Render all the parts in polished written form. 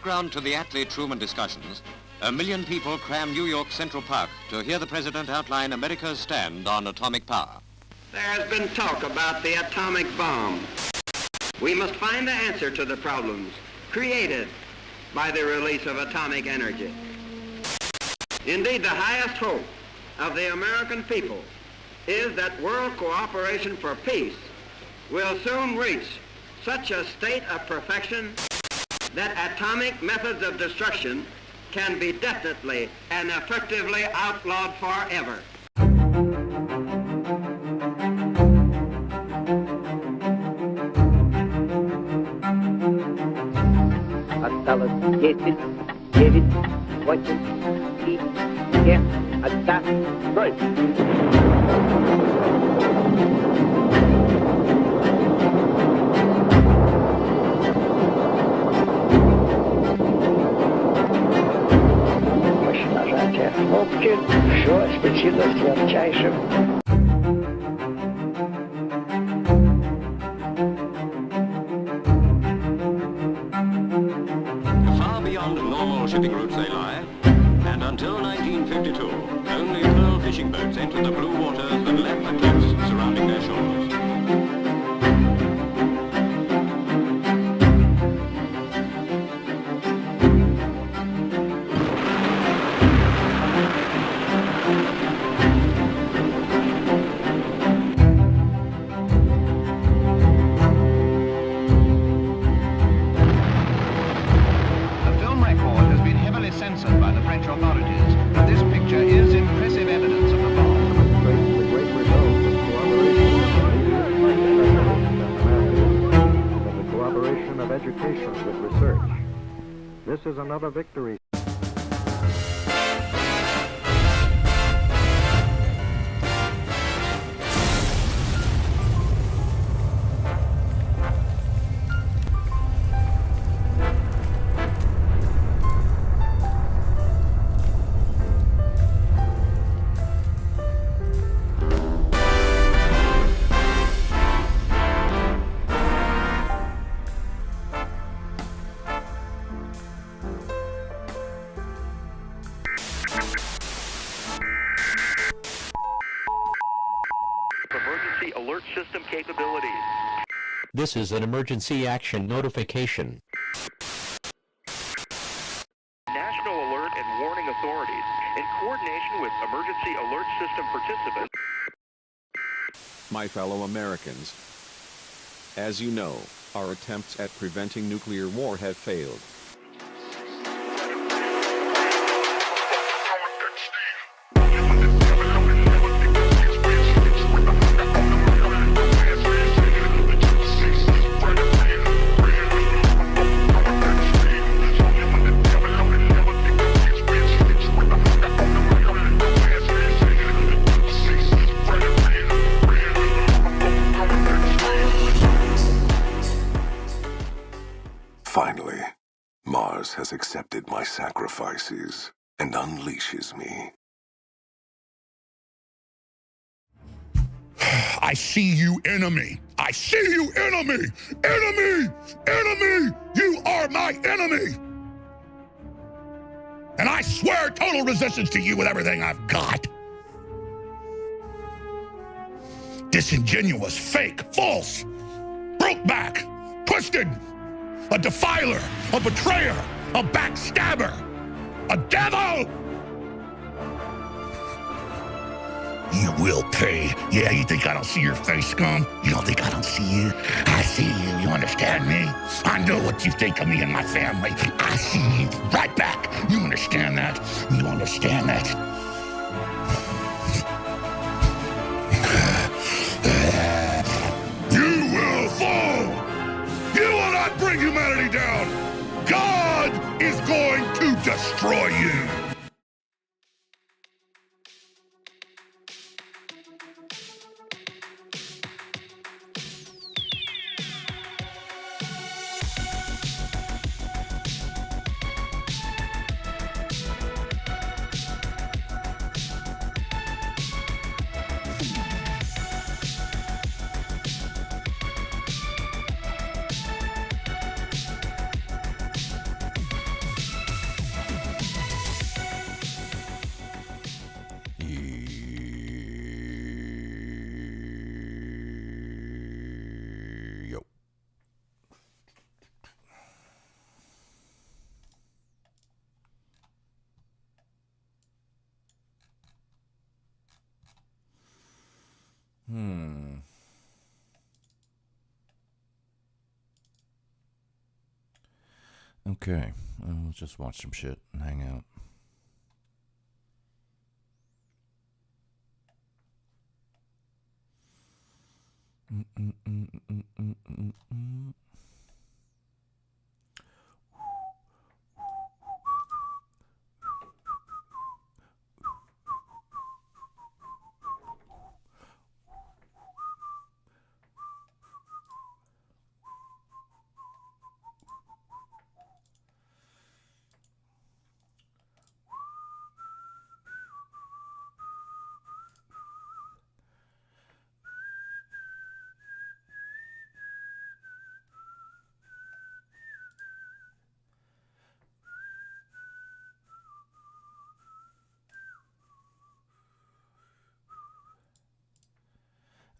background to the Attlee-Truman discussions, 1 million people cram New York Central Park to hear the President outline America's stand on atomic power. There has been talk about the atomic bomb. We must find the answer to the problems created by the release of atomic energy. Indeed, the highest hope of the American people is that world cooperation for peace will soon reach such a state of perfection that atomic methods of destruction can be definitely and effectively outlawed forever. Осталось 10, 9, 8, 7, 1, 0. Нажатие кнопки, все осветилось ярчайшим. Far beyond normal shipping routes they lie, and until 1952, only pearl fishing boats entered the blue waters and left the cliffs surrounding their shores. Censored by the French authorities, but this picture is impressive evidence of the bomb. The great result of the cooperation of education with research. This is another victory. Emergency alert system capabilities. This is an emergency action notification. National Alert and Warning Authorities, in coordination with emergency alert system participants. My fellow Americans, as you know, our attempts at preventing nuclear war have failed. Finally, Mars has accepted my sacrifices and unleashes me. I see you, enemy. I see you, enemy. Enemy! Enemy! You are my enemy! And I swear total resistance to you with everything I've got. Disingenuous, fake, false, broke back, twisted, a defiler, a betrayer, a backstabber, a devil! You will pay. Yeah, you think I don't see your face, scum? You don't think I don't see you? I see you, you understand me? I know what you think of me and my family. I see you right back. You understand that? You understand that? You will fall! You will not bring humanity down! God is going to destroy you! Okay, let's just watch some shit and hang out.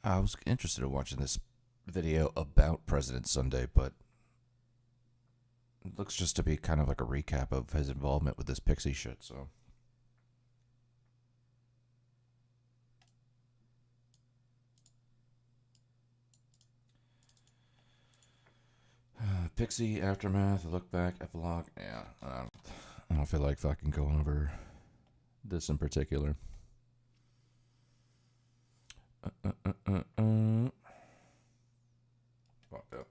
I was interested in watching this video about President Sunday, but it looks just to be kind of like a recap of his involvement with this pixie shit, so. Pixie, Aftermath, Look Back, Epilogue. Yeah, I don't feel like fucking going over this in particular. Fuck up.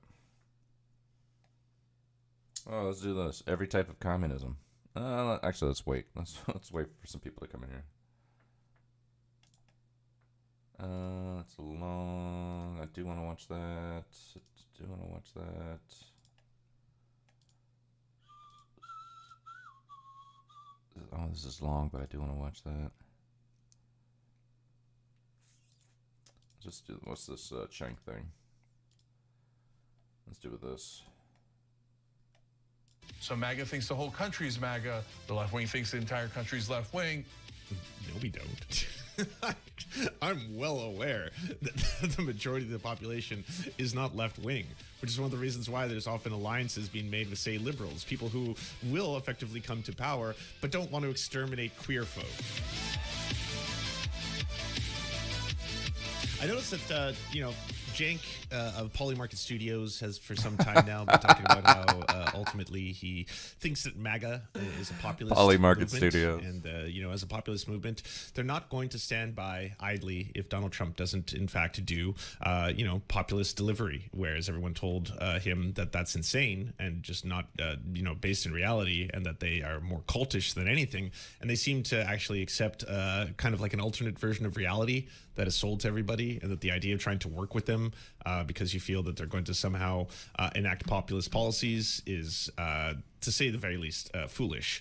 Oh, let's do this. Every type of communism. Actually, let's wait. Let's wait for some people to come in here. It's long. I do want to watch that. Oh, this is long, but I do want to watch that. Just do, what's this Chink thing? Let's do with this. So MAGA thinks the whole country's MAGA. The left wing thinks the entire country's left wing. No, we don't. I'm well aware that the majority of the population is not left-wing, which is one of the reasons why there's often alliances being made with, say, liberals, people who will effectively come to power, but don't want to exterminate queer folk. I noticed that, Jank of Polymarket Studios has for some time now been talking about how ultimately he thinks that MAGA is a populist Polymarket Studios. And, as a populist movement, they're not going to stand by idly if Donald Trump doesn't, in fact, do, populist delivery, whereas everyone told him that that's insane and just not, based in reality, and that they are more cultish than anything. And they seem to actually accept kind of like an alternate version of reality that is sold to everybody, and that the idea of trying to work with them because you feel that they're going to somehow enact populist policies is, to say the very least, foolish.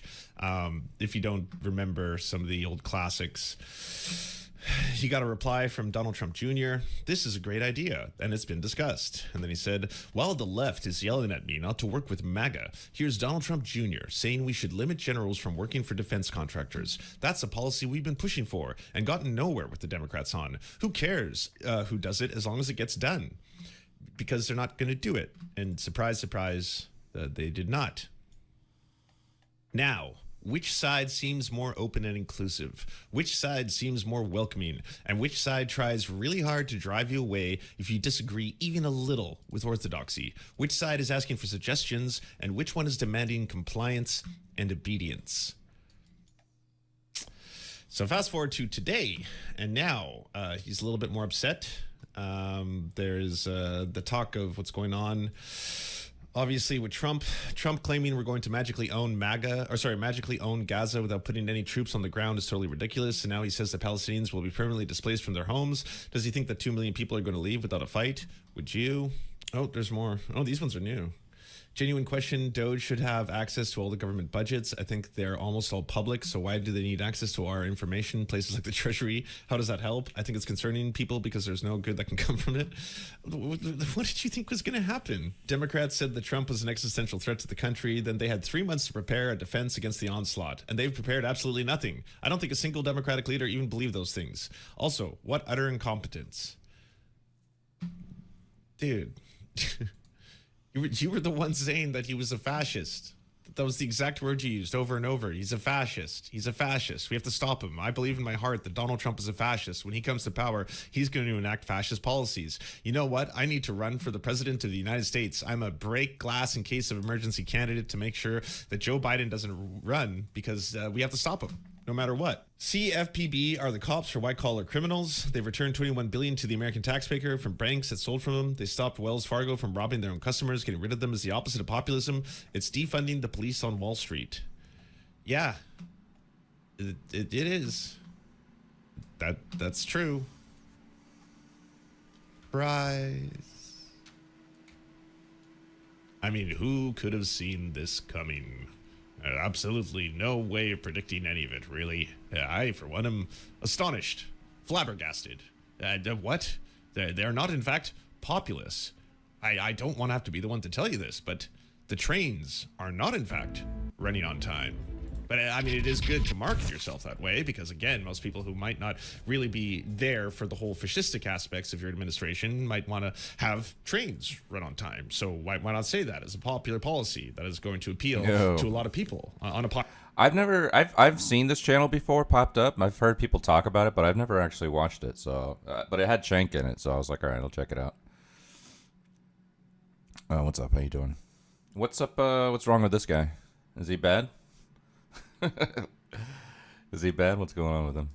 If you don't remember some of the old classics, he got a reply from Donald Trump Jr. This is a great idea, and it's been discussed. And then he said, while the left is yelling at me not to work with MAGA, here's Donald Trump Jr. saying we should limit generals from working for defense contractors. That's a policy we've been pushing for and gotten nowhere with the Democrats on. Who cares who does it as long as it gets done? Because they're not going to do it. And surprise, surprise, they did not. Now, which side seems more open and inclusive? Which side seems more welcoming? And which side tries really hard to drive you away if you disagree even a little with orthodoxy? Which side is asking for suggestions? And which one is demanding compliance and obedience? So fast forward to today, and now he's a little bit more upset. There's the talk of what's going on. Obviously, with Trump claiming we're going to magically own Gaza without putting any troops on the ground is totally ridiculous. And now he says the Palestinians will be permanently displaced from their homes. Does he think that 2 million people are going to leave without a fight? Would you? Oh, there's more. Oh, these ones are new. Genuine question, Doge should have access to all the government budgets. I think they're almost all public, so why do they need access to our information? Places like the Treasury, how does that help? I think it's concerning people because there's no good that can come from it. What did you think was going to happen? Democrats said that Trump was an existential threat to the country. Then they had 3 months to prepare a defense against the onslaught, and they've prepared absolutely nothing. I don't think a single Democratic leader even believed those things. Also, what utter incompetence. Dude. You were the one saying that he was a fascist. That was the exact word you used over and over. He's a fascist. He's a fascist. We have to stop him. I believe in my heart that Donald Trump is a fascist. When he comes to power, he's going to enact fascist policies. You know what? I need to run for the president of the United States. I'm a break glass in case of emergency candidate to make sure that Joe Biden doesn't run because we have to stop him. No matter what. CFPB are the cops for white-collar criminals. They've returned $21 billion to the American taxpayer from banks that sold from them. They stopped Wells Fargo from robbing their own customers. Getting rid of them is the opposite of populism. It's defunding the police on Wall Street. Yeah, it is. That's true. Surprise. I mean, who could have seen this coming? Absolutely no way of predicting any of it, really. I, for one, am astonished, flabbergasted. What? They're not, in fact, populous. I don't want to have to be the one to tell you this, but the trains are not, in fact, running on time. But, I mean, it is good to market yourself that way because, again, most people who might not really be there for the whole fascistic aspects of your administration might want to have trains run on time. So why not say that as a popular policy that is going to appeal to a lot of people on a I've seen this channel before popped up. I've heard people talk about it, but I've never actually watched it. So, but it had Cenk in it, so I was like, all right, I'll check it out. What's up? How you doing? What's up? What's wrong with this guy? Is he bad? Is he bad? What's going on with him?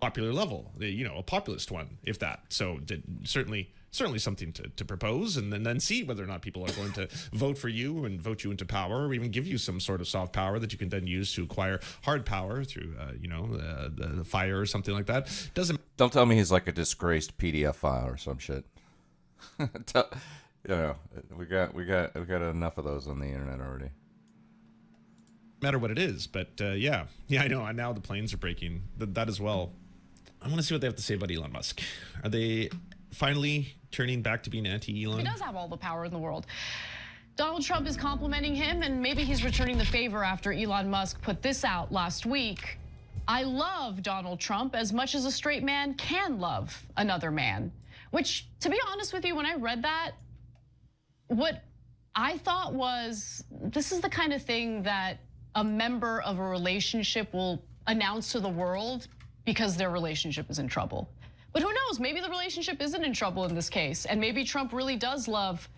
Popular level, a populist one, if that. So certainly something to propose and then see whether or not people are going to vote for you and vote you into power or even give you some sort of soft power that you can then use to acquire hard power through, the fire or something like that. Don't tell me he's like a disgraced PDF file or some shit. We got enough of those on the internet already. Matter what it is, but yeah, I know. And now the planes are breaking. That as well. I want to see what they have to say about Elon Musk. Are they finally turning back to being anti-Elon? He does have all the power in the world. Donald Trump is complimenting him, and maybe he's returning the favor after Elon Musk put this out last week. I love Donald Trump as much as a straight man can love another man. Which, to be honest with you, when I read that, what I thought was, this is the kind of thing that a member of a relationship will announce to the world because their relationship is in trouble. But who knows, maybe the relationship isn't in trouble in this case. And maybe Trump really does love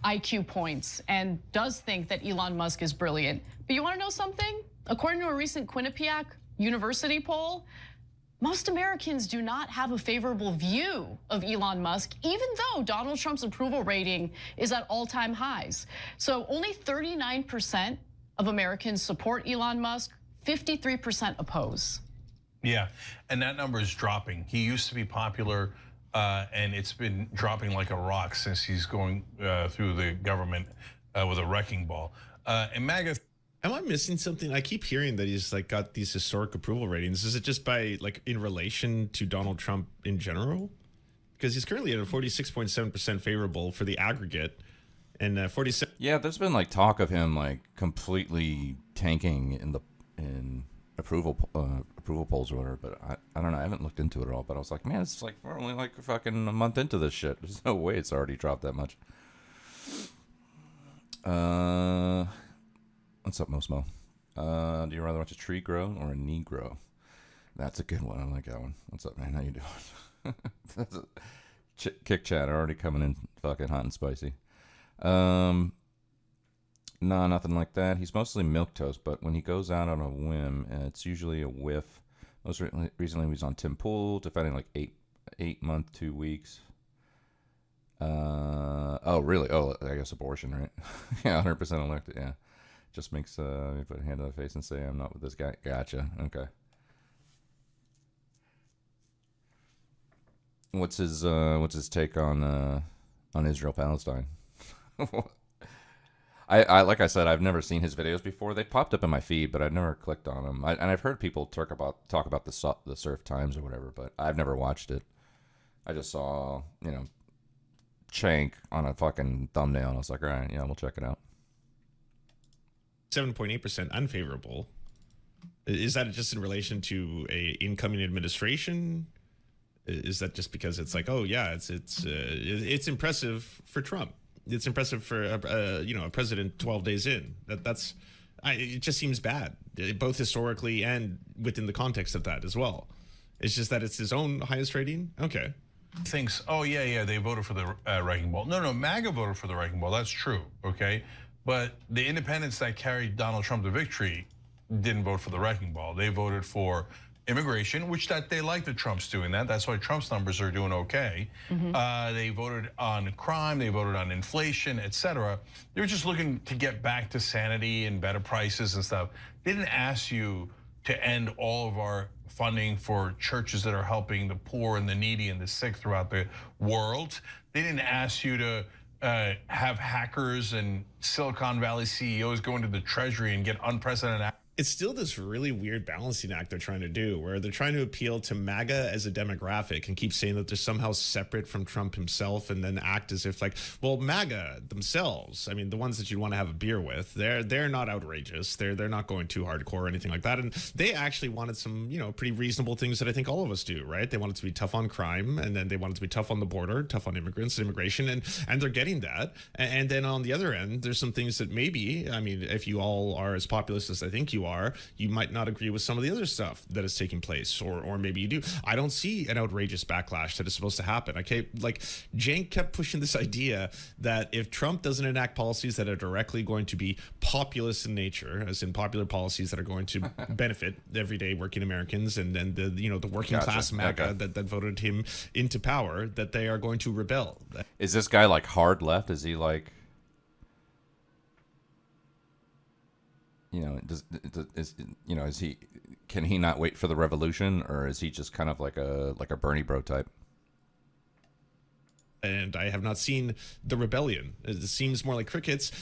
IQ points and does think that Elon Musk is brilliant. But you wanna know something? According to a recent Quinnipiac University poll, most Americans do not have a favorable view of Elon Musk, even though Donald Trump's approval rating is at all-time highs. So only 39% of Americans support Elon Musk, 53% oppose. Yeah, and that number is dropping. He used to be popular, and it's been dropping like a rock since he's going through the government with a wrecking ball. And MAGA. Am I missing something? I keep hearing that he's like got these historic approval ratings. Is it just by like in relation to Donald Trump in general? Because he's currently at a 46.7% favorable for the aggregate. And 47. Yeah, there's been like talk of him like completely tanking in approval polls or whatever. But I don't know. I haven't looked into it at all. But I was like, man, it's like we're only like fucking a month into this shit. There's no way it's already dropped that much. What's up, Mosmo? Do you rather watch a tree grow or a knee grow? That's a good one. I like that one. What's up, man? How you doing? That's kick chat already coming in fucking hot and spicy. No, nothing like that. He's mostly milquetoast, but when he goes out on a whim, it's usually a whiff. Most recently, he was on Tim Pool, defending like 8 month, 2 weeks. Oh, really? Oh, I guess abortion, right? Yeah, 100% elected. Yeah, just makes me put a hand on the face and say I'm not with this guy. Gotcha. Okay. What's his take on Israel Palestine? I like I said, I've never seen his videos before. They popped up in my feed, but I've never clicked on them. And I've heard people talk about the Surf Times or whatever, but I've never watched it. I just saw, Cenk on a fucking thumbnail, and I was like, all right, yeah, we'll check it out. 7.8% unfavorable. Is that just in relation to a incoming administration? Is that just because it's like, oh yeah, it's impressive for Trump? It's impressive for a president 12 days in. It just seems bad, both historically and within the context of that as well. It's just that it's his own highest rating. Okay. Thinks, oh yeah, they voted for the wrecking ball. No, MAGA voted for the wrecking ball. That's true, okay? But the independents that carried Donald Trump to victory didn't vote for the wrecking ball. They voted for immigration, which that they like the Trumps doing that. That's why Trump's numbers are doing okay. They voted on crime, they voted on inflation, etc. They were just looking to get back to sanity and better prices and stuff. They didn't ask you to end all of our funding for churches that are helping the poor and the needy and the sick throughout the world. They didn't ask you to have hackers and Silicon Valley CEOs go into the Treasury and get unprecedented. It's still this really weird balancing act they're trying to do, where they're trying to appeal to MAGA as a demographic and keep saying that they're somehow separate from Trump himself, and then act as if like, well, MAGA themselves, I mean, the ones that you'd want to have a beer with, they're not outrageous. They're not going too hardcore or anything like that. And they actually wanted some, pretty reasonable things that I think all of us do, right? They wanted to be tough on crime, and then they wanted to be tough on the border, tough on immigrants and immigration, and they're getting that. And then on the other end, there's some things that maybe, I mean, if you all are as populist as I think you are, you might not agree with some of the other stuff that is taking place, or maybe you do. I don't see an outrageous backlash that is supposed to happen. Okay, like Cenk kept pushing this idea that if Trump doesn't enact policies that are directly going to be populist in nature, as in popular policies that are going to benefit everyday working Americans and the working class MAGA that voted him into power, that they are going to rebel. Is this guy like hard left? Is he like? Is he? Can he not wait for the revolution, or is he just kind of like a Bernie bro type? And I have not seen the rebellion. It seems more like crickets.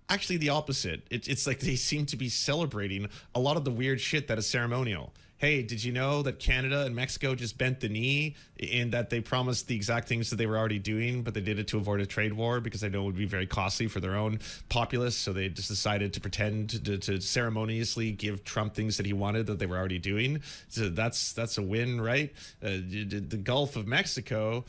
Actually, the opposite. It's like they seem to be celebrating a lot of the weird shit that is ceremonial. Hey, did you know that Canada and Mexico just bent the knee in that they promised the exact things that they were already doing, but they did it to avoid a trade war because they know it would be very costly for their own populace. So they just decided to pretend to ceremoniously give Trump things that he wanted that they were already doing. So that's a win, right? The Gulf of Mexico.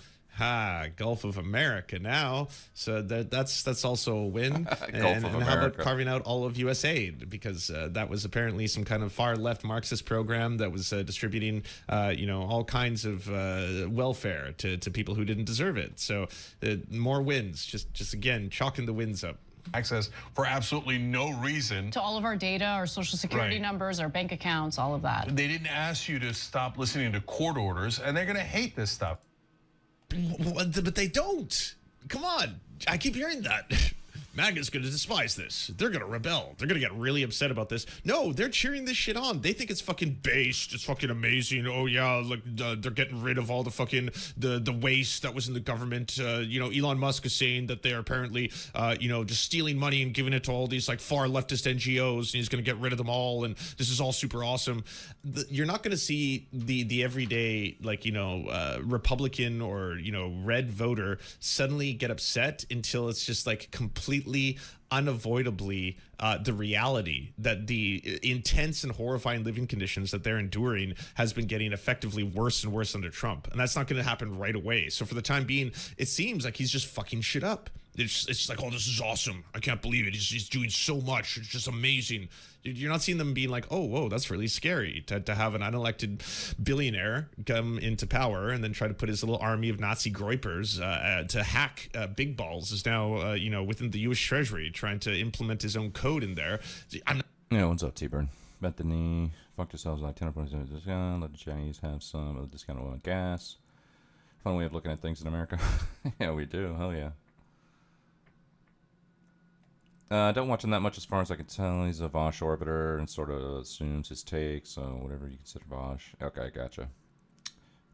Gulf of America now. So that's also a win. and how about carving out all of USAID? Because that was apparently some kind of far left Marxist program that was distributing, all kinds of welfare to people who didn't deserve it. So more wins, just again, chalking the wins up. Access for absolutely no reason to all of our data, our social security numbers, our bank accounts, all of that. They didn't ask you to stop listening to court orders, and they're going to hate this stuff. But they don't. Come on. I keep hearing that. MAGA's going to despise this. They're going to rebel. They're going to get really upset about this. No, they're cheering this shit on. They think it's fucking based. It's fucking amazing. Oh, yeah, look, they're getting rid of all the fucking, the waste that was in the government. Elon Musk is saying that they're apparently, just stealing money and giving it to all these, like, far leftist NGOs, and he's going to get rid of them all, and this is all super awesome. You're not going to see the everyday, Republican or, red voter suddenly get upset until it's just, like, completely unavoidably the reality that the intense and horrifying living conditions that they're enduring has been getting effectively worse and worse under Trump. And that's not going to happen right away. So for the time being, it seems like he's just fucking shit up. It's like, oh, this is awesome. I can't believe it. He's doing so much. It's just amazing. You're not seeing them being like, oh, whoa, that's really scary to have an unelected billionaire come into power and then try to put his little army of Nazi groypers to hack big balls is now, within the U.S. Treasury, trying to implement his own code in there. What's up, T-Burn? Bent the knee. Fuck yourselves like 10% discount. Let the Chinese have some of the discount oil and gas. Fun way of looking at things in America. Yeah, we do. Hell yeah. Don't watch him that much as far as I can tell. He's a Vosh orbiter and sort of assumes his take, so whatever you consider Vosh. Okay, gotcha.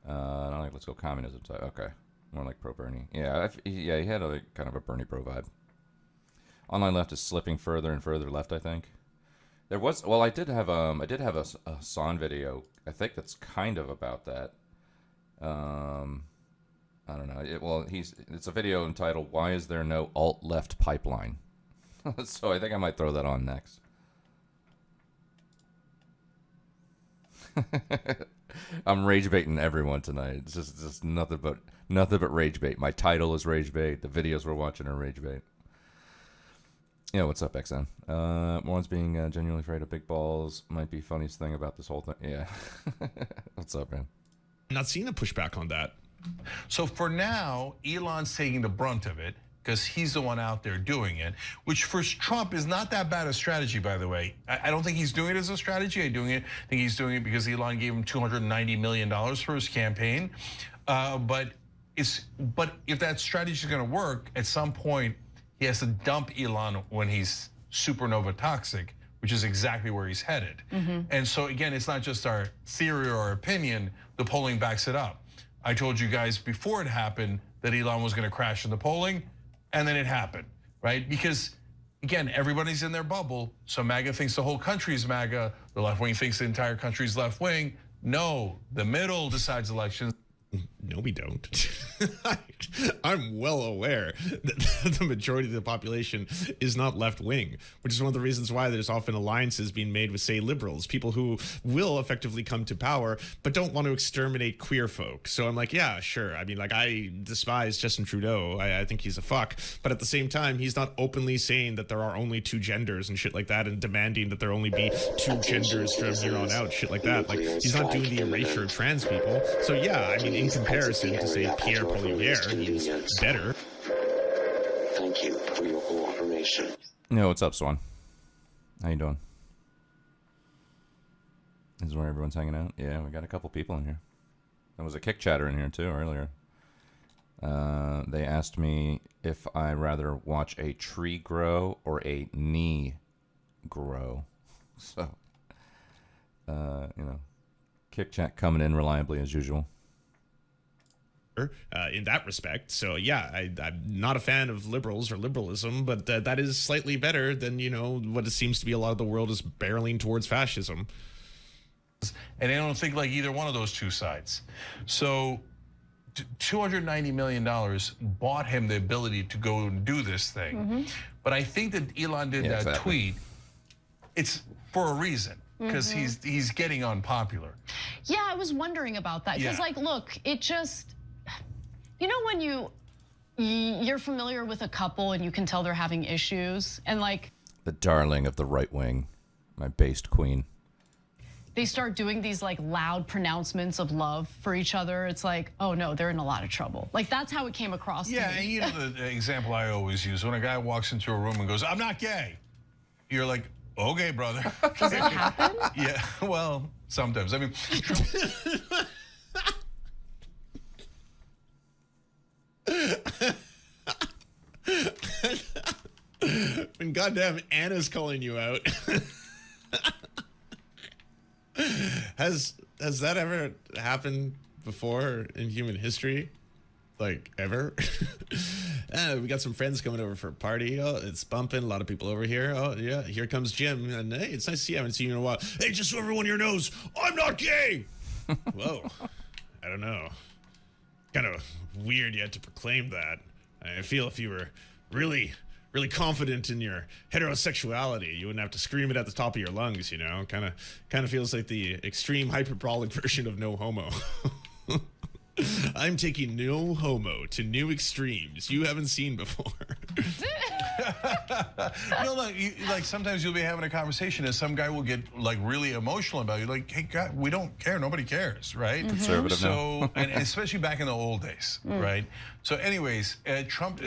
Not like let's go communism type. Okay, more like pro Bernie. Yeah, he had a kind of a Bernie bro vibe. Online left is slipping further and further left, I think. There was, well, I did have a Son video, I think that's kind of about that. I don't know. It's a video entitled "Why Is There No Alt Left Pipeline?" So I think I might throw that on next. I'm rage baiting everyone tonight. It's just nothing but Nothing but rage bait. My title is rage bait. The videos we're watching are rage bait. Yeah, what's up, XN? One's being genuinely afraid of big balls might be funniest thing about this whole thing. Yeah. What's up, man? I'm not seeing a pushback on that. So for now, Elon's taking the brunt of it because he's the one out there doing it, which for Trump is not that bad a strategy, by the way. I don't think he's doing it as a strategy. I think he's doing it because Elon gave him $290 million for his campaign. But if that strategy is going to work, at some point, he has to dump Elon when he's supernova toxic, which is exactly where he's headed. And so again, it's not just our theory or our opinion, the polling backs it up. I told you guys before it happened that Elon was gonna crash in the polling, and then it happened, right? Because again, everybody's in their bubble, so MAGA thinks the whole country is MAGA, the left wing thinks the entire country is left wing. No, the middle decides elections. No, we don't. I'm well aware that the majority of the population is not left-wing, which is one of the reasons why there's often alliances being made with, say, liberals, people who will effectively come to power, but don't want to exterminate queer folk. So I'm like, yeah, sure. I mean, like, I despise Justin Trudeau. I think he's a fuck. But at the same time, he's not openly saying that there are only two genders and shit like that and demanding that there only be two genders from here on out, shit like that. Like, he's not doing the erasure of trans people. So yeah, I mean, in comparison to, say, Pierre Poilievre, he's better. Thank you for your cooperation. No, what's up, Swan? How you doing? This is where everyone's hanging out. Yeah, we got a couple people in here. There was a kick chatter in here too earlier. They asked me if I rather watch a tree grow or a knee grow. So, kick chat coming in reliably as usual. In that respect. So yeah, I'm not a fan of liberals or liberalism, but that is slightly better than, what it seems to be a lot of the world is barreling towards fascism. And I don't think like either one of those two sides. So $290 million bought him the ability to go and do this thing. But I think that Elon did that tweet. It's for a reason. Because he's getting unpopular. Yeah, I was wondering about that. Because look, it just, when you're familiar with a couple and you can tell they're having issues and the darling of the right wing, my based queen. They start doing these loud pronouncements of love for each other. It's like, oh no, they're in a lot of trouble. That's how it came across to me. And the example I always use, when a guy walks into a room and goes, I'm not gay. You're like, okay, brother. Does it happen? Yeah, well, sometimes. I mean, when goddamn Anna's calling you out. Has that ever happened before in human history? Ever? We got some friends coming over for a party. Oh, it's bumping. A lot of people over here. Oh, yeah. Here comes Jim. And hey, it's nice to see you. I haven't seen you in a while. Hey, just so everyone here knows, I'm not gay. Whoa. I don't know. Kind of weird you had to proclaim that. I feel if you were really confident in your heterosexuality, you wouldn't have to scream it at the top of your lungs, Kind of feels like the extreme hyperbolic version of no homo. I'm taking no homo to new extremes you haven't seen before. Sometimes you'll be having a conversation and some guy will get really emotional about you. Like, hey, God, we don't care. Nobody cares, right? Conservative now. and especially back in the old days, right? So anyways, Trump...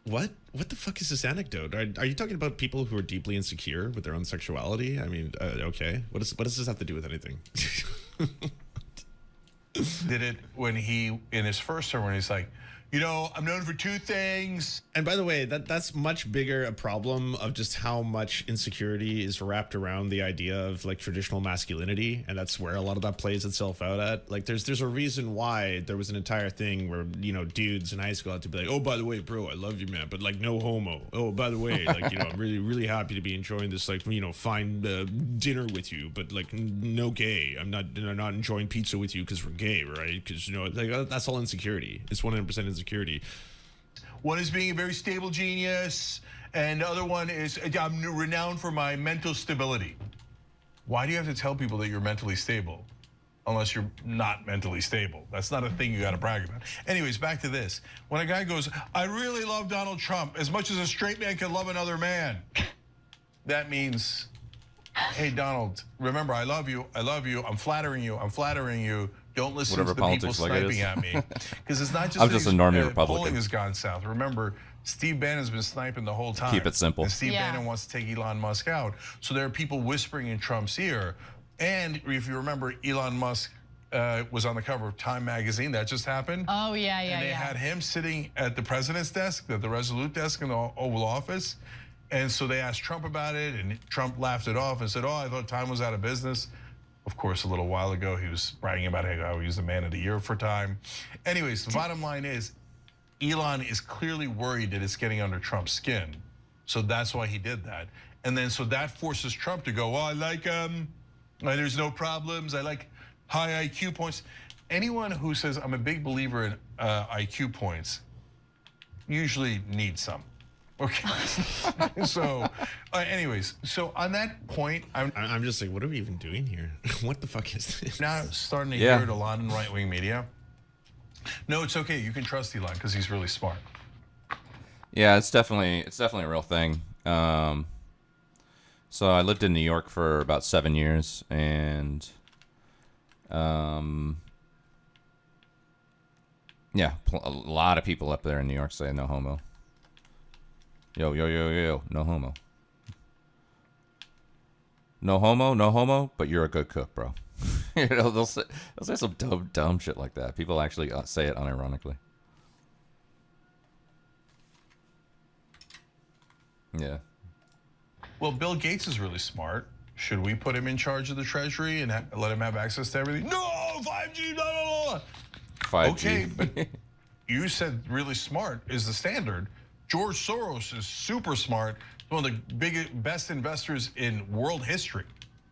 What the fuck is this anecdote? Are you talking about people who are deeply insecure with their own sexuality? I mean, okay. What does this have to do with anything? Did it when he, in his first term, when he's like, I'm known for two things. And by the way, that's much bigger a problem of just how much insecurity is wrapped around the idea of traditional masculinity, and that's where a lot of that plays itself out at. There's a reason why there was an entire thing where dudes in high school had to be like, oh, by the way, bro, I love you, man, but no homo. Oh, by the way, I'm really happy to be enjoying this fine dinner with you, but no gay. I'm not enjoying pizza with you because we're gay, right? Because that's all insecurity. It's 100% insecurity. One is being a very stable genius, and the other one is I'm renowned for my mental stability. Why do you have to tell people that you're mentally stable? unless you're not mentally stable. That's not a thing you got to brag about. Anyways, back to this. When a guy goes, I really love Donald Trump as much as a straight man can love another man, that means, hey, Donald, remember, I love you, I'm flattering you, don't listen Whatever to the people politics like it sniping is. at me. Because it's not just I'm just a normie Republican. polling has gone south. Remember, Steve Bannon's been sniping the whole time. Keep it simple. And Steve Bannon wants to take Elon Musk out. So there are people whispering in Trump's ear. And if you remember, Elon Musk was on the cover of Time magazine. That just happened. Oh, yeah. And they had him sitting at the president's desk, at the Resolute desk in the Oval Office. And so they asked Trump about it, and Trump laughed it off and said, I thought Time was out of business. Of course, a little while ago, he was bragging about how he was the man of the year for Time. Anyways, the bottom line is, Elon is clearly worried that it's getting under Trump's skin. So that's why he did that. And then so that forces Trump to go, I like, there's no problems. I like high IQ points. Anyone who says, I'm a big believer in IQ points usually needs some. Okay. So, anyways, so on that point, I'm just like, what are we even doing here? What the fuck is this? Now starting to hear it a lot in right-wing media. No, it's okay. You can trust Elon because he's really smart. Yeah, it's definitely a real thing. So I lived in New York for about 7 years, and yeah, a lot of people up there in New York say no homo. Yo, no homo. No homo, but you're a good cook, bro. You know, they'll say some dumb shit like that. People actually say it unironically. Yeah. Well, Bill Gates is really smart. Should we put him in charge of the Treasury and let him have access to everything? No, 5G, blah, blah, blah. 5G. Okay, but you said really smart is the standard. George Soros is super smart, one of the best investors in world history.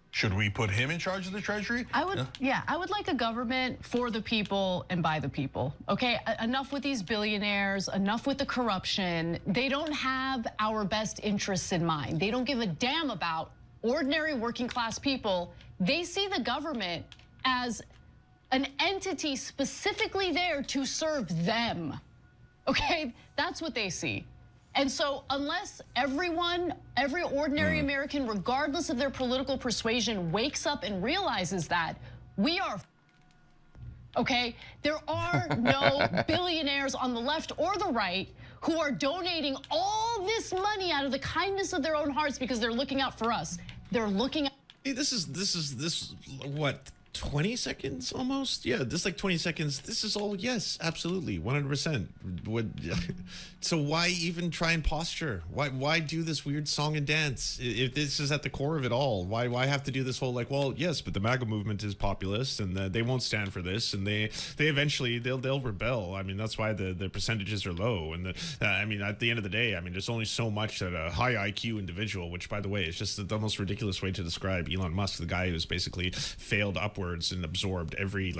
Should we put him in charge of the Treasury? I would like a government for the people and by the people. Okay, enough with these billionaires, enough with the corruption. They don't have our best interests in mind. They don't give a damn about ordinary working class people. They see the government as an entity specifically there to serve them. Okay, that's what they see. And so unless every ordinary American, regardless of their political persuasion, wakes up and realizes that, we are okay? There are no billionaires on the left or the right who are donating all this money out of the kindness of their own hearts because they're looking out for us. They're looking out. Hey, this is what, 20 seconds almost? Yeah, this like 20 seconds. This is all, yes, absolutely, 100%. So why even try and posture? Why do this weird song and dance? If this is at the core of it all, why have to do this whole like, well, yes, but the MAGA movement is populist and they won't stand for this, and they eventually they'll rebel. I mean, that's why the percentages are low. And I mean, at the end of the day, I mean, there's only so much that a high IQ individual, which by the way is just the most ridiculous way to describe Elon Musk, the guy who's basically failed upwards and absorbed every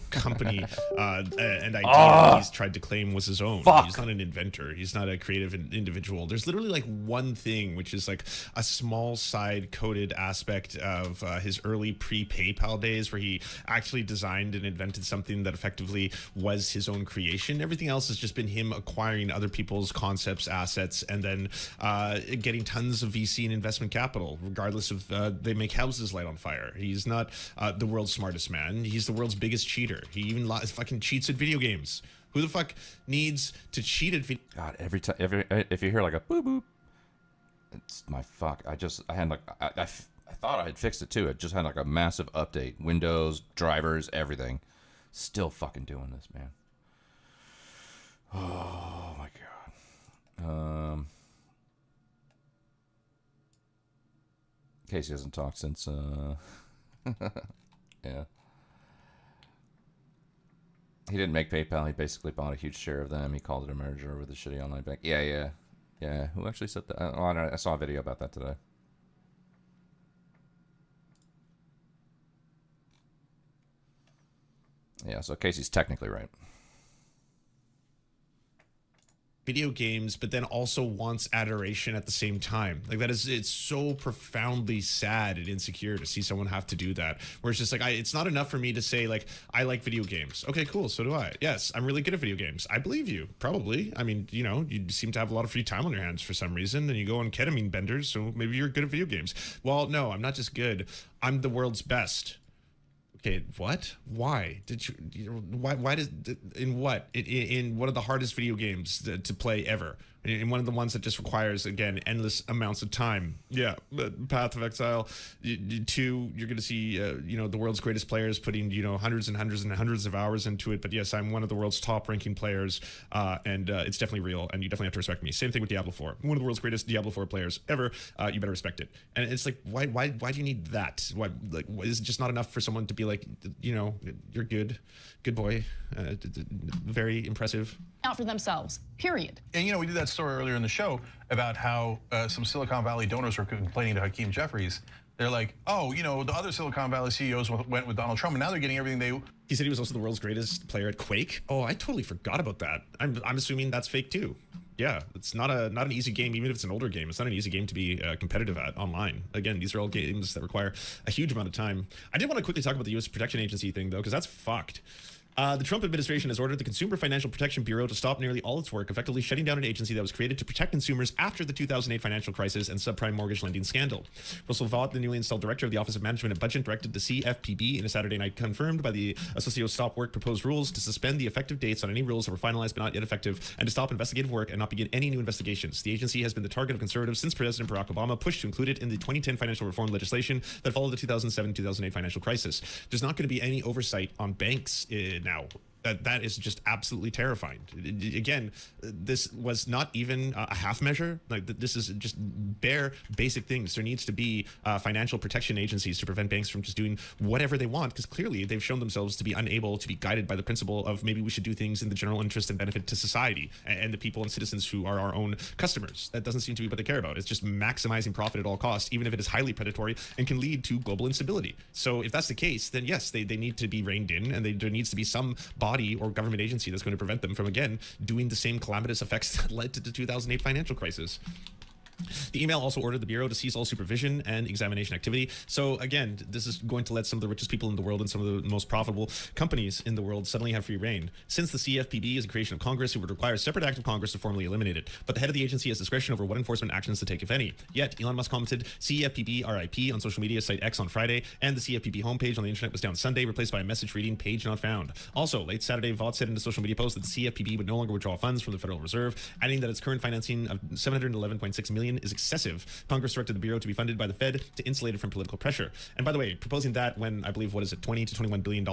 company and idea he's tried to claim was his own. He's not an inventor. He's not a creative individual. There's literally like one thing, which is like a small side coded aspect of his early pre-PayPal days where he actually designed and invented something that effectively was his own creation. Everything else has just been him acquiring other people's concepts, assets, and then getting tons of VC and investment capital, regardless of they make houses light on fire. He's not the world's smartest man. He's the world's biggest cheater. He even fucking cheats at video games. Who the fuck needs to cheat at video? God, every time, if you hear like a boop boop, it's my fuck. I had like I thought I had fixed it too. It just had like a massive update. Windows, drivers, everything. Still fucking doing this, man. Oh my god. Casey hasn't talked since yeah. He didn't make PayPal. He basically bought a huge share of them. He called it a merger with a shitty online bank. Yeah. Who actually said that? Oh, I saw a video about that today. Yeah, so Casey's technically right. video games, but then also wants adoration at the same time. Like it's so profoundly sad and insecure to see someone have to do that. Where it's just like, it's not enough for me to say like, I like video games. Okay, cool. So do I. Yes, I'm really good at video games. I believe you, probably. I mean, you know, you seem to have a lot of free time on your hands for some reason, and you go on ketamine benders, so maybe you're good at video games. Well, no, I'm not just good. I'm the world's best. Okay, what? Why did you? Why does in what in one of the hardest video games to play ever? In one of the ones that just requires, again, endless amounts of time. Yeah, but Path of Exile 2, you're going to see, you know, the world's greatest players putting, you know, hundreds and hundreds and hundreds of hours into it. But yes, I'm one of the world's top-ranking players, and it's definitely real, and you definitely have to respect me. Same thing with Diablo 4. One of the world's greatest Diablo 4 players ever. You better respect it. And it's like, why do you need that? Why, like, is it just not enough for someone to be like, you know, you're good boy, very impressive? Out for themselves, period. And you know, we did that story earlier in the show about how some Silicon Valley donors were complaining to Hakeem Jeffries. They're like, oh, you know, the other Silicon Valley CEOs went with Donald Trump, and now they're getting everything they... He said he was also the world's greatest player at Quake. Oh, I totally forgot about that. I'm assuming that's fake too. Yeah, it's not an easy game, even if it's an older game. It's not an easy game to be competitive at online. Again, these are all games that require a huge amount of time. I did want to quickly talk about the U.S. Protection Agency thing, though, because that's fucked. The Trump administration has ordered the Consumer Financial Protection Bureau to stop nearly all its work, effectively shutting down an agency that was created to protect consumers after the 2008 financial crisis and subprime mortgage lending scandal. Russell Vaught, the newly installed director of the Office of Management and Budget, directed the CFPB in a Saturday night confirmed by the Association Stop Work proposed rules to suspend the effective dates on any rules that were finalized but not yet effective, and to stop investigative work and not begin any new investigations. The agency has been the target of conservatives since President Barack Obama pushed to include it in the 2010 financial reform legislation that followed the 2007-2008 financial crisis. There's not going to be any oversight on banks now. That is just absolutely terrifying. Again, this was not even a half measure. Like, this is just bare basic things. There needs to be financial protection agencies to prevent banks from just doing whatever they want, because clearly they've shown themselves to be unable to be guided by the principle of maybe we should do things in the general interest and benefit to society and the people and citizens who are our own customers. That doesn't seem to be what they care about. It's just maximizing profit at all costs, even if it is highly predatory and can lead to global instability. So if that's the case, then yes, they need to be reined in, and there needs to be some body or government agency that's going to prevent them from, again, doing the same calamitous effects that led to the 2008 financial crisis. The email also ordered the Bureau to cease all supervision and examination activity. So again, this is going to let some of the richest people in the world and some of the most profitable companies in the world suddenly have free reign. Since the CFPB is a creation of Congress, it would require a separate act of Congress to formally eliminate it. But the head of the agency has discretion over what enforcement actions to take, if any. Yet, Elon Musk commented CFPB RIP on social media site X on Friday, and the CFPB homepage on the internet was down Sunday, replaced by a message reading page not found. Also, late Saturday, Vaught said in a social media post that the CFPB would no longer withdraw funds from the Federal Reserve, adding that its current financing of $711.6 million is excessive. Congress directed the Bureau to be funded by the Fed to insulate it from political pressure. And by the way, proposing that when I believe, $20 to $21 billion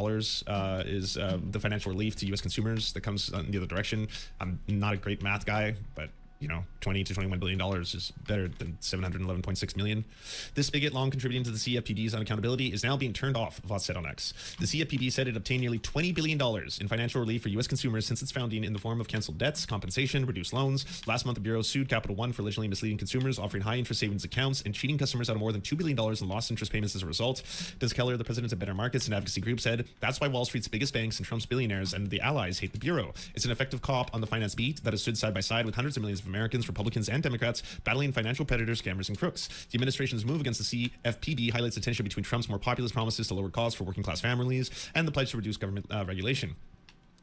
is the financial relief to U.S. consumers that comes in the other direction. I'm not a great math guy, but you know, $20 to $21 billion is better than $711.6 million. This spigot, long contributing to the CFPB's unaccountability, is now being turned off, Vaught said on X. The CFPB said it obtained nearly $20 billion in financial relief for U.S. consumers since its founding in the form of canceled debts, compensation, reduced loans. Last month, the Bureau sued Capital One for allegedly misleading consumers, offering high-interest savings accounts, and cheating customers out of more than $2 billion in lost interest payments as a result. Des Keller, the president of Better Markets and Advocacy Group, said, "That's why Wall Street's biggest banks and Trump's billionaires and the allies hate the Bureau. It's an effective cop on the finance beat that has stood side by side with hundreds of millions of Americans, Republicans, and Democrats battling financial predators, scammers, and crooks. The administration's move against the CFPB highlights the tension between Trump's more populist promises to lower costs for working class families and the pledge to reduce government regulation."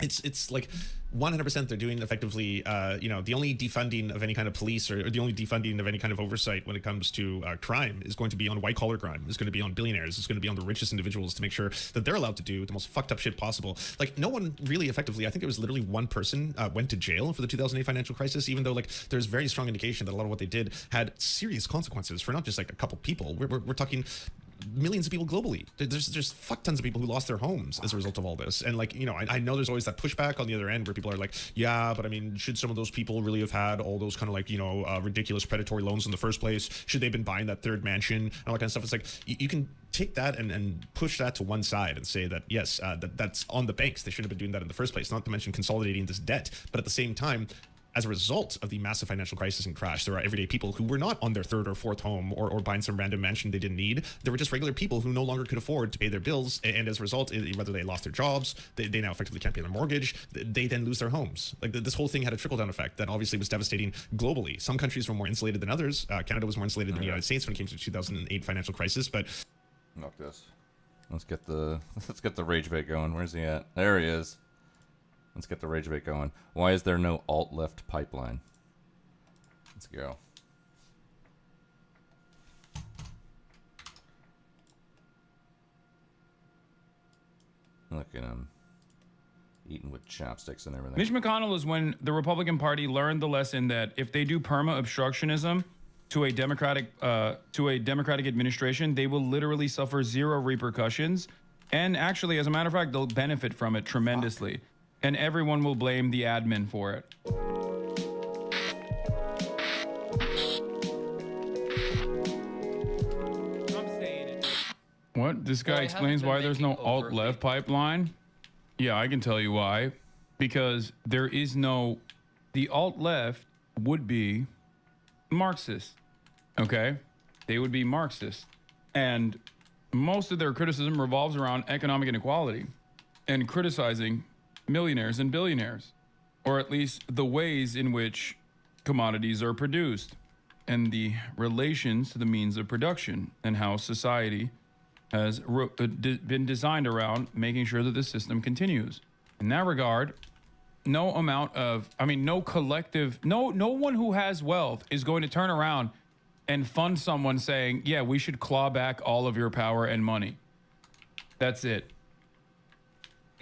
It's like 100% they're doing effectively, you know, the only defunding of any kind of police or the only defunding of any kind of oversight when it comes to crime is going to be on white collar crime. It's going to be on billionaires. It's going to be on the richest individuals to make sure that they're allowed to do the most fucked up shit possible. Like, no one really effectively, I think it was literally one person went to jail for the 2008 financial crisis, even though like there's very strong indication that a lot of what they did had serious consequences for not just like a couple people. We're talking millions of people globally. There's fuck tons of people who lost their homes as a result of all this. And like, you know, I know there's always that pushback on the other end where people are like, yeah, but I mean, should some of those people really have had all those kind of like, you know, ridiculous predatory loans in the first place? Should they have been buying that third mansion and all that kind of stuff? It's like, you can take that and push that to one side and say that, yes, that's on the banks. They should have been doing that in the first place, not to mention consolidating this debt. But at the same time, as a result of the massive financial crisis and crash, there are everyday people who were not on their third or fourth home or buying some random mansion they didn't need. There were just regular people who no longer could afford to pay their bills. And as a result, whether they lost their jobs, they now effectively can't pay their mortgage, they then lose their homes. Like this whole thing had a trickle-down effect that obviously was devastating globally. Some countries were more insulated than others. Canada was more insulated than the United States when it came to the 2008 financial crisis. But look this. Let's get the rage bait going. Where's he at? There he is. Let's get the rage bait going. Why is there no alt-left pipeline? Let's go. Look at him. Eating with chopsticks and everything. Mitch McConnell is when the Republican Party learned the lesson that if they do perma-obstructionism to a Democratic administration, they will literally suffer zero repercussions. And actually, as a matter of fact, they'll benefit from it tremendously. And everyone will blame the admin for it. What? This guy explains why there's no alt-left pipeline? Yeah, I can tell you why. Because there is no... The alt-left would be Marxist. Okay? They would be Marxist. And most of their criticism revolves around economic inequality and criticizing millionaires and billionaires, or at least the ways in which commodities are produced and the relations to the means of production and how society has been designed around making sure that the system continues. In that regard, no amount of, no collective, no one who has wealth is going to turn around and fund someone saying, yeah, we should claw back all of your power and money. That's it.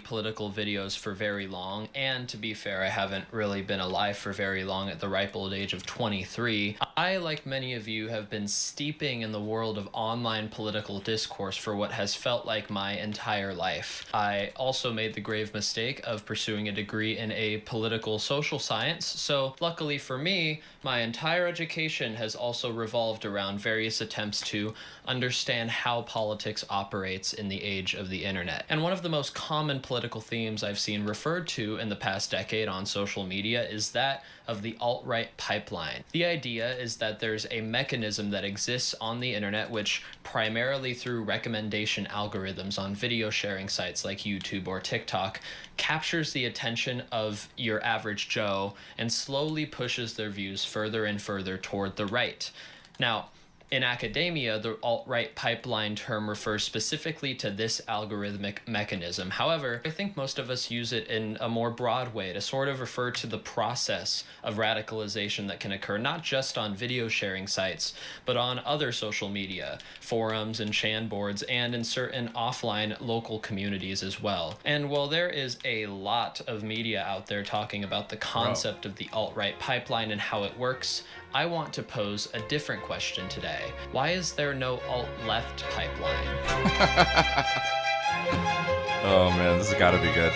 Political videos for very long, and to be fair, I haven't really been alive for very long at the ripe old age of 23. I, like many of you, have been steeping in the world of online political discourse for what has felt like my entire life. I also made the grave mistake of pursuing a degree in a political social science, so luckily for me, my entire education has also revolved around various attempts to understand how politics operates in the age of the internet. And one of the most common political themes I've seen referred to in the past decade on social media is that of the alt-right pipeline. The idea is that there's a mechanism that exists on the internet which, primarily through recommendation algorithms on video sharing sites like YouTube or TikTok, captures the attention of your average Joe and slowly pushes their views further and further toward the right. Now, in academia, the alt-right pipeline term refers specifically to this algorithmic mechanism. However, I think most of us use it in a more broad way to sort of refer to the process of radicalization that can occur not just on video sharing sites, but on other social media, forums and Chan boards, and in certain offline local communities as well. And while there is a lot of media out there talking about the concept of the alt-right pipeline and how it works, I want to pose a different question today. Why is there no alt-left pipeline? Oh man, this has got to be good.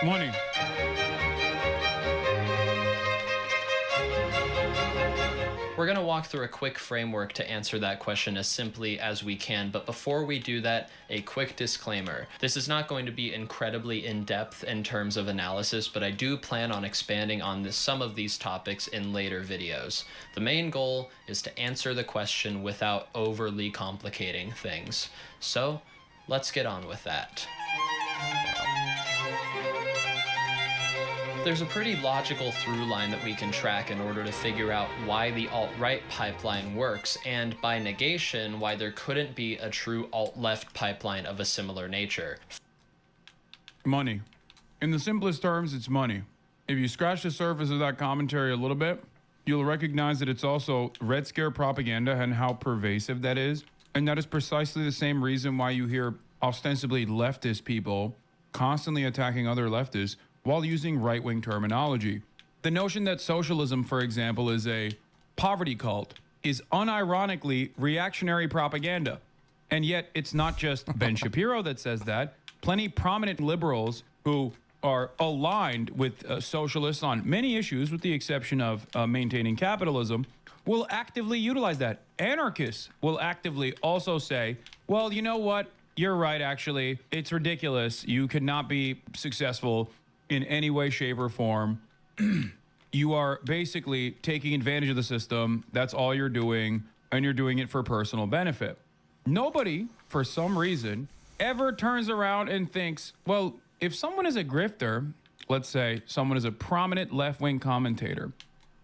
Money. We're going to walk through a quick framework to answer that question as simply as we can, but before we do that, a quick disclaimer. This is not going to be incredibly in-depth in terms of analysis, but I do plan on expanding on some of these topics in later videos. The main goal is to answer the question without overly complicating things. So, let's get on with that. There's a pretty logical through line that we can track in order to figure out why the alt-right pipeline works, and by negation, why there couldn't be a true alt-left pipeline of a similar nature. Money. In the simplest terms, it's money. If you scratch the surface of that commentary a little bit, you'll recognize that it's also Red Scare propaganda and how pervasive that is. And that is precisely the same reason why you hear ostensibly leftist people constantly attacking other leftists while using right-wing terminology. The notion that socialism, for example, is a poverty cult is unironically reactionary propaganda. And yet it's not just Ben Shapiro that says that. Plenty prominent liberals who are aligned with socialists on many issues, with the exception of maintaining capitalism, will actively utilize that. Anarchists will actively also say, well, you know what? You're right, actually. It's ridiculous. You could not be successful in any way, shape, or form you are basically taking advantage of the system. That's all you're doing, and you're doing it for personal benefit. Nobody, for some reason, ever turns around and thinks, well, if someone is a grifter, let's say someone is a prominent left-wing commentator,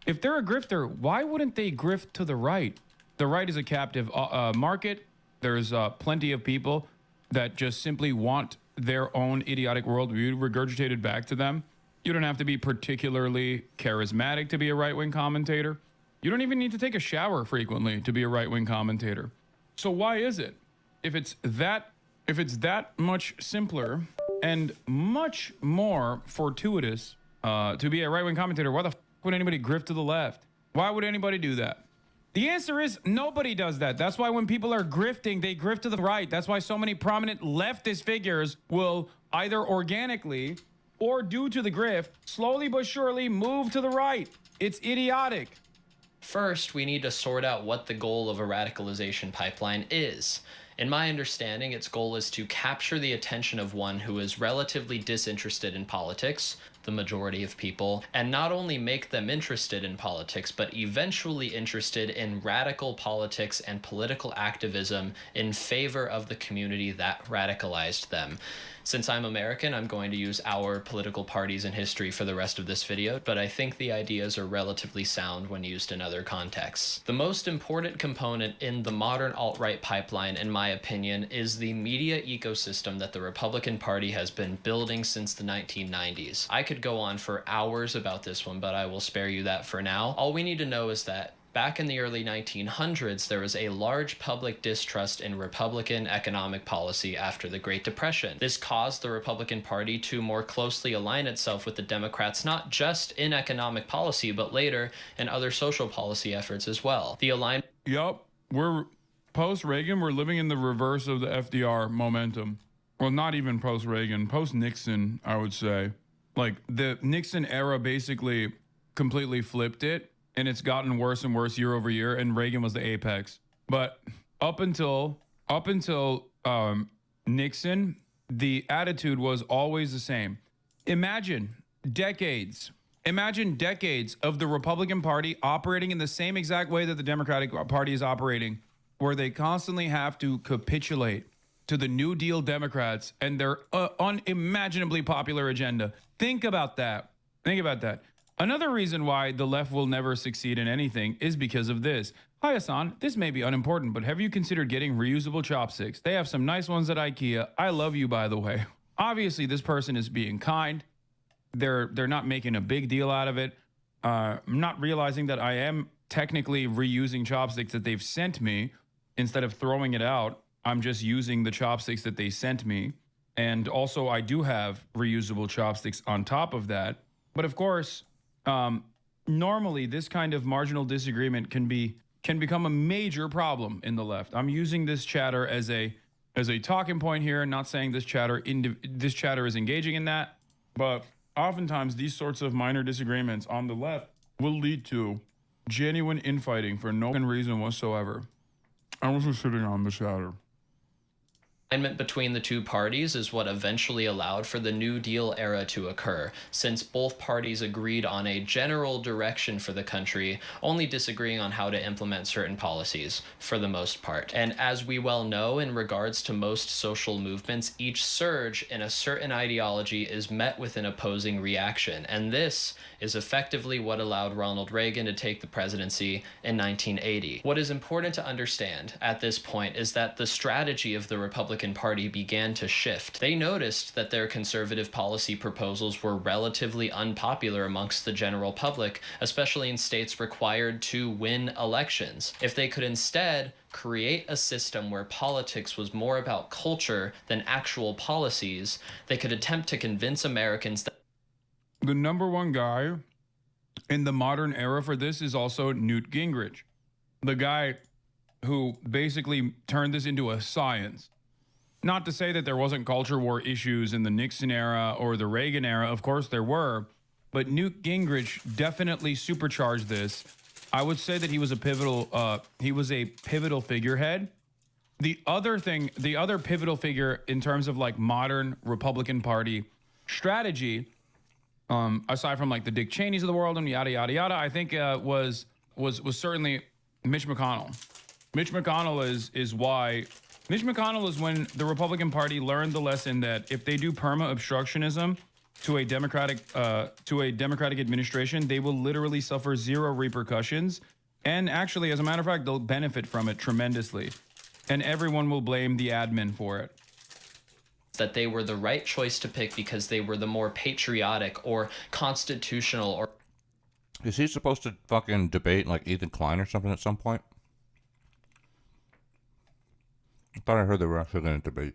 if they're a grifter, why wouldn't they grift to the right? The right is a captive market. There's plenty of people that just simply want their own idiotic worldview regurgitated back to them. You don't have to be particularly charismatic to be a right-wing commentator. You don't even need to take a shower frequently to be a right-wing commentator. So why is it, if it's that much simpler and much more fortuitous to be a right-wing commentator, why the fuck would anybody grift to the left? Why would anybody do that? The answer is nobody does that. That's why when people are grifting, they grift to the right. That's why so many prominent leftist figures will either organically or due to the grift, slowly but surely move to the right. It's idiotic. First, we need to sort out what the goal of a radicalization pipeline is. In my understanding, its goal is to capture the attention of one who is relatively disinterested in politics, the majority of people, and not only make them interested in politics, but eventually interested in radical politics and political activism in favor of the community that radicalized them. Since I'm American, I'm going to use our political parties in history for the rest of this video, but I think the ideas are relatively sound when used in other contexts. The most important component in the modern alt-right pipeline, in my opinion, is the media ecosystem that the Republican Party has been building since the 1990s. I could go on for hours about this one, but I will spare you that for now. All we need to know is that back in the early 1900s, there was a large public distrust in Republican economic policy after the Great Depression. This caused the Republican Party to more closely align itself with the Democrats, not just in economic policy, but later in other social policy efforts as well. The alignment... Yup, we're post-Reagan, we're living in the reverse of the FDR momentum. Well, not even post-Reagan, post-Nixon, I would say. Like, the Nixon era basically completely flipped it, and it's gotten worse and worse year over year, and Reagan was the apex. But up until Nixon, the attitude was always the same. Imagine decades of the Republican Party operating in the same exact way that the Democratic Party is operating, where they constantly have to capitulate to the New Deal Democrats and their unimaginably popular agenda. Think about that. Think about that. Another reason why the left will never succeed in anything is because of this. Hi, Hassan. This may be unimportant, but have you considered getting reusable chopsticks? They have some nice ones at IKEA. I love you, by the way. Obviously, this person is being kind. They're not making a big deal out of it. I'm not realizing that I am technically reusing chopsticks that they've sent me. Instead of throwing it out, I'm just using the chopsticks that they sent me. And also, I do have reusable chopsticks on top of that. But of course, normally this kind of marginal disagreement can become a major problem in the left. I'm using this chatter as a talking point here, not saying this chatter is engaging in that, but oftentimes these sorts of minor disagreements on the left will lead to genuine infighting for no reason whatsoever. I wasn't sitting on the chatter. Alignment between the two parties is what eventually allowed for the New Deal era to occur, since both parties agreed on a general direction for the country, only disagreeing on how to implement certain policies, for the most part. And as we well know, in regards to most social movements, each surge in a certain ideology is met with an opposing reaction, and this is effectively what allowed Ronald Reagan to take the presidency in 1980. What is important to understand at this point is that the strategy of the Republican Party began to shift. They noticed that their conservative policy proposals were relatively unpopular amongst the general public, especially in states required to win elections. If they could instead create a system where politics was more about culture than actual policies, they could attempt to convince Americans that the number one guy in the modern era for this is also Newt Gingrich, the guy who basically turned this into a science. Not to say that there wasn't culture war issues in the Nixon era or the Reagan era. Of course there were, but Newt Gingrich definitely supercharged this. I would say that he was a pivotal figurehead. The other pivotal figure in terms of like modern Republican Party strategy aside from like the Dick Cheneys of the world and yada yada yada, I think was certainly Mitch McConnell. Mitch McConnell is why. Mitch McConnell is when the Republican Party learned the lesson that if they do perma obstructionism to a Democratic administration, they will literally suffer zero repercussions, and actually, as a matter of fact, they'll benefit from it tremendously, and everyone will blame the admin for it. That they were the right choice to pick because they were the more patriotic or constitutional or. Is he supposed to fucking debate like Ethan Klein or something at some point? I thought I heard they were actually going to debate.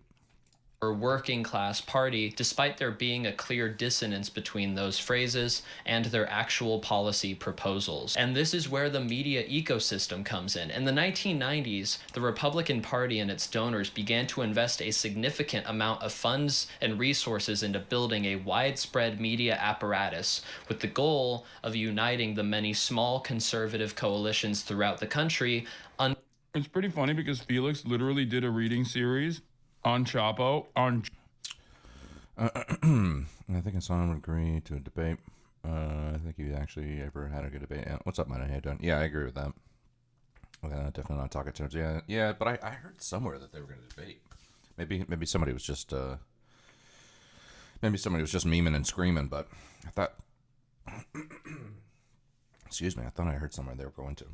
Or working class party, despite there being a clear dissonance between those phrases and their actual policy proposals. And this is where the media ecosystem comes in. In the 1990s, the Republican Party and its donors began to invest a significant amount of funds and resources into building a widespread media apparatus with the goal of uniting the many small conservative coalitions throughout the country. It's pretty funny because Felix literally did a reading series on Chapo. I think I saw him agree to a debate. I think he actually ever had a good debate. What's up, man? How you doing? Yeah, I agree with that. Definitely not talking terms. Yeah, but I heard somewhere that they were going to debate. Maybe somebody was just memeing and screaming. But I thought, excuse me, I thought I heard somewhere they were going to.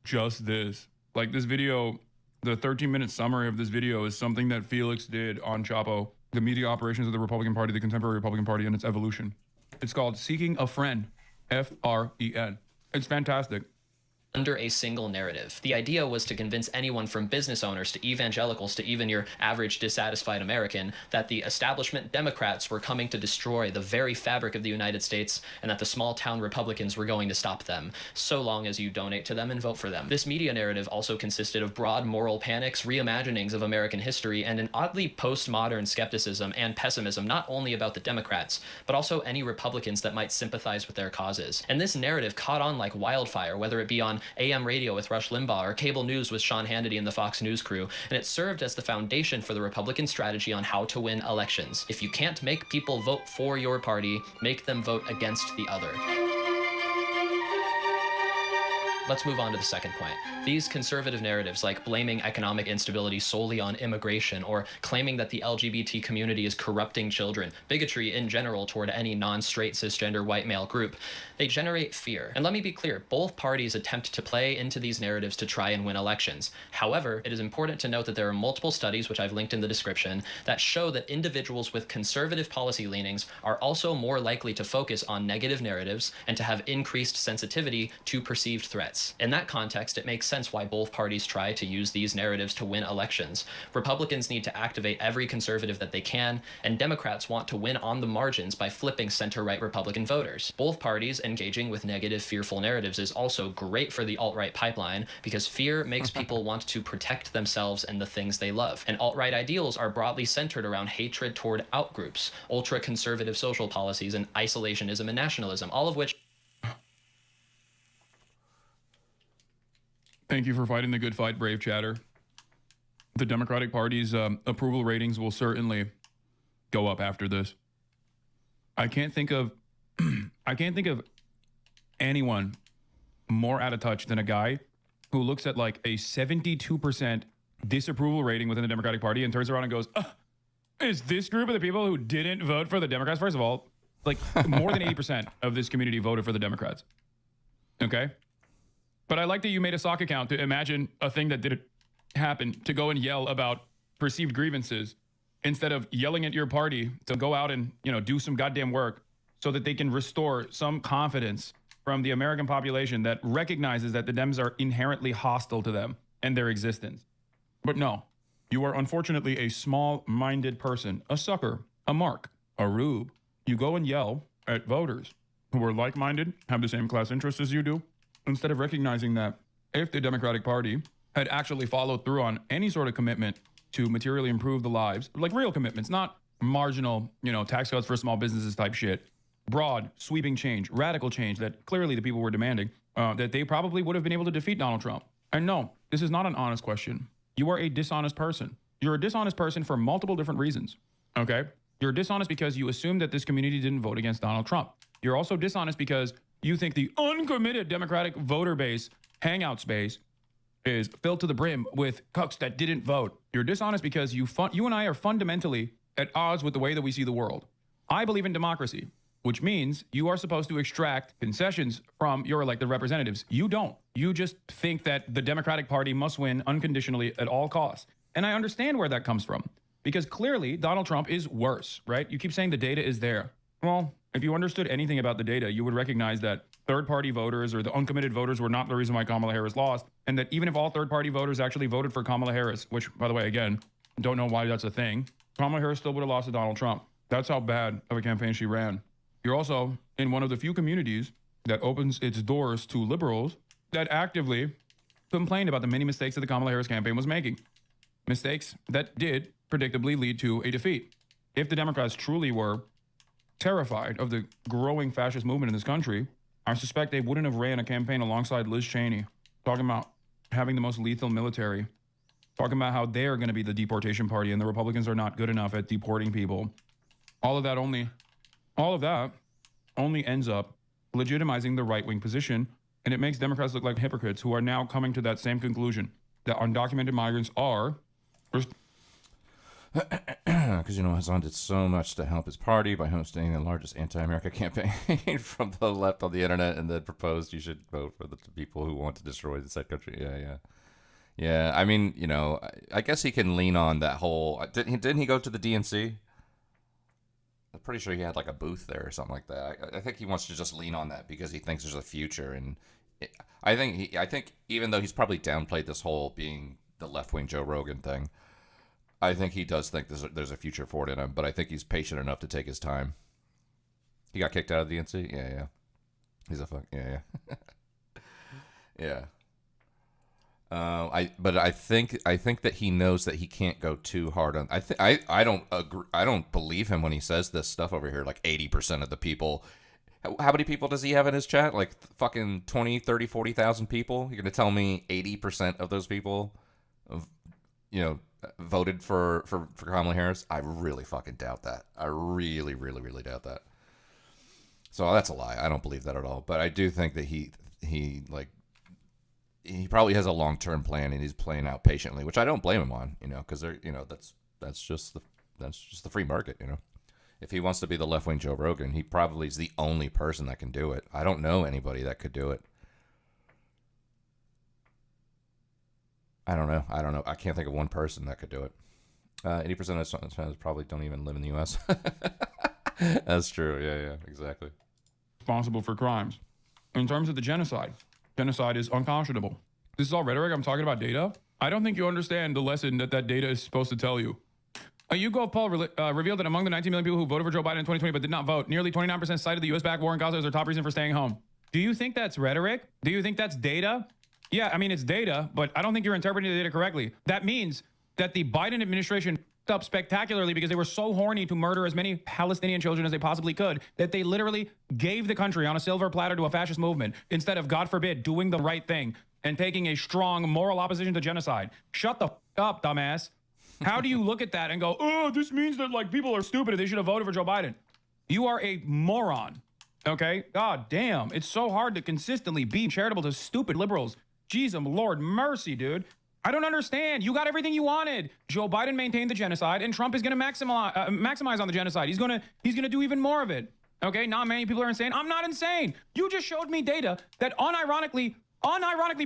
Just this. Like this video, the 13-minute summary of this video is something that Felix did on Chapo, the media operations of the Republican Party, the contemporary Republican Party, and its evolution. It's called Seeking a Friend, F-R-E-N. It's fantastic. Under a single narrative. The idea was to convince anyone from business owners to evangelicals to even your average dissatisfied American that the establishment Democrats were coming to destroy the very fabric of the United States and that the small town Republicans were going to stop them, so long as you donate to them and vote for them. This media narrative also consisted of broad moral panics, reimaginings of American history, and an oddly postmodern skepticism and pessimism not only about the Democrats, but also any Republicans that might sympathize with their causes. And this narrative caught on like wildfire, whether it be on AM radio with Rush Limbaugh or cable news with Sean Hannity and the Fox News crew, and it served as the foundation for the Republican strategy on how to win elections. If you can't make people vote for your party, make them vote against the other. Let's move on to the second point. These conservative narratives, like blaming economic instability solely on immigration or claiming that the LGBT community is corrupting children, bigotry in general toward any non-straight cisgender white male group, they generate fear. And let me be clear, both parties attempt to play into these narratives to try and win elections. However, it is important to note that there are multiple studies, which I've linked in the description, that show that individuals with conservative policy leanings are also more likely to focus on negative narratives and to have increased sensitivity to perceived threats. In that context, it makes sense why both parties try to use these narratives to win elections. Republicans need to activate every conservative that they can, and Democrats want to win on the margins by flipping center-right Republican voters. Both parties engaging with negative, fearful narratives is also great for the alt-right pipeline because fear makes people want to protect themselves and the things they love. And alt-right ideals are broadly centered around hatred toward outgroups, ultra-conservative social policies, and isolationism and nationalism, all of which. Thank you for fighting the good fight, brave chatter. The Democratic Party's approval ratings will certainly go up after this. I can't think of anyone more out of touch than a guy who looks at like a 72% disapproval rating within the Democratic Party and turns around and goes, is this group of the people who didn't vote for the Democrats? First of all, like more than 80% of this community voted for the Democrats. Okay? But I like that you made a sock account to imagine a thing that didn't happen, to go and yell about perceived grievances instead of yelling at your party to go out and, do some goddamn work so that they can restore some confidence from the American population that recognizes that the Dems are inherently hostile to them and their existence. But no, you are unfortunately a small-minded person, a sucker, a mark, a rube. You go and yell at voters who are like-minded, have the same class interests as you do, instead of recognizing that if the Democratic Party had actually followed through on any sort of commitment to materially improve the lives, like real commitments, not marginal, tax cuts for small businesses type shit, broad, sweeping change, radical change that clearly the people were demanding, that they probably would have been able to defeat Donald Trump. And no, this is not an honest question. You are a dishonest person. You're a dishonest person for multiple different reasons, okay? You're dishonest because you assume that this community didn't vote against Donald Trump. You're also dishonest because you think the uncommitted Democratic voter base, hangout space, is filled to the brim with cucks that didn't vote. You're dishonest because you and I are fundamentally at odds with the way that we see the world. I believe in democracy, which means you are supposed to extract concessions from your elected representatives. You don't. You just think that the Democratic Party must win unconditionally at all costs. And I understand where that comes from, because clearly Donald Trump is worse, right? You keep saying the data is there. Well, if you understood anything about the data, you would recognize that third-party voters or the uncommitted voters were not the reason why Kamala Harris lost, and that even if all third-party voters actually voted for Kamala Harris, which, by the way, again, don't know why that's a thing, Kamala Harris still would have lost to Donald Trump. That's how bad of a campaign she ran. You're also in one of the few communities that opens its doors to liberals that actively complained about the many mistakes that the Kamala Harris campaign was making. Mistakes that did predictably lead to a defeat. If the Democrats truly were terrified of the growing fascist movement in this country, I suspect they wouldn't have ran a campaign alongside Liz Cheney, talking about having the most lethal military, talking about how they're going to be the deportation party and the Republicans are not good enough at deporting people. All of that only ends up legitimizing the right-wing position, and it makes Democrats look like hypocrites who are now coming to that same conclusion, that undocumented migrants are... Because, Hassan did so much to help his party by hosting the largest anti-America campaign from the left on the internet, and then proposed you should vote for the people who want to destroy the said country. Yeah. I mean, I guess he can lean on that whole... Didn't he go to the DNC? I'm pretty sure he had like a booth there or something like that. I think he wants to just lean on that because he thinks there's a future. And I think even though he's probably downplayed this whole being the left-wing Joe Rogan thing, I think he does think there's a future for it in him, but I think he's patient enough to take his time. He got kicked out of the DNC? Yeah. He's a fuck. Yeah. Yeah. I think that he knows that he can't go too hard on. I don't agree. I don't believe him when he says this stuff over here. Like 80% of the people. How many people does he have in his chat? Like fucking 20, 30, 40,000 people? You're gonna tell me 80% of those people, voted for Kamala Harris? I really fucking doubt that. I really, really, really doubt that. So that's a lie. I don't believe that at all. But I do think that he probably has a long-term plan and he's playing out patiently, which I don't blame him on, because that's just the free market, If he wants to be the left-wing Joe Rogan, he probably is the only person that can do it. I don't know anybody that could do it. I don't know. I can't think of one person that could do it. 80% of China probably don't even live in the U.S. That's true. Yeah, exactly. Responsible for crimes. In terms of the genocide is unconscionable. This is all rhetoric. I'm talking about data. I don't think you understand the lesson that data is supposed to tell you. A YouGov poll revealed that among the 19 million people who voted for Joe Biden in 2020 but did not vote, nearly 29% cited the U.S.-backed war in Gaza as their top reason for staying home. Do you think that's rhetoric? Do you think that's data? Yeah, I mean, it's data, but I don't think you're interpreting the data correctly. That means that the Biden administration f***ed up spectacularly because they were so horny to murder as many Palestinian children as they possibly could that they literally gave the country on a silver platter to a fascist movement instead of, God forbid, doing the right thing and taking a strong moral opposition to genocide. Shut the f*** up, dumbass. How do you look at that and go, oh, this means that people are stupid and they should have voted for Joe Biden? You are a moron, okay? God damn, it's so hard to consistently be charitable to stupid liberals. Jesus, Lord mercy, dude. I don't understand. You got everything you wanted. Joe Biden maintained the genocide, and Trump is going to maximize on the genocide. He's going to do even more of it. Okay, not many people are insane. I'm not insane. You just showed me data that unironically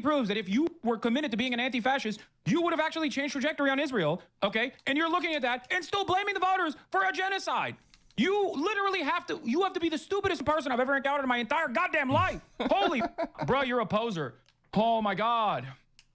proves that if you were committed to being an anti-fascist, you would have actually changed trajectory on Israel. Okay, and you're looking at that and still blaming the voters for a genocide. You literally have to be the stupidest person I've ever encountered in my entire goddamn life. Holy, bro, you're a poser. Oh my God.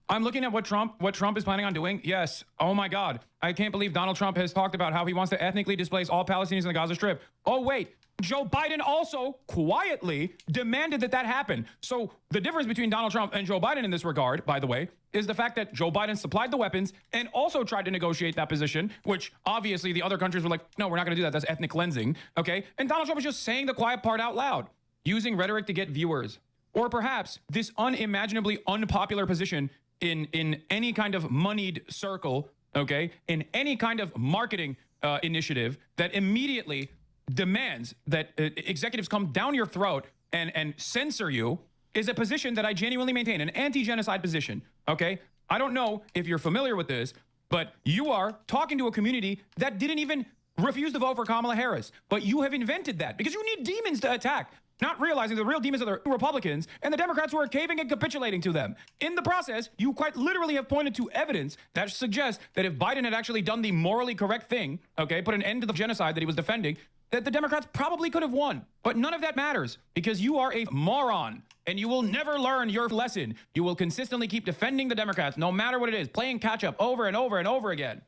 I'm looking at what Trump is planning on doing. Yes. Oh my God. I can't believe Donald Trump has talked about how he wants to ethnically displace all Palestinians in the Gaza Strip. Oh wait, Joe Biden also quietly demanded that happen. So the difference between Donald Trump and Joe Biden in this regard, by the way, is the fact that Joe Biden supplied the weapons and also tried to negotiate that position, which obviously the other countries were like, no, we're not going to do that. That's ethnic cleansing. Okay. And Donald Trump was just saying the quiet part out loud, using rhetoric to get viewers. Or perhaps this unimaginably unpopular position in any kind of moneyed circle, okay, in any kind of marketing initiative that immediately demands that executives come down your throat and censor you is a position that I genuinely maintain, an anti-genocide position, okay? I don't know if you're familiar with this, but you are talking to a community that didn't even refuse to vote for Kamala Harris. But you have invented that because you need demons to attack, not realizing the real demons are the Republicans and the Democrats who are caving and capitulating to them. In the process, you quite literally have pointed to evidence that suggests that if Biden had actually done the morally correct thing, okay, put an end to the genocide that he was defending, that the Democrats probably could have won. But none of that matters because you are a moron and you will never learn your lesson. You will consistently keep defending the Democrats no matter what it is, playing catch up over and over and over again.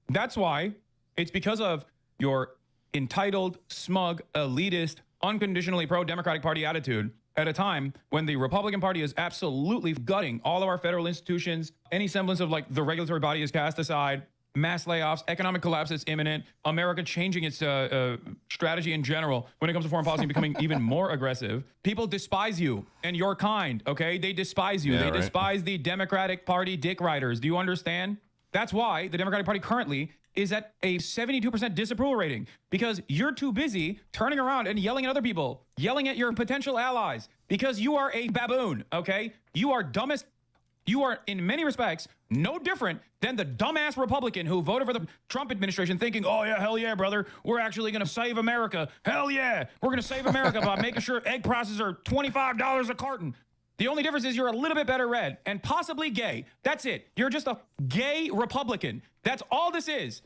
That's why it's because of your entitled, smug, elitist, unconditionally pro-Democratic Party attitude at a time when the Republican Party is absolutely gutting all of our federal institutions. Any semblance of like the regulatory body is cast aside. Mass layoffs, economic collapse is imminent, America changing its strategy in general when it comes to foreign policy, becoming even more aggressive. People despise you and your kind, okay? They despise you. Yeah, they right. despise the Democratic Party dick riders. Do you understand? That's why the Democratic Party currently is at a 72% disapproval rating because you're too busy turning around and yelling at other people, yelling at your potential allies because you are a baboon, okay? You are dumbest. You are, in many respects, no different than the dumbass Republican who voted for the Trump administration thinking, oh, yeah, hell yeah, brother. We're actually going to save America. Hell yeah. We're going to save America by making sure egg prices are $25 a carton. The only difference is you're a little bit better read and possibly gay. That's it. You're just a gay Republican. That's all this is.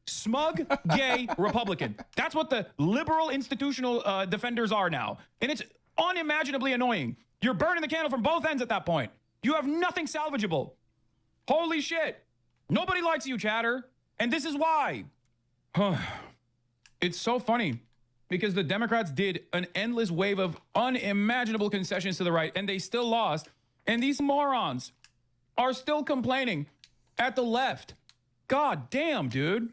Smug, gay Republican. That's what the liberal institutional defenders are now. And it's unimaginably annoying. You're burning the candle from both ends at that point. You have nothing salvageable. Holy shit. Nobody likes you, chatter. And this is why. It's so funny because the Democrats did an endless wave of unimaginable concessions to the right and they still lost. And these morons are still complaining at the left. God damn, dude.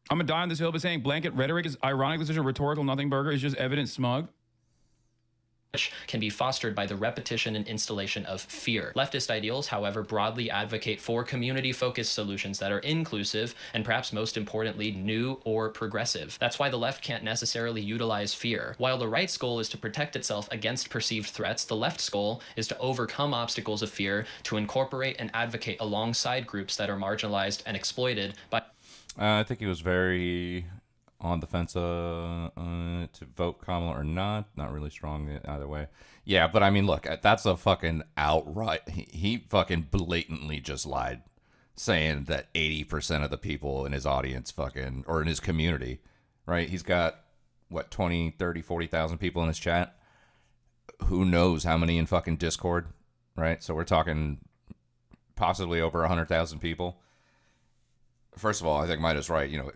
I'm gonna die on this hill by saying blanket rhetoric is ironic. This is a rhetorical nothing burger. It's just evident smug. Can be fostered by the repetition and installation of fear. Leftist ideals, however, broadly advocate for community-focused solutions that are inclusive and perhaps most importantly, new or progressive. That's why the left can't necessarily utilize fear. While the right's goal is to protect itself against perceived threats, the left's goal is to overcome obstacles of fear, to incorporate and advocate alongside groups that are marginalized and exploited by... I think he was very on the fence to vote Kamala or not. Not really strong either way. Yeah, but I mean, look, that's a fucking outright... He fucking blatantly just lied, saying that 80% of the people in his audience fucking... Or in his community, right? He's got, what, 20, 30, 40,000 people in his chat? Who knows how many in fucking Discord, right? So we're talking possibly over 100,000 people. First of all, I think Mida's right. You know,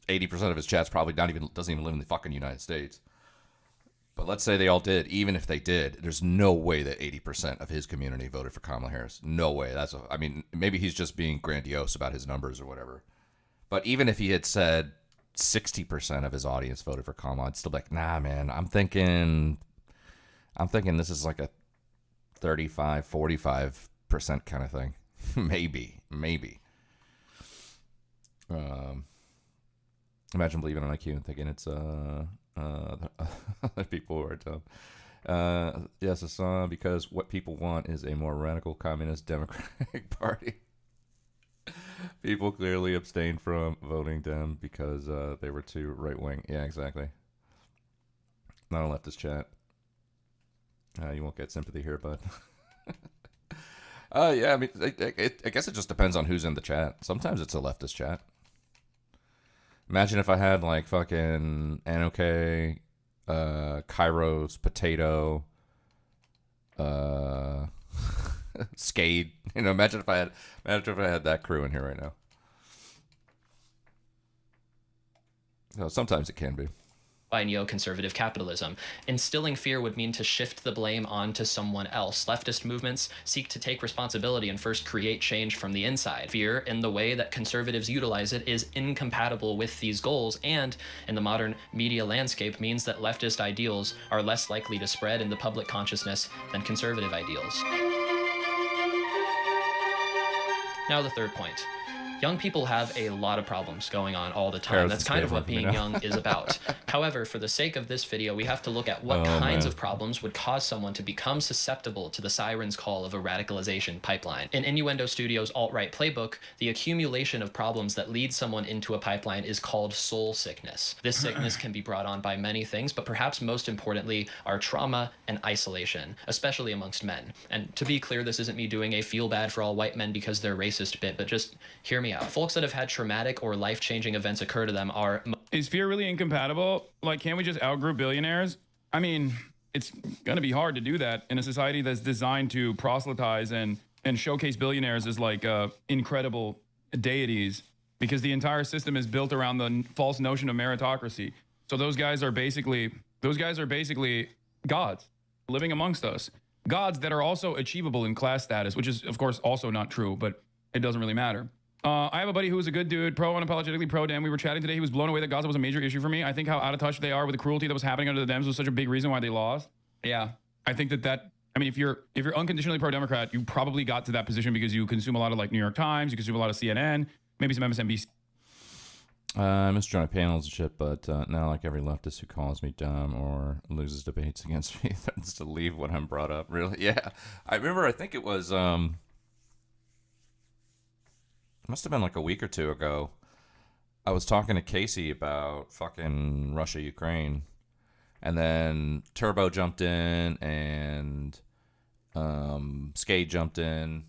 80% of his chat's probably doesn't even live in the fucking United States. But let's say they all did. Even if they did, there's no way that 80% of his community voted for Kamala Harris. No way. I mean, maybe he's just being grandiose about his numbers or whatever. But even if he had said 60% of his audience voted for Kamala, I'd still be like, nah, man. I'm thinking this is like a 35, 45% kind of thing. Maybe. Imagine believing on IQ and thinking it's other people who are dumb. Yes, Hassan, because what people want is a more radical communist Democratic Party. People clearly abstained from voting Dem because they were too right wing. Yeah, exactly. Not a leftist chat. You won't get sympathy here, bud. Yeah, I mean, I guess it just depends on who's in the chat. Sometimes it's a leftist chat. Imagine if I had like fucking Anoke, Kairos, Potato, Skade. You know, imagine if I had that crew in here right now. So sometimes it can be. By neoconservative capitalism. Instilling fear would mean to shift the blame onto someone else. Leftist movements seek to take responsibility and first create change from the inside. Fear, in the way that conservatives utilize it, is incompatible with these goals, and in the modern media landscape means that leftist ideals are less likely to spread in the public consciousness than conservative ideals. Now the third point. Young people have a lot of problems going on all the time. Carol's That's kind of what favorite, being young is about. However, for the sake of this video, we have to look at what kinds of problems would cause someone to become susceptible to the siren's call of a radicalization pipeline. In Innuendo Studios' alt-right playbook, the accumulation of problems that lead someone into a pipeline is called soul sickness. This sickness can be brought on by many things, but perhaps most importantly are trauma and isolation, especially amongst men. And to be clear, this isn't me doing a feel bad for all white men because they're racist bit, but just hear me out. Folks that have had traumatic or life-changing events occur to them are... Is fear really incompatible? Like, can't we just outgroup billionaires? I mean, it's gonna be hard to do that in a society that's designed to proselytize and showcase billionaires as like incredible deities, because the entire system is built around the false notion of meritocracy. So those guys are basically gods living amongst us. Gods that are also achievable in class status, which is of course also not true, but it doesn't really matter. I have a buddy who was a good dude, unapologetically pro-Dem. We were chatting today. He was blown away that Gaza was a major issue for me. I think how out of touch they are with the cruelty that was happening under the Dems was such a big reason why they lost. Yeah, I think that I mean, if you're unconditionally pro-Democrat, you probably got to that position because you consume a lot of like New York Times, you consume a lot of CNN, maybe some MSNBC. I miss joining panels and shit, but now like every leftist who calls me dumb or loses debates against me threatens to leave when I'm brought up. Really? Yeah. I remember, I think it was, it must have been like a week or two ago. I was talking to Casey about fucking Russia, Ukraine. And then Turbo jumped in and Skate jumped in.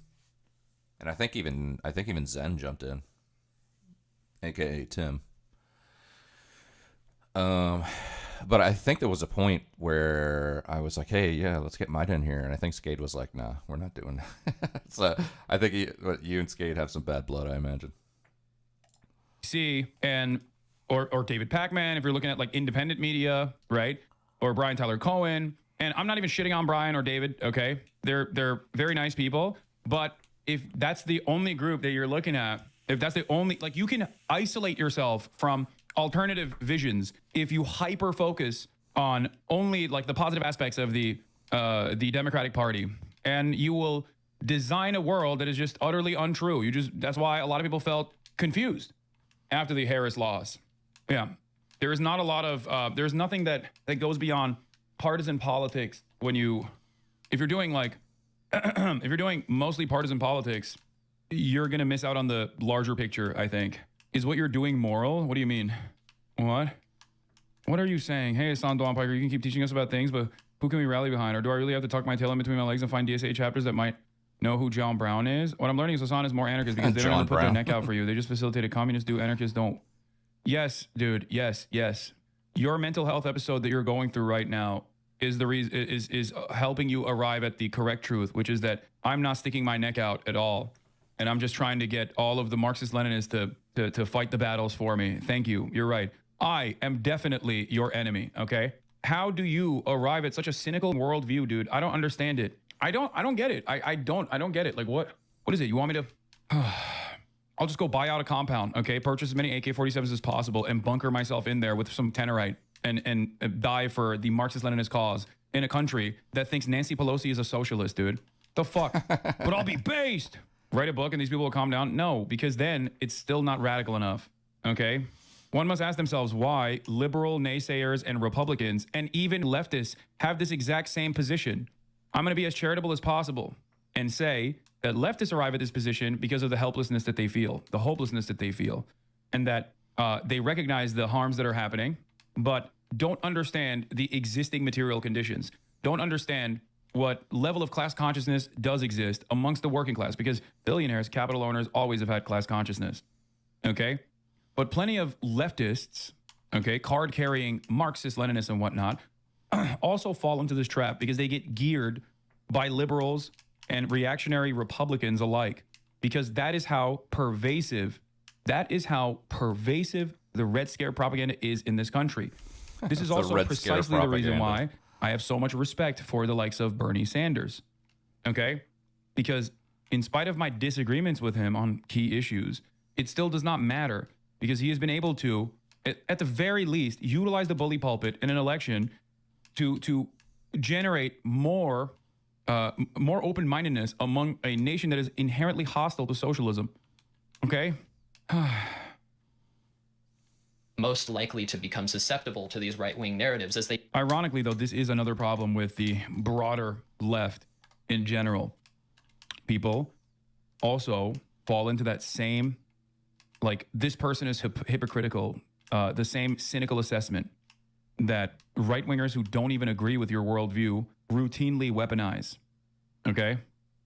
And I think even Zen jumped in. AKA Tim. But I think there was a point where I was like, hey, yeah, let's get Maida in here. And I think Skate was like, nah, we're not doing that. So I think you and Skate have some bad blood, I imagine. And or David Pacman, if you're looking at like independent media, right? Or Brian Tyler Cohen. And I'm not even shitting on Brian or David, okay? They're very nice people. But if that's the only group that you're looking at, if that's the only, like, you can isolate yourself from alternative visions if you hyper focus on only like the positive aspects of the Democratic Party, and you will design a world that is just utterly untrue. That's why a lot of people felt confused after the Harris loss. Yeah, there is not a lot of there's nothing that goes beyond partisan politics when if you're doing like if you're doing mostly partisan politics, you're gonna miss out on the larger picture, I think. Is what you're doing moral? What do you mean? What are you saying? Hey, Hassan Dawn Piker, you can keep teaching us about things, but who can we rally behind? Or do I really have to tuck my tail in between my legs and find DSA chapters that might know who John Brown is? What I'm learning is Hassan is more anarchist because they don't ever put their neck out for you. They just facilitate communists do, anarchists don't. Yes, dude. Yes. Your mental health episode that you're going through right now is the reason is helping you arrive at the correct truth, which is that I'm not sticking my neck out at all. And I'm just trying to get all of the Marxist-Leninists to fight the battles for me. Thank you. You're right. I am definitely your enemy, okay? How do you arrive at such a cynical worldview, dude? I don't understand it. I don't get it. I don't get it. Like, what is it? You want me to... I'll just go buy out a compound, okay? Purchase as many AK-47s as possible and bunker myself in there with some Tenorite and die for the Marxist-Leninist cause in a country that thinks Nancy Pelosi is a socialist, dude. The fuck? But I'll be based. Write a book and these people will calm down? No, because then it's still not radical enough, okay? One must ask themselves why liberal naysayers and Republicans and even leftists have this exact same position. I'm going to be as charitable as possible and say that leftists arrive at this position because of the helplessness that they feel, the hopelessness that they feel, and that they recognize the harms that are happening, but don't understand the existing material conditions, don't understand what level of class consciousness does exist amongst the working class, because billionaires, capital owners always have had class consciousness, okay? But plenty of leftists, okay, card-carrying Marxist, Leninists and whatnot, also fall into this trap because they get geared by liberals and reactionary Republicans alike, because that is how pervasive the Red Scare propaganda is in this country. This is also precisely the reason why I have so much respect for the likes of Bernie Sanders, okay? Because in spite of my disagreements with him on key issues, it still does not matter because he has been able to, at the very least, utilize the bully pulpit in an election to generate more open-mindedness among a nation that is inherently hostile to socialism, okay? most likely to become susceptible to these right-wing narratives as they... Ironically, though, this is another problem with the broader left in general. People also fall into that same, like, this person is hypocritical, the same cynical assessment that right-wingers who don't even agree with your worldview routinely weaponize. Okay?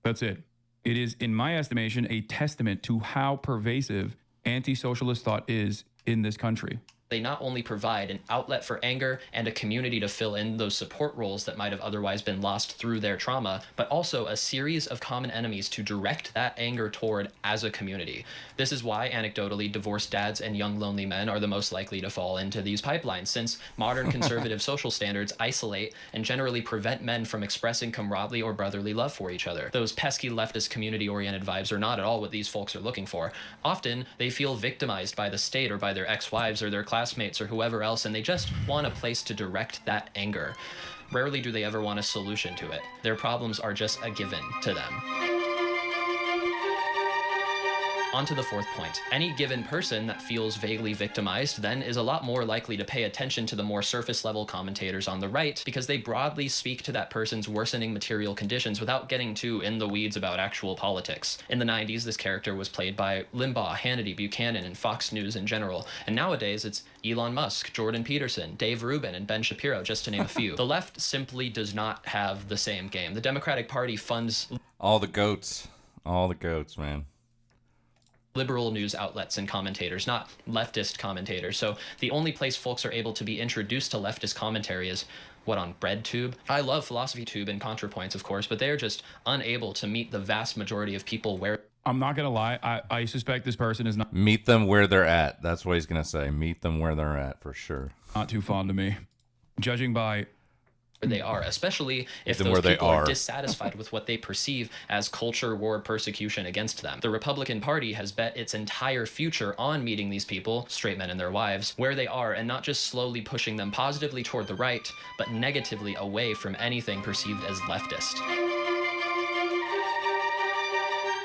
That's it. It is, in my estimation, a testament to how pervasive anti-socialist thought is in this country. They not only provide an outlet for anger and a community to fill in those support roles that might have otherwise been lost through their trauma, but also a series of common enemies to direct that anger toward as a community. This is why, anecdotally, divorced dads and young lonely men are the most likely to fall into these pipelines, since modern conservative social standards isolate and generally prevent men from expressing camaraderie or brotherly love for each other. Those pesky leftist community-oriented vibes are not at all what these folks are looking for. Often, they feel victimized by the state or by their ex-wives or their classmates or whoever else, and they just want a place to direct that anger. Rarely do they ever want a solution to it. Their problems are just a given to them. On to the fourth point. Any given person that feels vaguely victimized then is a lot more likely to pay attention to the more surface level commentators on the right because they broadly speak to that person's worsening material conditions without getting too in the weeds about actual politics. In the 90s, this character was played by Limbaugh, Hannity, Buchanan, and Fox News in general. And nowadays, it's Elon Musk, Jordan Peterson, Dave Rubin, and Ben Shapiro, just to name a few. The left simply does not have the same game. The Democratic Party funds all the goats, man. Liberal news outlets and commentators, not leftist commentators. So the only place folks are able to be introduced to leftist commentary is, what, on BreadTube? I love PhilosophyTube and ContraPoints, of course, but they're just unable to meet the vast majority of people where... I'm not going to lie. I suspect this person is not... Meet them where they're at. That's what he's going to say. Meet them where they're at, for sure. Not too fond of me. Judging by... where they are, especially if those people are dissatisfied with what they perceive as culture war persecution against them. The Republican Party has bet its entire future on meeting these people, straight men and their wives, where they are, and not just slowly pushing them positively toward the right, but negatively away from anything perceived as leftist.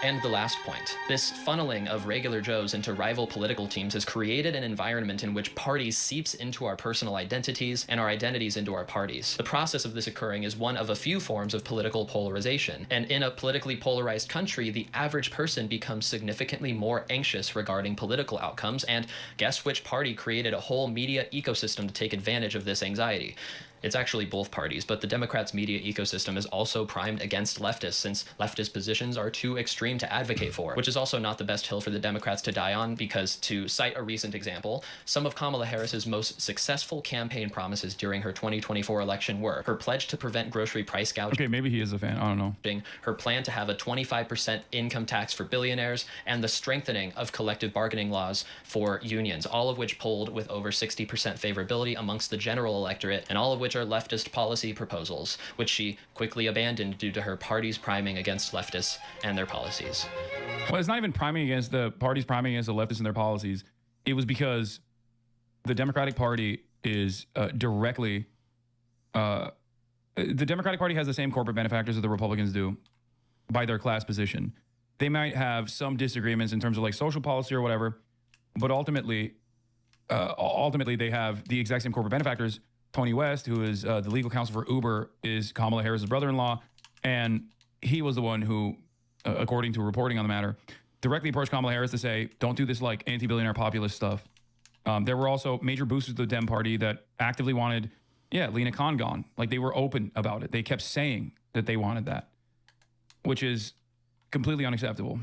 And the last point, this funneling of regular Joes into rival political teams has created an environment in which parties seeps into our personal identities and our identities into our parties. The process of this occurring is one of a few forms of political polarization. And in a politically polarized country, the average person becomes significantly more anxious regarding political outcomes. And guess which party created a whole media ecosystem to take advantage of this anxiety? It's actually both parties, but the Democrats' media ecosystem is also primed against leftists, since leftist positions are too extreme to advocate for, which is also not the best hill for the Democrats to die on, because, to cite a recent example, some of Kamala Harris's most successful campaign promises during her 2024 election were her pledge to prevent grocery price gouging. Okay, maybe he is a fan. I don't know. Her plan to have a 25% income tax for billionaires, and the strengthening of collective bargaining laws for unions, all of which polled with over 60% favorability amongst the general electorate, and all of which are leftist policy proposals, which she quickly abandoned due to her party's priming against leftists and their policies. Well, it's not even priming against the parties priming against the leftists and their policies. It was because the Democratic Party is directly... the Democratic Party has the same corporate benefactors that the Republicans do by their class position. They might have some disagreements in terms of like social policy or whatever, but ultimately they have the exact same corporate benefactors. Tony West, who is the legal counsel for Uber, is Kamala Harris's brother-in-law, and he was the one who, according to reporting on the matter, directly approached Kamala Harris to say, don't do this like anti-billionaire populist stuff. There were also major boosters of the Dem Party that actively wanted, Lena Khan gone. Like, they were open about it. They kept saying that they wanted that, which is completely unacceptable.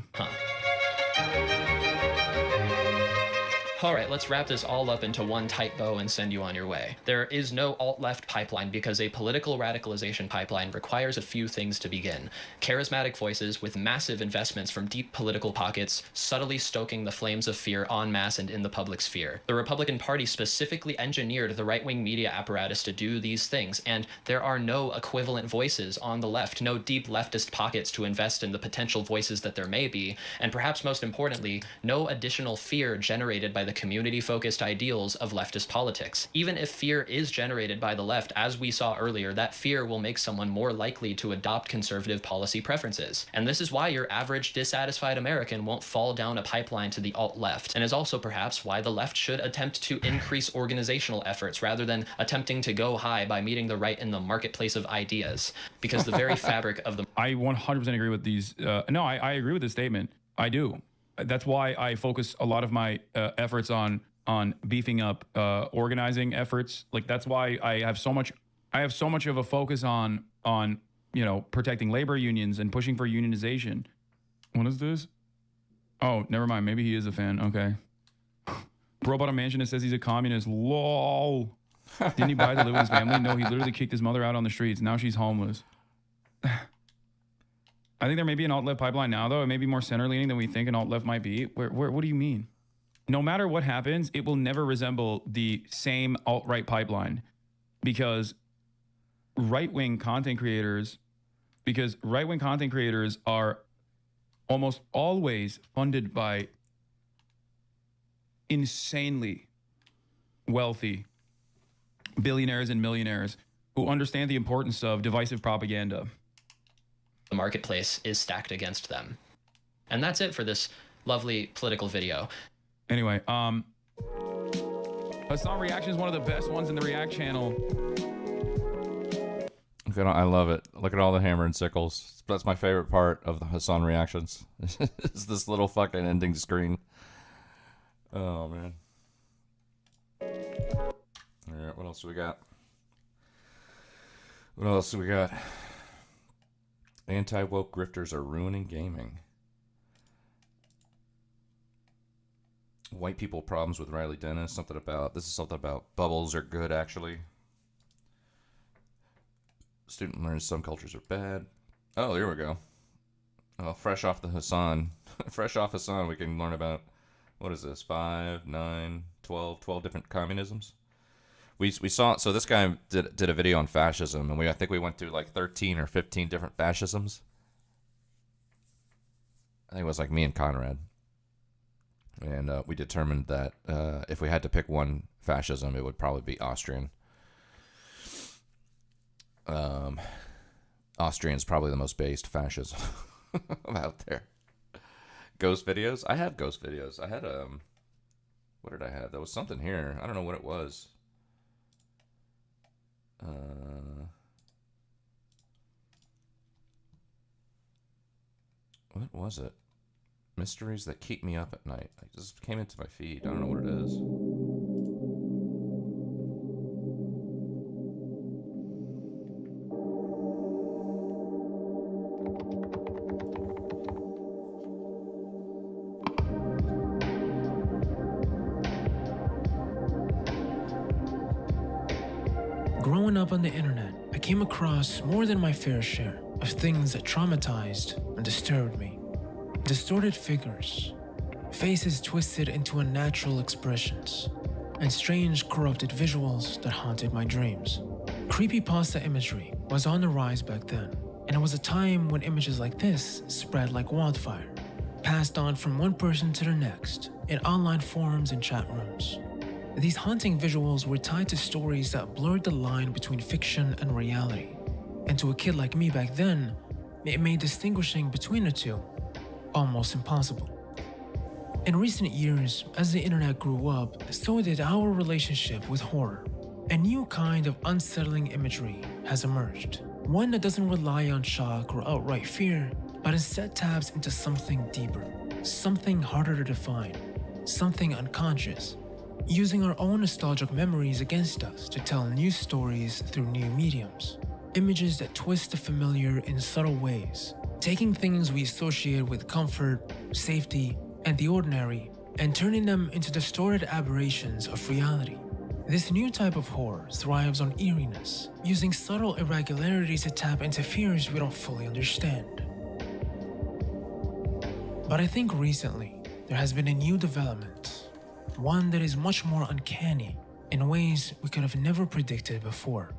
All right, let's wrap this all up into one tight bow and send you on your way. There is no alt-left pipeline because a political radicalization pipeline requires a few things to begin. Charismatic voices with massive investments from deep political pockets, subtly stoking the flames of fear en masse and in the public sphere. The Republican Party specifically engineered the right-wing media apparatus to do these things, and there are no equivalent voices on the left, no deep leftist pockets to invest in the potential voices that there may be, and perhaps most importantly, no additional fear generated by the the community-focused ideals of leftist politics. Even if fear is generated by the left, as we saw earlier, that fear will make someone more likely to adopt conservative policy preferences. And this is why your average dissatisfied American won't fall down a pipeline to the alt-left, and is also perhaps why the left should attempt to increase organizational efforts rather than attempting to go high by meeting the right in the marketplace of ideas. Because the very fabric of the... I 100% agree with these. No, I agree with this statement. I do. That's why I focus a lot of my efforts on beefing up organizing efforts. Like, that's why I have so much of a focus on you know, protecting labor unions and pushing for unionization. What is this? Oh, never mind. Maybe he is a fan. Okay. Bro bought a mansion and says he's a communist. Lol. Didn't he buy to live with his family? No, he literally kicked his mother out on the streets. Now she's homeless. I think there may be an alt-left pipeline now, though. It may be more center-leaning than we think an alt-left might be. What do you mean? No matter what happens, it will never resemble the same alt-right pipeline because right-wing content creators are almost always funded by insanely wealthy billionaires and millionaires who understand the importance of divisive propaganda. The marketplace is stacked against them. And that's it for this lovely political video. Anyway, Hassan Reaction is one of the best ones in the React channel. I love it. Look at all the hammer and sickles. That's my favorite part of the Hassan Reactions. It's this little fucking ending screen. Oh, man. All right, what else do we got? Anti-woke grifters are ruining gaming. White people problems with Riley Dennis. This is something about bubbles are good, actually. Student learns some cultures are bad. Oh, here we go. Oh, fresh off Hassan, we can learn about, what is this, 5, 9, 12 different communisms. We saw, so this guy did a video on fascism, and I think we went through like 13 or 15 different fascisms. I think it was like me and Conrad. And we determined that if we had to pick one fascism, it would probably be Austrian. Austrian's probably the most based fascism out there. Ghost videos? I have ghost videos. I had, what did I have? There was something here. I don't know what it was. What was it? Mysteries that keep me up at night. I just came into my feed. I don't know what it is. Growing up on the internet, I came across more than my fair share of things that traumatized and disturbed me. Distorted figures, faces twisted into unnatural expressions, and strange corrupted visuals that haunted my dreams. Creepypasta imagery was on the rise back then, and it was a time when images like this spread like wildfire, passed on from one person to the next in online forums and chat rooms. These haunting visuals were tied to stories that blurred the line between fiction and reality, and to a kid like me back then, it made distinguishing between the two almost impossible. In recent years, as the internet grew up, so did our relationship with horror. A new kind of unsettling imagery has emerged, one that doesn't rely on shock or outright fear, but instead taps into something deeper, something harder to define, something unconscious, using our own nostalgic memories against us to tell new stories through new mediums. Images that twist the familiar in subtle ways, taking things we associate with comfort, safety, and the ordinary, and turning them into distorted aberrations of reality. This new type of horror thrives on eeriness, using subtle irregularities to tap into fears we don't fully understand. But I think recently, there has been a new development, one that is much more uncanny in ways we could have never predicted before.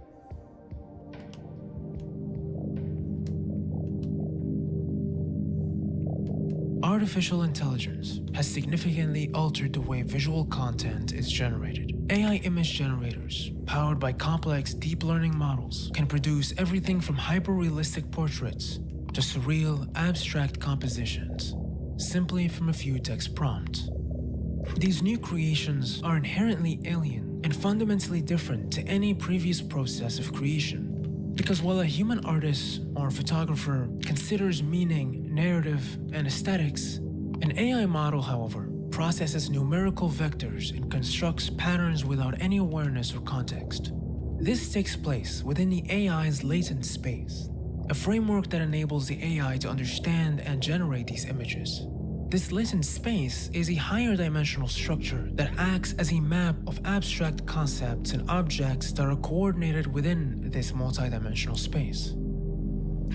Artificial intelligence has significantly altered the way visual content is generated. AI image generators, powered by complex deep learning models, can produce everything from hyper-realistic portraits to surreal, abstract compositions, simply from a few text prompts. These new creations are inherently alien and fundamentally different to any previous process of creation. Because while a human artist or photographer considers meaning, narrative, and aesthetics, an AI model, however, processes numerical vectors and constructs patterns without any awareness or context. This takes place within the AI's latent space, a framework that enables the AI to understand and generate these images. This latent space is a higher dimensional structure that acts as a map of abstract concepts and objects that are coordinated within this multidimensional space.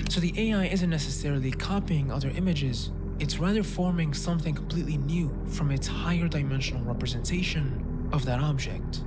So the AI isn't necessarily copying other images, it's rather forming something completely new from its higher dimensional representation of that object.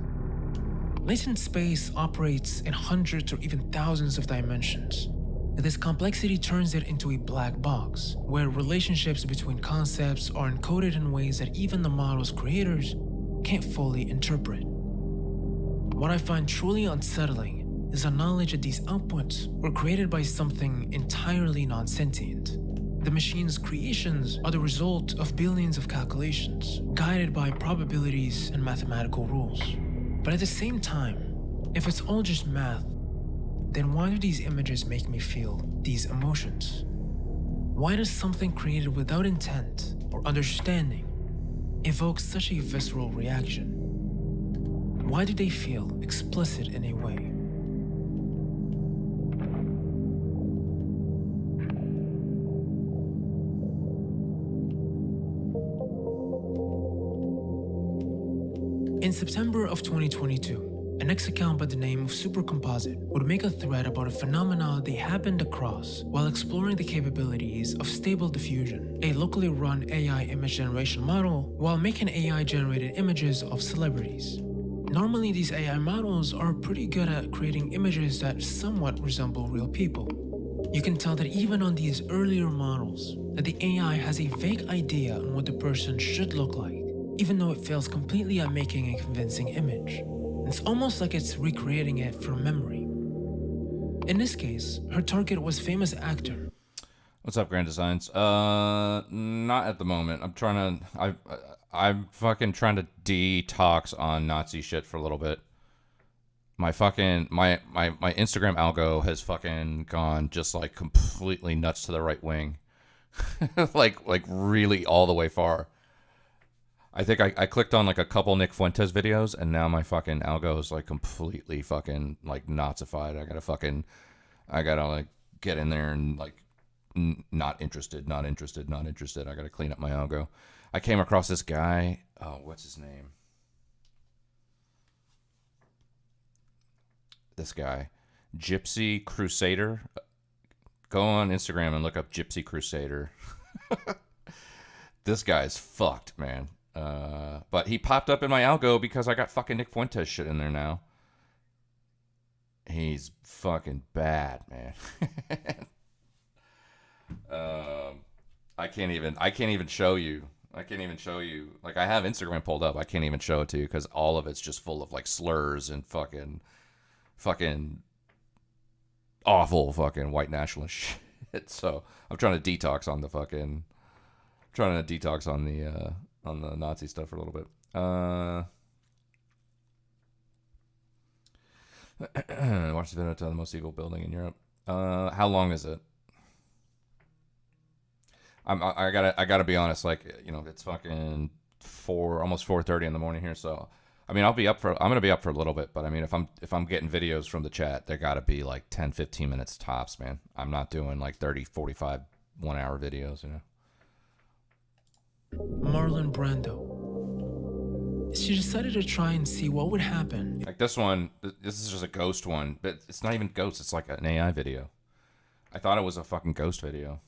Latent space operates in hundreds or even thousands of dimensions. This complexity turns it into a black box, where relationships between concepts are encoded in ways that even the model's creators can't fully interpret. What I find truly unsettling is the knowledge that these outputs were created by something entirely non-sentient. The machine's creations are the result of billions of calculations, guided by probabilities and mathematical rules. But at the same time, if it's all just math, then why do these images make me feel these emotions? Why does something created without intent or understanding evoke such a visceral reaction? Why do they feel explicit in a way? In September of 2022, an X account by the name of Supercomposite would make a thread about a phenomenon they happened across while exploring the capabilities of Stable Diffusion, a locally run AI image generation model, while making AI-generated images of celebrities. Normally, these AI models are pretty good at creating images that somewhat resemble real people. You can tell that even on these earlier models, that the AI has a vague idea on what the person should look like, even though it fails completely at making a convincing image. It's almost like it's recreating it from memory. In this case, her target was famous actor. What's up, Grand Designs? Not at the moment. I'm fucking trying to detox on Nazi shit for a little bit. My fucking my Instagram algo has fucking gone just like completely nuts to the right wing. like really all the way far. I think I clicked on like a couple Nick Fuentes videos, and now my fucking algo is like completely fucking like Nazified. I gotta like get in there and like not interested. I gotta clean up my algo. I came across this guy. Oh, what's his name? This guy, Gypsy Crusader. Go on Instagram and look up Gypsy Crusader. This guy's fucked, man. But he popped up in my algo because I got fucking Nick Fuentes shit in there now. He's fucking bad, man. I can't even show you. Like, I have Instagram pulled up. I can't even show it to you because all of it's just full of like slurs and fucking awful fucking white nationalist shit. So I'm trying to detox on the Nazi stuff for a little bit. Watch the video to the most evil building in Europe. How long is it? I gotta be honest. Like, you know, it's fucking almost 4:30 in the morning here. So, I mean, I'm gonna be up for a little bit. But I mean, if I'm getting videos from the chat, they gotta be like 10-15 minutes tops, man. I'm not doing like 30, 45, 1 hour videos, you know. Marlon Brando. She decided to try and see what would happen. Like this one, this is just a ghost one, but it's not even ghost. It's like an AI video. I thought it was a fucking ghost video.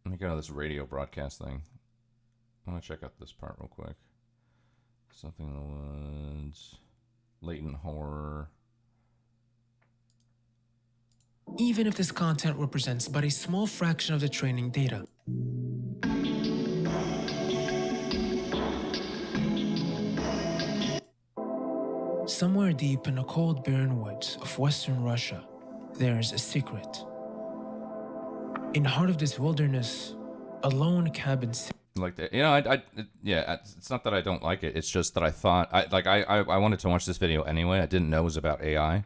Let me go to this radio broadcast thing. I want to check out this part real quick. Something in the woods. Latent horror. even if this content represents but a small fraction of the training data. Somewhere deep in the cold, barren woods of western Russia, there's a secret. In the heart of this wilderness, a lone cabin. Like that, you know, yeah. It's not that I don't like it. It's just that I thought, I wanted to watch this video anyway. I didn't know it was about AI.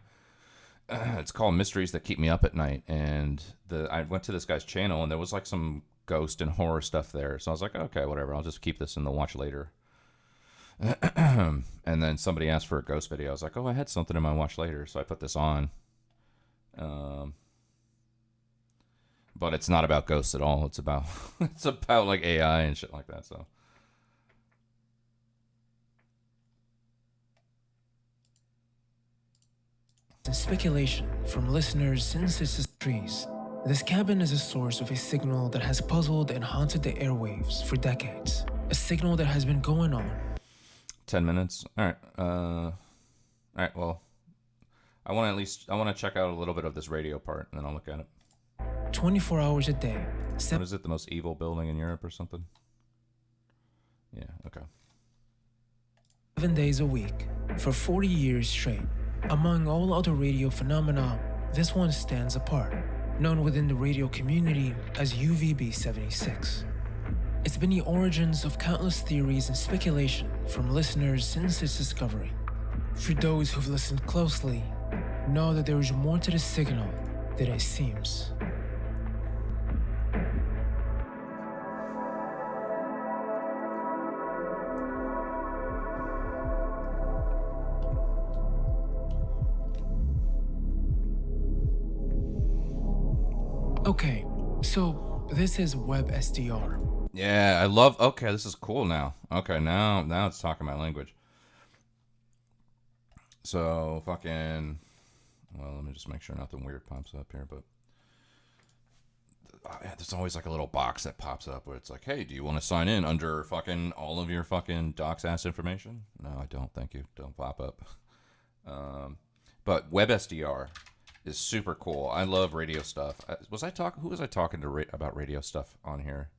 It's called Mysteries That Keep Me Up at Night, and I went to this guy's channel, and there was like some ghost and horror stuff there. So I was like, okay, whatever. I'll just keep this in the watch later. And then somebody asked for a ghost video. I was like, oh, I had something in my watch later, so I put this on. But it's not about ghosts at all. It's about like AI and shit like that. So speculation from listeners since its trees. This cabin is a source of a signal that has puzzled and haunted the airwaves for decades. A signal that has been going on. 10 minutes. All right. All right. Well, I want to check out a little bit of this radio part, and then I'll look at it. 24 hours a day. What is it? The most evil building in Europe or something? Yeah. Okay. 7 days a week for 40 years straight. Among all other radio phenomena, this one stands apart, known within the radio community as UVB-76. It's been the origins of countless theories and speculation from listeners since its discovery. For those who've listened closely, know that there is more to the signal than it seems. Okay, so this is WebSDR. Yeah, I love. Okay, this is cool now. Okay, now it's talking my language. So fucking. Well, let me just make sure nothing weird pops up here. But there's always like a little box that pops up where it's like, "Hey, do you want to sign in under fucking all of your fucking docs-ass information?" No, I don't. Thank you. Don't pop up. But WebSDR is super cool. I love radio stuff. Who was I talking to about radio stuff on here?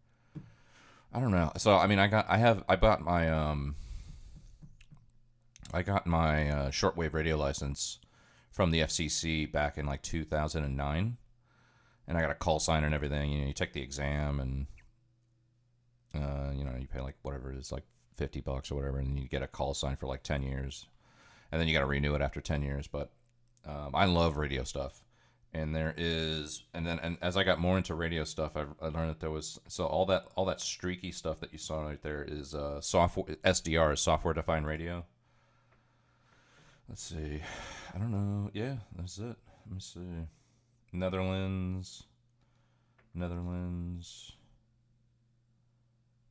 I don't know. So I mean, I got my shortwave radio license from the FCC back in like 2009, and I got a call sign and everything. You know, you take the exam, and you know, you pay like whatever it is, like $50 or whatever, and you get a call sign for like 10 years, and then you got to renew it after 10 years. But I love radio stuff, and and as I got more into radio stuff, I learned that there was all that streaky stuff that you saw right there is software. SDR is software defined radio. Let's see, I don't know. Yeah, that's it. Let me see. Netherlands,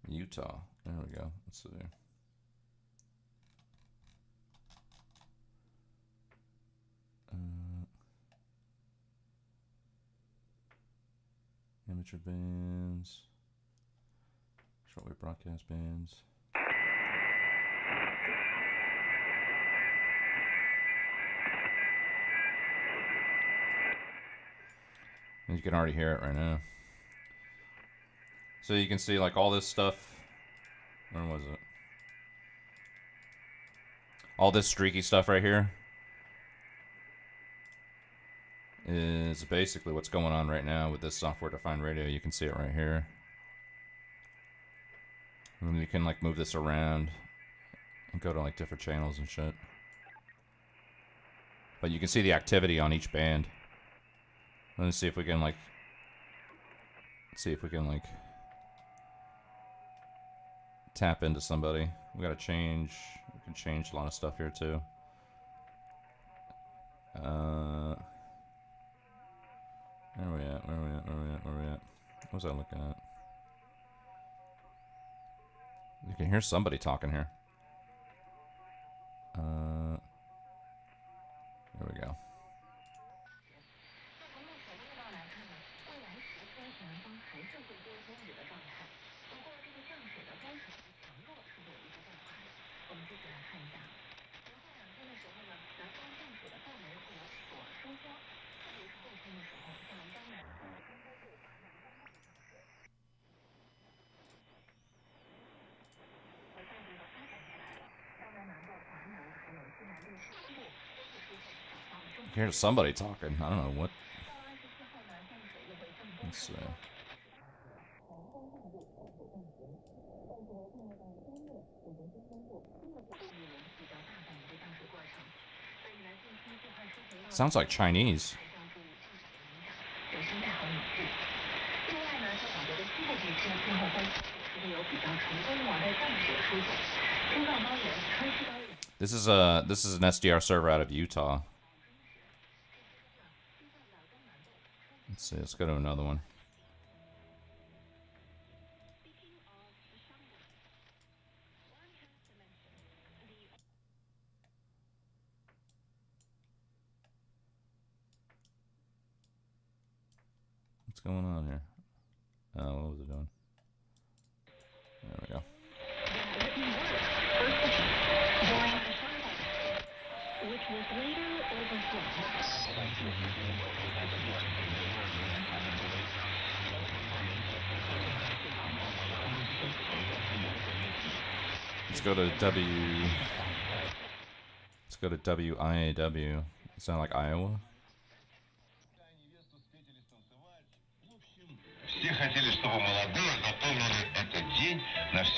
Utah. There we go. Let's see. Amateur bands, shortwave broadcast bands. And you can already hear it right now. So you can see like all this stuff. Where was it? All this streaky stuff right here is basically what's going on right now with this software-defined radio. You can see it right here. And then you can like move this around and go to like different channels and shit. But you can see the activity on each band. Let's see if we can like tap into somebody. We gotta change. We can change a lot of stuff here too. Where are we at? What was I looking at? You can hear somebody talking here. There we go. Here's somebody talking. I don't know what. Let's see. Sounds like Chinese. This is an SDR server out of Utah. Let's see. Let's go to another one. What's going on here? Oh, what was it doing? There we go. Which was later Let's go to W. Let's go to WIAW. Sound like Iowa?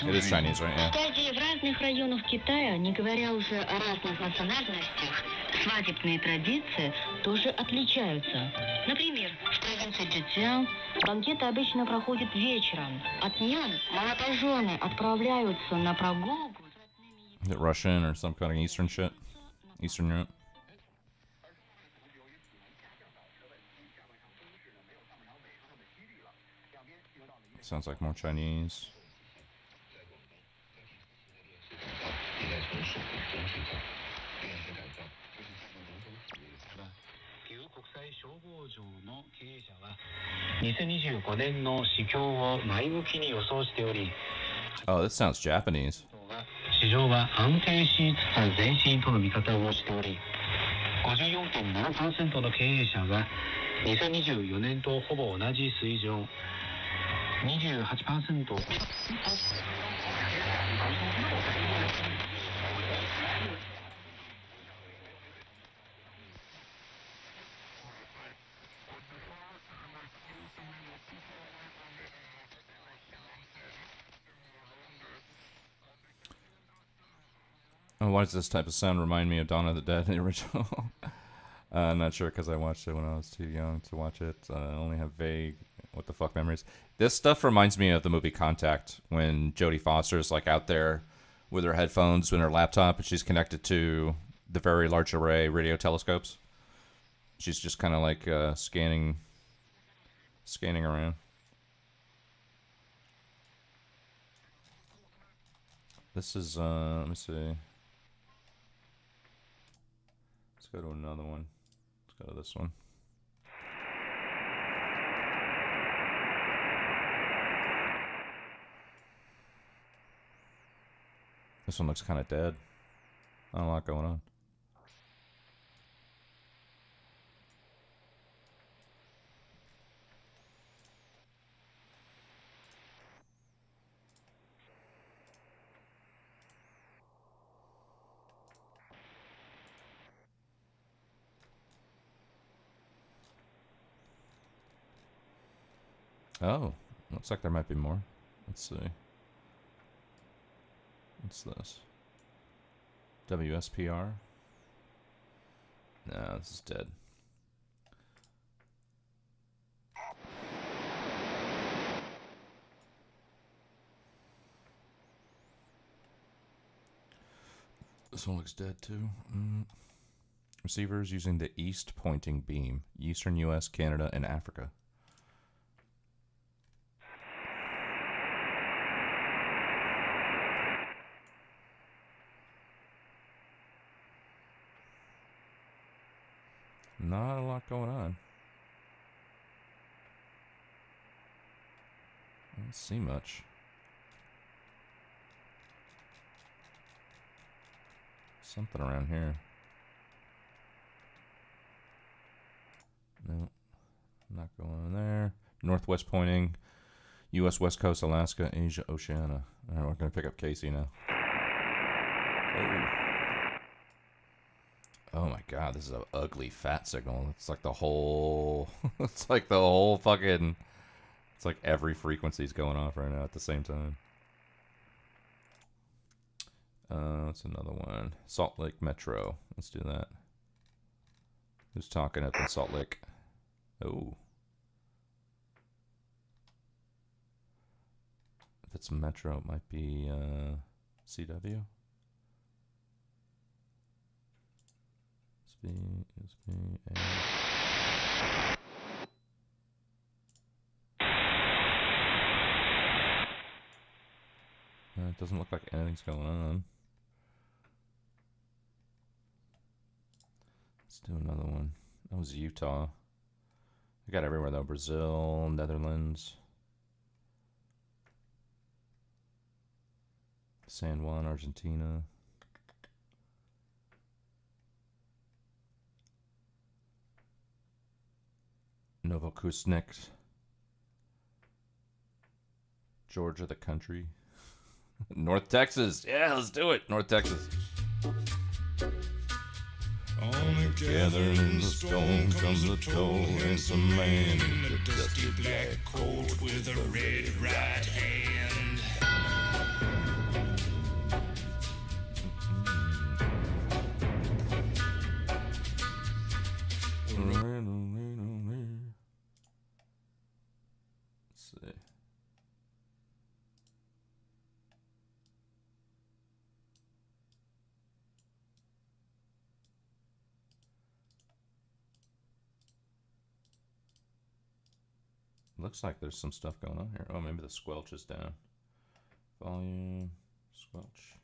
It is Chinese, right? Yeah. Кстати, в разных районах Китая, не говоря уже о разных национальностях, свадебные традиции тоже отличаются. Например, в провинции Джэцзян банкеты обычно проходят вечером, а днем молодожены отправляются на прогулку. Is it Russian or some kind of Eastern shit? Eastern Europe? Sounds like more Chinese. Oh, this sounds Japanese. 市場は安定しつつ前進との見方をしており、54.7% の経営者が2024年とほぼ同じ水準、28%。Oh, why does this type of sound remind me of Dawn of the Dead, the original? I'm not sure because I watched it when I was too young to watch it. I only have vague what the fuck memories. This stuff reminds me of the movie Contact, when Jodie Foster's like out there with her headphones and her laptop, and she's connected to the Very Large Array radio telescopes. She's just kind of like scanning around. This is let me see. Let's go to another one. Let's go to this one. This one looks kind of dead. Not a lot going on. Oh, looks like there might be more. Let's see. What's this? WSPR? No, this is dead. This one looks dead too. Receivers using the east pointing beam. Eastern US, Canada, and Africa. Not a lot going on. I don't see much. Something around here. No, not going there. Northwest pointing. U.S. West Coast, Alaska, Asia, Oceania. All right, we're going to pick up Casey now. Oh my god, this is an ugly fat signal. It's like the whole... it's like the whole fucking... It's like every frequency's going off right now at the same time. What's another one? Salt Lake Metro. Let's do that. Who's talking up in Salt Lake? Oh. If it's Metro, it might be CW. It doesn't look like anything's going on. Let's do another one. That was Utah. We got everywhere though. Brazil, Netherlands, San Juan, Argentina. Novokusnik, Georgia, the country. North Texas. Yeah, let's do it. North Texas. Only gathered in the storm comes a tall handsome man in a dusty black coat with a red right hand. Let's see. Looks like there's some stuff going on here. Oh, maybe the squelch is down. Volume, squelch.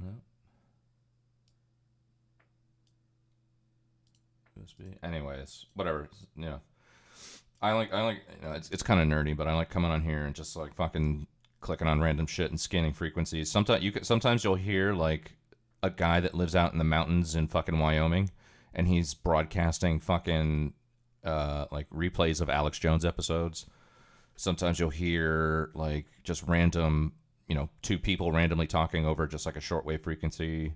No. USB. Anyways, whatever. You know, I like. You know, it's kind of nerdy, but I like coming on here and just like fucking clicking on random shit and scanning frequencies. Sometimes you'll hear like a guy that lives out in the mountains in fucking Wyoming, and he's broadcasting fucking like replays of Alex Jones episodes. Sometimes you'll hear like just random, you know, two people randomly talking over just like a shortwave frequency.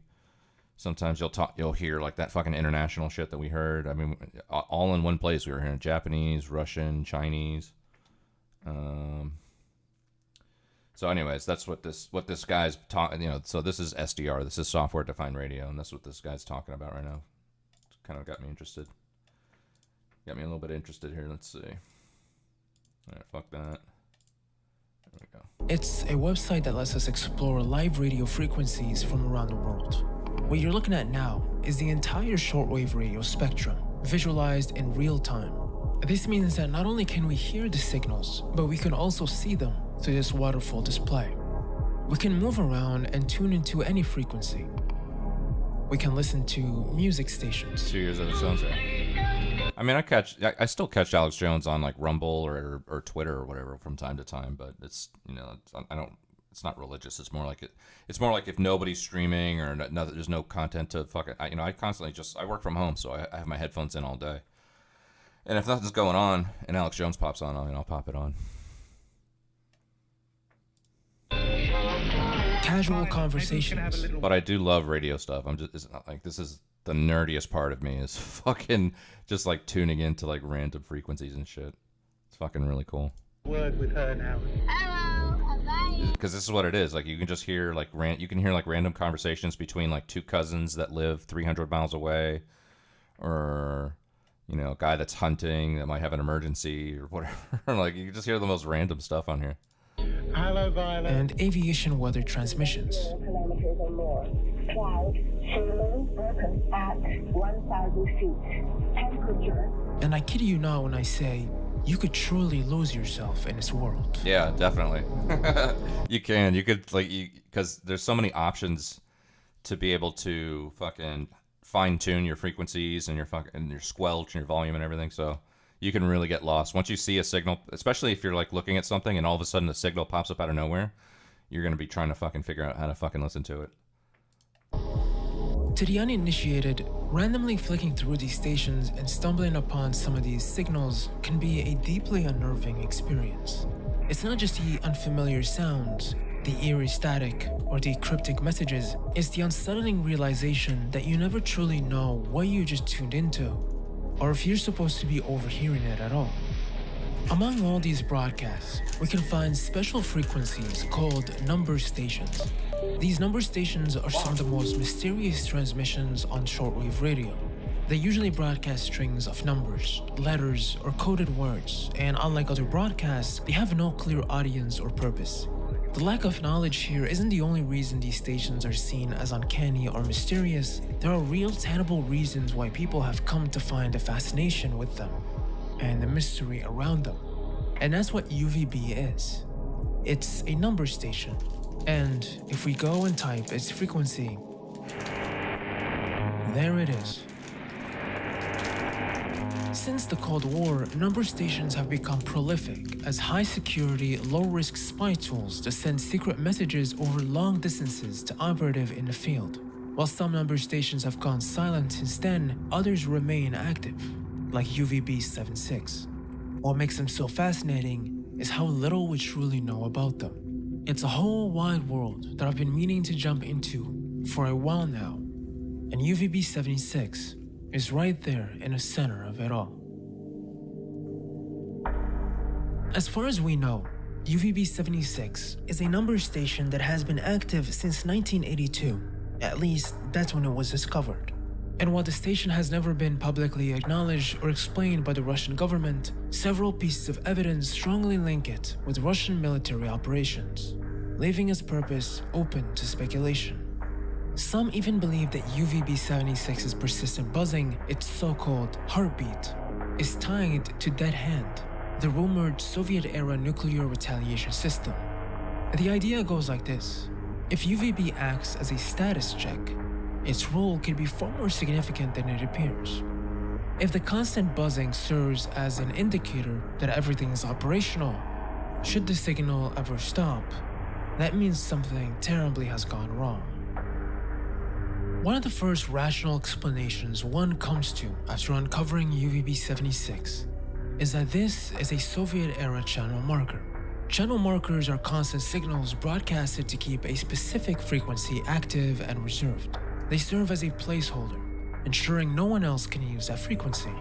Sometimes you'll hear like that fucking international shit that we heard. I mean, all in one place. We were hearing Japanese, Russian, Chinese. So anyways, that's what this guy's talking. You know, so this is SDR. This is software defined radio, and that's what this guy's talking about right now. Kind of got me interested. Got me a little bit interested here. Let's see. All right, fuck that. There we go. It's a website that lets us explore live radio frequencies from around the world. What you're looking at now is the entire shortwave radio spectrum, visualized in real time. This means that not only can we hear the signals, but we can also see them through this waterfall display. We can move around and tune into any frequency. We can listen to music stations. 2 years of sounds. I mean, I still catch Alex Jones on like Rumble or Twitter or whatever from time to time, but it's, you know, it's not religious. It's more like it's more like if nobody's streaming or there's no content to fucking, you know, I constantly I work from home, so I have my headphones in all day. And if nothing's going on and Alex Jones pops on, I'll pop it on. Casual conversations. But I do love radio stuff. It's not like this is the nerdiest part of me is fucking just like tuning into like random frequencies and shit. It's fucking really cool. Word with her now. Because this is what it is. Like you can just hear like random conversations between like two cousins that live 300 miles away, or you know, a guy that's hunting that might have an emergency or whatever. Like you can just hear the most random stuff on here. Hello, Violet. And aviation weather transmissions. Kilometers or more. Cloud, sailing, broken at 1,000 feet. Temperature. And I kid you not when I say, you could truly lose yourself in this world. Yeah, definitely. You could because there's so many options to be able to fucking fine tune your frequencies and your squelch and your volume and everything. So you can really get lost once you see a signal, especially if you're like looking at something and all of a sudden the signal pops up out of nowhere. You're gonna be trying to fucking figure out how to fucking listen to it. To the uninitiated, randomly flicking through these stations and stumbling upon some of these signals can be a deeply unnerving experience. It's not just the unfamiliar sounds, The eerie static, or the cryptic messages, is the unsettling realization that you never truly know what you just tuned into, or if you're supposed to be overhearing it at all. Among all these broadcasts, we can find special frequencies called number stations. These number stations are some of the most mysterious transmissions on shortwave radio. They usually broadcast strings of numbers, letters, or coded words, and unlike other broadcasts, they have no clear audience or purpose. The lack of knowledge here isn't the only reason these stations are seen as uncanny or mysterious. There are real, tangible reasons why people have come to find a fascination with them and the mystery around them. And that's what UVB is. It's a number station. And if we go and type its frequency, there it is. Since the Cold War, number stations have become prolific as high-security, low-risk spy tools to send secret messages over long distances to operatives in the field. While some number stations have gone silent since then, others remain active, like UVB 76. What makes them so fascinating is how little we truly know about them. It's a whole wide world that I've been meaning to jump into for a while now, and UVB 76 is right there in the center of it all. As far as we know, UVB 76 is a number station that has been active since 1982. At least, that's when it was discovered. And while the station has never been publicly acknowledged or explained by the Russian government, several pieces of evidence strongly link it with Russian military operations, leaving its purpose open to speculation. Some even believe that UVB 76's persistent buzzing, its so-called heartbeat, is tied to Dead Hand, the rumored Soviet-era nuclear retaliation system. The idea goes like this. If UVB acts as a status check, its role can be far more significant than it appears. If the constant buzzing serves as an indicator that everything is operational, should the signal ever stop, that means something terribly has gone wrong. One of the first rational explanations one comes to after uncovering UVB 76 is that this is a Soviet-era channel marker. Channel markers are constant signals broadcasted to keep a specific frequency active and reserved. They serve as a placeholder, ensuring no one else can use that frequency.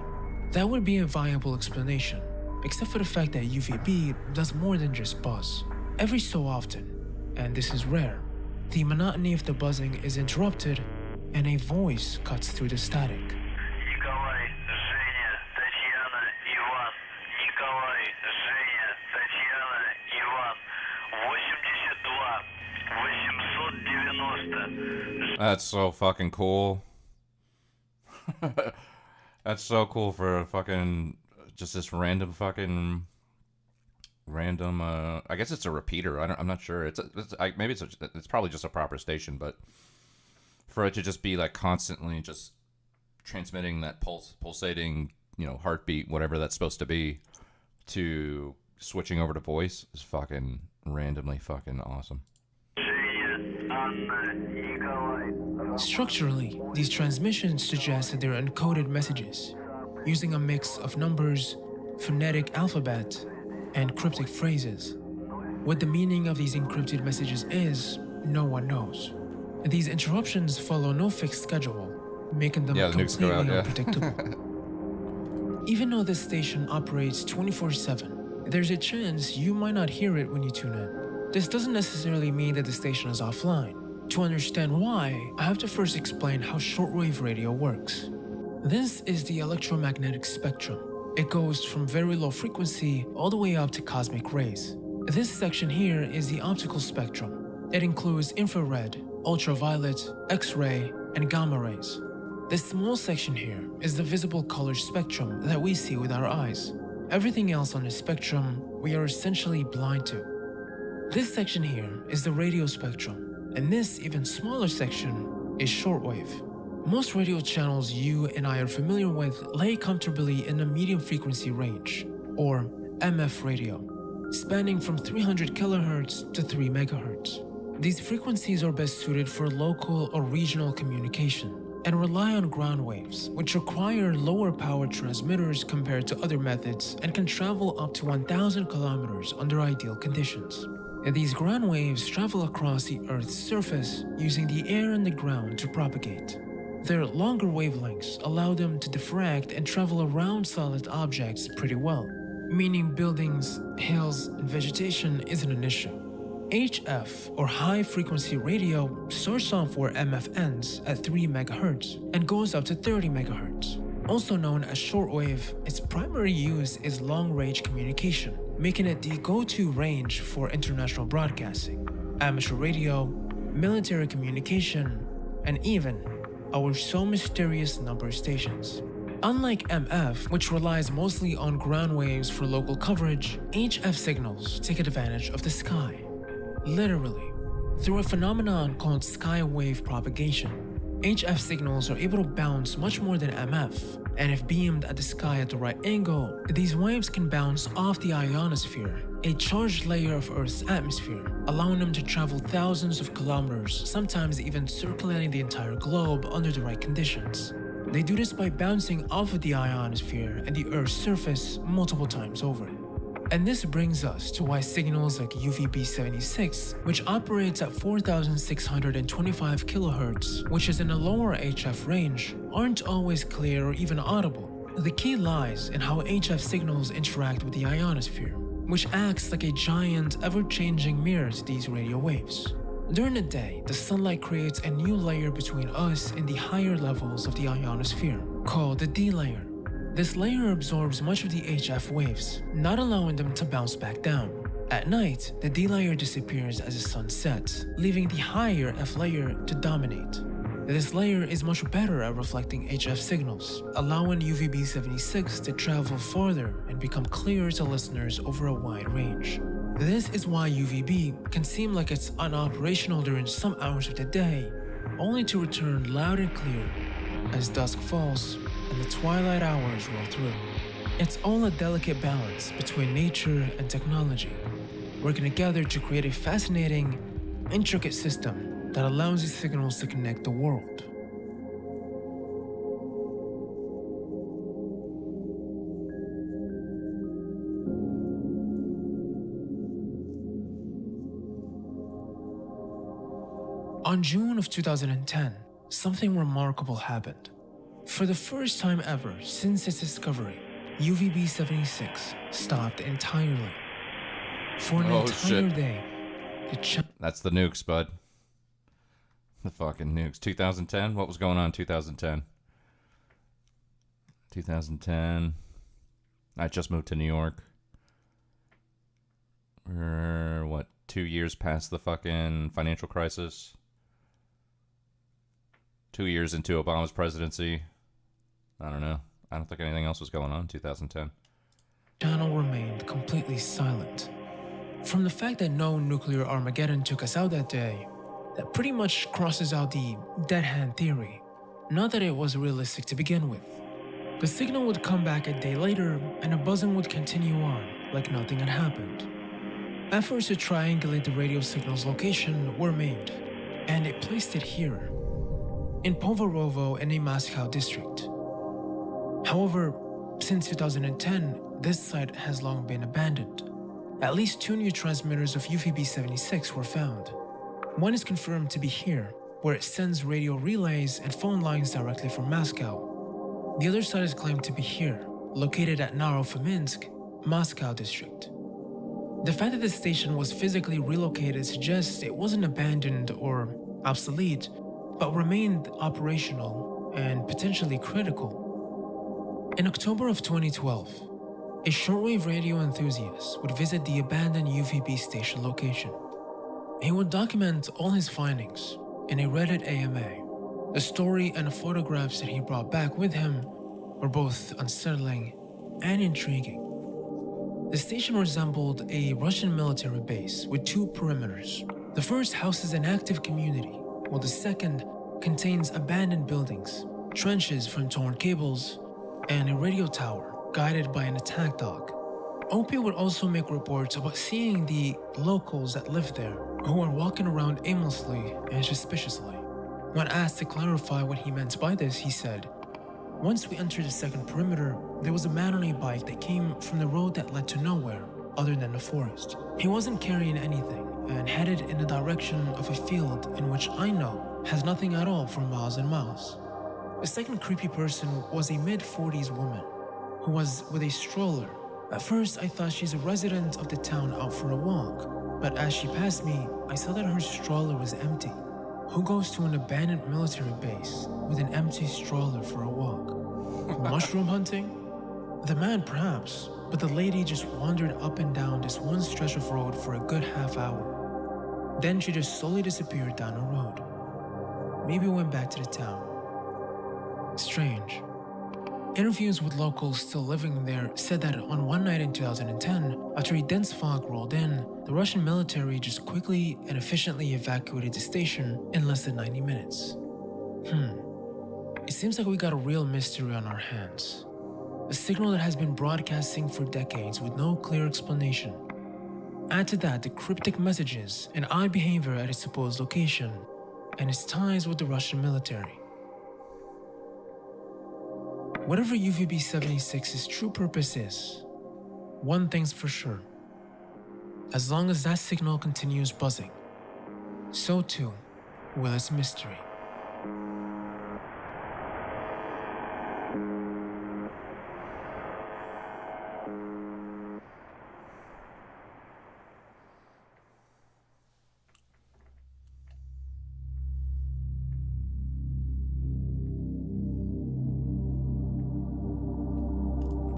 That would be a viable explanation, except for the fact that UVB does more than just buzz. Every so often, and this is rare, the monotony of the buzzing is interrupted and a voice cuts through the static. That's so fucking cool. That's so cool for fucking just this random I guess it's a repeater. I'm not sure. It's probably just a proper station, but for it to just be like constantly just transmitting that pulsating, heartbeat, whatever that's supposed to be, to switching over to voice is fucking randomly fucking awesome. Structurally, these transmissions suggest that they're encoded messages, using a mix of numbers, phonetic alphabet, and cryptic phrases. What the meaning of these encrypted messages is, no one knows. And these interruptions follow no fixed schedule, making them completely unpredictable. Even though this station operates 24/7, there's a chance you might not hear it when you tune in. This doesn't necessarily mean that the station is offline. To understand why, I have to first explain how shortwave radio works. This is the electromagnetic spectrum. It goes from very low frequency all the way up to cosmic rays. This section here is the optical spectrum. It includes infrared, ultraviolet, X-ray, and gamma rays. This small section here is the visible color spectrum that we see with our eyes. Everything else on the spectrum we are essentially blind to. This section here is the radio spectrum, and this even smaller section is shortwave. Most radio channels you and I are familiar with lay comfortably in the medium frequency range, or MF radio, spanning from 300 kHz to 3 MHz. These frequencies are best suited for local or regional communication and rely on ground waves, which require lower power transmitters compared to other methods and can travel up to 1,000 kilometers under ideal conditions. These ground waves travel across the Earth's surface using the air and the ground to propagate. Their longer wavelengths allow them to diffract and travel around solid objects pretty well, meaning buildings, hills, and vegetation isn't an issue. HF, or high-frequency radio, starts off where MF ends at 3 MHz and goes up to 30 MHz. Also known as shortwave, its primary use is long-range communication, making it the go-to range for international broadcasting, amateur radio, military communication, and even our so mysterious number stations. Unlike MF, which relies mostly on ground waves for local coverage, HF signals take advantage of the sky. Literally, through a phenomenon called skywave propagation. HF signals are able to bounce much more than MF, and if beamed at the sky at the right angle, these waves can bounce off the ionosphere, a charged layer of Earth's atmosphere, allowing them to travel thousands of kilometers, sometimes even circulating the entire globe under the right conditions. They do this by bouncing off of the ionosphere and the Earth's surface multiple times over. And this brings us to why signals like UVB-76, which operates at 4,625 kHz, which is in a lower HF range, aren't always clear or even audible. The key lies in how HF signals interact with the ionosphere, which acts like a giant, ever-changing mirror to these radio waves. During the day, the sunlight creates a new layer between us and the higher levels of the ionosphere, called the D layer. This layer absorbs much of the HF waves, not allowing them to bounce back down. At night, the D layer disappears as the sun sets, leaving the higher F layer to dominate. This layer is much better at reflecting HF signals, allowing UVB-76 to travel farther and become clearer to listeners over a wide range. This is why UVB can seem like it's unoperational during some hours of the day, only to return loud and clear as dusk falls and the twilight hours roll through. It's all a delicate balance between nature and technology, working together to create a fascinating, intricate system that allows these signals to connect the world. On June of 2010, something remarkable happened. For the first time ever since its discovery, UVB-76 stopped entirely. For an entire day, that's the nukes, bud. The fucking nukes. 2010? What was going on in 2010? 2010. I just moved to New York. We're, what, 2 years past the fucking financial crisis? 2 years into Obama's presidency. I don't know. I don't think anything else was going on in 2010. Channel remained completely silent. From the fact that no nuclear Armageddon took us out that day, that pretty much crosses out the dead hand theory. Not that it was realistic to begin with. The signal would come back a day later, and the buzzing would continue on like nothing had happened. Efforts to triangulate the radio signal's location were made, and it placed it here, in Povarovo in the Moscow district. However, since 2010, this site has long been abandoned. At least 2 new transmitters of UVB-76 were found. One is confirmed to be here, where it sends radio relays and phone lines directly from Moscow. The other site is claimed to be here, located at Narofominsk, Moscow district. The fact that the station was physically relocated suggests it wasn't abandoned or obsolete, but remained operational and potentially critical. In October of 2012, a shortwave radio enthusiast would visit the abandoned UVB station location. He would document all his findings in a Reddit AMA. The story and the photographs that he brought back with him were both unsettling and intriguing. The station resembled a Russian military base with 2 perimeters. The first houses an active community, while the second contains abandoned buildings, trenches from torn cables, and a radio tower guided by an attack dog. Opie would also make reports about seeing the locals that lived there, who were walking around aimlessly and suspiciously. When asked to clarify what he meant by this, he said, "Once we entered the second perimeter, there was a man on a bike that came from the road that led to nowhere, other than the forest. He wasn't carrying anything and headed in the direction of a field in which I know has nothing at all for miles and miles. The second creepy person was a mid-40s woman who was with a stroller. At first, I thought she's a resident of the town out for a walk, but as she passed me, I saw that her stroller was empty. Who goes to an abandoned military base with an empty stroller for a walk? Mushroom hunting? The man perhaps, but the lady just wandered up and down this one stretch of road for a good half hour. Then she just slowly disappeared down a road. Maybe went back to the town. Strange. Interviews with locals still living there said that on one night in 2010, after a dense fog rolled in, the Russian military just quickly and efficiently evacuated the station in less than 90 minutes. It seems like we got a real mystery on our hands. A signal that has been broadcasting for decades with no clear explanation. Add to that the cryptic messages and odd behavior at its supposed location, and its ties with the Russian military. Whatever UVB-76's true purpose is, one thing's for sure. As long as that signal continues buzzing, so too will its mystery.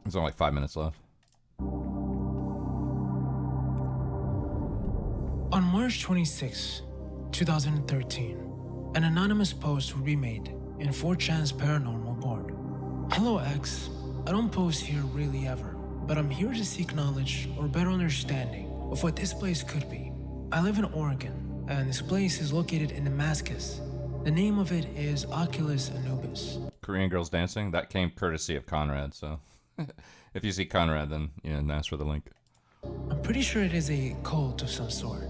There's only like 5 minutes left. On March 26, 2013, an anonymous post would be made in 4chan's paranormal board. Hello X, I don't post here really ever, but I'm here to seek knowledge or better understanding of what this place could be. I live in Oregon, and this place is located in Damascus. The name of it is Oculus Anubis. Korean girls dancing? That came courtesy of Conrad, so if you see Conrad, then ask for the link. I'm pretty sure it is a cult of some sort.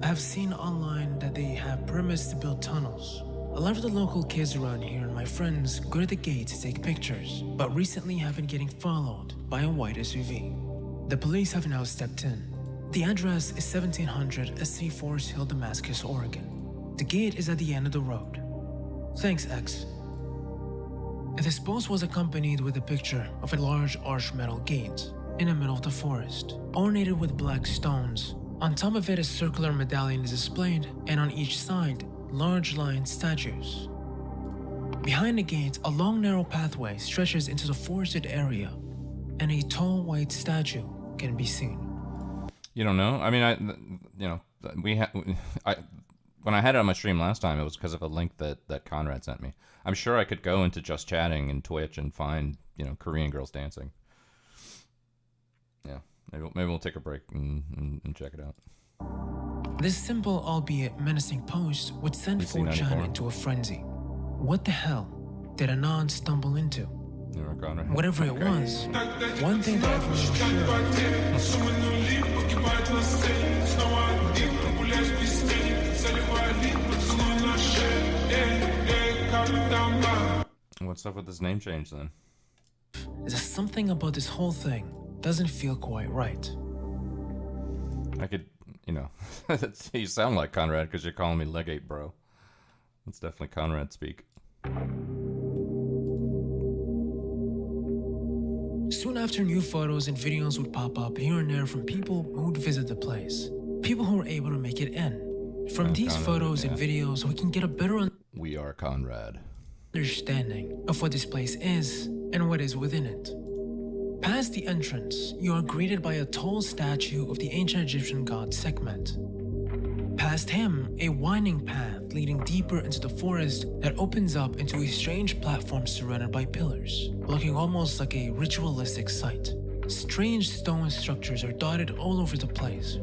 I have seen online that they have permits to build tunnels. A lot of the local kids around here and my friends go to the gate to take pictures, but recently have been getting followed by a white SUV. The police have now stepped in. The address is 1700 SC Forest Hill, Damascus, Oregon. The gate is at the end of the road. Thanks, X. This post was accompanied with a picture of a large arched metal gate in the middle of the forest, ornated with black stones. On top of it, a circular medallion is displayed, and on each side, large lion statues. Behind the gate, a long narrow pathway stretches into the forested area, and a tall white statue can be seen. You don't know? I mean, when I had it on my stream last time, it was because of a link that Conrad sent me. I'm sure I could go into Just Chatting and Twitch and find, Korean girls dancing. Yeah, maybe we'll take a break and check it out. This simple, albeit menacing post would send 4chan into a frenzy. What the hell did Anon stumble into? Whatever it was, one thing that everyone was What's up with this name change then? There's something about this whole thing doesn't feel quite right. I could, you sound like Conrad because you're calling me Legate Bro. That's definitely Conrad speak. Soon after, new photos and videos would pop up here and there from people who would visit the place. People who were able to make it in. From these Conrad, photos and videos, we can get a better We are Conrad. Understanding of what this place is and what is within it. Past the entrance, you are greeted by a tall statue of the ancient Egyptian god Sekhmet. Past him, a winding path leading deeper into the forest that opens up into a strange platform surrounded by pillars, looking almost like a ritualistic site. Strange stone structures are dotted all over the place,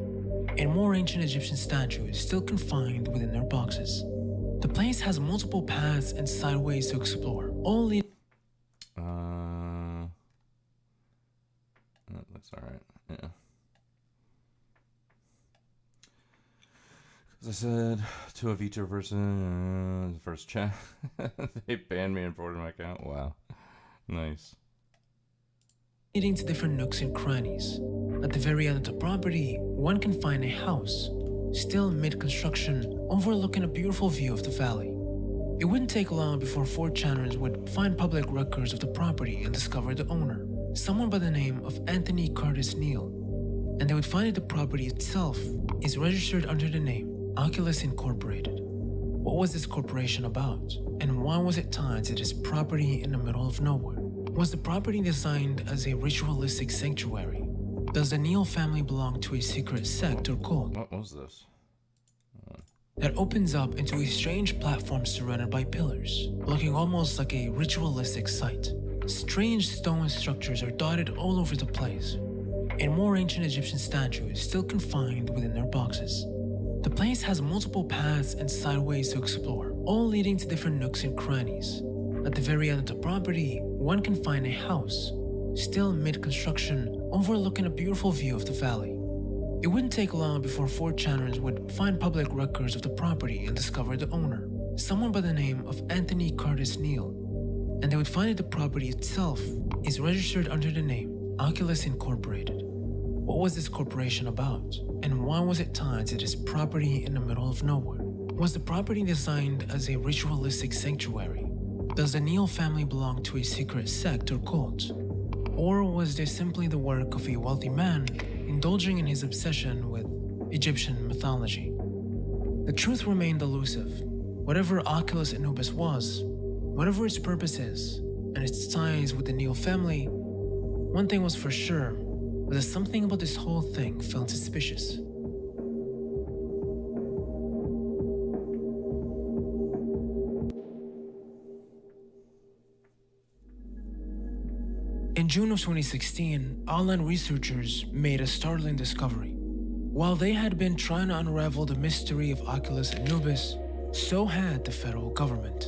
and more ancient Egyptian statues still confined within their boxes. The place has multiple paths and sideways to explore, all leading. That's alright, yeah. As I said, to a Vita person, the first chat, they banned me and forwarded my account. Wow, nice. Leading to different nooks and crannies. At the very end of the property, one can find a house, still mid-construction, overlooking a beautiful view of the valley. It wouldn't take long before 4chaners would find public records of the property and discover the owner, someone by the name of Anthony Curtis Neal. And they would find that the property itself is registered under the name Oculus Incorporated. What was this corporation about, and why was it tied to this property in the middle of nowhere? Was the property designed as a ritualistic sanctuary? Does the Neal family belong to a secret sect or cult? What was this? That opens up into a strange platform surrounded by pillars, looking almost like a ritualistic site. Strange stone structures are dotted all over the place, and more ancient Egyptian statues still confined within their boxes. The place has multiple paths and sideways to explore, all leading to different nooks and crannies. At the very end of the property, one can find a house, still mid-construction, overlooking a beautiful view of the valley. It wouldn't take long before 4chaners would find public records of the property and discover the owner, someone by the name of Anthony Curtis Neal. And they would find that the property itself is registered under the name Oculus Incorporated. What was this corporation about, and why was it tied to this property in the middle of nowhere? Was the property designed as a ritualistic sanctuary? Does the Neal family belong to a secret sect or cult? Or was this simply the work of a wealthy man indulging in his obsession with Egyptian mythology? The truth remained elusive. Whatever Oculus Anubis was, whatever its purpose is, and its ties with the Neal family, one thing was for sure, was that something about this whole thing felt suspicious. In June of 2016, online researchers made a startling discovery. While they had been trying to unravel the mystery of Oculus Anubis, so had the federal government.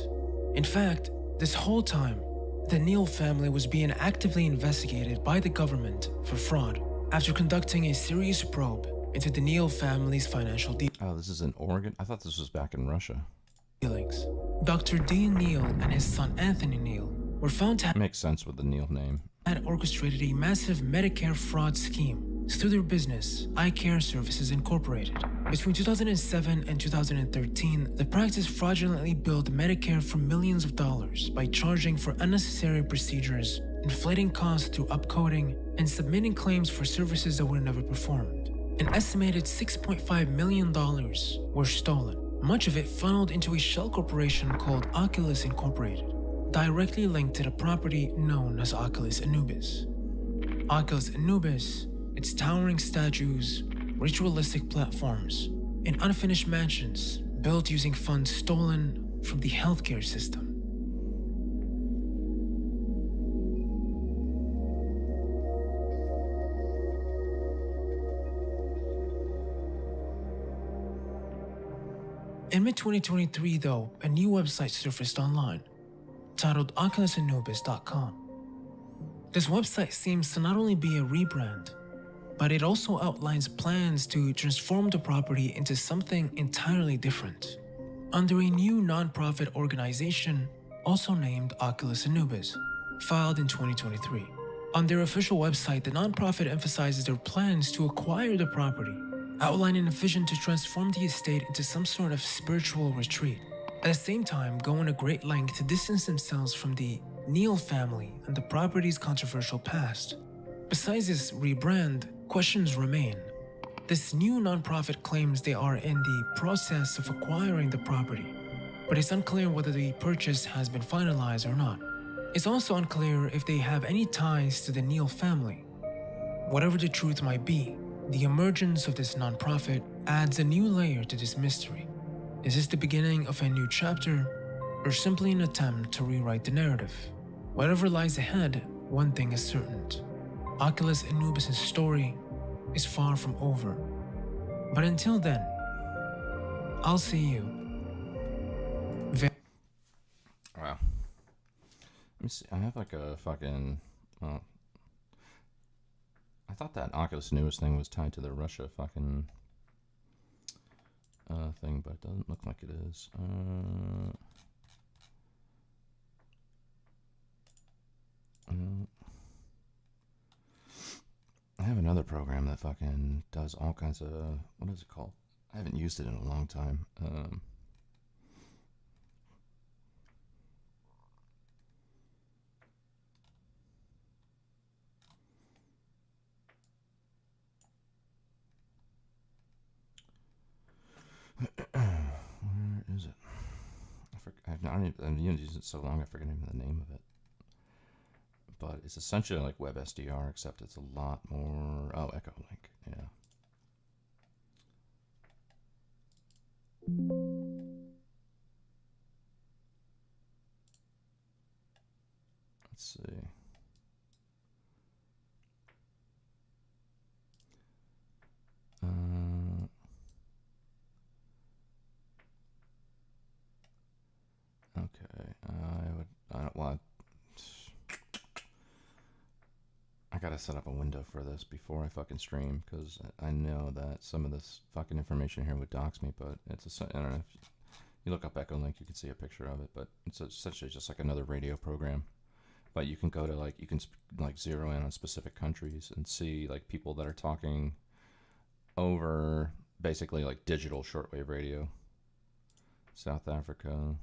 In fact, this whole time, the Neal family was being actively investigated by the government for fraud after conducting a serious probe into the Neal family's financial dealings. Oh, this is in Oregon? I thought this was back in Russia. Dr. Dean Neal and his son Anthony Neal were found to have Makes sense with the Neal name. Had orchestrated a massive Medicare fraud scheme through their business, Eye Care Services Incorporated. Between 2007 and 2013, the practice fraudulently billed Medicare for millions of dollars by charging for unnecessary procedures, inflating costs through upcoding, and submitting claims for services that were never performed. An estimated $6.5 million were stolen, much of it funneled into a shell corporation called Oculus Incorporated, directly linked to the property known as Oculus Anubis. Oculus Anubis, its towering statues, ritualistic platforms, and unfinished mansions built using funds stolen from the healthcare system. In mid-2023, though, a new website surfaced online, titled OculusAnubis.com. This website seems to not only be a rebrand, but it also outlines plans to transform the property into something entirely different, under a new nonprofit organization also named Oculus Anubis, filed in 2023. On their official website, the nonprofit emphasizes their plans to acquire the property, outlining a vision to transform the estate into some sort of spiritual retreat. At the same time, going a great length to distance themselves from the Neal family and the property's controversial past. Besides this rebrand, questions remain. This new nonprofit claims they are in the process of acquiring the property, but it's unclear whether the purchase has been finalized or not. It's also unclear if they have any ties to the Neal family. Whatever the truth might be, the emergence of this nonprofit adds a new layer to this mystery. Is this the beginning of a new chapter, or simply an attempt to rewrite the narrative? Whatever lies ahead, one thing is certain. Oculus Anubis' story is far from over. But until then, I'll see you. Wow. Let me see. I have like a fucking... I thought that Oculus Anubis thing was tied to the Russia fucking... thing, but it doesn't look like it is. I have another another program that fucking does all kinds of, what is it called? I haven't used it in a long time. Where is it? I've used it so long I forget even the name of it. But it's essentially like WebSDR, except it's a lot more. Oh, Echolink, yeah. Let's see. Okay, I gotta set up a window for this before I fucking stream, because I know that some of this fucking information here would dox me, but it's I don't know, if you look up Echolink, you can see a picture of it, but it's essentially just like another radio program. But you can go to like, you can like zero in on specific countries and see like people that are talking over basically like digital shortwave radio. South Africa.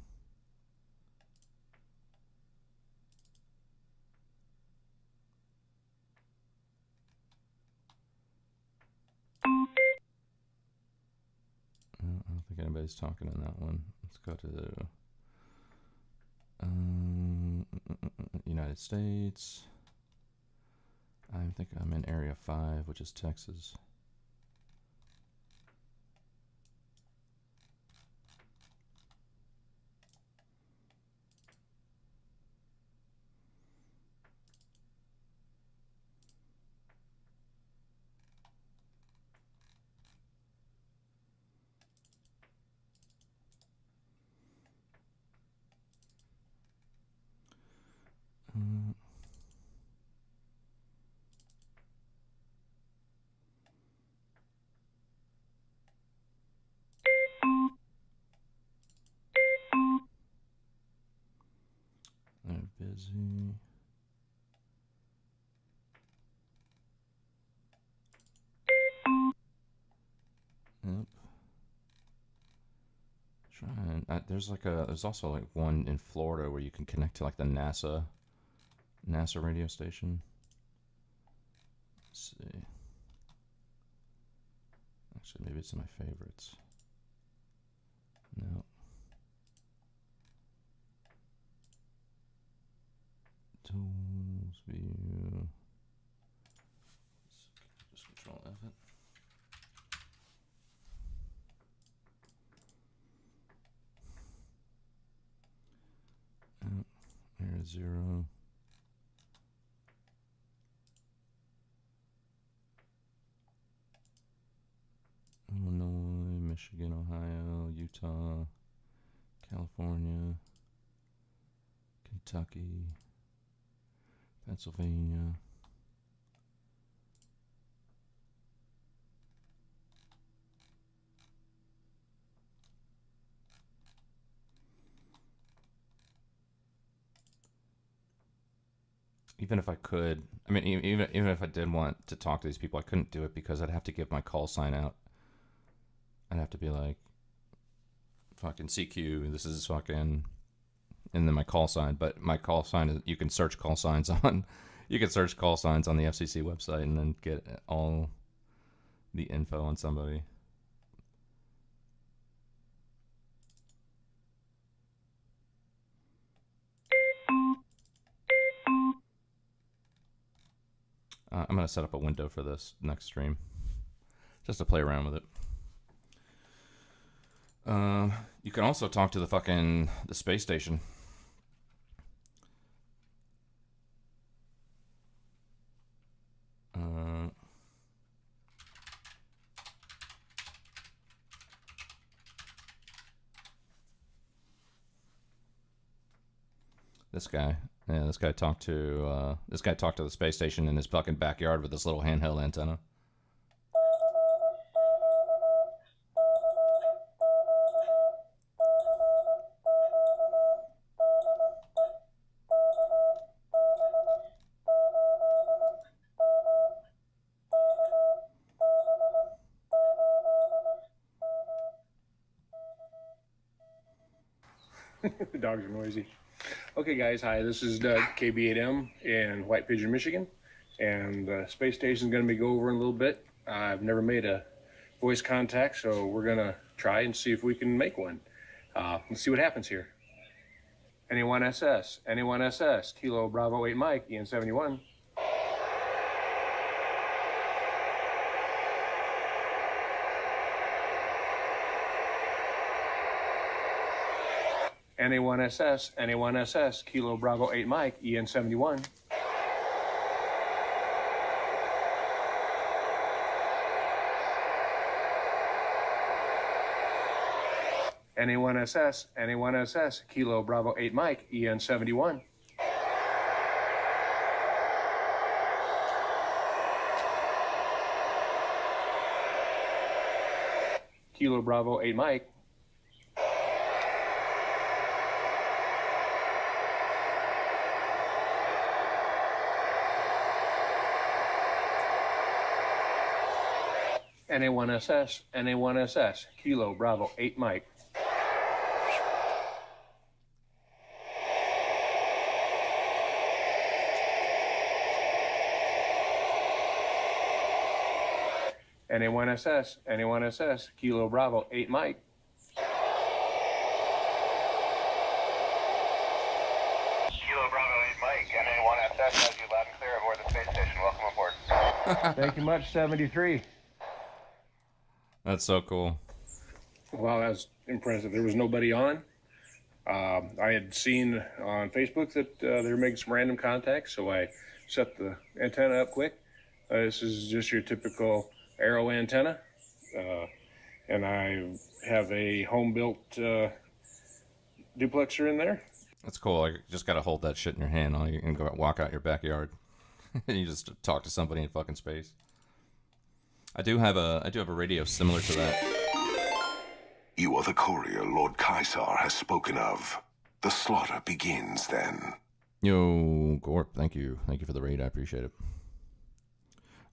I don't think anybody's talking in that one. Let's go to the United States. I think I'm in Area 5, which is Texas. They're busy. Yep. Trying. There's also like one in Florida where you can connect to like the NASA radio station. Let's see. Actually, maybe it's in my favorites. No. Tools, view. Just control F it. Area 0. Illinois, Michigan, Ohio, Utah, California, Kentucky, Pennsylvania. Even if I could, I mean, even if I did want to talk to these people, I couldn't do it because I'd have to give my call sign out. I'd have to be like, fucking CQ, this is fucking, and then my call sign. But my call sign is, you can search call signs on the FCC website and then get all the info on somebody. I'm gonna set up a window for this next stream, just to play around with it. You can also talk to the space station. This guy talked to the space station in his fucking backyard with this little handheld antenna. The dogs are noisy. Okay, guys. Hi, this is Doug, KB8M in White Pigeon, Michigan. And the space station's going to be go over in a little bit. I've never made a voice contact, so we're going to try and see if we can make one. Let's see what happens here. Anyone SS, anyone SS, Kilo Bravo 8 Mike, Ian 71. Anyone SS, Kilo Bravo 8 Mike, Ian 71. Anyone SS, Kilo Bravo 8 Mike, EN 71. Kilo Bravo 8 Mike. NA1 SS, Kilo Bravo 8 Mike. NA1 SS, Kilo Bravo 8 Mike. Kilo Bravo 8 Mike, NA1 SS has you loud and clear aboard the space station. Welcome aboard. Thank you much, 73. That's so cool. Wow, that was impressive. There was nobody on. I had seen on Facebook that they were making some random contacts, so I set the antenna up quick. This is just your typical Arrow antenna, and I have a home-built duplexer in there. That's cool. I just gotta hold that shit in your hand. You can go walk out your backyard, and you just talk to somebody in fucking space. I do have a radio similar to that. You are the courier Lord Kaisar has spoken of. The slaughter begins then. Yo, Gorp, thank you for the raid. I appreciate it.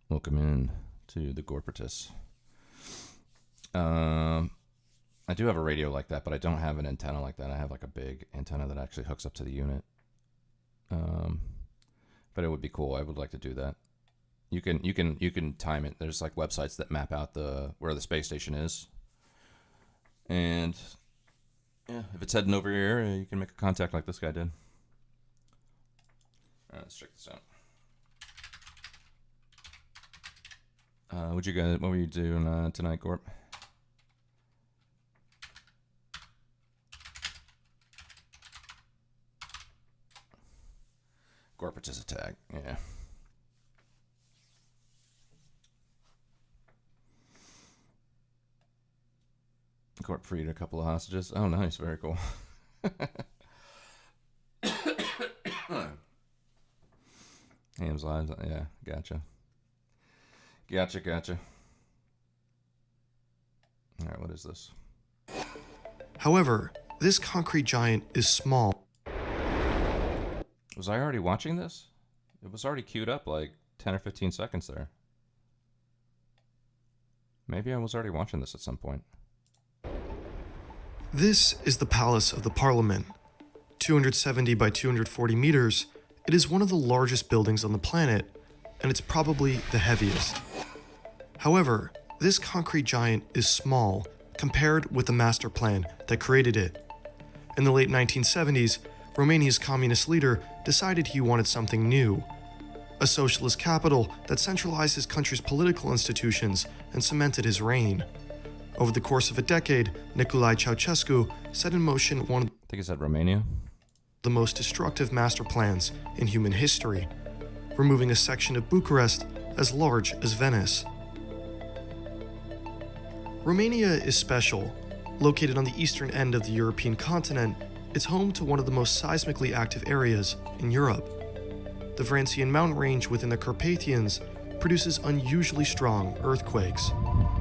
Welcome in to the Gorpatus. I do have a radio like that, but I don't have an antenna like that. I have like a big antenna that actually hooks up to the unit. But it would be cool. I would like to do that. You can time it. There's like websites that map out where the space station is, and yeah, if it's heading over your area, you can make a contact like this guy did. All right, let's check this out. What were you doing tonight, Gorp? Gorpatus attack, yeah. Gorp freed a couple of hostages. Oh, nice, very cool. Ham's lives, yeah, gotcha. Gotcha. All right, what is this? However, this concrete giant is small. Was I already watching this? It was already queued up like 10 or 15 seconds there. Maybe I was already watching this at some point. This is the Palace of the Parliament. 270 by 240 meters, it is one of the largest buildings on the planet, and it's probably the heaviest. However, this concrete giant is small compared with the master plan that created it. In the late 1970s, Romania's communist leader decided he wanted something new. A socialist capital that centralized his country's political institutions and cemented his reign. Over the course of a decade, Nicolae Ceausescu set in motion one of Romania? The most destructive master plans in human history, removing a section of Bucharest as large as Venice. Romania is special. Located on the eastern end of the European continent, it's home to one of the most seismically active areas in Europe. The Vrancian mountain range within the Carpathians produces unusually strong earthquakes.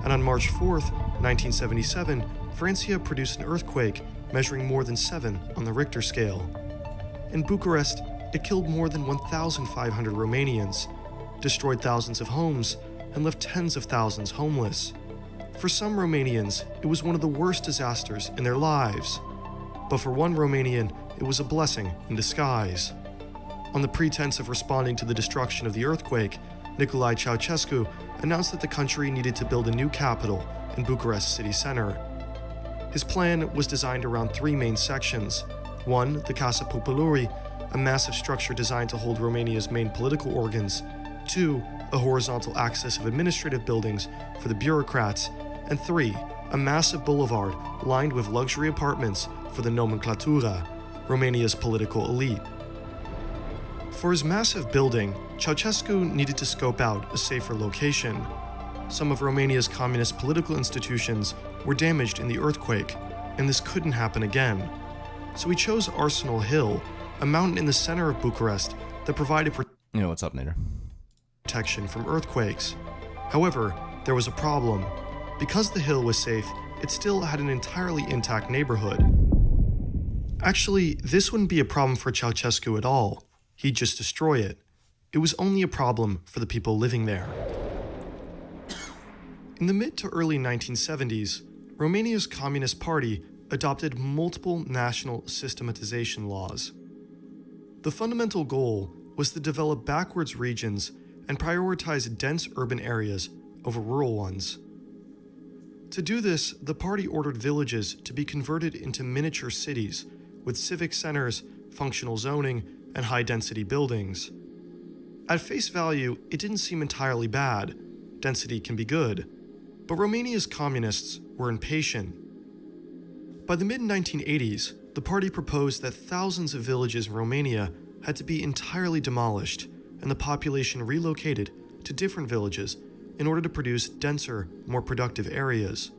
And on March 4th, 1977, Francia produced an earthquake measuring more than 7 on the Richter scale. In Bucharest, it killed more than 1,500 Romanians, destroyed thousands of homes, and left tens of thousands homeless. For some Romanians, it was one of the worst disasters in their lives. but for one Romanian, it was a blessing in disguise. On the pretense of responding to the destruction of the earthquake, Nicolae Ceausescu announced that the country needed to build a new capital in Bucharest city center. His plan was designed around three main sections. One, the Casa Populului, a massive structure designed to hold Romania's main political organs. Two, a horizontal axis of administrative buildings for the bureaucrats. And three, a massive boulevard lined with luxury apartments for the nomenclatura, Romania's political elite. For his massive building, Ceausescu needed to scope out a safer location. Some of Romania's communist political institutions were damaged in the earthquake, and this couldn't happen again. So he chose Arsenal Hill, a mountain in the center of Bucharest that provided what's up, Nader? Protection from earthquakes. However, there was a problem. Because the hill was safe, it still had an entirely intact neighborhood. Actually, this wouldn't be a problem for Ceausescu at all. He'd just destroy it. It was only a problem for the people living there. In the mid to early 1970s, Romania's Communist Party adopted multiple national systematization laws. The fundamental goal was to develop backwards regions and prioritize dense urban areas over rural ones. To do this, the party ordered villages to be converted into miniature cities with civic centers, functional zoning, and high-density buildings. At face value, it didn't seem entirely bad. Density can be good. But Romania's communists were impatient. By the mid-1980s, the party proposed that thousands of villages in Romania had to be entirely demolished and the population relocated to different villages in order to produce denser, more productive areas.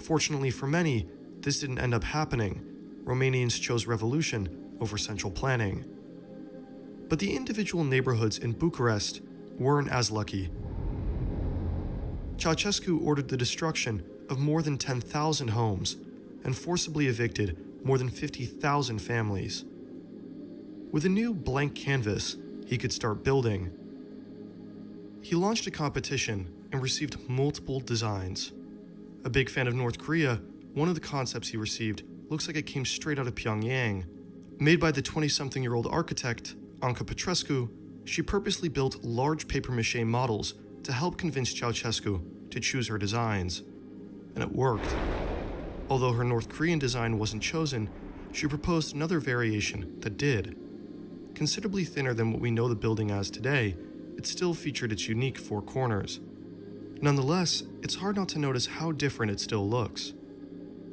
Fortunately for many, this didn't end up happening. Romanians chose revolution over central planning. But the individual neighborhoods in Bucharest weren't as lucky. Ceausescu ordered the destruction of more than 10,000 homes and forcibly evicted more than 50,000 families. With a new blank canvas, he could start building. He launched a competition and received multiple designs. A big fan of North Korea, one of the concepts he received looks like it came straight out of Pyongyang. Made by the 20-something-year-old architect, Anca Petrescu, she purposely built large papier-mâché models to help convince Ceausescu to choose her designs. And it worked. Although her North Korean design wasn't chosen, she proposed another variation that did. Considerably thinner than what we know the building as today, it still featured its unique four corners. Nonetheless, it's hard not to notice how different it still looks.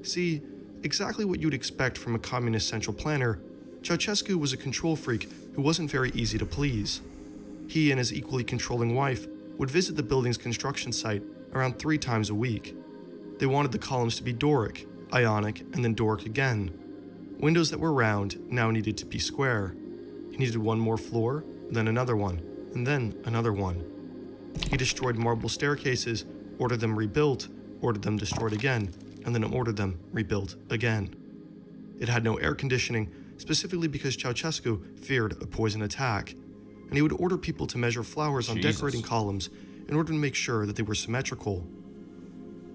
See, exactly what you'd expect from a communist central planner, Ceausescu was a control freak who wasn't very easy to please. He and his equally controlling wife would visit the building's construction site around 3 times a week. They wanted the columns to be Doric, Ionic, and then Doric again. Windows that were round now needed to be square. He needed one more floor, then another one, and then another one. He destroyed marble staircases, ordered them rebuilt, ordered them destroyed again, and then ordered them rebuilt again. It had no air conditioning, specifically because Ceausescu feared a poison attack, and he would order people to measure flowers on decorating columns in order to make sure that they were symmetrical.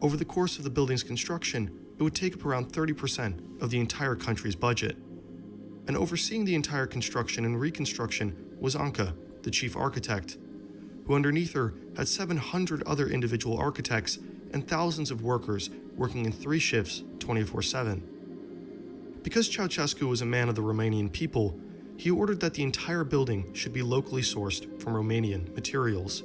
Over the course of the building's construction, it would take up around 30% of the entire country's budget. And overseeing the entire construction and reconstruction was Anca, the chief architect, who underneath her had 700 other individual architects and thousands of workers working in 3 shifts 24/7. Because Ceausescu was a man of the Romanian people, he ordered that the entire building should be locally sourced from Romanian materials.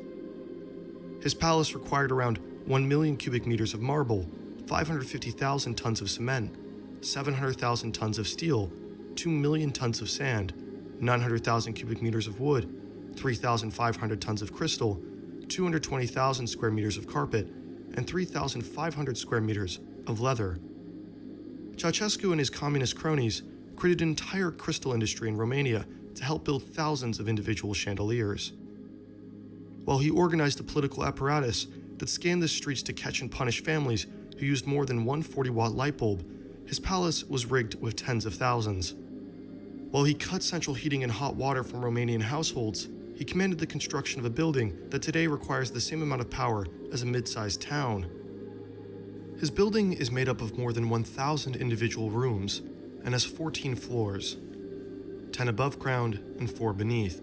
His palace required around 1 million cubic meters of marble, 550,000 tons of cement, 700,000 tons of steel, 2 million tons of sand, 900,000 cubic meters of wood, 3,500 tons of crystal, 220,000 square meters of carpet, and 3,500 square meters of leather. Ceausescu and his communist cronies created an entire crystal industry in Romania to help build thousands of individual chandeliers. While he organized a political apparatus that scanned the streets to catch and punish families who used more than one 40-watt light bulb, his palace was rigged with tens of thousands. While he cut central heating and hot water from Romanian households, he commanded the construction of a building that today requires the same amount of power as a mid-sized town. His building is made up of more than 1,000 individual rooms, and has 14 floors, 10 above ground and 4 beneath.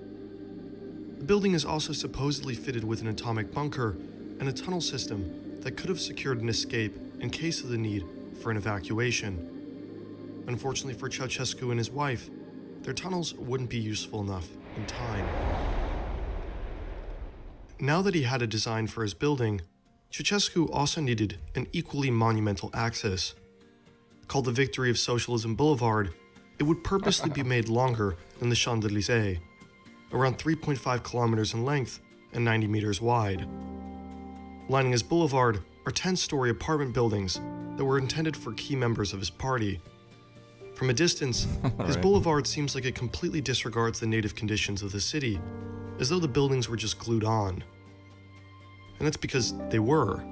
The building is also supposedly fitted with an atomic bunker and a tunnel system that could have secured an escape in case of the need for an evacuation. Unfortunately for Ceausescu and his wife, their tunnels wouldn't be useful enough in time. Now that he had a design for his building, Ceausescu also needed an equally monumental axis. Called the Victory of Socialism Boulevard, it would purposely be made longer than the Champs-Élysées, around 3.5 kilometers in length and 90 meters wide. Lining his boulevard are 10-story apartment buildings that were intended for key members of his party. From a distance, his boulevard seems like it completely disregards the native conditions of the city, as though the buildings were just glued on. And that's because they were.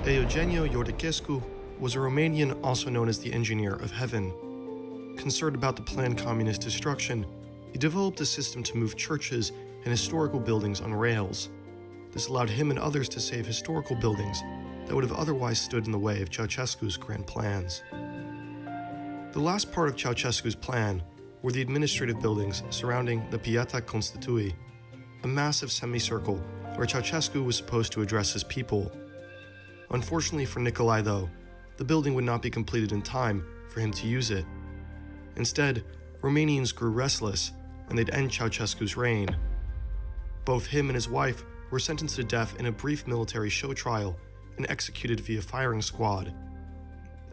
Eugenio Iordachescu was a Romanian also known as the Engineer of Heaven. Concerned about the planned communist destruction, he developed a system to move churches and historical buildings on rails. This allowed him and others to save historical buildings that would have otherwise stood in the way of Ceausescu's grand plans. The last part of Ceausescu's plan were the administrative buildings surrounding the Piața Constitui, a massive semicircle where Ceausescu was supposed to address his people. Unfortunately for Nicolae, though, the building would not be completed in time for him to use it. Instead, Romanians grew restless, and they'd end Ceausescu's reign. Both him and his wife were sentenced to death in a brief military show trial and executed via firing squad.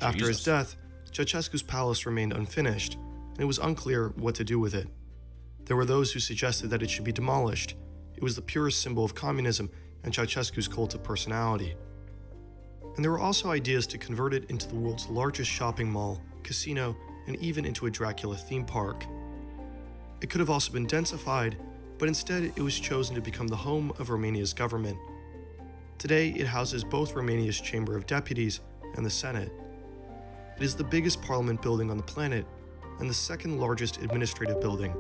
After his death, Ceausescu's palace remained unfinished, and it was unclear what to do with it. There were those who suggested that it should be demolished. It was the purest symbol of communism and Ceausescu's cult of personality. And there were also ideas to convert it into the world's largest shopping mall, casino, and even into a Dracula theme park. It could have also been densified, but instead it was chosen to become the home of Romania's government. Today, it houses both Romania's Chamber of Deputies and the Senate. It is the biggest parliament building on the planet and the second largest administrative building,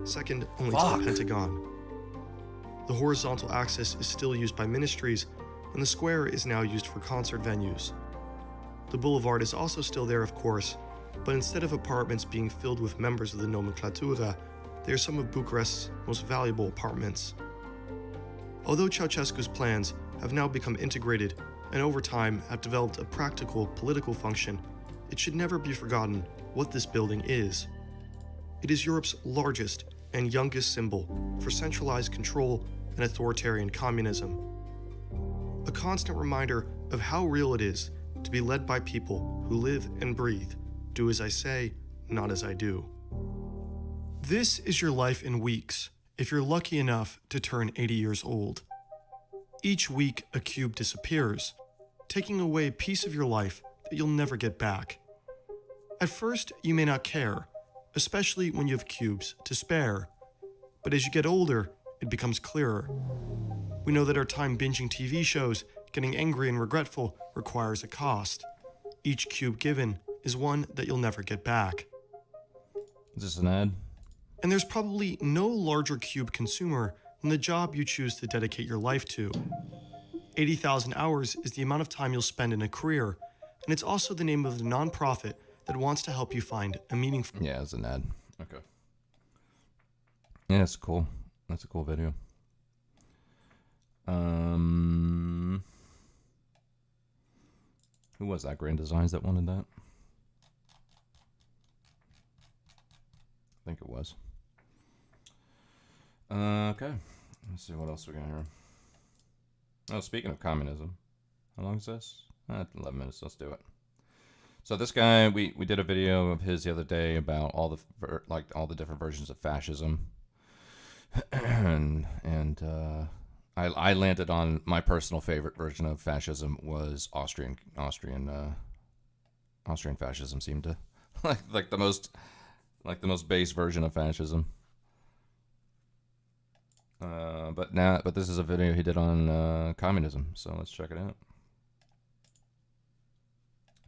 second only to the Pentagon. The horizontal axis is still used by ministries, and the square is now used for concert venues. The boulevard is also still there, of course, but instead of apartments being filled with members of the nomenclatura, they are some of Bucharest's most valuable apartments. Although Ceausescu's plans have now become integrated and over time have developed a practical political function, it should never be forgotten what this building is. It is Europe's largest and youngest symbol for centralized control and authoritarian communism. A constant reminder of how real it is to be led by people who live and breathe, do as I say, not as I do. This is your life in weeks, if you're lucky enough to turn 80 years old. Each week, a cube disappears, taking away a piece of your life that you'll never get back. At first, you may not care, especially when you have cubes to spare. But as you get older, it becomes clearer. We know that our time binging TV shows, getting angry and regretful, requires a cost. Each cube given is one that you'll never get back. Is this an ad? And there's probably no larger cube consumer than the job you choose to dedicate your life to. 80,000 hours is the amount of time you'll spend in a career, and it's also the name of the nonprofit that wants to help you find a meaningful... Yeah, it's an ad. Okay. Yeah, that's cool. That's a cool video. Who was that? Grand Designs that wanted that? I think it was. Okay. Let's see what else we got here. Oh, speaking of communism, how long is this? 11 minutes. Let's do it. So this guy, we did a video of his the other day about all the different versions of fascism, and I landed on my personal favorite version of fascism was Austrian fascism. Seemed to like the most base version of fascism. But this is a video he did on communism, so let's check it out.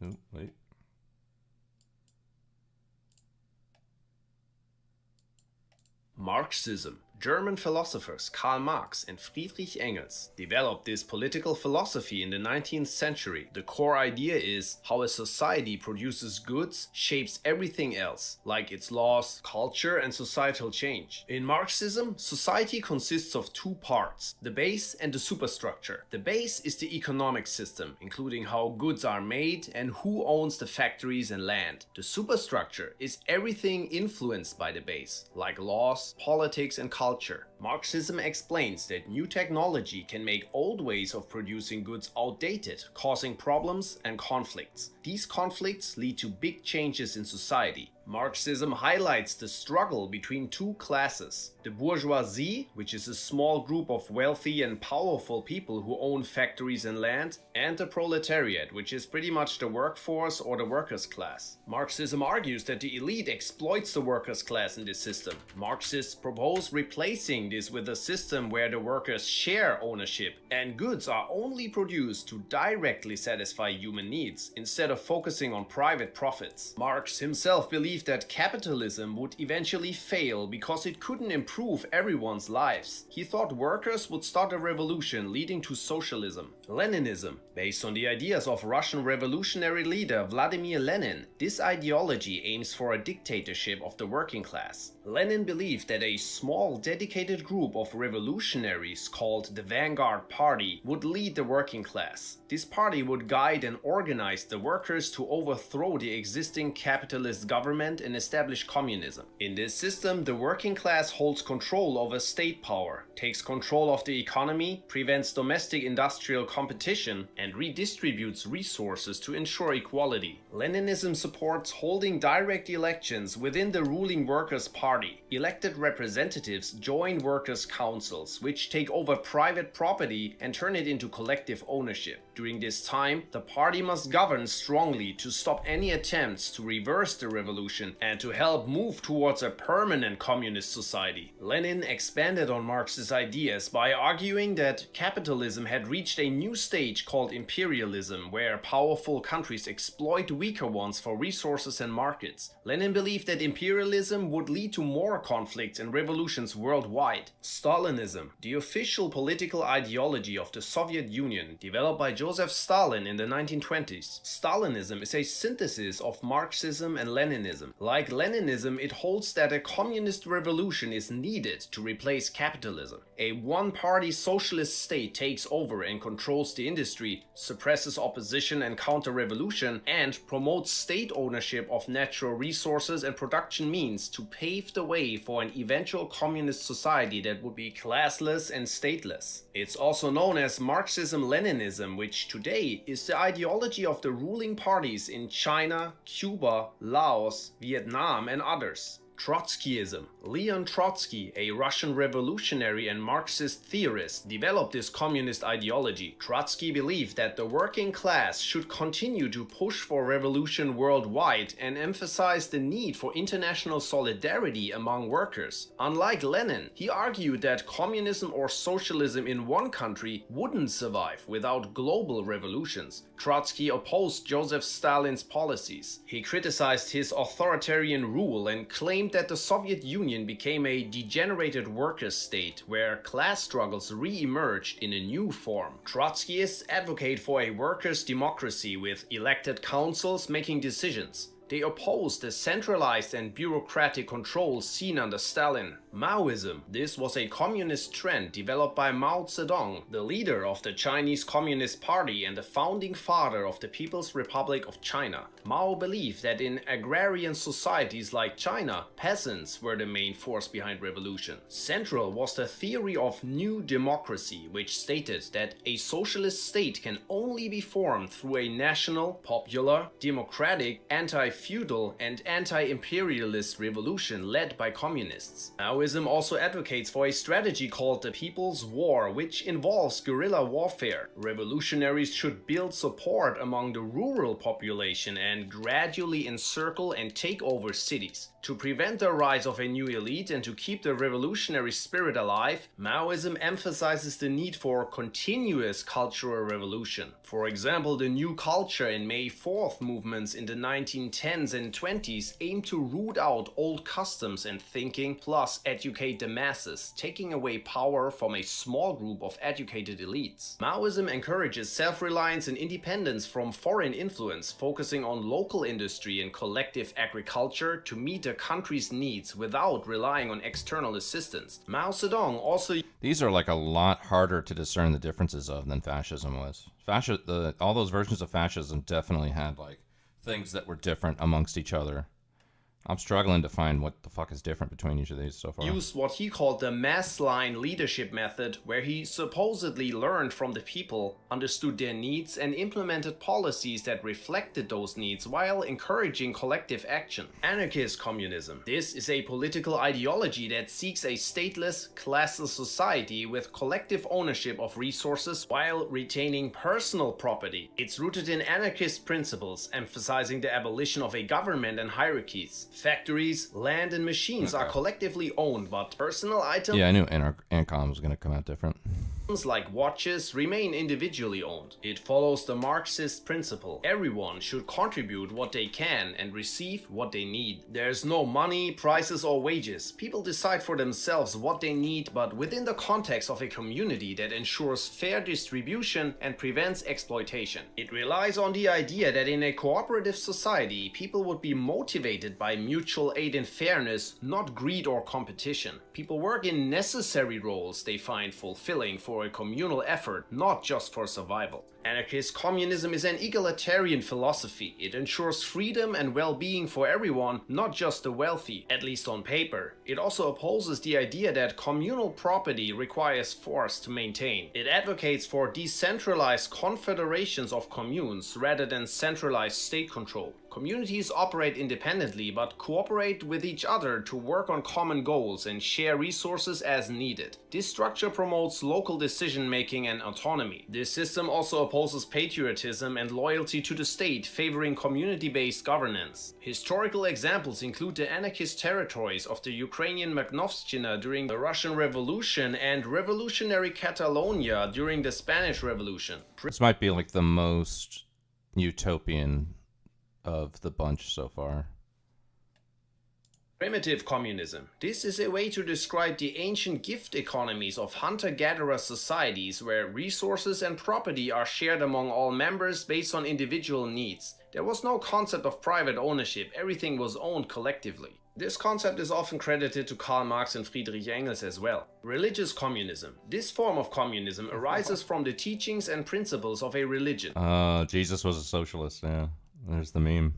Oh, wait. Marxism German philosophers Karl Marx and Friedrich Engels developed this political philosophy in the 19th century. The core idea is how a society produces goods shapes everything else, like its laws, culture, and societal change. In Marxism, society consists of two parts, the base and the superstructure. The base is the economic system, including how goods are made and who owns the factories and land. The superstructure is everything influenced by the base, like laws, politics, and culture. Marxism explains that new technology can make old ways of producing goods outdated, causing problems and conflicts. These conflicts lead to big changes in society. Marxism highlights the struggle between two classes, the bourgeoisie, which is a small group of wealthy and powerful people who own factories and land, and the proletariat, which is pretty much the workforce or the workers' class. Marxism argues that the elite exploits the workers' class in this system. Marxists propose replacing this with a system where the workers share ownership and goods are only produced to directly satisfy human needs instead of focusing on private profits. Marx himself believed that capitalism would eventually fail because it couldn't improve everyone's lives. He thought workers would start a revolution leading to socialism. Leninism, based on the ideas of Russian revolutionary leader Vladimir Lenin, this ideology aims for a dictatorship of the working class. Lenin believed that a small dedicated group of revolutionaries called the Vanguard Party would lead the working class. This party would guide and organize the workers to overthrow the existing capitalist government and establish communism. In this system, the working class holds control over state power, takes control of the economy, prevents domestic industrial competition, and redistributes resources to ensure equality. Leninism supports holding direct elections within the ruling Workers' Party. Elected representatives join workers' councils, which take over private property and turn it into collective ownership. During this time, the party must govern strongly to stop any attempts to reverse the revolution and to help move towards a permanent communist society. Lenin expanded on Marx's ideas by arguing that capitalism had reached a new stage called imperialism, where powerful countries exploit weaker ones for resources and markets. Lenin believed that imperialism would lead to more conflicts and revolutions worldwide. Stalinism, the official political ideology of the Soviet Union, developed by Joseph Stalin in the 1920s. Stalinism is a synthesis of Marxism and Leninism. Like Leninism, it holds that a communist revolution is needed to replace capitalism. A one-party socialist state takes over and controls the industry, suppresses opposition and counter-revolution, and promotes state ownership of natural resources and production means to pave the way for an eventual communist society that would be classless and stateless. It's also known as Marxism-Leninism, which today is the ideology of the ruling parties in China, Cuba, Laos, Vietnam, and others. Trotskyism. Leon Trotsky, a Russian revolutionary and Marxist theorist, developed this communist ideology. Trotsky believed that the working class should continue to push for revolution worldwide and emphasized the need for international solidarity among workers. Unlike Lenin, he argued that communism or socialism in one country wouldn't survive without global revolutions. Trotsky opposed Joseph Stalin's policies. He criticized his authoritarian rule and claimed that the Soviet Union became a degenerated workers' state where class struggles re-emerged in a new form. Trotskyists advocate for a workers' democracy with elected councils making decisions. They opposed the centralized and bureaucratic control seen under Stalin. Maoism. This was a communist trend developed by Mao Zedong, the leader of the Chinese Communist Party and the founding father of the People's Republic of China. Mao believed that in agrarian societies like China, peasants were the main force behind revolution. Central was the theory of new democracy, which stated that a socialist state can only be formed through a national, popular, democratic, anti-feudal, and anti-imperialist revolution led by communists. Maoism also advocates for a strategy called the People's War, which involves guerrilla warfare. Revolutionaries should build support among the rural population and gradually encircle and take over cities. To prevent the rise of a new elite and to keep the revolutionary spirit alive, Maoism emphasizes the need for continuous cultural revolution. For example, the New Culture and May 4th movements in the 1910s and 20s aim to root out old customs and thinking, plus educate the masses, taking away power from a small group of educated elites. Maoism encourages self-reliance and independence from foreign influence, focusing on local industry and collective agriculture to meet the country's needs without relying on external assistance. Mao Zedong also... These are like a lot harder to discern the differences of than fascism was. All those versions of fascism definitely had like things that were different amongst each other. I'm struggling to find what the fuck is different between each of these so far. Used what he called the mass line leadership method, where he supposedly learned from the people, understood their needs, and implemented policies that reflected those needs while encouraging collective action. Anarchist communism. This is a political ideology that seeks a stateless, classless society with collective ownership of resources while retaining personal property. It's rooted in anarchist principles, emphasizing the abolition of a government and hierarchies. Factories, land, and machines are collectively owned, but personal items... Yeah, I knew Ancom was going to come out different. like watches remain individually owned. It follows the Marxist principle. Everyone should contribute what they can and receive what they need. There's no money, prices, or wages. People decide for themselves what they need, but within the context of a community that ensures fair distribution and prevents exploitation. It relies on the idea that in a cooperative society, people would be motivated by mutual aid and fairness, not greed or competition. People work in necessary roles they find fulfilling for a communal effort, not just for survival. Anarchist communism is an egalitarian philosophy. It ensures freedom and well-being for everyone, not just the wealthy, at least on paper. It also opposes the idea that communal property requires force to maintain. It advocates for decentralized confederations of communes rather than centralized state control. Communities operate independently but cooperate with each other to work on common goals and share resources as needed. This structure promotes local decision-making and autonomy. This system also opposes patriotism and loyalty to the state, favoring community-based governance. Historical examples include the anarchist territories of the Ukrainian Maghnovshchina during the Russian Revolution and revolutionary Catalonia during the Spanish Revolution. This might be like the most utopian of the bunch so far. Primitive communism. This is a way to describe the ancient gift economies of hunter-gatherer societies where resources and property are shared among all members based on individual needs. There was no concept of private ownership, everything was owned collectively. This concept is often credited to Karl Marx and Friedrich Engels as well. Religious communism. This form of communism arises from the teachings and principles of a religion. Jesus was a socialist, yeah. There's the meme.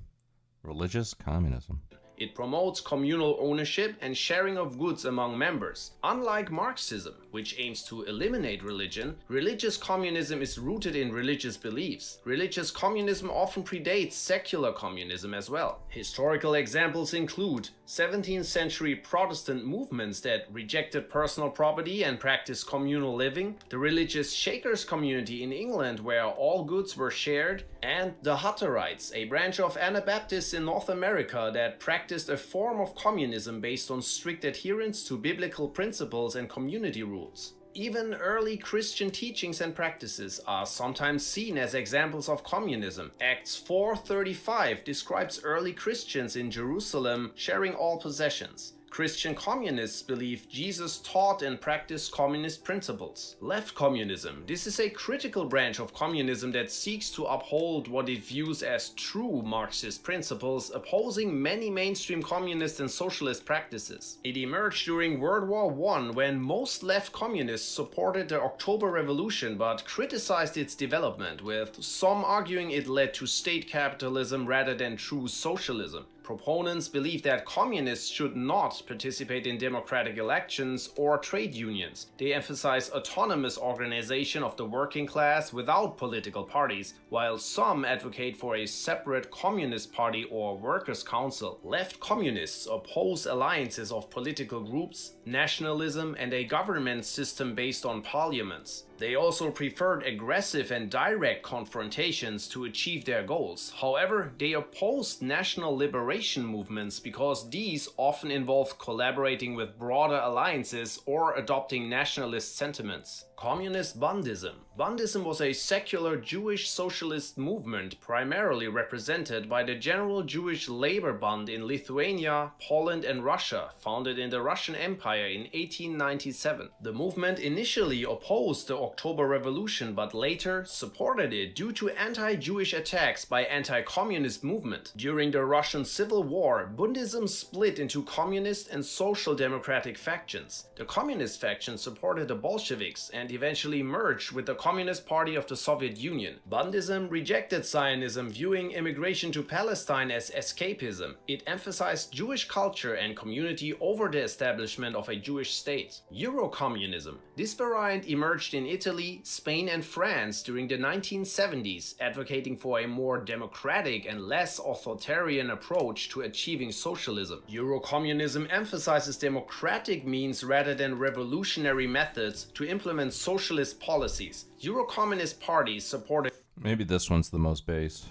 Religious communism. It promotes communal ownership and sharing of goods among members. Unlike Marxism, which aims to eliminate religion, religious communism is rooted in religious beliefs. Religious communism often predates secular communism as well. Historical examples include 17th century Protestant movements that rejected personal property and practiced communal living, the religious Shakers community in England where all goods were shared, and the Hutterites, a branch of Anabaptists in North America that practiced a form of communism based on strict adherence to biblical principles and community rules. Even early Christian teachings and practices are sometimes seen as examples of communism. Acts 4:35 describes early Christians in Jerusalem sharing all possessions. Christian communists believe Jesus taught and practiced communist principles. Left communism. This is a critical branch of communism that seeks to uphold what it views as true Marxist principles, opposing many mainstream communist and socialist practices. It emerged during World War I when most left communists supported the October Revolution but criticized its development, with some arguing it led to state capitalism rather than true socialism. Proponents believe that communists should not participate in democratic elections or trade unions. They emphasize autonomous organization of the working class without political parties, while some advocate for a separate communist party or workers' council. Left communists oppose alliances of political groups, nationalism, and a government system based on parliaments. They also preferred aggressive and direct confrontations to achieve their goals. However, they opposed national liberation liberation movements because these often involved collaborating with broader alliances or adopting nationalist sentiments. Communist Bundism. Bundism was a secular Jewish socialist movement primarily represented by the General Jewish Labor Bund in Lithuania, Poland and Russia, founded in the Russian Empire in 1897. The movement initially opposed the October Revolution but later supported it due to anti-Jewish attacks by anti-communist movement. During the Russian Civil War, Bundism split into communist and social democratic factions. The communist faction supported the Bolsheviks and eventually merged with the Communist Party of the Soviet Union. Bundism rejected Zionism, viewing immigration to Palestine as escapism. It emphasized Jewish culture and community over the establishment of a Jewish state. Eurocommunism. This variant emerged in Italy, Spain and France during the 1970s, advocating for a more democratic and less authoritarian approach to achieving socialism. Eurocommunism emphasizes democratic means rather than revolutionary methods to implement socialist policies. Eurocommunist parties supported. Maybe this one's the most base.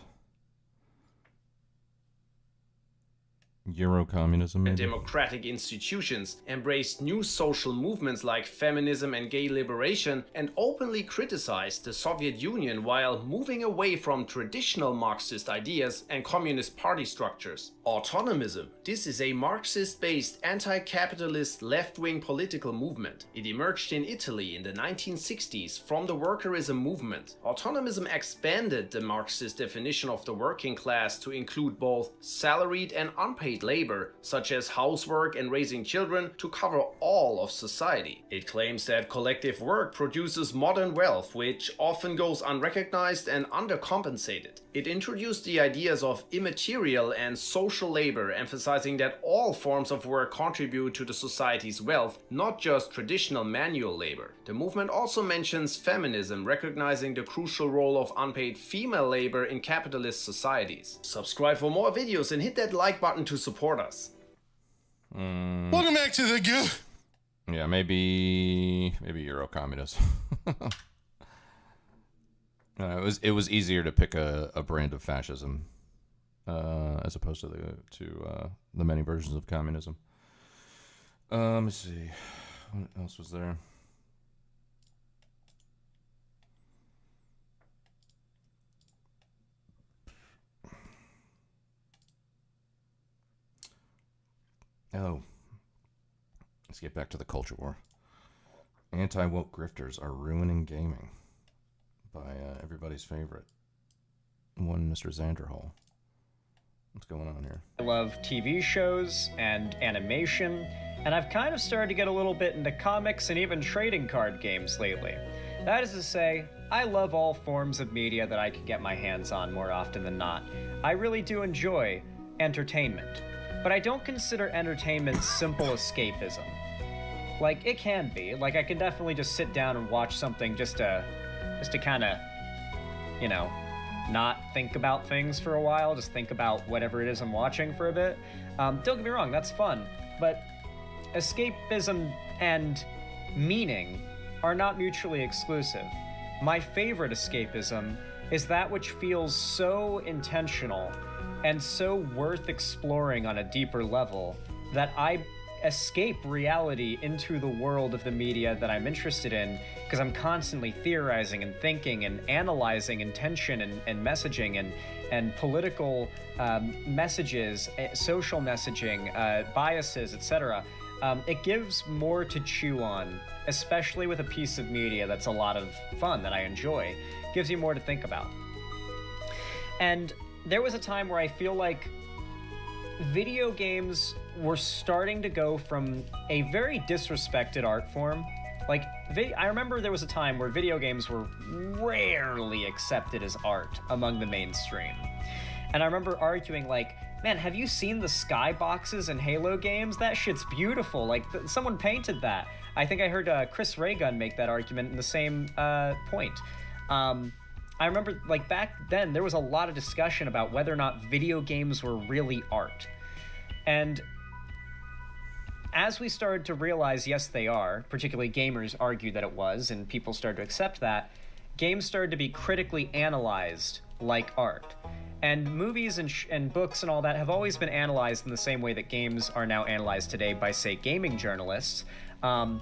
Eurocommunism, maybe? And democratic institutions, embraced new social movements like feminism and gay liberation, and openly criticized the Soviet Union while moving away from traditional Marxist ideas and communist party structures. Autonomism. This is a Marxist-based anti-capitalist left-wing political movement. It emerged in Italy in the 1960s from the workerism movement. Autonomism expanded the Marxist definition of the working class to include both salaried and unpaid labor, such as housework and raising children, to cover all of society. It claims that collective work produces modern wealth, which often goes unrecognized and undercompensated. It introduced the ideas of immaterial and social labor, emphasizing that all forms of work contribute to the society's wealth, not just traditional manual labor. The movement also mentions feminism, recognizing the crucial role of unpaid female labor in capitalist societies. Subscribe for more videos and hit that like button to support us. Welcome back to the good. Yeah, maybe Eurocommunism. It was easier to pick a brand of fascism as opposed to the many versions of communism. Let me see, what else was there? Oh, let's get back to the culture war. Anti-woke grifters are ruining gaming, by everybody's favorite one, Mr. Zanderhall. What's going on here? I love TV shows and animation, and I've kind of started to get a little bit into comics and even trading card games lately. That is to say, I love all forms of media that I can get my hands on more often than not. I really do enjoy entertainment, but I don't consider entertainment simple escapism. Like, it can be. Like, I can definitely just sit down and watch something just to kind of, you know, not think about things for a while, just think about whatever it is I'm watching for a bit. Don't get me wrong, that's fun, but escapism and meaning are not mutually exclusive. My favorite escapism is that which feels so intentional and so worth exploring on a deeper level that I escape reality into the world of the media that I'm interested in, because I'm constantly theorizing and thinking and analyzing intention and messaging and political messages, social messaging, biases, etc. It gives more to chew on, especially with a piece of media that's a lot of fun that I enjoy. It gives you more to think about. And there was a time where I feel like video games were starting to go from a very disrespected art form. Like, I remember there was a time where video games were rarely accepted as art among the mainstream. And I remember arguing, like, man, have you seen the skyboxes in Halo games? That shit's beautiful. Like, someone painted that. I think I heard Chris Raygun make that argument in the same point. I remember, like, back then, there was a lot of discussion about whether or not video games were really art. And as we started to realize, yes, they are, particularly gamers argued that it was, and people started to accept that, games started to be critically analyzed like art. And movies and books and all that have always been analyzed in the same way that games are now analyzed today by, say, gaming journalists, from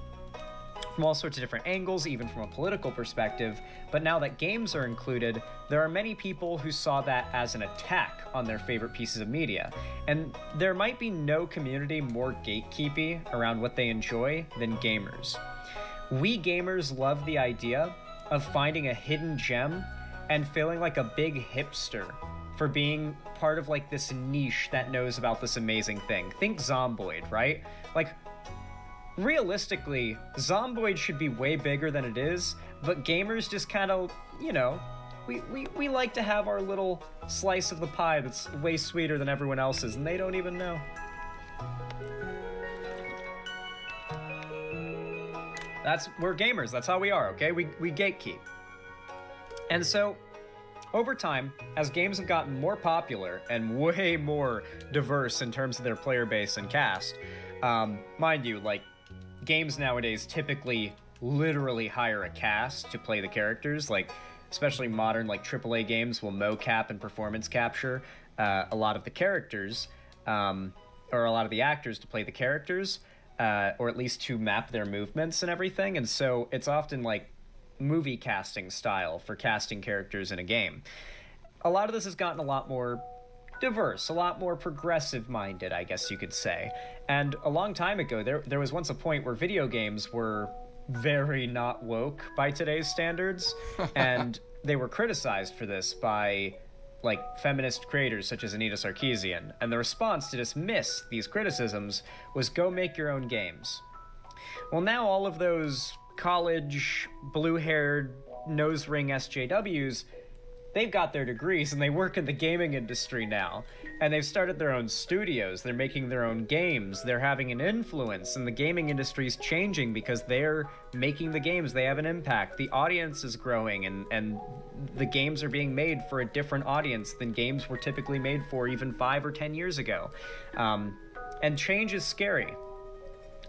all sorts of different angles, even from a political perspective. But now that games are included, there are many people who saw that as an attack on their favorite pieces of media. And there might be no community more gatekeepy around what they enjoy than gamers. We gamers love the idea of finding a hidden gem and feeling like a big hipster for being part of like this niche that knows about this amazing thing. Think Zomboid, right? Like, realistically, Zomboid should be way bigger than it is, but gamers just kind of, you know, we like to have our little slice of the pie that's way sweeter than everyone else's, and they don't even know. We're gamers, that's how we are, okay? We gatekeep. And so, over time, as games have gotten more popular and way more diverse in terms of their player base and cast, mind you, like, games nowadays typically literally hire a cast to play the characters, like, especially modern, like, AAA games will mocap and performance capture a lot of the characters, or a lot of the actors to play the characters, or at least to map their movements and everything, and so it's often, like, movie casting style for casting characters in a game. A lot of this has gotten a lot more diverse, a lot more progressive-minded, I guess you could say. And a long time ago, there was once a point where video games were very not woke by today's standards, and they were criticized for this by, like, feminist creators such as Anita Sarkeesian. And the response to dismiss these criticisms was go make your own games. Well, now all of those college, blue-haired, nose-ring SJWs, they've got their degrees and they work in the gaming industry now. And they've started their own studios, they're making their own games, they're having an influence, and the gaming industry's changing because they're making the games, they have an impact. The audience is growing, and the games are being made for a different audience than games were typically made for even 5 or 10 years ago. And change is scary.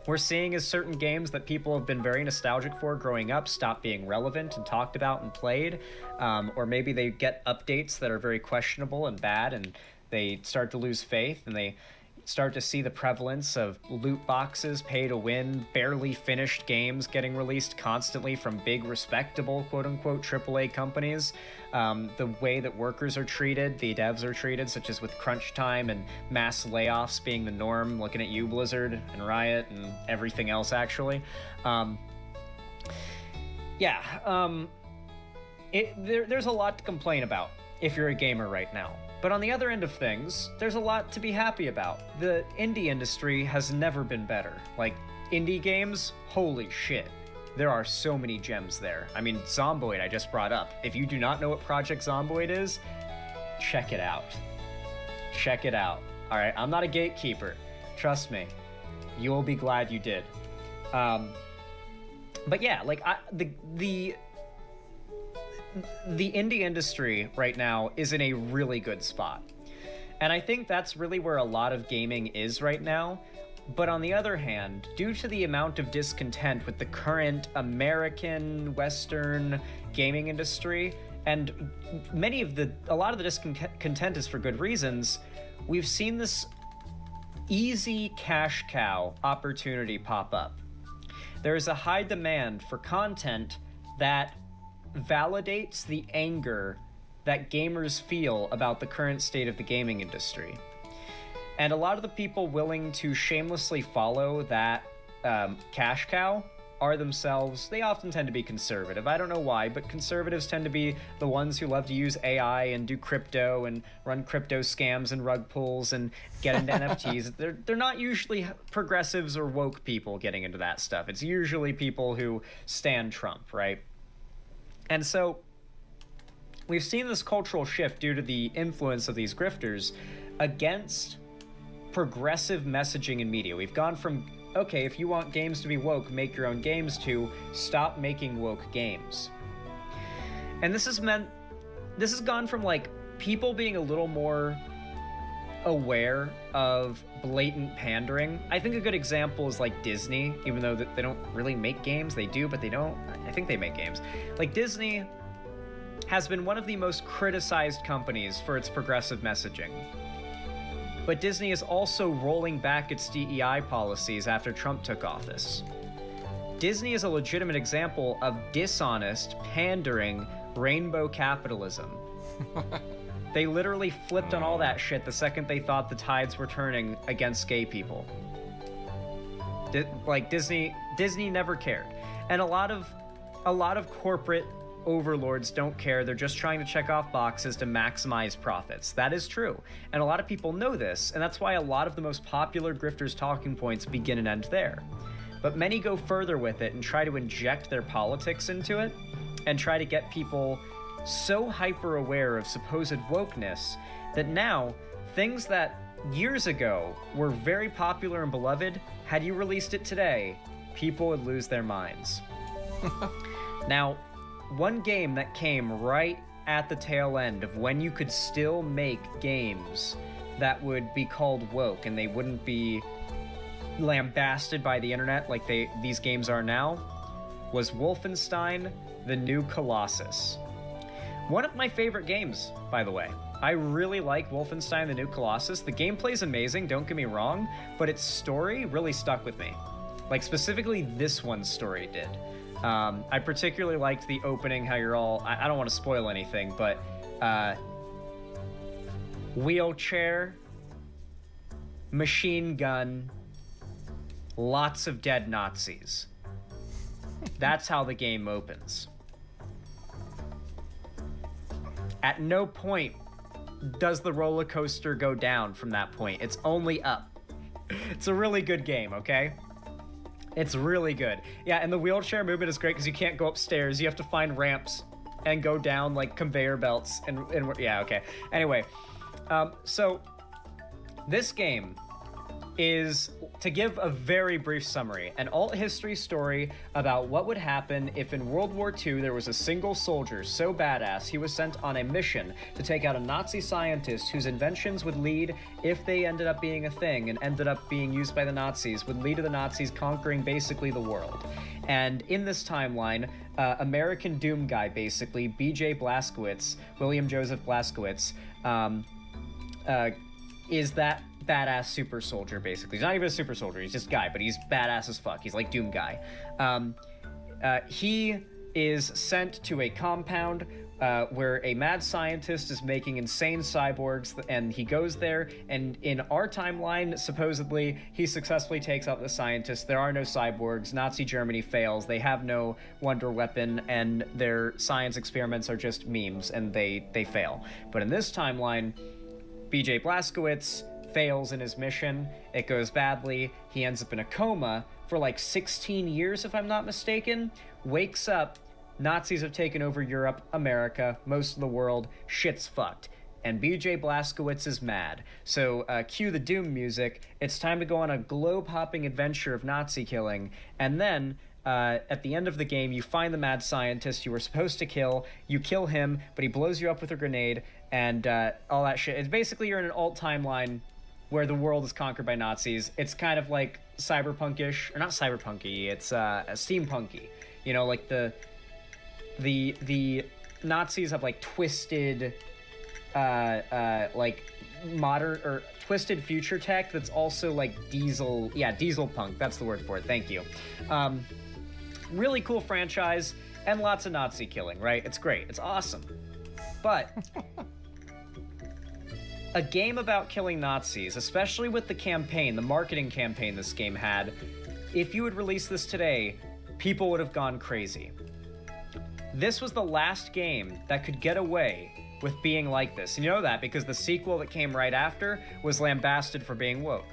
We're seeing as certain games that people have been very nostalgic for growing up stop being relevant and talked about and played, or maybe they get updates that are very questionable and bad, and they start to lose faith, and they start to see the prevalence of loot boxes, pay to win, barely finished games getting released constantly from big, respectable, quote-unquote, AAA companies. The way that workers are treated, the devs are treated, such as with crunch time and mass layoffs being the norm, looking at you, Blizzard, and Riot, and everything else, actually. There's a lot to complain about if you're a gamer right now. But on the other end of things, there's a lot to be happy about. The indie industry has never been better. Like, indie games, holy shit. There are so many gems there. I mean, Zomboid I just brought up. If you do not know what Project Zomboid is, check it out. Check it out. All right, I'm not a gatekeeper. Trust me. You will be glad you did. But yeah, like, the indie industry right now is in a really good spot. And I think that's really where a lot of gaming is right now. But on the other hand, due to the amount of discontent with the current American, Western gaming industry, and a lot of the discontent is for good reasons, we've seen this easy cash cow opportunity pop up. There is a high demand for content that validates the anger that gamers feel about the current state of the gaming industry. And a lot of the people willing to shamelessly follow that cash cow are themselves, they often tend to be conservative. I don't know why, but conservatives tend to be the ones who love to use AI and do crypto and run crypto scams and rug pulls and get into NFTs. They're not usually progressives or woke people getting into that stuff. It's usually people who stand Trump, right? And so we've seen this cultural shift due to the influence of these grifters against progressive messaging in media. We've gone from, okay, if you want games to be woke, make your own games, to stop making woke games. And this has gone from, like, people being a little more aware of blatant pandering. I think a good example is, like, Disney, even though they don't really make games. They do, but they don't. I think they make games. Like, Disney has been one of the most criticized companies for its progressive messaging. But Disney is also rolling back its DEI policies after Trump took office. Disney is a legitimate example of dishonest, pandering, rainbow capitalism. They literally flipped on all that shit the second they thought the tides were turning against gay people. Disney never cared. And a lot of corporate overlords don't care. They're just trying to check off boxes to maximize profits. That is true. And a lot of people know this, and that's why a lot of the most popular grifters' talking points begin and end there. But many go further with it and try to inject their politics into it and try to get people so hyper aware of supposed wokeness that now things that years ago were very popular and beloved, had you released it today, people would lose their minds. Now, one game that came right at the tail end of when you could still make games that would be called woke and they wouldn't be lambasted by the internet like these games are now was Wolfenstein: The New Colossus. One of my favorite games, by the way. I really like Wolfenstein: The New Colossus. The gameplay's amazing, don't get me wrong, but its story really stuck with me. Like, specifically this one's story did. I particularly liked the opening, how you're all, I don't want to spoil anything, but wheelchair, machine gun, lots of dead Nazis. That's how the game opens. At no point does the roller coaster go down from that point. It's only up. It's a really good game, okay? It's really good. Yeah, and the wheelchair movement is great because you can't go upstairs. You have to find ramps and go down like conveyor belts and yeah, okay. Anyway, so this game is, to give a very brief summary, an alt history story about what would happen if in World War II there was a single soldier so badass he was sent on a mission to take out a Nazi scientist whose inventions would lead, if they ended up being a thing and ended up being used by the Nazis, would lead to the Nazis conquering basically the world. And in this timeline, American Doom guy, basically, B.J. Blazkowicz, William Joseph Blazkowicz, is that badass super soldier, basically. He's not even a super soldier, he's just a guy, but he's badass as fuck. He's like Doom guy. He is sent to a compound where a mad scientist is making insane cyborgs, and he goes there, and in our timeline, supposedly, he successfully takes out the scientist. There are no cyborgs. Nazi Germany fails. They have no wonder weapon, and their science experiments are just memes, and they fail. But in this timeline, B.J. Blazkowicz fails in his mission. It goes badly. He ends up in a coma for like 16 years, if I'm not mistaken. Wakes up. Nazis have taken over Europe, America, most of the world. Shit's fucked. And B.J. Blazkowicz is mad. So cue the Doom music. It's time to go on a globe-hopping adventure of Nazi killing. And then at the end of the game, you find the mad scientist you were supposed to kill. You kill him, but he blows you up with a grenade and all that shit. It's basically you're in an alt timeline where the world is conquered by Nazis. It's kind of like cyberpunkish, or not cyberpunky, it's steampunky. You know, like the Nazis have like twisted, like modern or twisted future tech that's also like diesel punk. That's the word for it. Thank you. Really cool franchise and lots of Nazi killing. Right? It's great. It's awesome. But a game about killing Nazis, especially with the campaign, the marketing campaign this game had, if you had released this today, people would have gone crazy. This was the last game that could get away with being like this. You know that because the sequel that came right after was lambasted for being woke.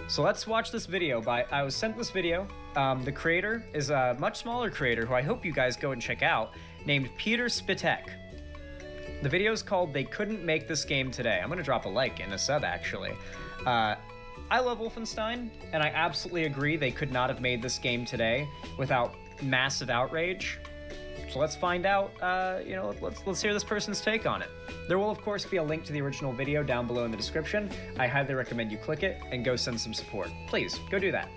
So let's watch this video. I was sent this video. The creator is a much smaller creator who I hope you guys go and check out, named Peter Spitek. The video is called They Couldn't Make This Game Today. I'm going to drop a like and a sub, actually. I love Wolfenstein, and I absolutely agree they could not have made this game today without massive outrage. So let's find out, let's hear this person's take on it. There will, of course, be a link to the original video down below in the description. I highly recommend you click it and go send some support. Please, go do that.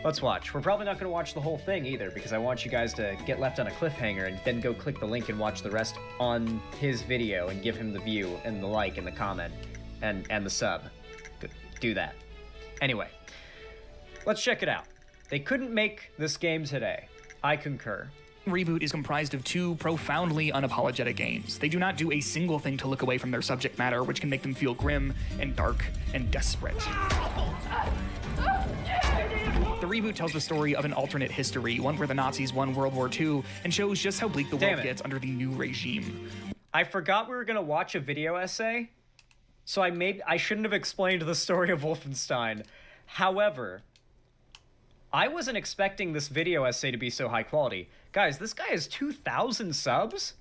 Let's watch. We're probably not going to watch the whole thing either, because I want you guys to get left on a cliffhanger and then go click the link and watch the rest on his video and give him the view and the like and the comment and the sub. Do that. Anyway, let's check it out. They couldn't make this game today. I concur. Reboot is comprised of two profoundly unapologetic games. They do not do a single thing to look away from their subject matter, which can make them feel grim and dark and desperate. The reboot tells the story of an alternate history, one where the Nazis won World War II, and shows just how bleak the world gets under the new regime. I forgot we were gonna watch a video essay, so I shouldn't have explained the story of Wolfenstein. However, I wasn't expecting this video essay to be so high quality. Guys, this guy has 2,000 subs?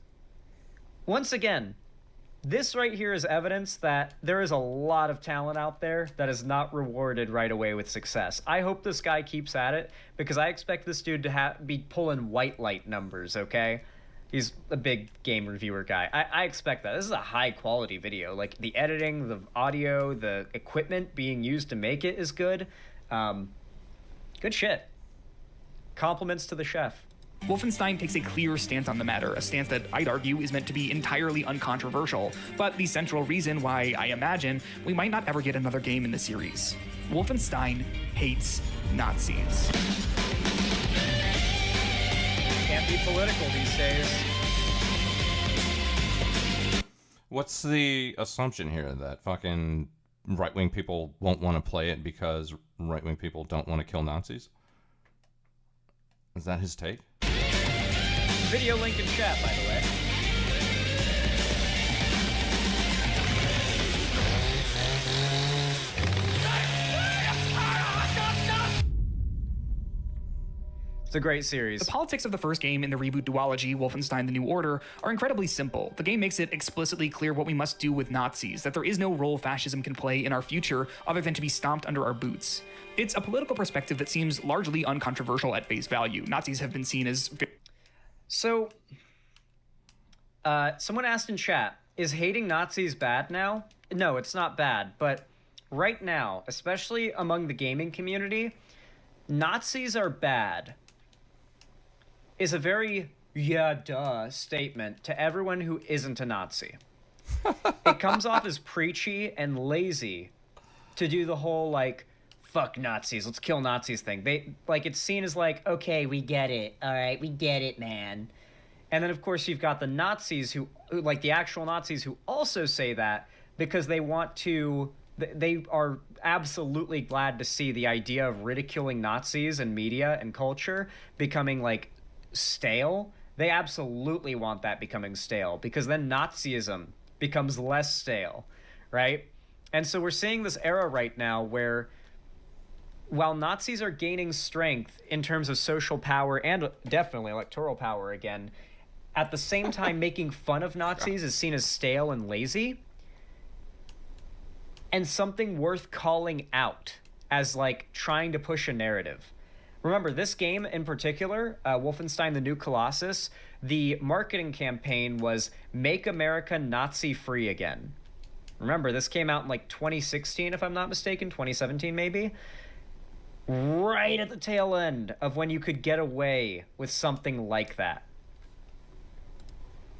Once again, this right here is evidence that there is a lot of talent out there that is not rewarded right away with success. I hope this guy keeps at it, because I expect this dude to be pulling white light numbers, okay? He's a big game reviewer guy. I expect that. This is a high quality video. Like, the editing, the audio, the equipment being used to make it is good. Good shit. Compliments to the chef. Wolfenstein takes a clear stance on the matter, a stance that I'd argue is meant to be entirely uncontroversial, but the central reason why I imagine we might not ever get another game in the series. Wolfenstein hates Nazis. Can't be political these days. What's the assumption here? That fucking right-wing people won't want to play it because right-wing people don't want to kill Nazis? Is that his take? Video link in chat, by the way. It's a great series. The politics of the first game in the reboot duology, Wolfenstein: The New Order, are incredibly simple. The game makes it explicitly clear what we must do with Nazis, that there is no role fascism can play in our future other than to be stomped under our boots. It's a political perspective that seems largely uncontroversial at face value. Nazis have been seen as... So, someone asked in chat, is hating Nazis bad now? No, it's not bad, but right now, especially among the gaming community, Nazis are bad is a very yeah duh statement to everyone who isn't a Nazi. It comes off as preachy and lazy to do the whole like fuck Nazis, let's kill Nazis thing. It's seen as like, okay, we get it. All right, we get it, man. And then of course you've got the Nazis who like the actual Nazis who also say that because they want to they are absolutely glad to see the idea of ridiculing Nazis in media and culture becoming like stale. They absolutely want that becoming stale because then Nazism becomes less stale, right? And so we're seeing this era right now where while Nazis are gaining strength in terms of social power and definitely electoral power again, at the same time making fun of Nazis is seen as stale and lazy and something worth calling out as like trying to push a narrative. Remember, this game in particular, Wolfenstein: The New Colossus, the marketing campaign was Make America Nazi-Free Again. Remember, this came out in like 2016, if I'm not mistaken, 2017 maybe? Right at the tail end of when you could get away with something like that.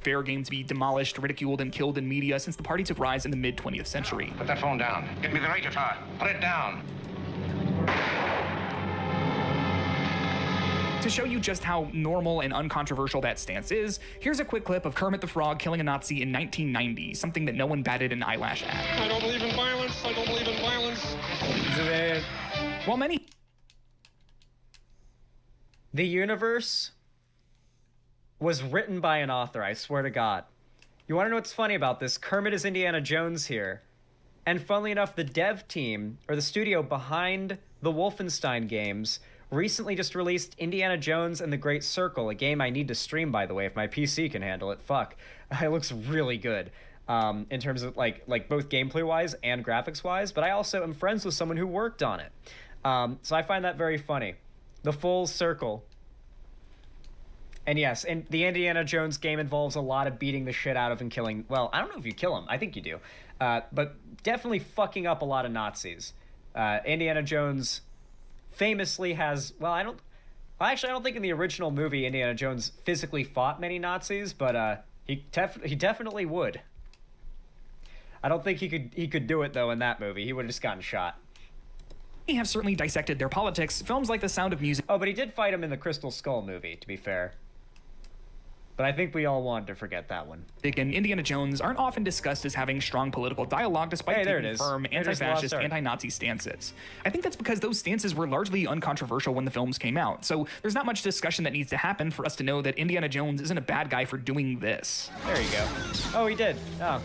Fair game to be demolished, ridiculed, and killed in media since the party took rise in the mid-20th century. Put that phone down. Get me the radio tower. Put it down. To show you just how normal and uncontroversial that stance is, here's a quick clip of Kermit the Frog killing a Nazi in 1990, something that no one batted an eyelash at. I don't believe in violence. I don't believe in violence. While many... The universe was written by an author, I swear to God. You want to know what's funny about this? Kermit is Indiana Jones here. And funnily enough, the dev team, or the studio behind the Wolfenstein games, recently just released Indiana Jones and the Great Circle, a game I need to stream, by the way, if my PC can handle it. Fuck. It looks really good in terms of like both gameplay-wise and graphics-wise, but I also am friends with someone who worked on it. So I find that very funny. The full circle. And yes, and the Indiana Jones game involves a lot of beating the shit out of and killing... Well, I don't know if you kill them. I think you do. But definitely fucking up a lot of Nazis. Indiana Jones famously has, I don't think in the original movie Indiana Jones physically fought many Nazis, but he definitely would. I don't think he could do it though in that movie. He would have just gotten shot. We have certainly dissected their politics. Films like The Sound of Music. Oh, but he did fight him in the Crystal Skull movie, to be fair. But I think we all wanted to forget that one. And Indiana Jones aren't often discussed as having strong political dialogue despite taking firm anti-fascist, anti-Nazi stances. I think that's because those stances were largely uncontroversial when the films came out, so there's not much discussion that needs to happen for us to know that Indiana Jones isn't a bad guy for doing this. There you go. Oh, he did. Oh.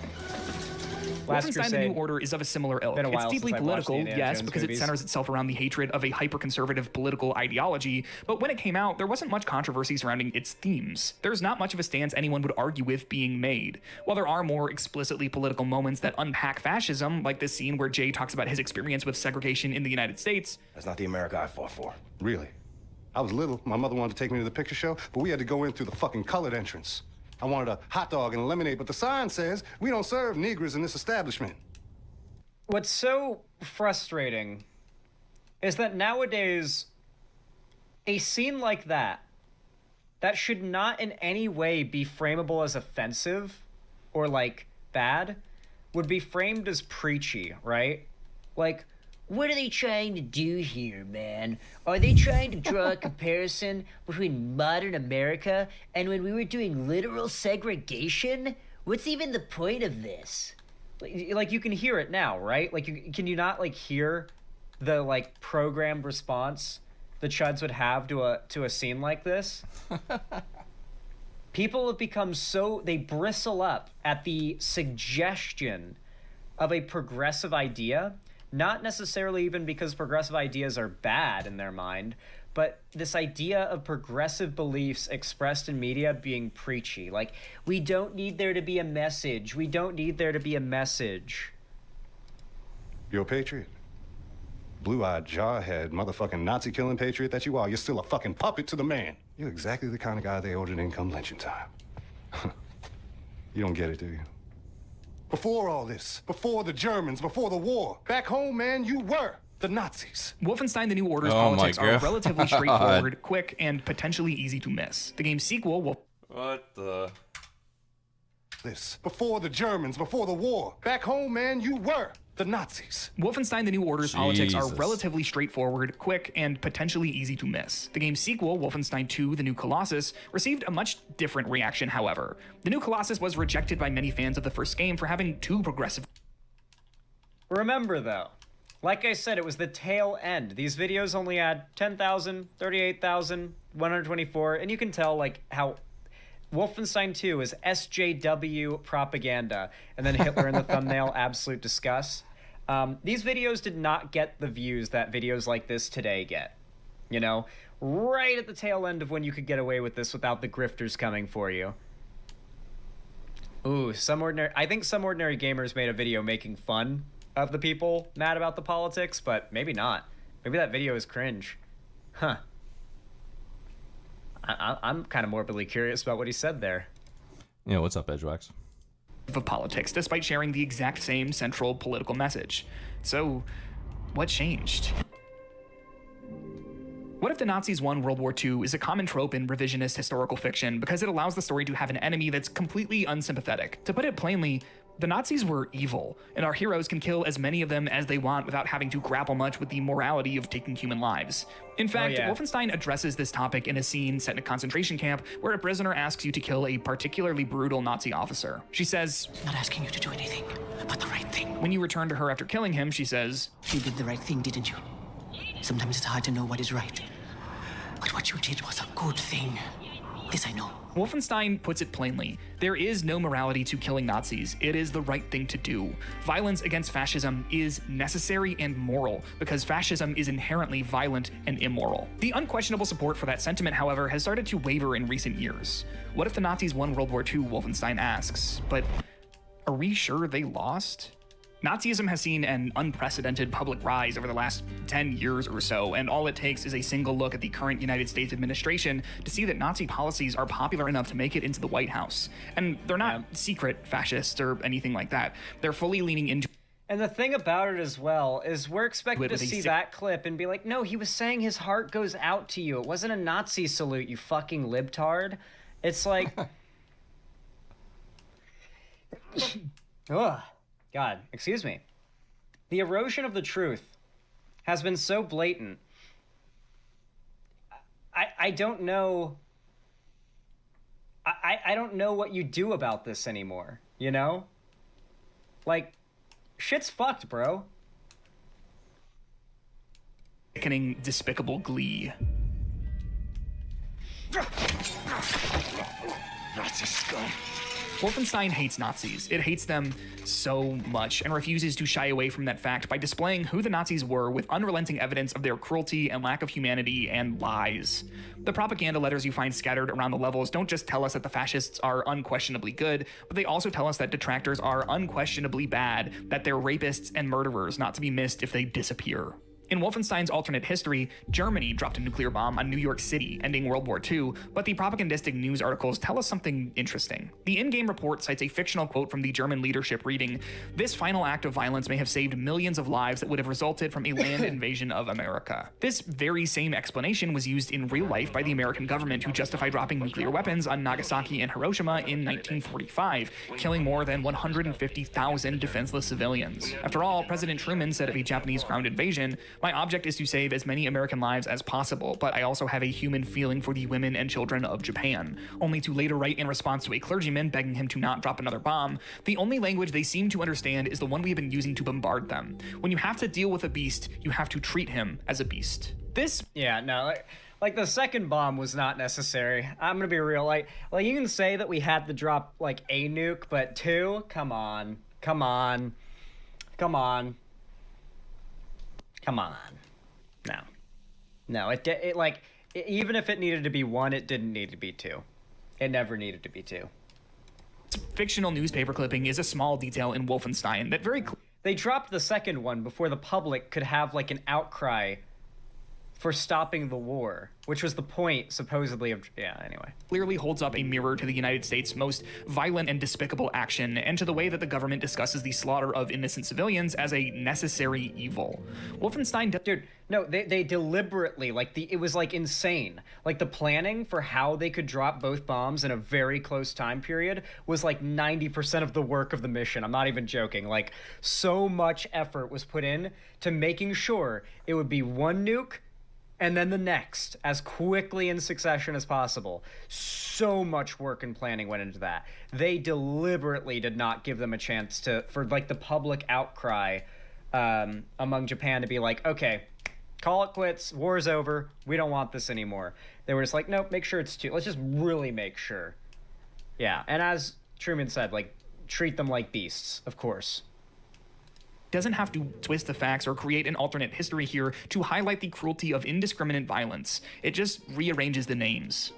Wolfenstein: The New Order is of a similar ilk. It's deeply political, yes, because it centers itself around the hatred of a hyper-conservative political ideology, but when it came out, there wasn't much controversy surrounding its themes. There's not much of a stance anyone would argue with being made. While there are more explicitly political moments that unpack fascism, like this scene where Jay talks about his experience with segregation in the United States. That's not the America I fought for. Really? I was little. My mother wanted to take me to the picture show, but we had to go in through the fucking colored entrance. I wanted a hot dog and lemonade, but the sign says we don't serve Negroes in this establishment. What's so frustrating is that nowadays, a scene like that should not in any way be frameable as offensive or, like, bad, would be framed as preachy, right? Like, what are they trying to do here, man? Are they trying to draw a comparison between modern America and when we were doing literal segregation? What's even the point of this? Like you can hear it now, right? Like, can you not, like, hear the, like, programmed response the Chuds would have to a scene like this? People have become they bristle up at the suggestion of a progressive idea. Not necessarily even because progressive ideas are bad in their mind, but this idea of progressive beliefs expressed in media being preachy. Like, we don't need there to be a message. We don't need there to be a message. You're a patriot? Blue-eyed, jarhead, motherfucking Nazi-killing patriot that you are. You're still a fucking puppet to the man. You're exactly the kind of guy they ordered in come lynching time. You don't get it, do you? Before all this, before the Germans, before the war, back home, man, you were the Nazis. Wolfenstein: The New Order's politics are relatively straightforward, quick, and potentially easy to miss. The game's sequel will... What the... This, before the Germans, before the war, back home, man, you were the Nazis. Wolfenstein: The New Order's politics are relatively straightforward, quick, and potentially easy to miss. The game's sequel, Wolfenstein 2: The New Colossus, received a much different reaction, however. The New Colossus was rejected by many fans of the first game for having too progressive... Remember, though, like I said, it was the tail end. These videos only had 10,000, 38,000, 124, and you can tell, like, how... Wolfenstein 2 is SJW propaganda, and then Hitler in the thumbnail, absolute disgust. These videos did not get the views that videos like this today get. You know, right at the tail end of when you could get away with this without the grifters coming for you. Ooh, I think some ordinary gamers made a video making fun of the people mad about the politics, but maybe not. Maybe that video is cringe. Huh. I'm kind of morbidly curious about what he said there. Yeah, what's up, Edgewax? Of politics, despite sharing the exact same central political message. So, what changed? What if the Nazis won World War II is a common trope in revisionist historical fiction because it allows the story to have an enemy that's completely unsympathetic. To put it plainly, the Nazis were evil, and our heroes can kill as many of them as they want without having to grapple much with the morality of taking human lives. In fact, Wolfenstein addresses this topic in a scene set in a concentration camp where a prisoner asks you to kill a particularly brutal Nazi officer. She says, "I'm not asking you to do anything, but the right thing." When you return to her after killing him, she says, "You did the right thing, didn't you? Sometimes it's hard to know what is right, but what you did was a good thing. This I know." Wolfenstein puts it plainly. There is no morality to killing Nazis. It is the right thing to do. Violence against fascism is necessary and moral because fascism is inherently violent and immoral. The unquestionable support for that sentiment, however, has started to waver in recent years. What if the Nazis won World War II, Wolfenstein asks, but are we sure they lost? Nazism has seen an unprecedented public rise over the last 10 years or so, and all it takes is a single look at the current United States administration to see that Nazi policies are popular enough to make it into the White House. And they're not secret fascists or anything like that. They're fully leaning into... And the thing about it as well is we're expected to with a see sick- that clip and be like, no, he was saying his heart goes out to you. It wasn't a Nazi salute, you fucking libtard. It's like... Ugh. God, excuse me. The erosion of the truth has been so blatant. I don't know... I don't know what you do about this anymore, you know? Like, shit's fucked, bro. Sickening, despicable glee. Nazi scum. Wolfenstein hates Nazis. It hates them so much and refuses to shy away from that fact by displaying who the Nazis were with unrelenting evidence of their cruelty and lack of humanity and lies. The propaganda letters you find scattered around the levels don't just tell us that the fascists are unquestionably good, but they also tell us that detractors are unquestionably bad, that they're rapists and murderers not to be missed if they disappear. In Wolfenstein's alternate history, Germany dropped a nuclear bomb on New York City, ending World War II, but the propagandistic news articles tell us something interesting. The in-game report cites a fictional quote from the German leadership reading, "This final act of violence may have saved millions of lives that would have resulted from a land invasion of America." This very same explanation was used in real life by the American government, who justified dropping nuclear weapons on Nagasaki and Hiroshima in 1945, killing more than 150,000 defenseless civilians. After all, President Truman said of a Japanese ground invasion, "My object is to save as many American lives as possible, but I also have a human feeling for the women and children of Japan," only to later write in response to a clergyman begging him to not drop another bomb, "The only language they seem to understand is the one we have been using to bombard them. When you have to deal with a beast, you have to treat him as a beast." This... Yeah, no, like the second bomb was not necessary. I'm gonna be real, like you can say that we had to drop like a nuke, but two? Come on. No, even if it needed to be one, it didn't need to be two. It never needed to be two. Fictional newspaper clipping is a small detail in Wolfenstein that They dropped the second one before the public could have like an outcry for stopping the war, which was the point, supposedly, of... Yeah, anyway. Clearly holds up a mirror to the United States' most violent and despicable action, and to the way that the government discusses the slaughter of innocent civilians as a necessary evil. Wolfenstein... Dude, no, they deliberately, it was, insane. Like, the planning for how they could drop both bombs in a very close time period was, 90% of the work of the mission. I'm not even joking. So much effort was put in to making sure it would be one nuke and then the next, as quickly in succession as possible. So much work and planning went into that. They deliberately did not give them a chance for the public outcry among Japan to be like, okay, call it quits, war's over, we don't want this anymore. They were just like, nope, make sure it's two. Let's just really make sure. Yeah, and as Truman said, treat them like beasts, of course. Doesn't have to twist the facts or create an alternate history here to highlight the cruelty of indiscriminate violence. It just rearranges the names.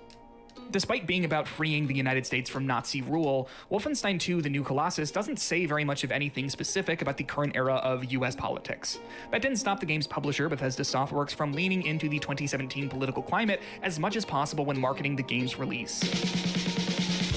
Despite being about freeing the United States from Nazi rule, Wolfenstein 2: The New Colossus doesn't say very much of anything specific about the current era of US politics. That didn't stop the game's publisher, Bethesda Softworks, from leaning into the 2017 political climate as much as possible when marketing the game's release.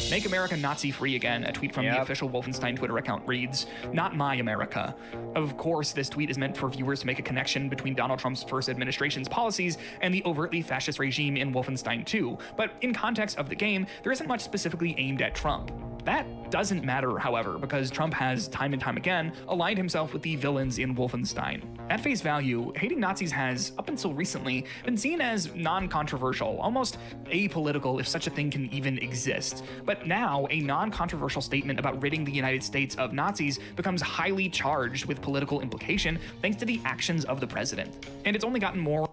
"Make America Nazi-free again," a tweet from the official Wolfenstein Twitter account reads, "Not my America." Of course, this tweet is meant for viewers to make a connection between Donald Trump's first administration's policies and the overtly fascist regime in Wolfenstein 2, but in context of the game, there isn't much specifically aimed at Trump. That doesn't matter, however, because Trump has, time and time again, aligned himself with the villains in Wolfenstein. At face value, hating Nazis has, up until recently, been seen as non-controversial, almost apolitical if such a thing can even exist. But now, a non-controversial statement about ridding the United States of Nazis becomes highly charged with political implication thanks to the actions of the president. And it's only gotten more...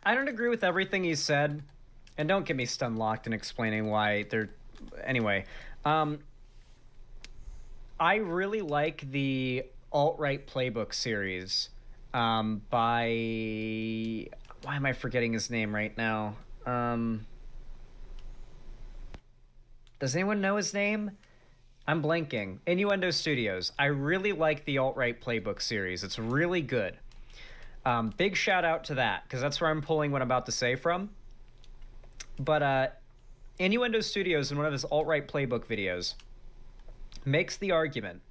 I don't agree with everything he said, and don't get me stun-locked in explaining why they're... Anyway, I really like the alt-right playbook series by... Why am I forgetting his name right now? Does anyone know his name? I'm blanking. Innuendo Studios. I really like the alt-right playbook series. It's really good. Big shout out to that, because that's where I'm pulling what I'm about to say from. But Innuendo Studios, in one of his alt-right playbook videos, makes the argument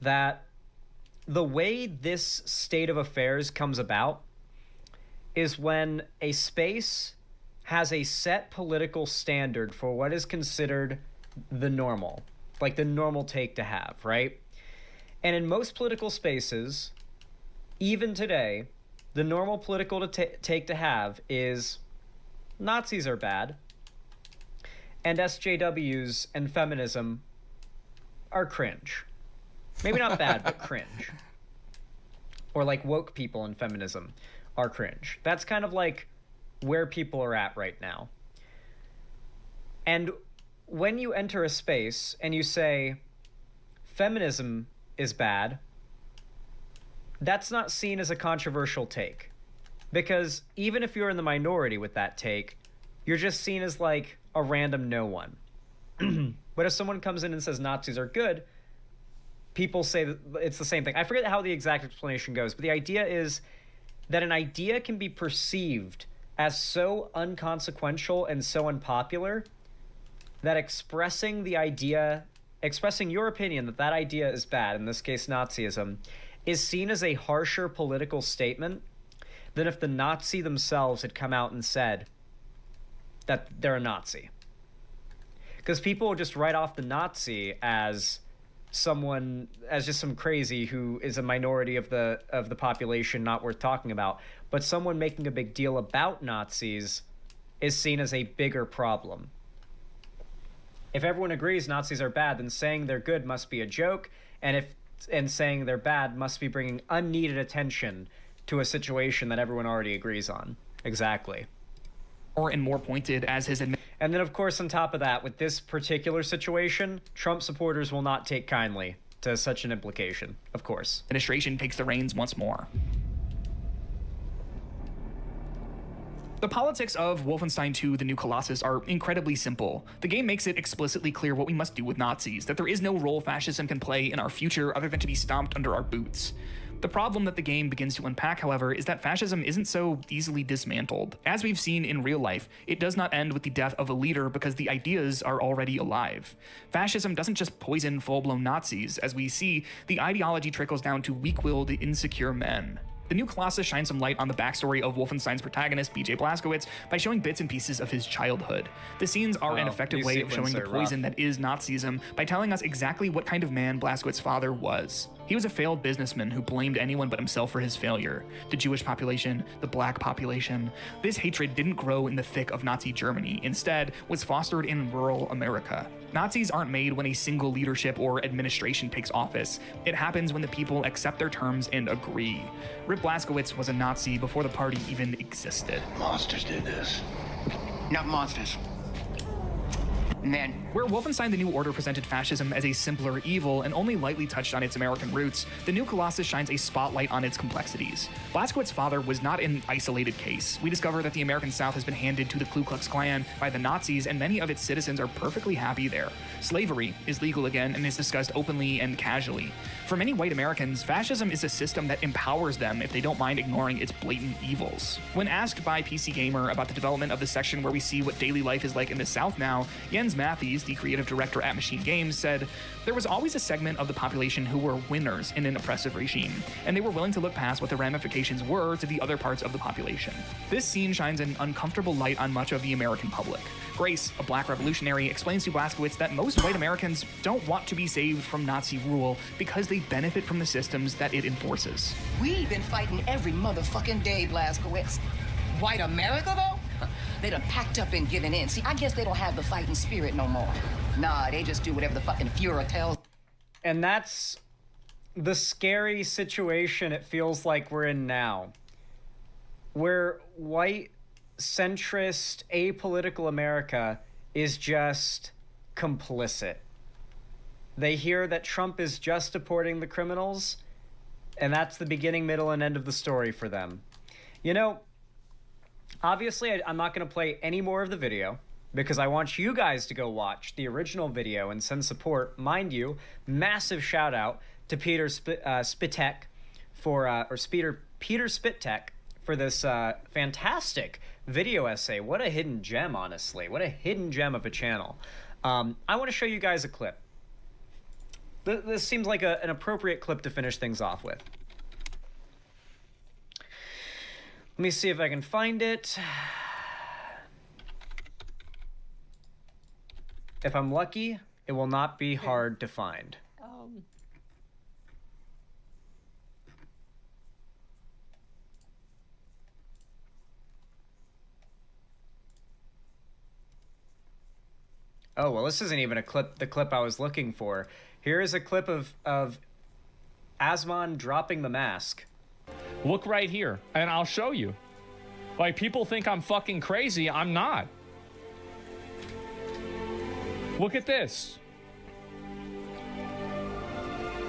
that the way this state of affairs comes about is when a space has a set political standard for what is considered the normal, like the normal take to have, right? And in most political spaces, even today, the normal political take to have is Nazis are bad, and SJWs and feminism are cringe. Maybe not bad, but cringe. Or like woke people and feminism are cringe. That's kind of like where people are at right now. And when you enter a space and you say feminism is bad, that's not seen as a controversial take. Because even if you're in the minority with that take, you're just seen as like a random no one. But if someone comes in and says Nazis are good, people say that it's the same thing. I forget how the exact explanation goes, but the idea is that an idea can be perceived as so unconsequential and so unpopular that expressing your opinion that that idea is bad, in this case Nazism, is seen as a harsher political statement than if the Nazi themselves had come out and said that they're a Nazi. Because people will just write off the Nazi as someone, as just some crazy who is a minority of the population, not worth talking about. But someone making a big deal about Nazis is seen as a bigger problem. If everyone agrees Nazis are bad, then saying they're good must be a joke, and saying they're bad must be bringing unneeded attention to a situation that everyone already agrees on. Exactly. And more pointed as his and then, of course, on top of that, with this particular situation, Trump supporters will not take kindly to such an implication, of course. Administration takes the reins once more. The politics of Wolfenstein 2: The New Colossus are incredibly simple. The game makes it explicitly clear what we must do with Nazis, that there is no role fascism can play in our future other than to be stomped under our boots. The problem that the game begins to unpack, however, is that fascism isn't so easily dismantled. As we've seen in real life, it does not end with the death of a leader because the ideas are already alive. Fascism doesn't just poison full-blown Nazis. As we see, the ideology trickles down to weak-willed, insecure men. The New Colossus shines some light on the backstory of Wolfenstein's protagonist, BJ Blazkowicz, by showing bits and pieces of his childhood. The scenes are an effective way of showing the poison that is Nazism by telling us exactly what kind of man Blazkowicz's father was. He was a failed businessman who blamed anyone but himself for his failure. The Jewish population, the black population. This hatred didn't grow in the thick of Nazi Germany. Instead, was fostered in rural America. Nazis aren't made when a single leadership or administration takes office. It happens when the people accept their terms and agree. Rip Blazkowicz was a Nazi before the party even existed. Monsters did this. Not monsters. Men. Where Wolfenstein: The New Order presented fascism as a simpler evil and only lightly touched on its American roots, The New Colossus shines a spotlight on its complexities. Blazkowicz's father was not an isolated case. We discover that the American South has been handed to the Ku Klux Klan by the Nazis, and many of its citizens are perfectly happy there. Slavery is legal again and is discussed openly and casually. For many white Americans, fascism is a system that empowers them if they don't mind ignoring its blatant evils. When asked by PC Gamer about the development of the section where we see what daily life is like in the South now, Jens Mathies, the creative director at Machine Games, said, "There was always a segment of the population who were winners in an oppressive regime, and they were willing to look past what the ramifications were to the other parts of the population." This scene shines an uncomfortable light on much of the American public. Grace, a black revolutionary, explains to Blazkowicz that most white Americans don't want to be saved from Nazi rule because they benefit from the systems that it enforces. We've been fighting every motherfucking day, Blazkowicz. White America, though? They done packed up and given in. See, I guess they don't have the fighting spirit no more. Nah, they just do whatever the fucking Fuhrer tells. And that's the scary situation it feels like we're in now. Where white, centrist, apolitical America is just complicit. They hear that Trump is just deporting the criminals, and that's the beginning, middle, and end of the story for them. You know, obviously, I'm not going to play any more of the video because I want you guys to go watch the original video and send support. Mind you, massive shout out to Peter Spitek for Peter Spitek for this fantastic video essay. What a hidden gem, honestly. What a hidden gem of a channel. I want to show you guys a clip. This seems like an appropriate clip to finish things off with. Let me see if I can find it. If I'm lucky, it will not be hard to find. Oh, well, this isn't even the clip I was looking for. Here is a clip of Asmon dropping the mask. Look right here, and I'll show you. Like, people think I'm fucking crazy. I'm not. Look at this.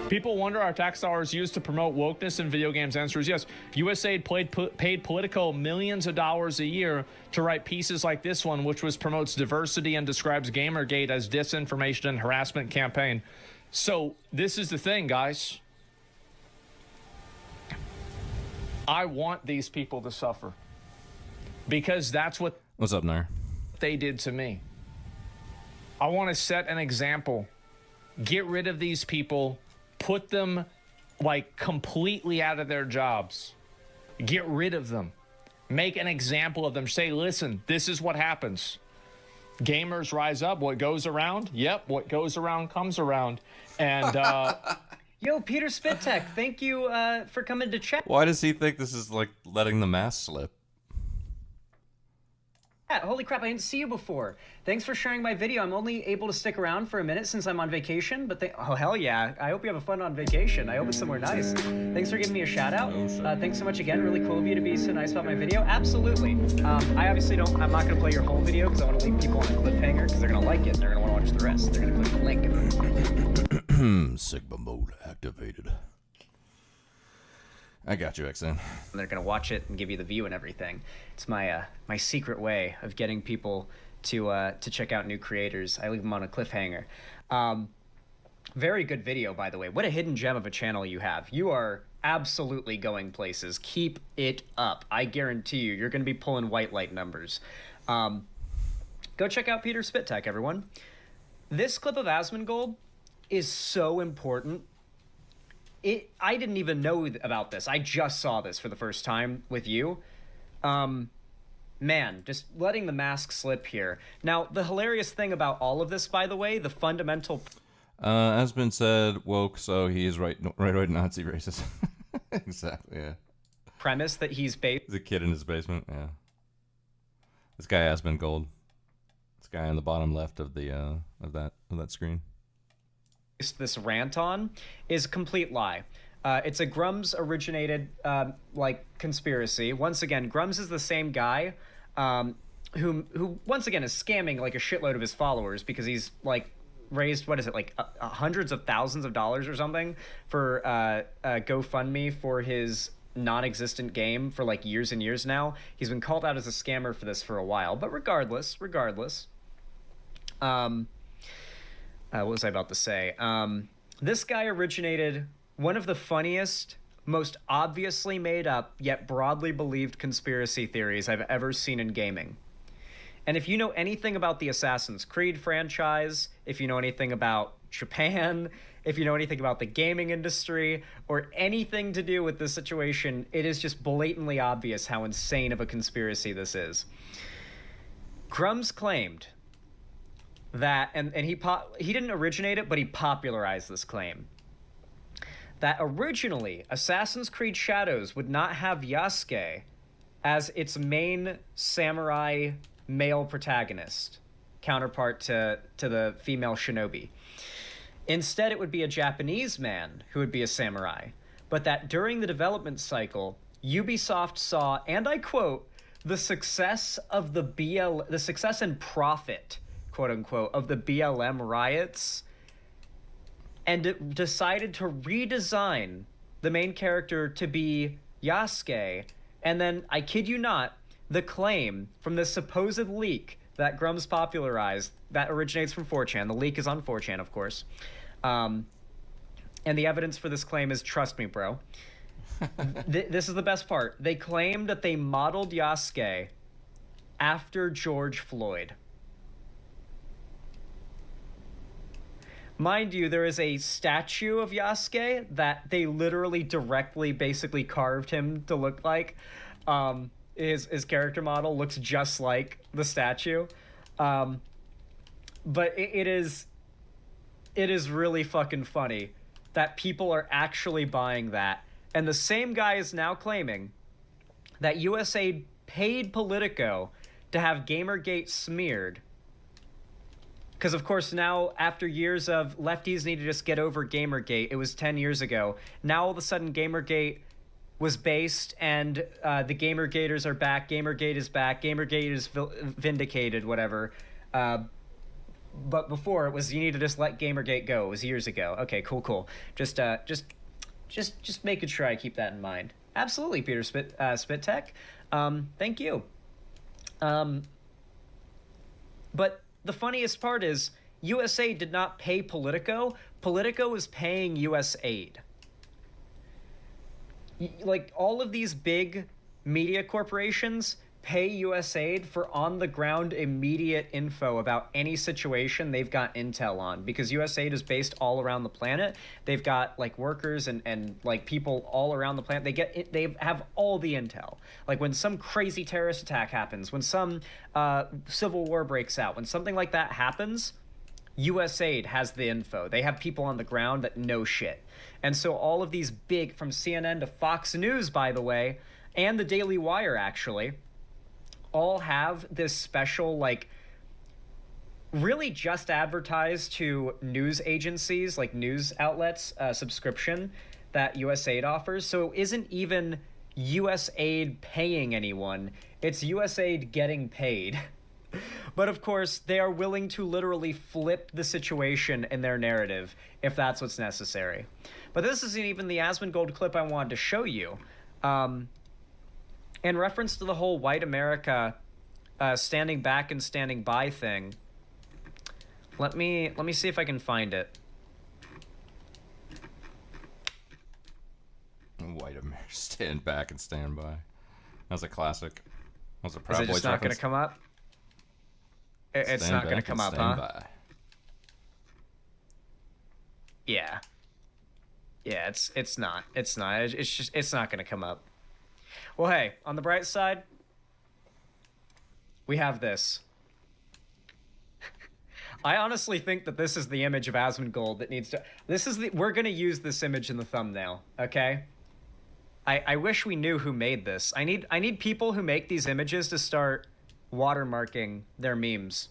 People wonder are tax dollars used to promote wokeness in video games? Answer is yes. USAID paid Politico millions of dollars a year to write pieces like this one, which promotes diversity and describes Gamergate as disinformation and harassment campaign. So this is the thing, guys. I want these people to suffer because that's what What's up, Nair? they did to me. I want to set an example. Get rid of these people. Put them, like, completely out of their jobs. Get rid of them. Make an example of them. Say, listen, this is what happens. Gamers rise up. What goes around? Yep, what goes around comes around. And, Yo, Peter Spitek, thank you for coming to chat. Why does he think this is like letting the mask slip? Holy crap, I didn't see you before. Thanks for sharing my video. I'm only able to stick around for a minute since I'm on vacation, but oh, hell yeah. I hope you have a fun on vacation. I hope it's somewhere nice. Thanks for giving me a shout out. Thanks so much again. Really cool of you to be so nice about my video. Absolutely. I obviously I'm not going to play your whole video because I want to leave people on a cliffhanger because they're going to like it and they're going to want to watch the rest. They're going to click the link. Sigma mode activated. I got you, XN. They're gonna watch it and give you the view and everything. It's my my secret way of getting people to check out new creators. I leave them on a cliffhanger. Very good video, by the way. What a hidden gem of a channel you have. You are absolutely going places. Keep it up. I guarantee you're gonna be pulling white light numbers. Go check out Peter Spitek, everyone. This clip of Asmongold is so important. I didn't even know about this. I just saw this for the first time with you. Man, just letting the mask slip here. Now, the hilarious thing about all of this, by the way, the fundamental... Has been said, woke, so he is right Nazi racist. Exactly, yeah. Premise that he's based... The kid in his basement, yeah. This guy has been gold. This guy on the bottom left of the of that screen. This rant on is a complete lie. It's a Grums originated like conspiracy. Once again, Grums is the same guy who once again is scamming like a shitload of his followers because he's like raised hundreds of thousands of dollars or something for GoFundMe for his non-existent game for like years and years now. He's been called out as a scammer for this for a while, but regardless. What was I about to say? This guy originated one of the funniest, most obviously made up, yet broadly believed conspiracy theories I've ever seen in gaming. And if you know anything about the Assassin's Creed franchise, if you know anything about Japan, if you know anything about the gaming industry, or anything to do with this situation, it is just blatantly obvious how insane of a conspiracy this is. Grums claimed that, and he didn't originate it, but he popularized this claim, that originally Assassin's Creed Shadows would not have Yasuke as its main samurai male protagonist, counterpart to the female shinobi. Instead, it would be a Japanese man who would be a samurai, but that during the development cycle, Ubisoft saw, and I quote, the success and profit, quote unquote, of the BLM riots, and it decided to redesign the main character to be Yasuke. And then, I kid you not, the claim from this supposed leak that Grums popularized, that originates from 4chan. The leak is on 4chan, of course. And the evidence for this claim is, trust me, bro. This is the best part. They claimed that they modeled Yasuke after George Floyd. Mind you, there is a statue of Yasuke that they literally directly basically carved him to look like. His character model looks just like the statue. But it is really fucking funny that people are actually buying that. And the same guy is now claiming that USAID paid Politico to have Gamergate smeared. Because, of course, now, after years of lefties need to just get over Gamergate, it was 10 years ago. Now, all of a sudden, Gamergate was based, and the Gamergaters are back. Gamergate is back. Gamergate is vindicated, whatever. But before, it was you need to just let Gamergate go. It was years ago. Okay, cool. Just making sure I keep that in mind. Absolutely, Peter Spit Tech. Thank you. But the funniest part is USA did not pay Politico. Politico was paying USAID. Like, all of these big media corporations pay USAID for on-the-ground immediate info about any situation they've got intel on, because USAID is based all around the planet. They've got like workers and like people all around the planet. They have all the intel. Like when some crazy terrorist attack happens, when some civil war breaks out, when something like that happens, USAID has the info. They have people on the ground that know shit. And so all of these big, from CNN to Fox News, by the way, and the Daily Wire, actually, all have this special, like, really just advertised to news agencies, like news outlets, subscription that USAID offers. So it isn't even USAID paying anyone. It's USAID getting paid. But of course, they are willing to literally flip the situation in their narrative if that's what's necessary. But this isn't even the Asmongold clip I wanted to show you. In reference to the whole white America standing back and standing by thing, let me see if I can find it. White America, stand back and stand by. That's a classic. That's a Proud Is it Boys just not going reference. to come up? It's not going to come up, huh? By. Yeah. Yeah, it's not. It's not. It's not going to come up. Well, hey, on the bright side, we have this. I honestly think that this is the image of Asmongold that needs to... We're going to use this image in the thumbnail, okay? I wish we knew who made this. I need people who make these images to start watermarking their memes.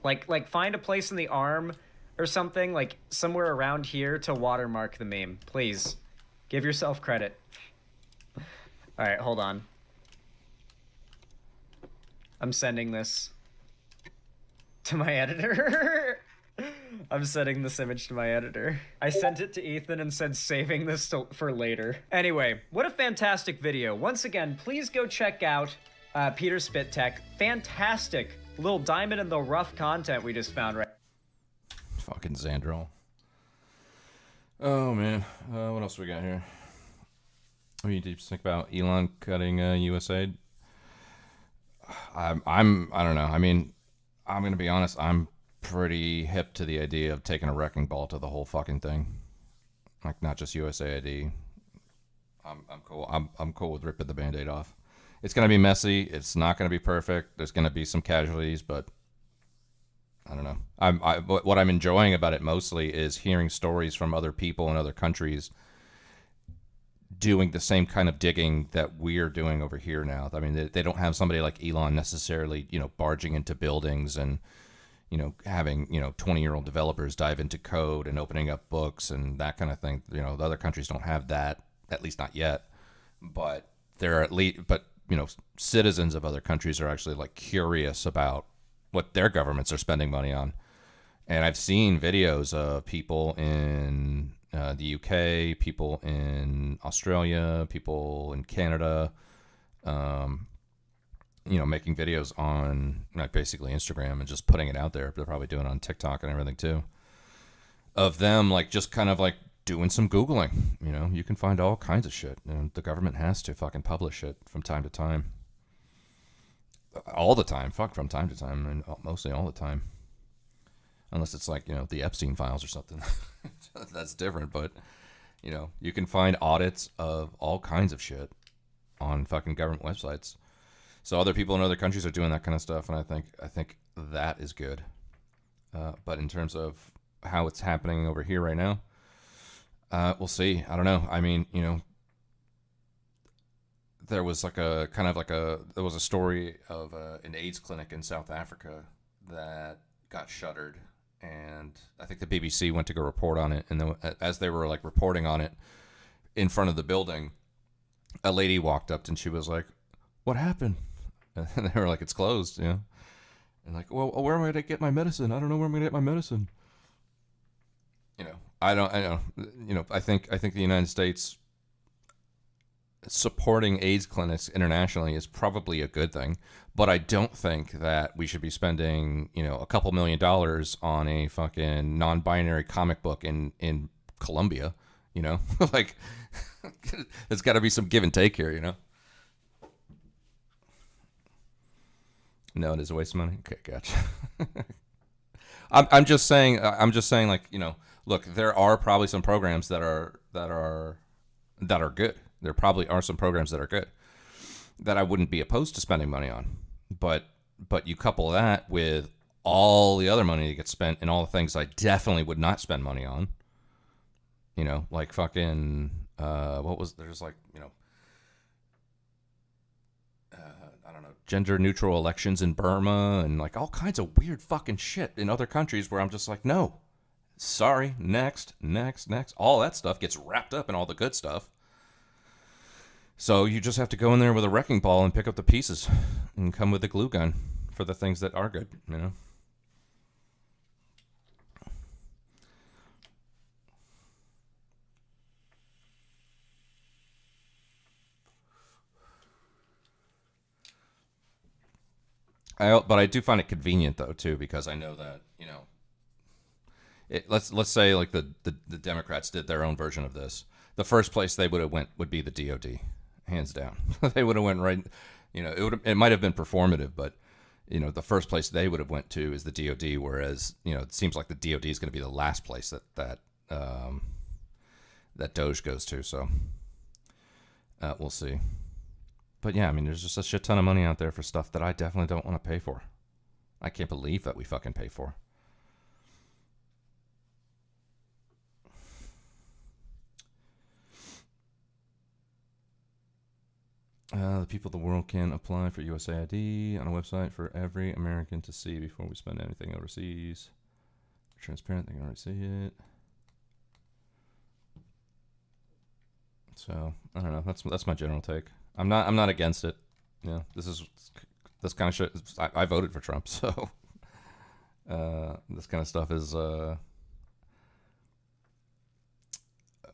Like find a place in the arm or something, like somewhere around here to watermark the meme. Please. Give yourself credit. All right, hold on. I'm sending this to my editor. I'm sending this image to my editor. I sent it to Ethan and said saving this for later. Anyway, what a fantastic video. Once again, please go check out Peter Spit Tech. Fantastic little diamond in the rough content we just found right. Fucking Xandrol. Oh man, what else we got here? We need to think about Elon cutting USAID. I don't know. I mean, I'm gonna be honest. I'm pretty hip to the idea of taking a wrecking ball to the whole fucking thing. Like not just USAID. I'm cool. I'm cool with ripping the Band-Aid off. It's gonna be messy. It's not gonna be perfect. There's gonna be some casualties, but I don't know. What I'm enjoying about it mostly is hearing stories from other people in other countries doing the same kind of digging that we're doing over here now. I mean, they don't have somebody like Elon necessarily, barging into buildings and, having, 20-year-old developers dive into code and opening up books and that kind of thing. The other countries don't have that, at least not yet. But citizens of other countries are actually like curious about what their governments are spending money on. And I've seen videos of people in the UK, people in Australia, people in Canada, making videos on basically Instagram and just putting it out there. They're probably doing it on TikTok and everything too. Of them just kind of doing some Googling. You can find all kinds of shit. And the government has to fucking publish it from time to time. All the time. From time to time. And mostly all the time. unless it's like, you know, the Epstein files or something. That's different, but you know, you can find audits of all kinds of shit on fucking government websites. So other people in other countries are doing that kind of stuff, and I think that is good. But in terms of how it's happening over here right now, we'll see. I don't know. I mean, you know, there was like a there was a story of an AIDS clinic in South Africa that got shuttered, and I think the BBC went to go report on it, and then as they were like reporting on it in front of the building, a lady walked up and she was like, "What happened?" And they were like, "It's closed," you know. And like, "Well, where am I going to get my medicine? I don't know where I'm going to get my medicine." You know, I know. You know, I think the United States supporting AIDS clinics internationally is probably a good thing, but I don't think that we should be spending, you know, a couple $1 million on a fucking non-binary comic book in Colombia, you know. Like, there's got to be some give and take here, you know. No, it is a waste of money. Okay, gotcha. I'm just saying, like, you know, look, there are probably some programs that are good. There probably are some programs that are good that I wouldn't be opposed to spending money on. But you couple that with all the other money that gets spent and all the things I definitely would not spend money on. You know, like fucking there's like, you know, I don't know, gender neutral elections in Burma and like all kinds of weird fucking shit in other countries where I'm just like, no, sorry, next. All that stuff gets wrapped up in all the good stuff. So you just have to go in there with a wrecking ball and pick up the pieces and come with a glue gun for the things that are good, you know? But I do find it convenient though too, because I know that, you know, let's say like the Democrats did their own version of this. The first place they would have went would be the DOD, hands down. They would have went right, you know, it might have been performative, but you know, the first place they would have went to is the DOD, whereas, you know, it seems like the DOD is going to be the last place that Doge goes to. So we'll see. But yeah, I mean, there's just a shit ton of money out there for stuff that I definitely don't want to pay for. I can't believe that we fucking pay for. The people of the world can apply for USAID on a website for every American to see before we spend anything overseas. Transparent, they can already see it. So I don't know. That's my general take. I'm not against it. You know, this kind of shit. I voted for Trump, so this kind of stuff is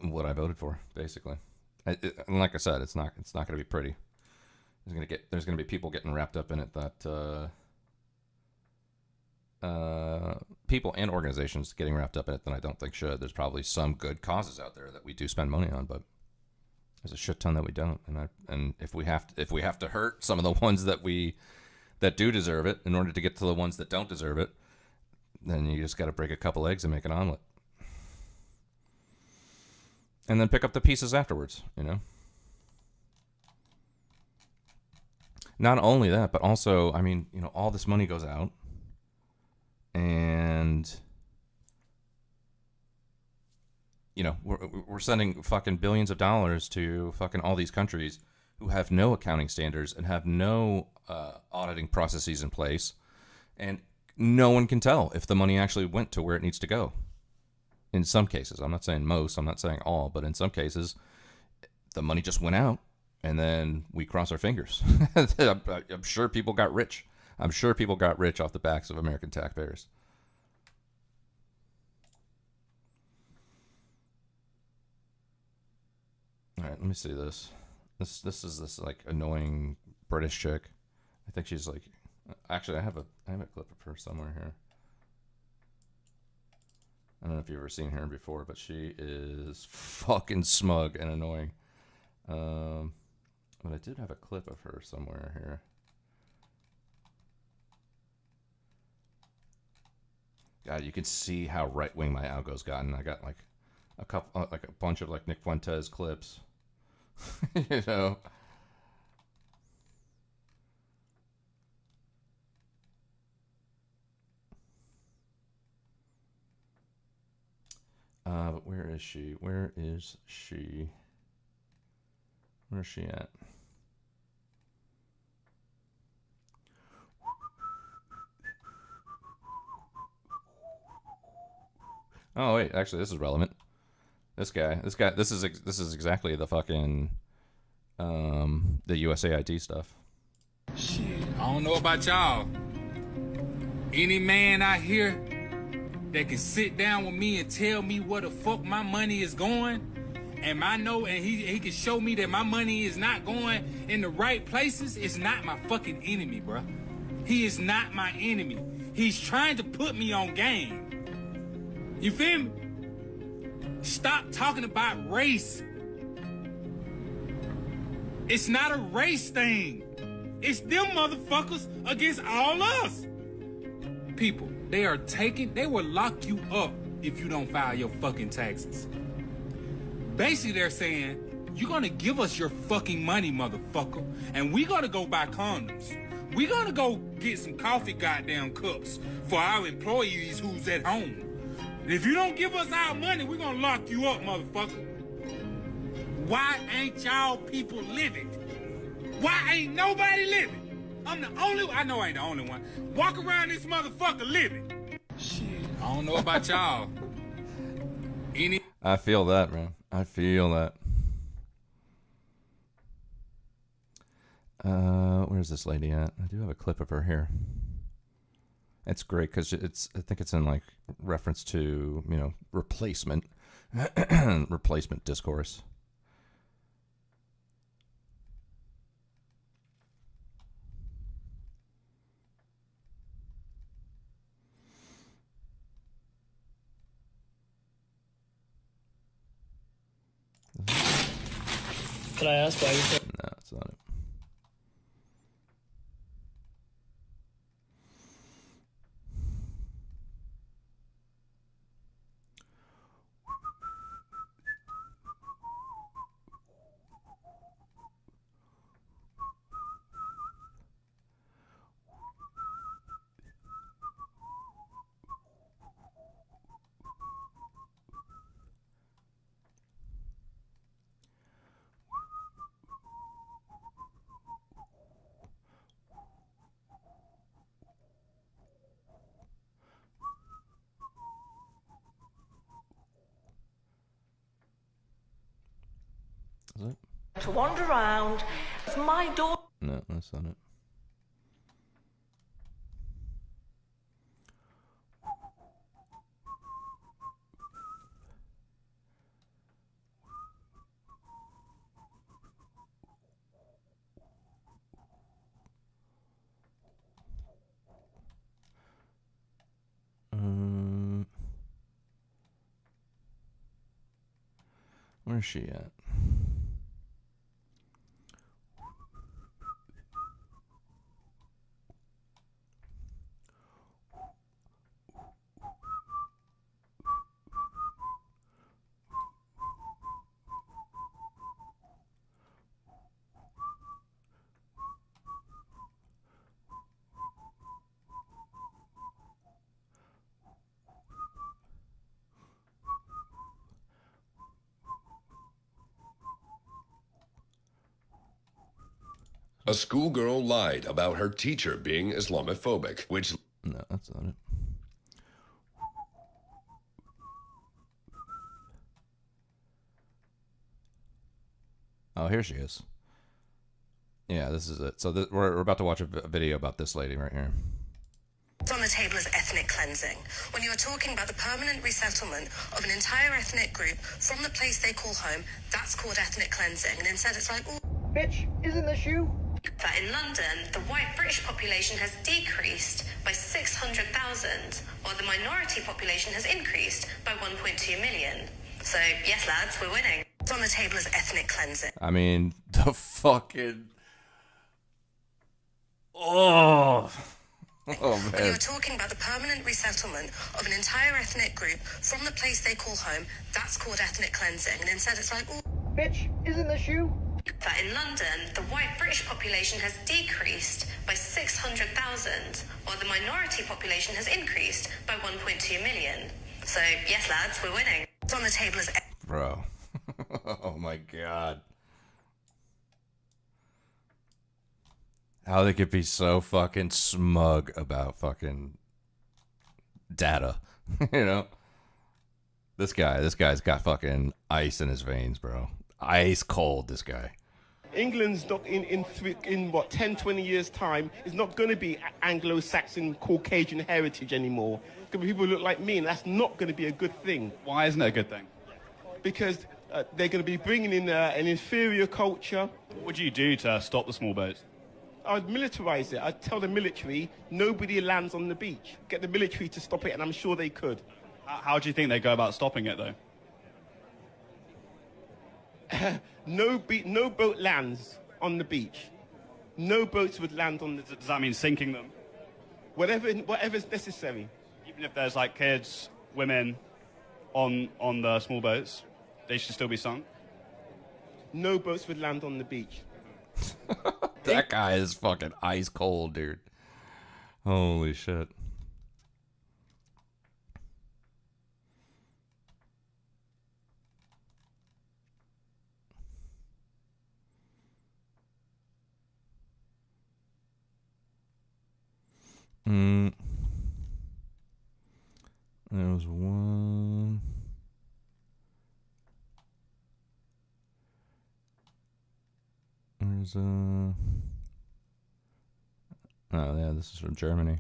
what I voted for, basically. And like I said, it's not going to be pretty. There's going to be people getting wrapped up in it that people and organizations getting wrapped up in it that I don't think should. There's probably some good causes out there that we do spend money on, but there's a shit ton that we don't. And if we have to hurt some of the ones that do deserve it in order to get to the ones that don't deserve it, then you just got to break a couple eggs and make an omelet. And then pick up the pieces afterwards, you know? Not only that, but also, I mean, you know, all this money goes out. And, you know, we're sending fucking billions of dollars to fucking all these countries who have no accounting standards and have no auditing processes in place. And no one can tell if the money actually went to where it needs to go. In some cases, I'm not saying most, I'm not saying all, but in some cases, the money just went out, and then we cross our fingers. I'm sure people got rich. I'm sure people got rich off the backs of American taxpayers. All right, let me see this. This is this like annoying British chick. I think she's like, actually, I have a clip of her somewhere here. I don't know if you've ever seen her before, but she is fucking smug and annoying. But I did have a clip of her somewhere here. God, you can see how right wing my algo's gotten. I got like a couple, like a bunch of like Nick Fuentes clips. You know. But where is she? Where is she? Where's she at? Oh wait, actually, this is relevant. This guy. This is exactly the fucking the USAID stuff. Shit, I don't know about y'all. Any man out here that can sit down with me and tell me where the fuck my money is going, and he can show me that my money is not going in the right places, is not my fucking enemy, bro. He is not my enemy. He's trying to put me on game. You feel me? Stop talking about race. It's not a race thing. It's them motherfuckers against all us. People, they will lock you up if you don't file your fucking taxes. Basically, they're saying, you're gonna give us your fucking money, motherfucker, and we're gonna go buy condoms. We're gonna go get some coffee goddamn cups for our employees who's at home. If you don't give us our money, we're gonna lock you up, motherfucker. Why ain't y'all people living? Why ain't nobody living? I'm the only one. I know I ain't the only one. Walk around this motherfucker living. Shit, I don't know about y'all. I feel that, man. I feel that. Where's this lady at? I do have a clip of her here. It's great because I think it's in like reference to, you know, replacement discourse. Can I ask why you said? No, it's not it. Is it? To wander around. It's my door. No, that's not it. Where's she at? A schoolgirl lied about her teacher being Islamophobic, which... No, that's not it. Oh, here she is. Yeah, this is it. So we're about to watch a video about this lady right here. What's on the table is ethnic cleansing. When you are talking about the permanent resettlement of an entire ethnic group from the place they call home, that's called ethnic cleansing. And instead it's like, oh, bitch, isn't this you? That in London, the white British population has decreased by 600,000, while the minority population has increased by 1.2 million. So, yes, lads, we're winning. What's on the table is ethnic cleansing. I mean, the fucking... Oh... Oh, When man. you're talking about the permanent resettlement of an entire ethnic group from the place they call home, that's called ethnic cleansing. And instead it's like, oh, Bitch, isn't this you? that in London, the white British population has decreased by 600,000, while the minority population has increased by 1.2 million. So, yes, lads, we're winning. What's on the table is... Bro. Oh my god. How they could be so fucking smug about fucking data. You know? This guy's got fucking ice in his veins, bro. Ice cold, this guy. England's not in what 10, 20 years time is not going to be Anglo-Saxon Caucasian heritage anymore. It's going to be people who look like me, and that's not going to be a good thing. Why isn't it a good thing? Because they're going to be bringing in an inferior culture. What would you do to stop the small boats? I'd militarize it. I'd tell the military nobody lands on the beach. Get the military to stop it, and I'm sure they could. How do you think they go about stopping it, though? No boat lands on the beach. No boats would land on the... Does that mean sinking them? Whatever's necessary. Even if there's like kids, women on the small boats, they should still be sunk? No boats would land on the beach. That guy is fucking ice cold, dude. Holy shit. There was one. There's oh yeah, this is from Germany.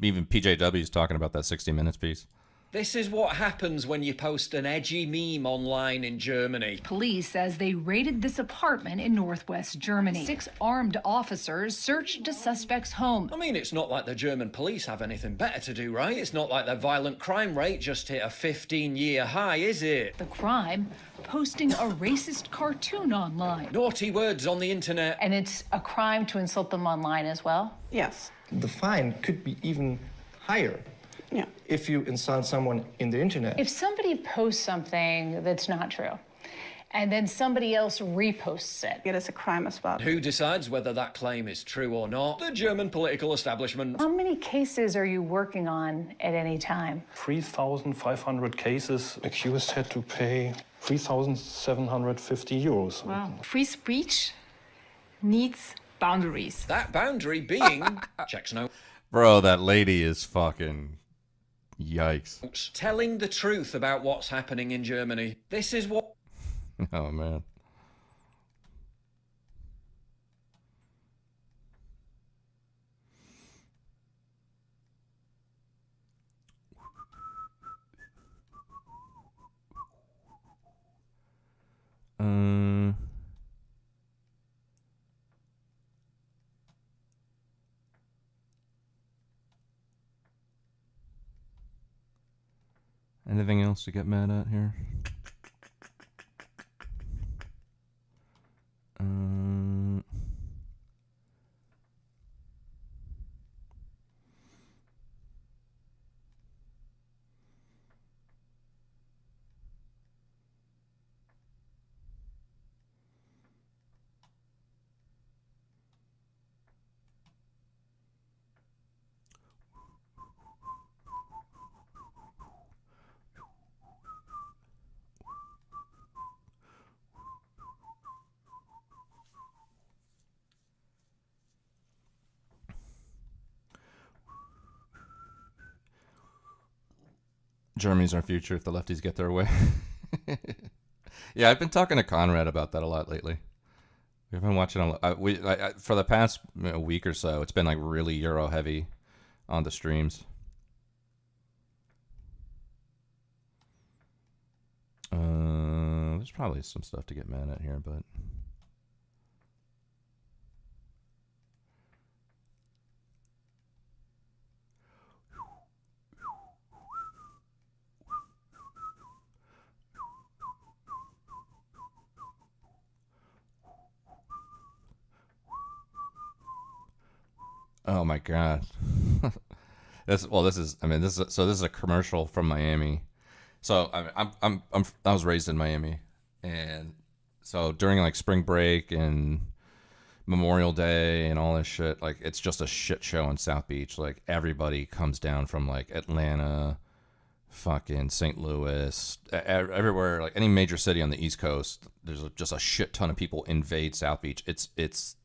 Even PJW is talking about that 60 Minutes piece. This is what happens when you post an edgy meme online in Germany. Police says they raided this apartment in northwest Germany. 6 armed officers searched a suspect's home. I mean, it's not like the German police have anything better to do, right? It's not like their violent crime rate just hit a 15-year high, is it? The crime, posting a racist cartoon online. Naughty words on the internet. And it's a crime to insult them online as well? Yes. The fine could be even higher. Yeah. If you insult someone in the internet. If somebody posts something that's not true, and then somebody else reposts it. It is a crime as well. Who decides whether that claim is true or not? The German political establishment. How many cases are you working on at any time? 3,500 cases. Accused had to pay 3,750 euros. Wow. Free speech needs boundaries. That boundary being... checks no. Bro, that lady is fucking... Yikes. Telling the truth about what's happening in Germany. This is what... Oh, man. Anything else to get mad at here? Germany's our future if the lefties get their way. Yeah, I've been talking to Conrad about that a lot lately. We've been watching for the past week or so. It's been like really Euro heavy on the streams. There's probably some stuff to get mad at here, but. Oh my god. This is this is a commercial from Miami. So I was raised in Miami, and so during like spring break and Memorial Day and all this shit, like it's just a shit show in South Beach. Like everybody comes down from like Atlanta, fucking St. Louis, everywhere, like any major city on the East Coast. There's just a shit ton of people invade South Beach. It's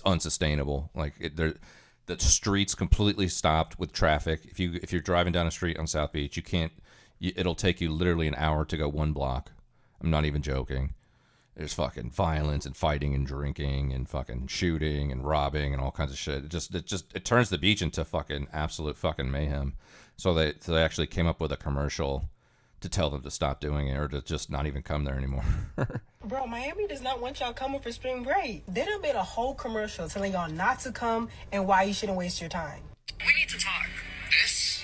unsustainable. Like the streets completely stopped with traffic. If you're driving down a street on South Beach, you can't. It'll take you literally an hour to go 1 block. I'm not even joking. There's fucking violence and fighting and drinking and fucking shooting and robbing and all kinds of shit. It turns the beach into fucking absolute fucking mayhem. So they actually came up with a commercial to tell them to stop doing it or to just not even come there anymore. Bro, Miami does not want y'all coming for spring break. They done made a whole commercial telling y'all not to come and why you shouldn't waste your time. We need to talk. This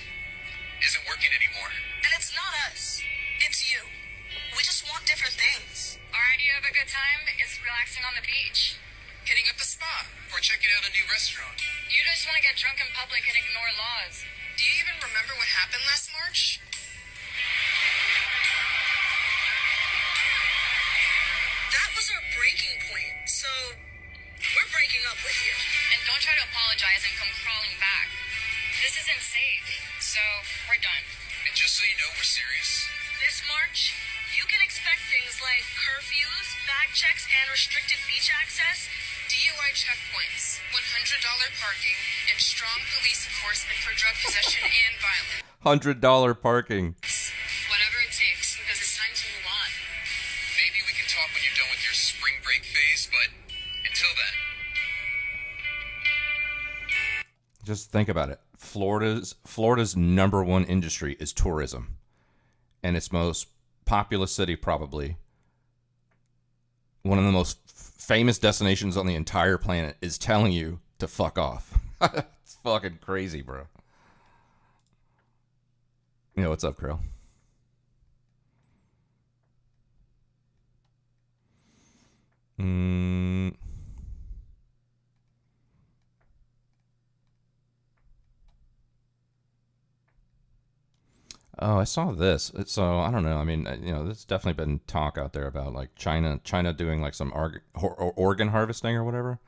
isn't working anymore. And it's not us. It's you. We just want different things. Our idea of a good time is relaxing on the beach. Hitting up a spa or checking out a new restaurant. You just want to get drunk in public and ignore laws. Do you even remember what happened last March? That was our breaking point, so we're breaking up with you. And don't try to apologize and come crawling back. This isn't safe, so we're done. And just so you know, we're serious. This March, you can expect things like curfews, bag checks, and restricted beach access. DUI checkpoints, $100 parking, and strong police enforcement for drug possession and violence. $100 parking. Whatever it takes, because it's time to move on. Maybe we can talk when you're done with your spring break phase, but until then. Just think about it. Florida's #1 industry is tourism, and its most populous city, probably one of the most famous destinations on the entire planet, is telling you to fuck off. It's fucking crazy, bro. You know what's up, Krill? Oh, I saw this. So I don't know. I mean, there's definitely been talk out there about like China doing like some organ harvesting or whatever.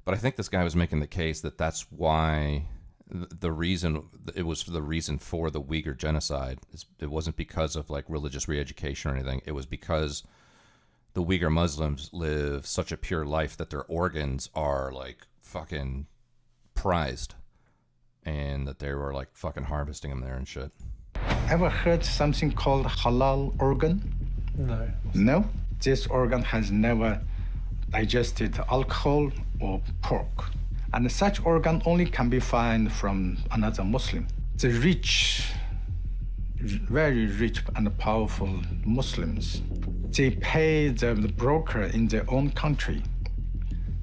But I think this guy was making the case that that's why the reason it was the reason for the Uyghur genocide. It wasn't because of like religious re-education or anything. It was because the Uyghur Muslims live such a pure life that their organs are like fucking prized, and that they were like fucking harvesting them there and shit. Ever heard something called halal organ? No. No? This organ has never digested alcohol or pork. And such organ only can be found from another Muslim. The rich, very rich and powerful Muslims, they pay the broker in their own country.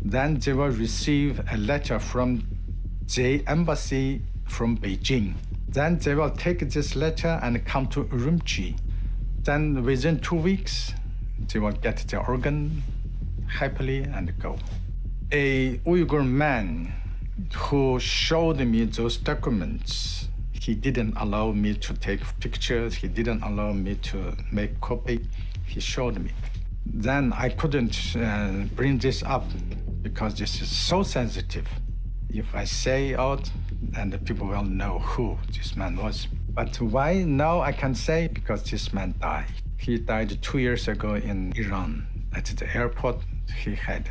Then they will receive a letter from the embassy from Beijing. Then they will take this letter and come to Urumqi. Then within 2 weeks, they will get the organ happily and go. A Uyghur man who showed me those documents, he didn't allow me to take pictures, he didn't allow me to make copy, he showed me. Then I couldn't bring this up because this is so sensitive. If I say out, and the people will know who this man was. But why now I can say? Because this man died. He died 2 years ago in Iran. At the airport, he had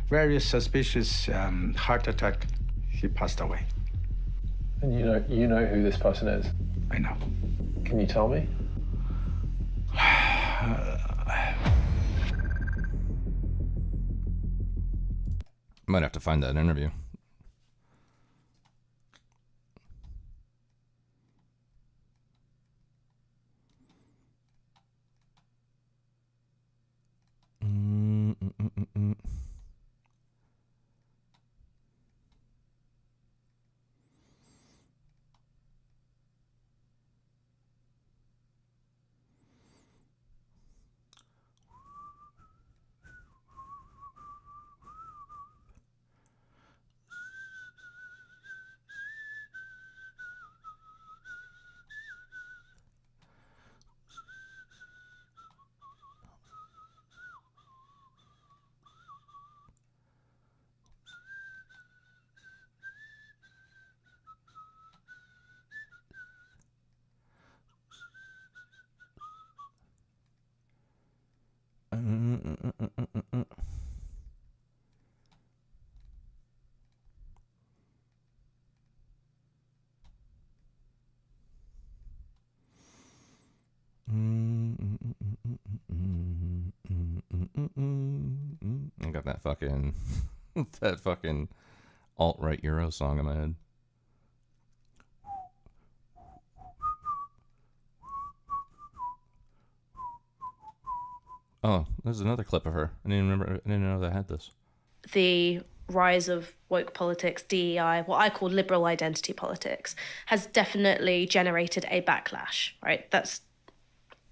very suspicious heart attack. He passed away. And you know who this person is? I know. Can you tell me? Might have to find that interview. got that fucking that fucking alt-right Euro song in my head. Oh, there's another clip of her. I didn't know they had this. The rise of woke politics, DEI, what I call liberal identity politics, has definitely generated a backlash, right? That's,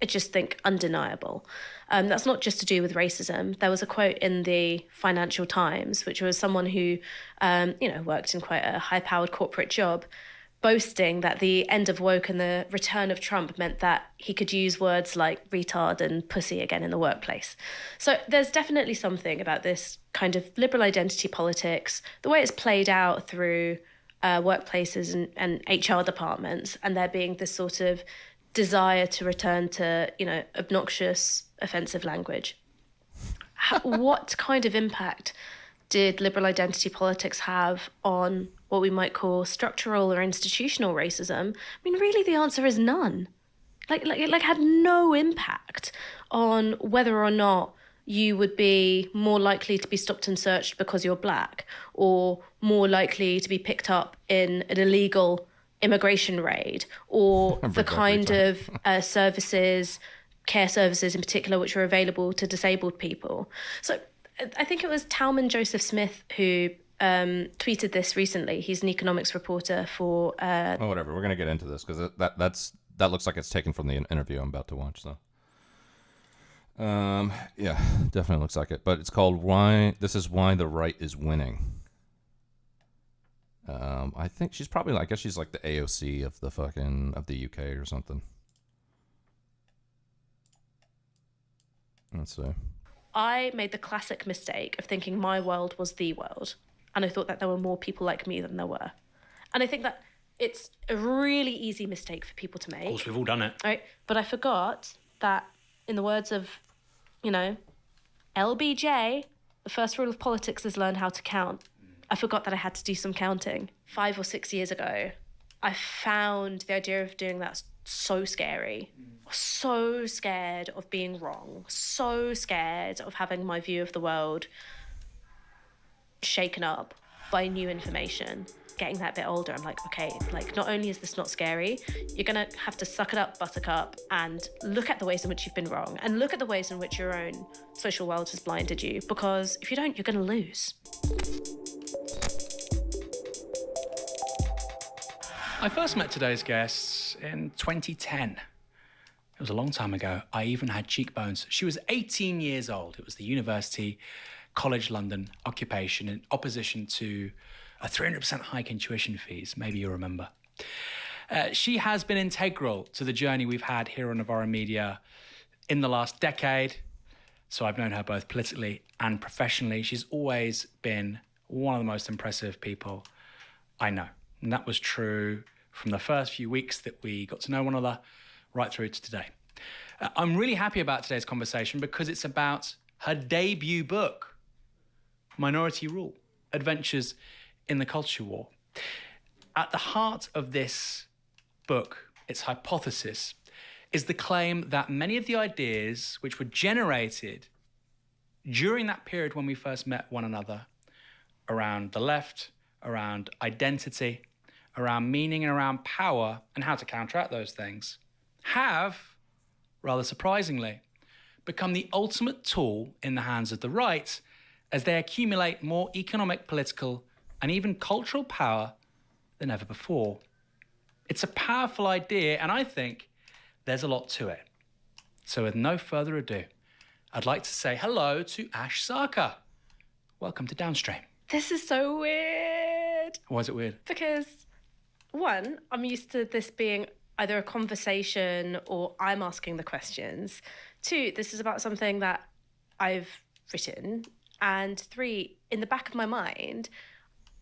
I just think, undeniable. That's not just to do with racism. There was a quote in the Financial Times, which was someone who, worked in quite a high-powered corporate job, boasting that the end of woke and the return of Trump meant that he could use words like retard and pussy again in the workplace. So there's definitely something about this kind of liberal identity politics, the way it's played out through workplaces and HR departments, and there being this sort of desire to return to, obnoxious, offensive language. What kind of impact did liberal identity politics have on what we might call structural or institutional racism? I mean, really, the answer is none. Like had no impact on whether or not you would be more likely to be stopped and searched because you're black, or more likely to be picked up in an illegal immigration raid, or the kind of services, care services in particular, which are available to disabled people. So I think it was Talman Joseph Smith who tweeted this recently. He's an economics reporter for... whatever. We're going to get into this because that looks like it's taken from the interview I'm about to watch, though. Yeah, definitely looks like it. But it's called This is Why the Right is Winning. I think she's probably, I guess she's like the AOC of the UK or something. Let's see. I made the classic mistake of thinking my world was the world. And I thought that there were more people like me than there were. And I think that it's a really easy mistake for people to make. Of course, we've all done it. Right? But I forgot that, in the words of, LBJ, the first rule of politics is learn how to count. I forgot that I had to do some counting. 5 or 6 years ago, I found the idea of doing that so scary. So scared of being wrong. So scared of having my view of the world shaken up by new information. Getting that bit older, I'm like, okay, not only is this not scary, you're gonna have to suck it up, buttercup, and look at the ways in which you've been wrong, and look at the ways in which your own social world has blinded you, because if you don't, you're gonna lose. I first met today's guests in 2010. It was a long time ago. I even had cheekbones. She was 18 years old. It was the University College London occupation in opposition to a 300% hike in tuition fees. Maybe you remember. She has been integral to the journey we've had here on Novara Media in the last decade. So I've known her both politically and professionally. She's always been one of the most impressive people I know. And that was true from the first few weeks that we got to know one another right through to today. I'm really happy about today's conversation because it's about her debut book, Minority Rule, Adventures in the Culture War. At the heart of this book, its hypothesis, is the claim that many of the ideas which were generated during that period when we first met one another around the left, around identity, around meaning and around power and how to counteract those things, have, rather surprisingly, become the ultimate tool in the hands of the right as they accumulate more economic, political, and even cultural power than ever before. It's a powerful idea, and I think there's a lot to it. So with no further ado, I'd like to say hello to Ash Sarkar. Welcome to Downstream. This is so weird. Why is it weird? Because, one, I'm used to this being either a conversation or I'm asking the questions. Two, this is about something that I've written. And three, in the back of my mind,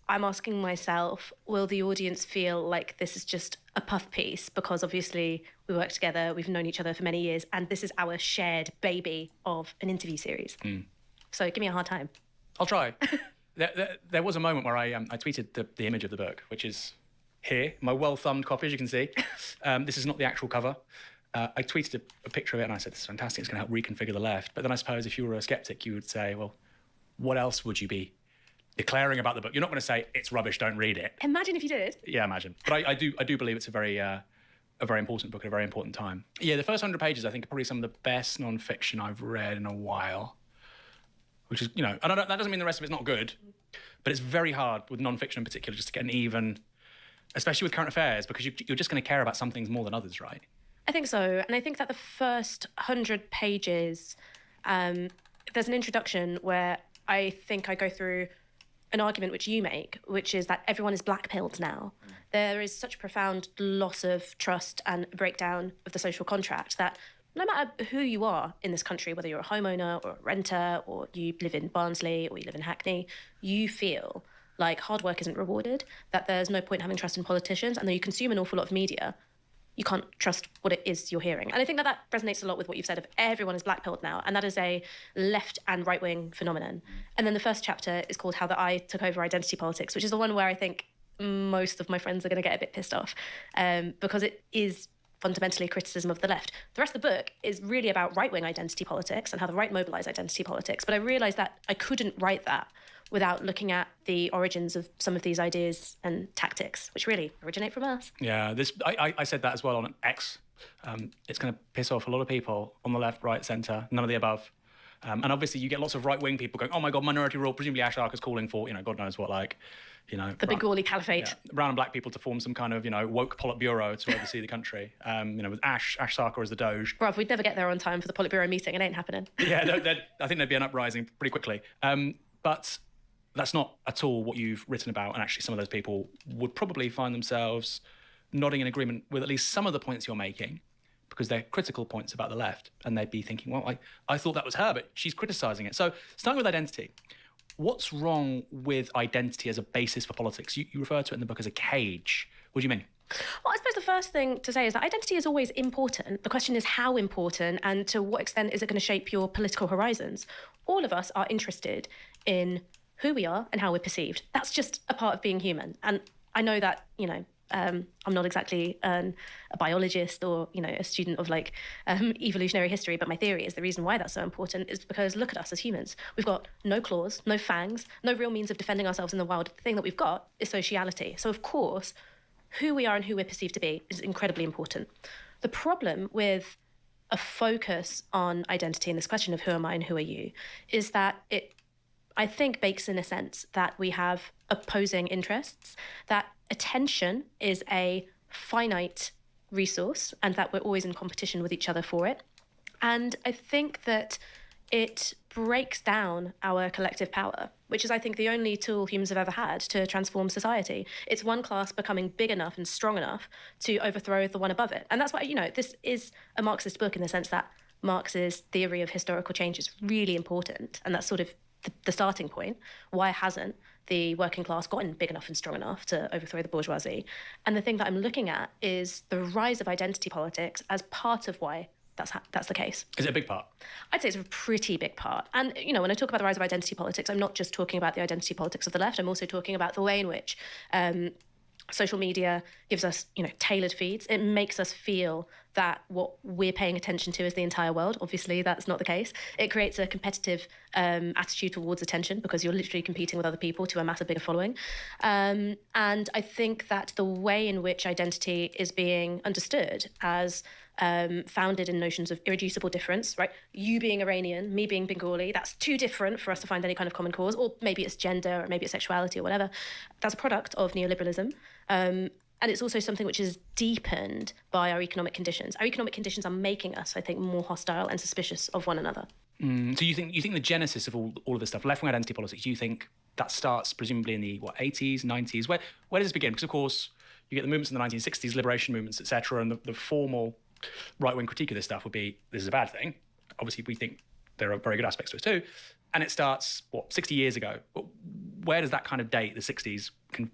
I'm asking myself, will the audience feel like this is just a puff piece? Because obviously we work together, we've known each other for many years, and this is our shared baby of an interview series. So give me a hard time. I'll try. There was a moment where I tweeted the image of the book, which is here, my well-thumbed copy, as you can see. This is not the actual cover. I tweeted a picture of it and I said, this is fantastic, it's going to help reconfigure the left. But then I suppose if you were a skeptic, you would say, well, what else would you be declaring about the book? You're not going to say it's rubbish, don't read it. Imagine if you did. Yeah, imagine. But I do believe it's a very important book at a very important time. Yeah, the first 100 pages I think are probably some of the best non-fiction I've read in a while. Which is, that doesn't mean the rest of it's not good, but it's very hard with non-fiction in particular just to get an even, especially with current affairs, because you're just going to care about some things more than others, right? I think so. And I think that the first 100 pages, there's an introduction where I think I go through an argument which you make, which is that everyone is black-pilled now. There is such a profound loss of trust and breakdown of the social contract that no matter who you are in this country, whether you're a homeowner or a renter or you live in Barnsley or you live in Hackney, you feel like hard work isn't rewarded, that there's no point having trust in politicians, and though you consume an awful lot of media, you can't trust what it is you're hearing. And I think that resonates a lot with what you've said of everyone is black-pilled now, and that is a left and right-wing phenomenon. And then the first chapter is called How the I Took Over Identity Politics, which is the one where I think most of my friends are going to get a bit pissed off because it is fundamentally a criticism of the left. The rest of the book is really about right-wing identity politics and how the right mobilise identity politics. But I realised that I couldn't write that without looking at the origins of some of these ideas and tactics, which really originate from us. Yeah, I said that as well on X. It's going to piss off a lot of people on the left, right, centre, none of the above. And obviously you get lots of right-wing people going, oh my God, minority rule, presumably Ash Ark is calling for, God knows what, the Bengali caliphate. Yeah, brown and black people to form some kind of, woke Politburo to oversee the country. With Ash Sarkar as the Doge. Bruv, we'd never get there on time for the Politburo meeting. It ain't happening. Yeah, I think there'd be an uprising pretty quickly. But that's not at all what you've written about. And actually some of those people would probably find themselves nodding in agreement with at least some of the points you're making, because they're critical points about the left. And they'd be thinking, well, I thought that was her, but she's criticising it. So starting with identity. What's wrong with identity as a basis for politics? You refer to it in the book as a cage. What do you mean? Well, I suppose the first thing to say is that identity is always important. The question is how important and to what extent is it going to shape your political horizons? All of us are interested in who we are and how we're perceived. That's just a part of being human. And I know that, I'm not exactly a biologist or, a student of evolutionary history, but my theory is the reason why that's so important is because look at us as humans. We've got no claws, no fangs, no real means of defending ourselves in the wild. The thing that we've got is sociality. So of course, who we are and who we're perceived to be is incredibly important. The problem with a focus on identity and this question of who am I and who are you is that it, I think, bakes in a sense that we have opposing interests, that attention is a finite resource and that we're always in competition with each other for it. And I think that it breaks down our collective power, which is, I think, the only tool humans have ever had to transform society. It's one class becoming big enough and strong enough to overthrow the one above it. And that's why, this is a Marxist book in the sense that Marx's theory of historical change is really important. And that's sort of the starting point. Why hasn't the working class gotten big enough and strong enough to overthrow the bourgeoisie? And the thing that I'm looking at is the rise of identity politics as part of why that's the case. Is it a big part? I'd say it's a pretty big part. And, when I talk about the rise of identity politics, I'm not just talking about the identity politics of the left. I'm also talking about the way in which social media gives us, tailored feeds. It makes us feel that what we're paying attention to is the entire world. Obviously, that's not the case. It creates a competitive attitude towards attention because you're literally competing with other people to amass a bigger following. And I think that the way in which identity is being understood as founded in notions of irreducible difference, right? You being Iranian, me being Bengali, that's too different for us to find any kind of common cause, or maybe it's gender, or maybe it's sexuality or whatever. That's a product of neoliberalism. And it's also something which is deepened by our economic conditions. Our economic conditions are making us, I think, more hostile and suspicious of one another. So you think the genesis of all of this stuff, left-wing identity politics, you think that starts presumably in the 80s, 90s? Where does this begin? Because of course you get the movements in the 1960s, liberation movements, etc., and the formal right-wing critique of this stuff would be this is a bad thing. Obviously, we think there are very good aspects to it too. And it starts 60 years ago. Where does that kind of date, the 60s, can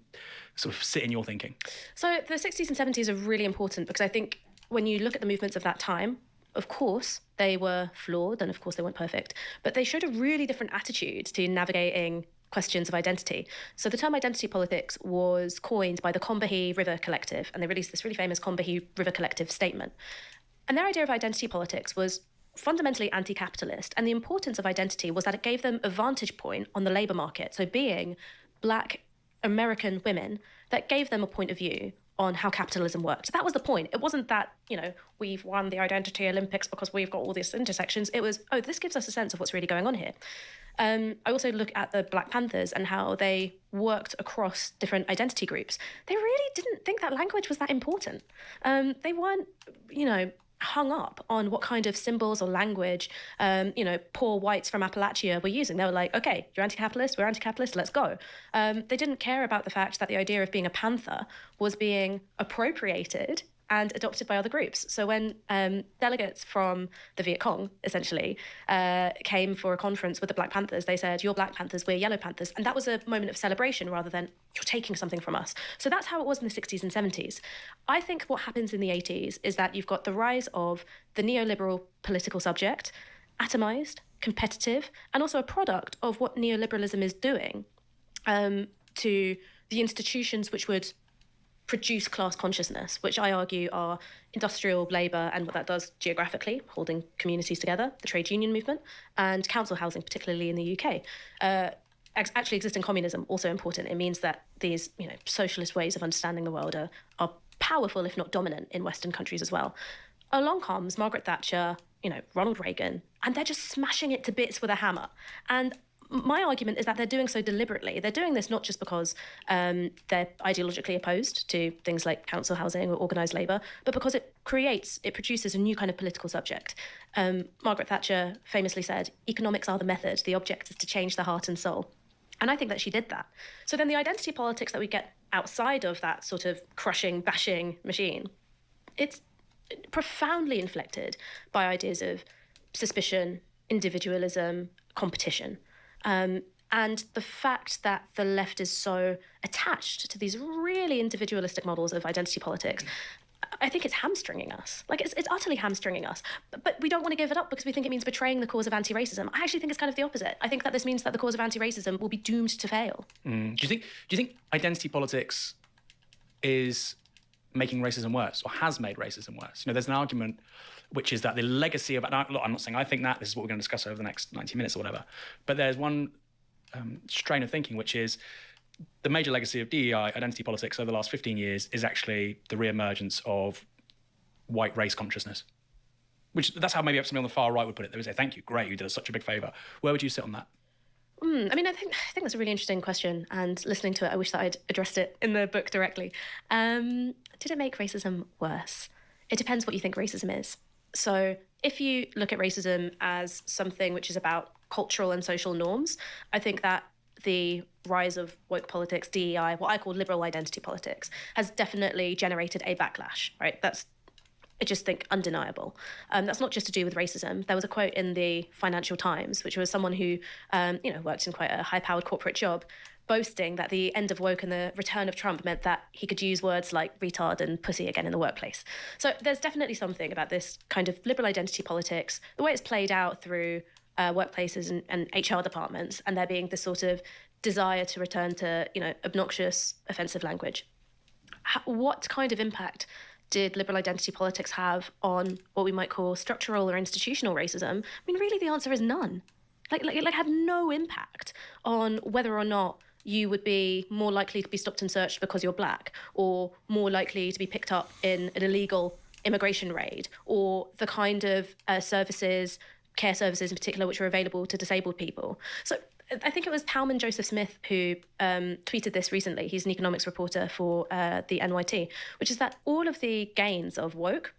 sort of sit in your thinking? So the 60s and 70s are really important because I think when you look at the movements of that time, of course, they were flawed and of course they weren't perfect, but they showed a really different attitude to navigating questions of identity. So the term identity politics was coined by the Combahee River Collective, and they released this really famous Combahee River Collective statement. And their idea of identity politics was fundamentally anti-capitalist. And the importance of identity was that it gave them a vantage point on the labour market. So being Black American women, that gave them a point of view on how capitalism worked. That was the point. It wasn't that, we've won the Identity Olympics because we've got all these intersections. It was, this gives us a sense of what's really going on here. I also look at the Black Panthers and how they worked across different identity groups. They really didn't think that language was that important. They weren't, hung up on what kind of symbols or language, poor whites from Appalachia were using. They were like, okay, you're anti-capitalist, we're anti-capitalist, let's go. They didn't care about the fact that the idea of being a panther was being appropriated and adopted by other groups. So when delegates from the Viet Cong, essentially, came for a conference with the Black Panthers, they said, you're Black Panthers, we're Yellow Panthers. And that was a moment of celebration rather than, you're taking something from us. So that's how it was in the 60s and 70s. I think what happens in the 80s is that you've got the rise of the neoliberal political subject, atomized, competitive, and also a product of what neoliberalism is doing to the institutions which would produce class consciousness, which I argue are industrial labour and what that does geographically, holding communities together, the trade union movement, and council housing, particularly in the UK. Actually existing communism, also important. It means that these socialist ways of understanding the world are powerful, if not dominant, in Western countries as well. Along comes Margaret Thatcher, Ronald Reagan, and they're just smashing it to bits with a hammer. And my argument is that they're doing so deliberately. They're doing this not just because they're ideologically opposed to things like council housing or organised labour, but because it produces a new kind of political subject. Margaret Thatcher famously said, economics are the method, the object is to change the heart and soul. And I think that she did that. So then the identity politics that we get outside of that sort of crushing, bashing machine, it's profoundly inflected by ideas of suspicion, individualism, competition. And the fact that the left is so attached to these really individualistic models of identity politics, I think it's hamstringing us. It's utterly hamstringing us. But we don't want to give it up because we think it means betraying the cause of anti-racism. I actually think it's kind of the opposite. I think that this means that the cause of anti-racism will be doomed to fail. Do you think identity politics is making racism worse or has made racism worse? There's an argument which is that the legacy of... Look, I'm not saying I think that. This is what we're going to discuss over the next 90 minutes or whatever. But there's one strain of thinking, which is the major legacy of DEI, identity politics, over the last 15 years is actually the re-emergence of white race consciousness. That's how maybe somebody on the far right would put it. They would say, thank you, great, you did us such a big favour. Where would you sit on that? I think that's a really interesting question, and listening to it, I wish that I'd addressed it in the book directly. Did it make racism worse? It depends what you think racism is. So if you look at racism as something which is about cultural and social norms, I think that the rise of woke politics, DEI, what I call liberal identity politics, has definitely generated a backlash, right? That's, I just think, undeniable. That's not just to do with racism. There was a quote in the Financial Times, which was someone who, worked in quite a high-powered corporate job, boasting that the end of woke and the return of Trump meant that he could use words like retard and pussy again in the workplace. So there's definitely something about this kind of liberal identity politics, the way it's played out through workplaces and HR departments, and there being this sort of desire to return to, obnoxious, offensive language. What kind of impact did liberal identity politics have on what we might call structural or institutional racism? Really, the answer is none. Like had no impact on whether or not you would be more likely to be stopped and searched because you're Black, or more likely to be picked up in an illegal immigration raid, or the kind of services, care services in particular, which are available to disabled people. So I think it was Talman Joseph Smith who tweeted this recently. He's an economics reporter for the NYT, which is that all of the gains of woke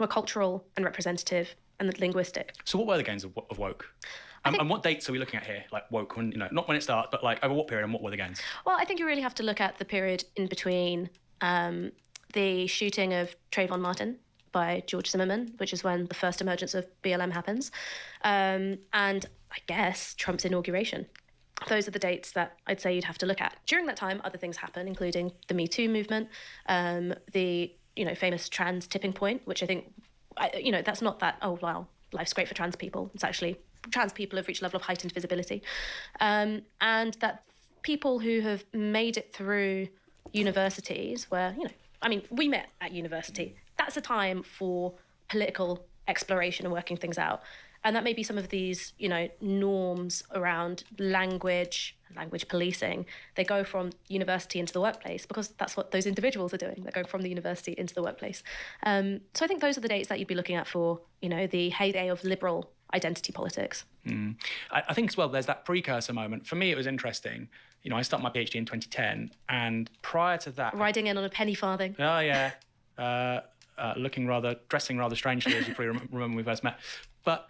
were cultural and representative and linguistic. So what were the gains of woke? And what dates are we looking at here? Like woke, when, not when it started, but like over what period and what were the gains? Well, I think you really have to look at the period in between the shooting of Trayvon Martin by George Zimmerman, which is when the first emergence of BLM happens, and I guess Trump's inauguration. Those are the dates that I'd say you'd have to look at. During that time, other things happen, including the Me Too movement, the famous trans tipping point, which I think, that's not that, oh, wow, life's great for trans people. It's actually trans people have reached a level of heightened visibility. And that people who have made it through universities where, we met at university. That's a time for political exploration and working things out. And that may be some of these, norms around language policing. They go from university into the workplace because that's what those individuals are doing. They're going from the university into the workplace. So I think those are the dates that you'd be looking at for, the heyday of liberal identity politics. I think as well, there's that precursor moment. For me, it was interesting. I started my PhD in 2010, and prior to that... Riding in on a penny farthing. Oh, yeah. Dressing rather strangely, as you probably remember when we first met. But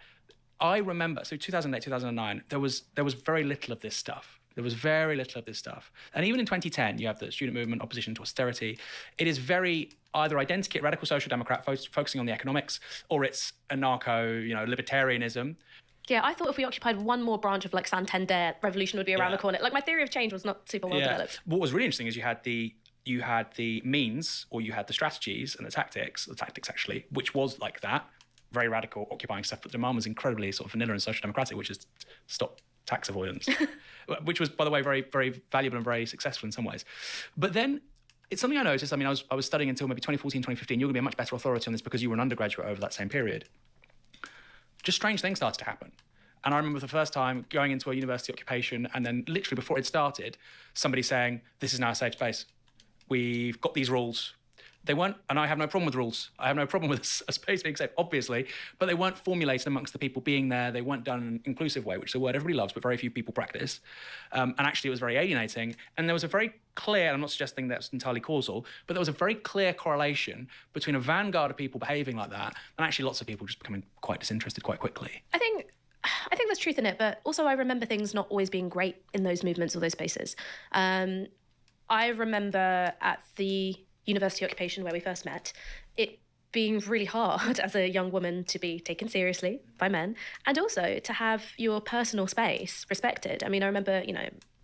I remember, so 2008, 2009, there was very little of this stuff. There was very little of this stuff. And even in 2010, you have the student movement, opposition to austerity. It is either identikit radical social democrat focusing on the economics, or it's anarcho, libertarianism. Yeah, I thought if we occupied one more branch of Santander, revolution would be around the corner. My theory of change was not super well developed. What was really interesting is you had the means, or you had the strategies and the tactics actually, which was like that, very radical, occupying stuff. But demand was incredibly sort of vanilla and social democratic, which is stop tax avoidance, which was, by the way, very, very valuable and very successful in some ways. But then it's something I noticed. I mean, I was studying until maybe 2014, 2015. You're going to be a much better authority on this because you were an undergraduate over that same period. Just strange things started to happen. And I remember the first time going into a university occupation, and then literally before it started, somebody saying, this is now a safe space. We've got these rules. They weren't, and I have no problem with rules. I have no problem with a space being safe, obviously, but they weren't formulated amongst the people being there. They weren't done in an inclusive way, which is a word everybody loves, but very few people practice. And actually, it was very alienating. And there was a very clear, I'm not suggesting that's entirely causal, but there was a very clear correlation between a vanguard of people behaving like that and actually lots of people just becoming quite disinterested quite quickly. I think there's truth in it, but also I remember things not always being great in those movements or those spaces. I remember at the university occupation where we first met, it being really hard as a young woman to be taken seriously by men, and also to have your personal space respected. I mean, I remember,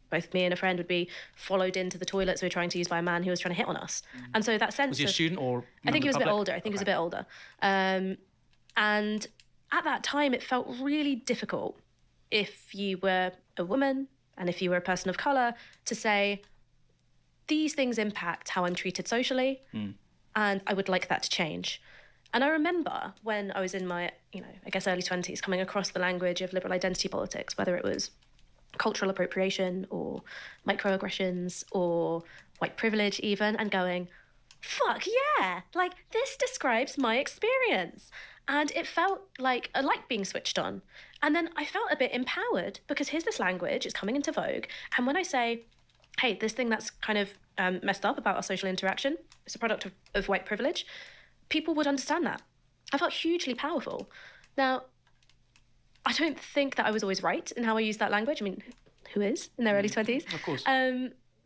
both me and a friend would be followed into the toilets we were trying to use by a man who was trying to hit on us. And so that sense Was he a student or... I think he was a bit older. I think he was a bit older. And at that time, it felt really difficult if you were a woman and if you were a person of colour to say, these things impact how I'm treated socially, and I would like that to change. And I remember when I was in my, early 20s, coming across the language of liberal identity politics, whether it was cultural appropriation or microaggressions or white privilege even, and going, fuck yeah, this describes my experience. And it felt like a light being switched on. And then I felt a bit empowered because here's this language, it's coming into vogue. And when I say, hey, this thing that's kind of messed up about our social interaction, it's a product of white privilege, people would understand that. I felt hugely powerful. Now, I don't think that I was always right in how I used that language. I mean, who is in their early 20s? Of course.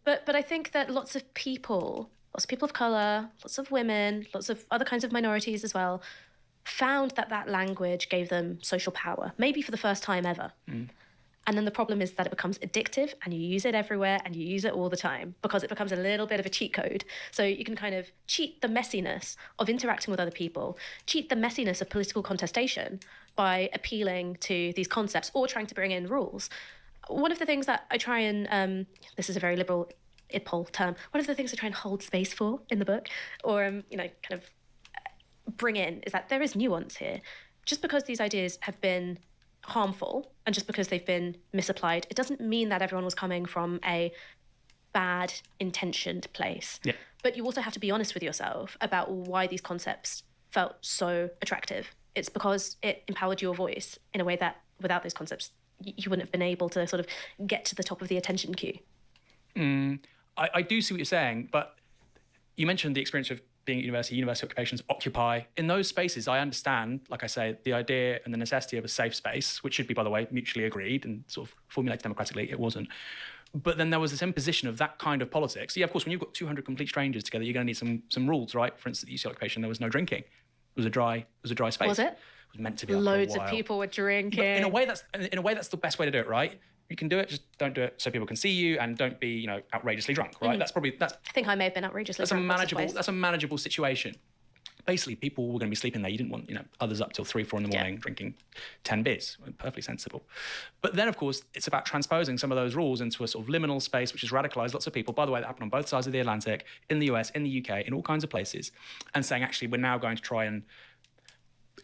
But I think that lots of people of colour, lots of women, lots of other kinds of minorities as well, found that language gave them social power, maybe for the first time ever. And then the problem is that it becomes addictive and you use it everywhere and you use it all the time because it becomes a little bit of a cheat code. So you can kind of cheat the messiness of interacting with other people, cheat the messiness of political contestation by appealing to these concepts or trying to bring in rules. One of the things that I try and, this is a very liberal IPPOL term, one of the things I try and hold space for in the book or, kind of bring in is that there is nuance here. Just because these ideas have been harmful and just because they've been misapplied, it doesn't mean that everyone was coming from a bad intentioned place. Yeah. But you also have to be honest with yourself about why these concepts felt so attractive. It's because it empowered your voice in a way that without those concepts you wouldn't have been able to sort of get to the top of the attention queue. I do see what you're saying, but you mentioned the experience of being at university occupations, occupy. In those spaces, I understand, like I say, the idea and the necessity of a safe space, which should be, by the way, mutually agreed and sort of formulated democratically. It wasn't. But then there was this imposition of that kind of politics. Yeah, of course, when you've got 200 complete strangers together, you're going to need some rules, right? For instance, at UC occupation, there was no drinking. It was a dry space. Was it? It was meant to be. Loads of people were drinking. But in a way, that's the best way to do it, right? You can do it, just don't do it so people can see you and don't be, outrageously drunk, right? I think I may have been outrageously drunk. That's a manageable situation. Basically, people were going to be sleeping there. You didn't want, others up till 3, 4 in the morning drinking 10 beers. Perfectly sensible. But then, of course, it's about transposing some of those rules into a sort of liminal space, which has radicalised lots of people. By the way, that happened on both sides of the Atlantic, in the US, in the UK, in all kinds of places, and saying, actually, we're now going to try and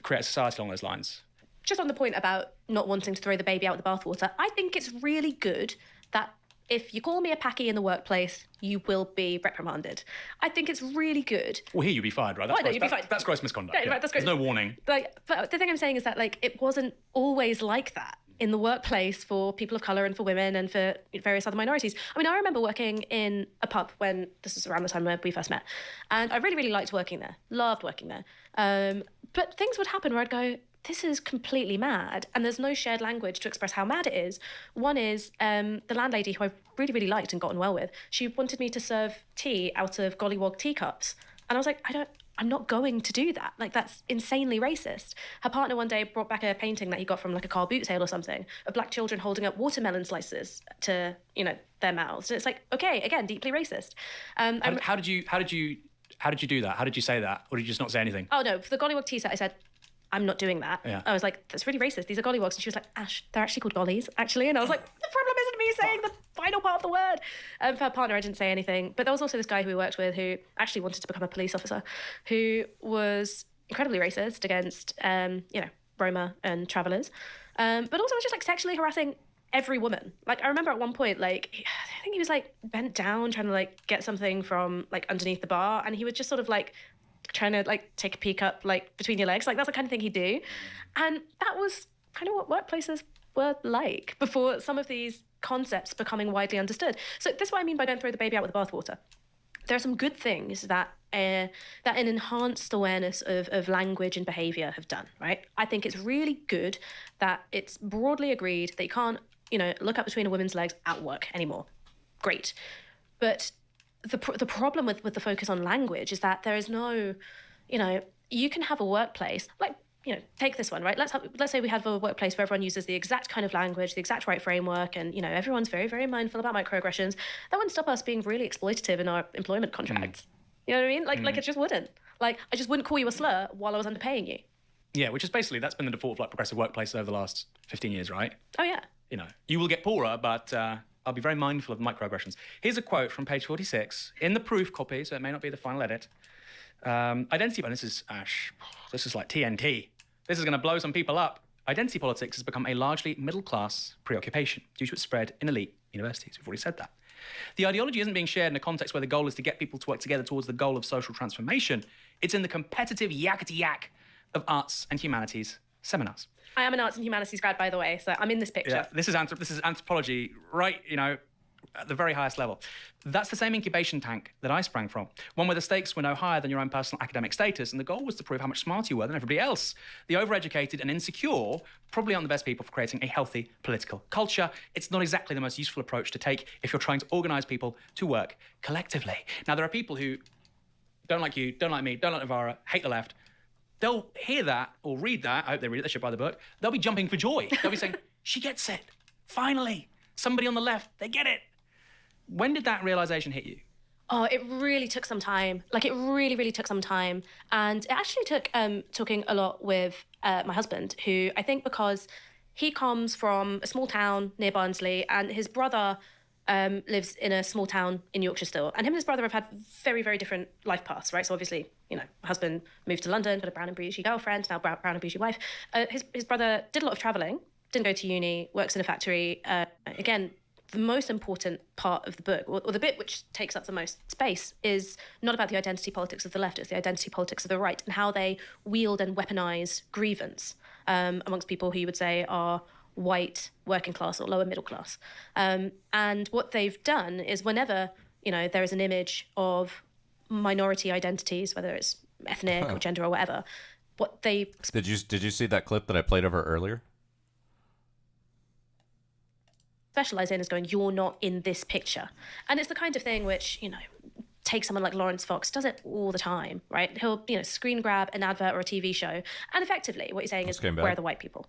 create a society along those lines. Just on the point about not wanting to throw the baby out with the bathwater, I think it's really good that if you call me a packy in the workplace, you will be reprimanded. I think it's really good. Well, here you'd be fired, right? That's, Well, no, you'd be fired. that's gross misconduct. Yeah, right, that's gross. There's no warning. But the thing I'm saying is that like it wasn't always like that in the workplace for people of colour and for women and for various other minorities. I mean, I remember working in a pub when this was around the time when we first met, and I really, really liked working there. Loved working there. But things would happen where I'd go, this is completely mad, and there's no shared language to express how mad it is. One is the landlady, who I really, really liked and gotten well with, she wanted me to serve tea out of gollywog teacups. And I was like, I'm not going to do that. Like, that's insanely racist. Her partner one day brought back a painting that he got from like a car boot sale or something of black children holding up watermelon slices to, their mouths. And it's like, okay, again, deeply racist. How did you do that? How did you say that? Or did you just not say anything? Oh no, for the gollywog tea set, I said, I'm not doing that. Yeah. I was like, that's really racist. These are gollywogs. And she was like, Ash, they're actually called gollies, actually. And I was like, the problem isn't me saying the final part of the word. For her partner, I didn't say anything. But there was also this guy who we worked with who actually wanted to become a police officer, who was incredibly racist against, Roma and travellers. But also was just like sexually harassing every woman. Like, I remember at one point, like, I think he was like bent down trying to like get something from like underneath the bar. And he would just sort of like trying to like take a peek up like between your legs. Like, that's the kind of thing he'd do. And that was kind of what workplaces were like before some of these concepts becoming widely understood. So that's what I mean by don't throw the baby out with the bathwater. There are some good things that an enhanced awareness of language and behaviour have done, right? I think it's really good that it's broadly agreed that you can't, look up between a woman's legs at work anymore. Great. But the problem with the focus on language is that there is no, you can have a workplace, like, take this one, right? Let's say we have a workplace where everyone uses the exact kind of language, the exact right framework, and, everyone's very, very mindful about microaggressions. That wouldn't stop us being really exploitative in our employment contracts. You know what I mean? Like it just wouldn't. Like, I just wouldn't call you a slur while I was underpaying you. Yeah, which is basically, that's been the default of like progressive workplaces over the last 15 years, right? Oh, yeah. You will get poorer, but I'll be very mindful of microaggressions. Here's a quote from page 46 in the proof copy, so it may not be the final edit. Identity, and this is, Ash, this is like TNT. This is going to blow some people up. Identity politics has become a largely middle-class preoccupation due to its spread in elite universities. We've already said that. The ideology isn't being shared in a context where the goal is to get people to work together towards the goal of social transformation. It's in the competitive yakety-yak of arts and humanities seminars. I am an arts and humanities grad, by the way, so I'm in this picture. Yeah, this is anthropology, right, at the very highest level. That's the same incubation tank that I sprang from, one where the stakes were no higher than your own personal academic status, and the goal was to prove how much smarter you were than everybody else. The overeducated and insecure probably aren't the best people for creating a healthy political culture. It's not exactly the most useful approach to take if you're trying to organise people to work collectively. Now, there are people who don't like you, don't like me, don't like Navarra, hate the left. They'll hear that or read that. I hope they read it. They should buy the book. They'll be jumping for joy. They'll be saying, she gets it. Finally, somebody on the left, they get it. When did that realisation hit you? Oh, it really took some time. Like, it really, really took some time. And it actually took talking a lot with my husband, who I think because he comes from a small town near Barnsley and his brother lives in a small town in Yorkshire still. And him and his brother have had very, very different life paths, right? So obviously, my husband moved to London, got a brown and bougie girlfriend, now brown and bougie wife. His brother did a lot of travelling, didn't go to uni, works in a factory. Again, the most important part of the book, or the bit which takes up the most space, is not about the identity politics of the left, it's the identity politics of the right and how they wield and weaponise grievance amongst people who you would say are white, working class or lower middle class. And what they've done is whenever, there is an image of minority identities, whether it's ethnic or gender or whatever, what they... Did you see that clip that I played of her earlier? Specialise in is going, you're not in this picture. And it's the kind of thing which, take someone like Lawrence Fox, does it all the time, right? He'll, screen grab an advert or a TV show, and effectively what you're saying is, where are the white people,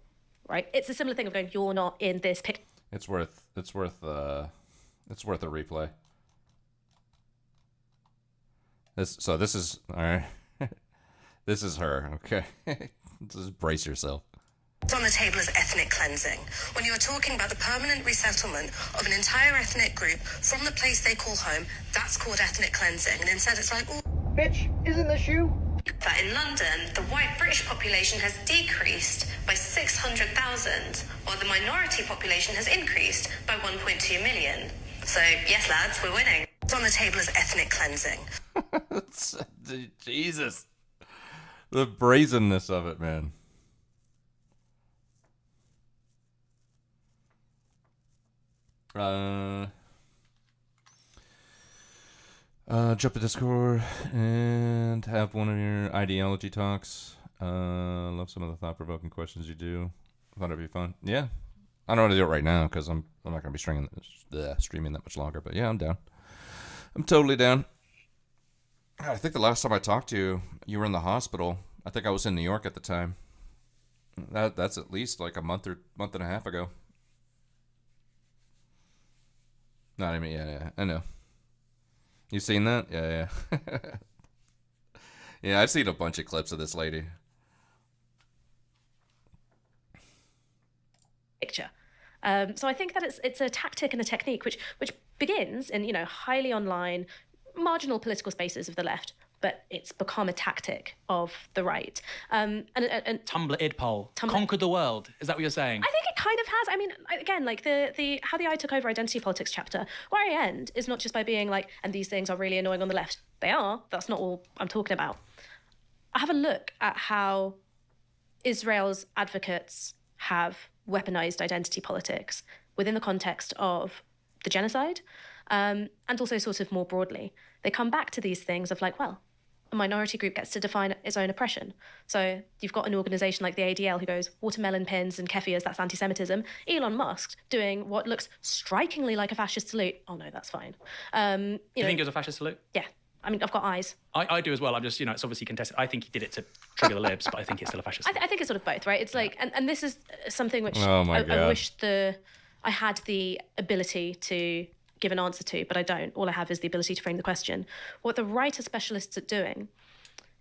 right? It's a similar thing of going, you're not in this picture. It's worth a replay. This is all right. This is her, okay? Just brace yourself. What's on the table is ethnic cleansing. When you are talking about the permanent resettlement of an entire ethnic group from the place they call home, that's called ethnic cleansing. And instead it's like, oh, bitch, isn't this you? That in London, the white British population has decreased by 600,000, while the minority population has increased by 1.2 million. So, yes, lads, we're winning. What's on the table is ethnic cleansing. Jesus. The brazenness of it, man. Jump to Discord and have one of your ideology talks. Love some of the thought-provoking questions you do. Thought it'd be fun. Yeah. I don't want to do it right now because I'm not going to be streaming that much longer. But yeah, I'm down. I'm totally down. I think the last time I talked to you, you were in the hospital. I think I was in New York at the time. That's at least like a month and a half ago. No, I mean, yeah, I know. You seen that? Yeah. Yeah, I've seen a bunch of clips of this lady. Picture. So I think that it's a tactic and a technique which begins in highly online, marginal political spaces of the left, but it's become a tactic of the right. And Tumblr idpol. Conquered the world. Is that what you're saying? I think it kind of has. I mean, again, like the How the I Took Over Identity Politics chapter, where I end is not just by being like, and these things are really annoying on the left. They are. That's not all I'm talking about. I have a look at how Israel's advocates have weaponized identity politics within the context of the genocide, and also sort of more broadly. They come back to these things of like, well, a minority group gets to define its own oppression. So you've got an organisation like the ADL who goes, watermelon pins and kefirs, that's anti-Semitism. Elon Musk doing what looks strikingly like a fascist salute. Oh no, that's fine. You think it was a fascist salute? Yeah. I mean, I've got eyes. I do as well. I'm just, it's obviously contested. I think he did it to trigger the libs, but I think it's still a fascist. I think it's sort of both, right? It's like, and this is something which Oh my I God. wish I had the ability to give an answer to, but I don't. All I have is the ability to frame the question. What the right are specialists at doing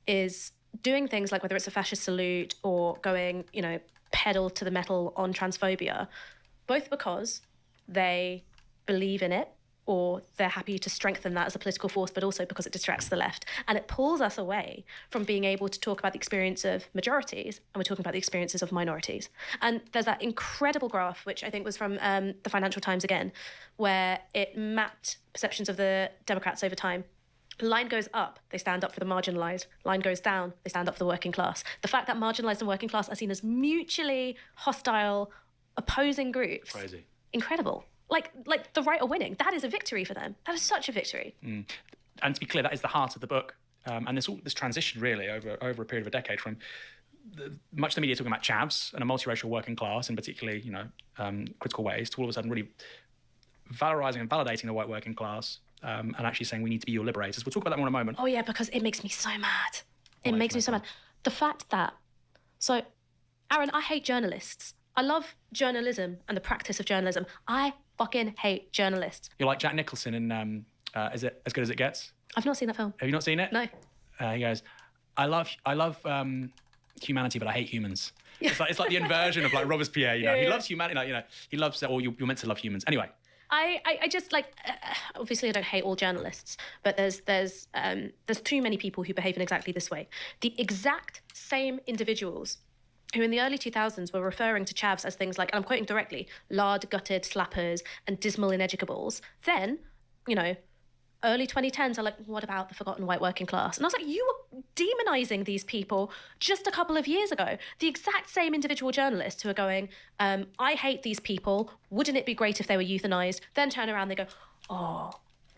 is doing things like whether it's a fascist salute or going, pedal to the metal on transphobia, both because they believe in it or they're happy to strengthen that as a political force, but also because it distracts the left. And it pulls us away from being able to talk about the experience of majorities, and we're talking about the experiences of minorities. And there's that incredible graph, which I think was from the Financial Times again, where it mapped perceptions of the Democrats over time. Line goes up, they stand up for the marginalised. Line goes down, they stand up for the working class. The fact that marginalised and working class are seen as mutually hostile, opposing groups. Crazy. Incredible. Like the right are winning. That is a victory for them. That is such a victory. And to be clear, that is the heart of the book. And this transition really over a period of a decade from much of the media talking about chavs and a multiracial working class in particularly, critical ways, to all of a sudden really valorising and validating the white working class and actually saying we need to be your liberators. We'll talk about that more in a moment. Oh yeah, because it makes me so mad. It makes me so mad. The fact that, so Aaron, I hate journalists. I love journalism and the practice of journalism. I fucking hate journalists. You're like Jack Nicholson in Is It As Good As It Gets? I've not seen that film. Have you not seen it? No. He goes, I love humanity, but I hate humans. Yeah. It's like the inversion of like Robespierre. He loves humanity. He loves, or you're meant to love humans. Anyway. I just like, obviously I don't hate all journalists, but there's too many people who behave in exactly this way. The exact same individuals who in the early 2000s were referring to chavs as things like, and I'm quoting directly, lard, gutted, slappers, and dismal ineducables, then, early 2010s are like, what about the forgotten white working class? And I was like, you were demonising these people just a couple of years ago. The exact same individual journalists who are going, I hate these people, wouldn't it be great if they were euthanized? Then turn around, they go, oh,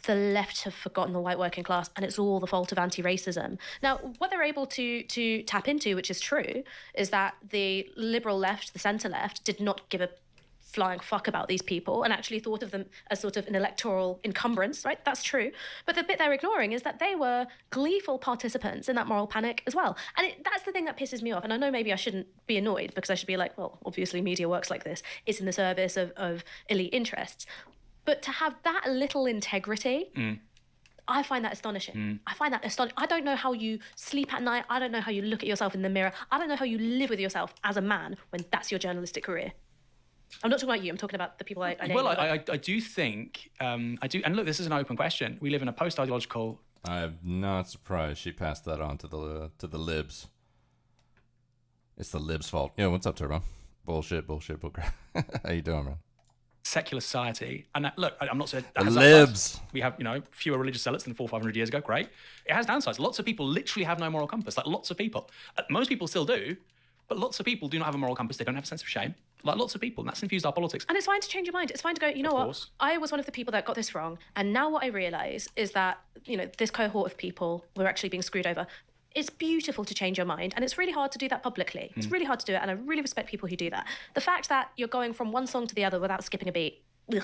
the left have forgotten the white working class and it's all the fault of anti-racism. Now, what they're able to tap into, which is true, is that the liberal left, the centre left, did not give a flying fuck about these people and actually thought of them as sort of an electoral encumbrance, right? That's true. But the bit they're ignoring is that they were gleeful participants in that moral panic as well. And that's the thing that pisses me off. And I know maybe I shouldn't be annoyed because I should be like, well, obviously media works like this. It's in the service of elite interests. But to have that little integrity, I find that astonishing. I find that astonishing. I don't know how you sleep at night. I don't know how you look at yourself in the mirror. I don't know how you live with yourself as a man when that's your journalistic career. I'm not talking about you. I'm talking about the people I know. Well, I do think, and look, this is an open question. We live in a post-ideological I'm not surprised she passed that on to the libs. It's the libs' fault. Yo, what's up, Turbo? Bullshit. How you doing, man? Secular society, and look, I'm not saying that The has libs. downsides. We have, fewer religious zealots than 400-500 years ago. Great. It has downsides. Lots of people literally have no moral compass. Like lots of people. Most people still do, but lots of people do not have a moral compass. They don't have a sense of shame. Like lots of people, and that's infused our politics. And it's fine to change your mind. It's fine to go, you know what? I was one of the people that got this wrong. And now what I realise is that, this cohort of people were actually being screwed over. It's beautiful to change your mind. And it's really hard to do that publicly. It's really hard to do it. And I really respect people who do that. The fact that you're going from one song to the other without skipping a beat. Ugh.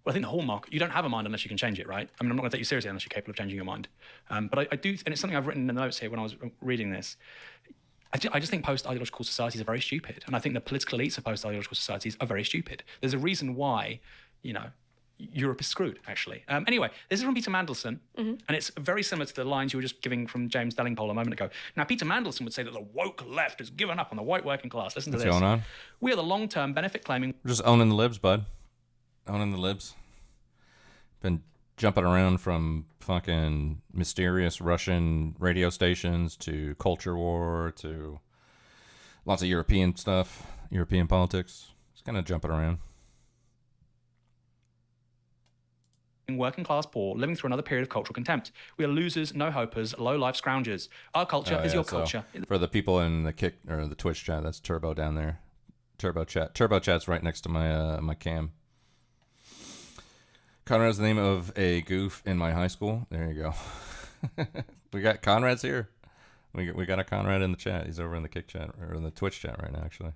Well, I think the hallmark, you don't have a mind unless you can change it, right? I mean, I'm not going to take you seriously unless you're capable of changing your mind. But I do, and it's something I've written in the notes here when I was reading this. I just think post-ideological societies are very stupid. And I think the political elites of post-ideological societies are very stupid. There's a reason why, Europe is screwed, actually. Anyway, this is from Peter Mandelson, and it's very similar to the lines you were just giving from James Dellingpole a moment ago. Now, Peter Mandelson would say that the woke left has given up on the white working class. Listen to this. What's going on? We are the long-term benefit claiming... We're just owning the libs, bud. Owning the libs. Been jumping around from fucking mysterious Russian radio stations to culture war to lots of European stuff, European politics. Just kind of jumping around. Working class poor, living through another period of cultural contempt. We are losers, no-hopers, low-life scroungers. Our culture is your culture. For the people in the Kick or the Twitch chat, that's Turbo down there. Turbo chat's right next to my my cam. Conrad's the name of a goof in my high school. There you go. We got Conrad's here. We got a Conrad in the chat. He's over in the Kick chat or in the Twitch chat right now, actually.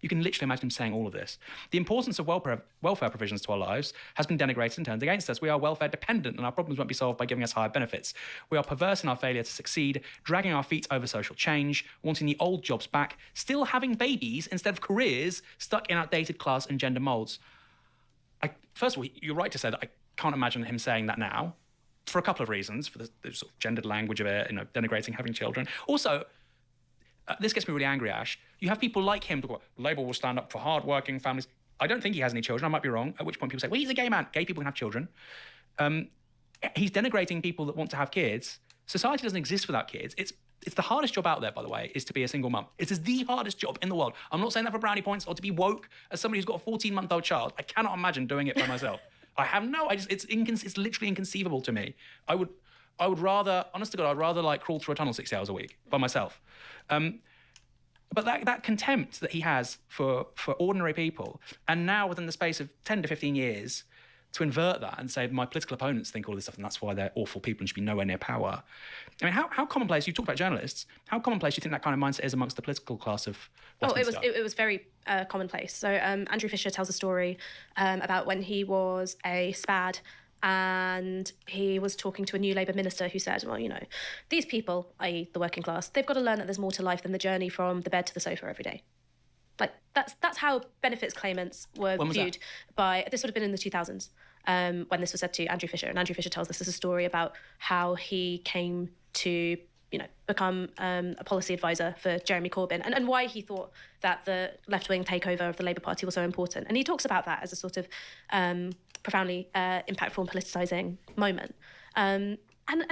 You can literally imagine him saying all of this. The importance of welfare provisions to our lives has been denigrated and turned against us. We are welfare dependent, and our problems won't be solved by giving us higher benefits. We are perverse in our failure to succeed, dragging our feet over social change, wanting the old jobs back, still having babies instead of careers, stuck in outdated class and gender molds. First of all, you're right to say that I can't imagine him saying that now, for a couple of reasons, for the sort of gendered language of it, denigrating having children. Also, this gets me really angry, Ash. You have people like him talk about Labour will stand up for hard-working families. I don't think he has any children. I might be wrong. At which point people say, well, he's a gay man. Gay people can have children. He's denigrating people that want to have kids. Society doesn't exist without kids. It's the hardest job out there, by the way, is to be a single mum. It is the hardest job in the world. I'm not saying that for brownie points or to be woke. As somebody who's got a 14-month-old child, I cannot imagine doing it by myself. It's literally inconceivable to me. I would rather, honest to God, I'd rather like crawl through a tunnel 60 hours a week by myself. But that contempt that he has for ordinary people, and now within the space of 10 to 15 years, to invert that and say my political opponents think all this stuff and that's why they're awful people and should be nowhere near power. I mean, how commonplace, you talked about journalists, how commonplace do you think that kind of mindset is amongst the political class of Westminster? It was very commonplace. So Andrew Fisher tells a story about when he was a SPAD and he was talking to a new Labour minister who said, well, these people, i.e. the working class, they've got to learn that there's more to life than the journey from the bed to the sofa every day. Like, that's how benefits claimants were viewed by, this would have been in the 2000s, when this was said to Andrew Fisher. And Andrew Fisher tells this as a story about how he came to, become a policy advisor for Jeremy Corbyn and why he thought that the left-wing takeover of the Labour Party was so important. And he talks about that as a sort of profoundly impactful and politicising moment. And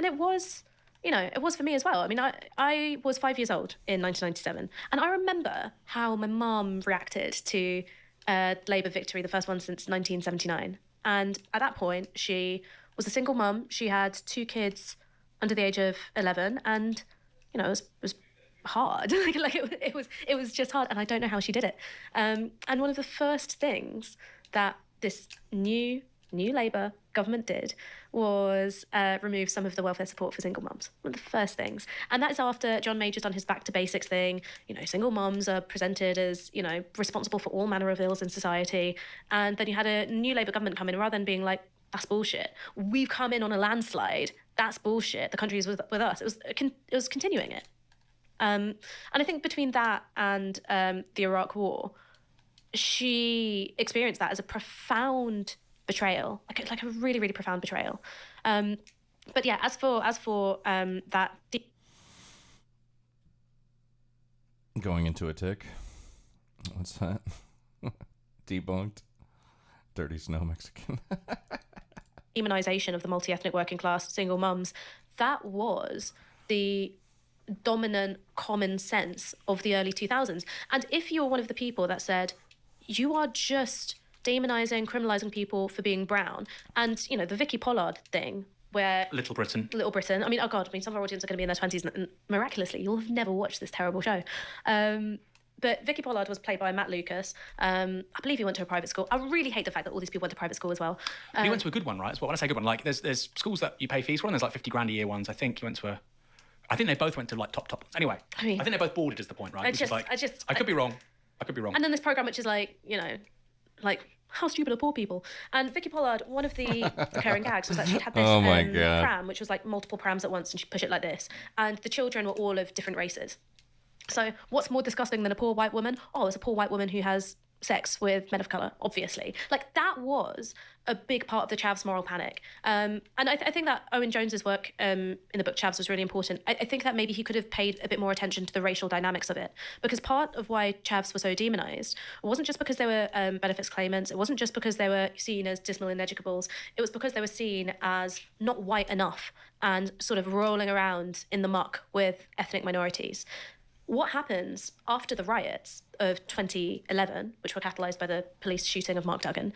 it was... it was for me as well. I mean, I was 5 years old in 1997, and I remember how my mum reacted to Labour victory, the first one since 1979. And at that point, she was a single mum. She had 2 kids under the age of 11, and it was hard. it was just hard, and I don't know how she did it. And one of the first things that this new Labour government did was remove some of the welfare support for single mums. One of the first things. And that's after John Major's done his back to basics thing. Single mums are presented as, responsible for all manner of ills in society. And then you had a new Labour government come in, rather than being like, that's bullshit. We've come in on a landslide. That's bullshit. The country is with us. It was continuing it. And I think between that and the Iraq War, she experienced that as a profound betrayal, like a really, really profound betrayal. But yeah, as for that. Going into a tick. What's that? Debunked. Dirty snow Mexican. demonization of the multi-ethnic working class, single mums, that was the dominant common sense of the early 2000s. And if you were one of the people that said, you are just demonizing, criminalizing people for being brown, and, the Vicky Pollard thing, where... Little Britain. I mean, oh God, some of our audience are going to be in their 20s, and miraculously, you'll have never watched this terrible show. But Vicky Pollard was played by Matt Lucas. I believe he went to a private school. I really hate the fact that all these people went to private school as well. He went to a good one, right? That's what when I say good one. Like, there's schools that you pay fees for, and there's like 50 grand a year ones. I think he went to I think they both went to like top ones. Anyway, I think they both boarded is the point, right? I could be wrong. I could be wrong. And then this program, which is like, how stupid are poor people? And Vicky Pollard, one of the recurring gags was that she'd had this pram, which was like multiple prams at once, and she'd push it like this. And the children were all of different races. So what's more disgusting than a poor white woman? Oh, it's a poor white woman who has sex with men of colour, obviously. Like, that was a big part of the Chavs moral panic. And I think that Owen Jones's work in the book Chavs was really important. I think that maybe he could have paid a bit more attention to the racial dynamics of it, because part of why Chavs were so demonised wasn't just because they were benefits claimants, it wasn't just because they were seen as dismal ineducables, it was because they were seen as not white enough and sort of rolling around in the muck with ethnic minorities. What happens after the riots of 2011, which were catalysed by the police shooting of Mark Duggan,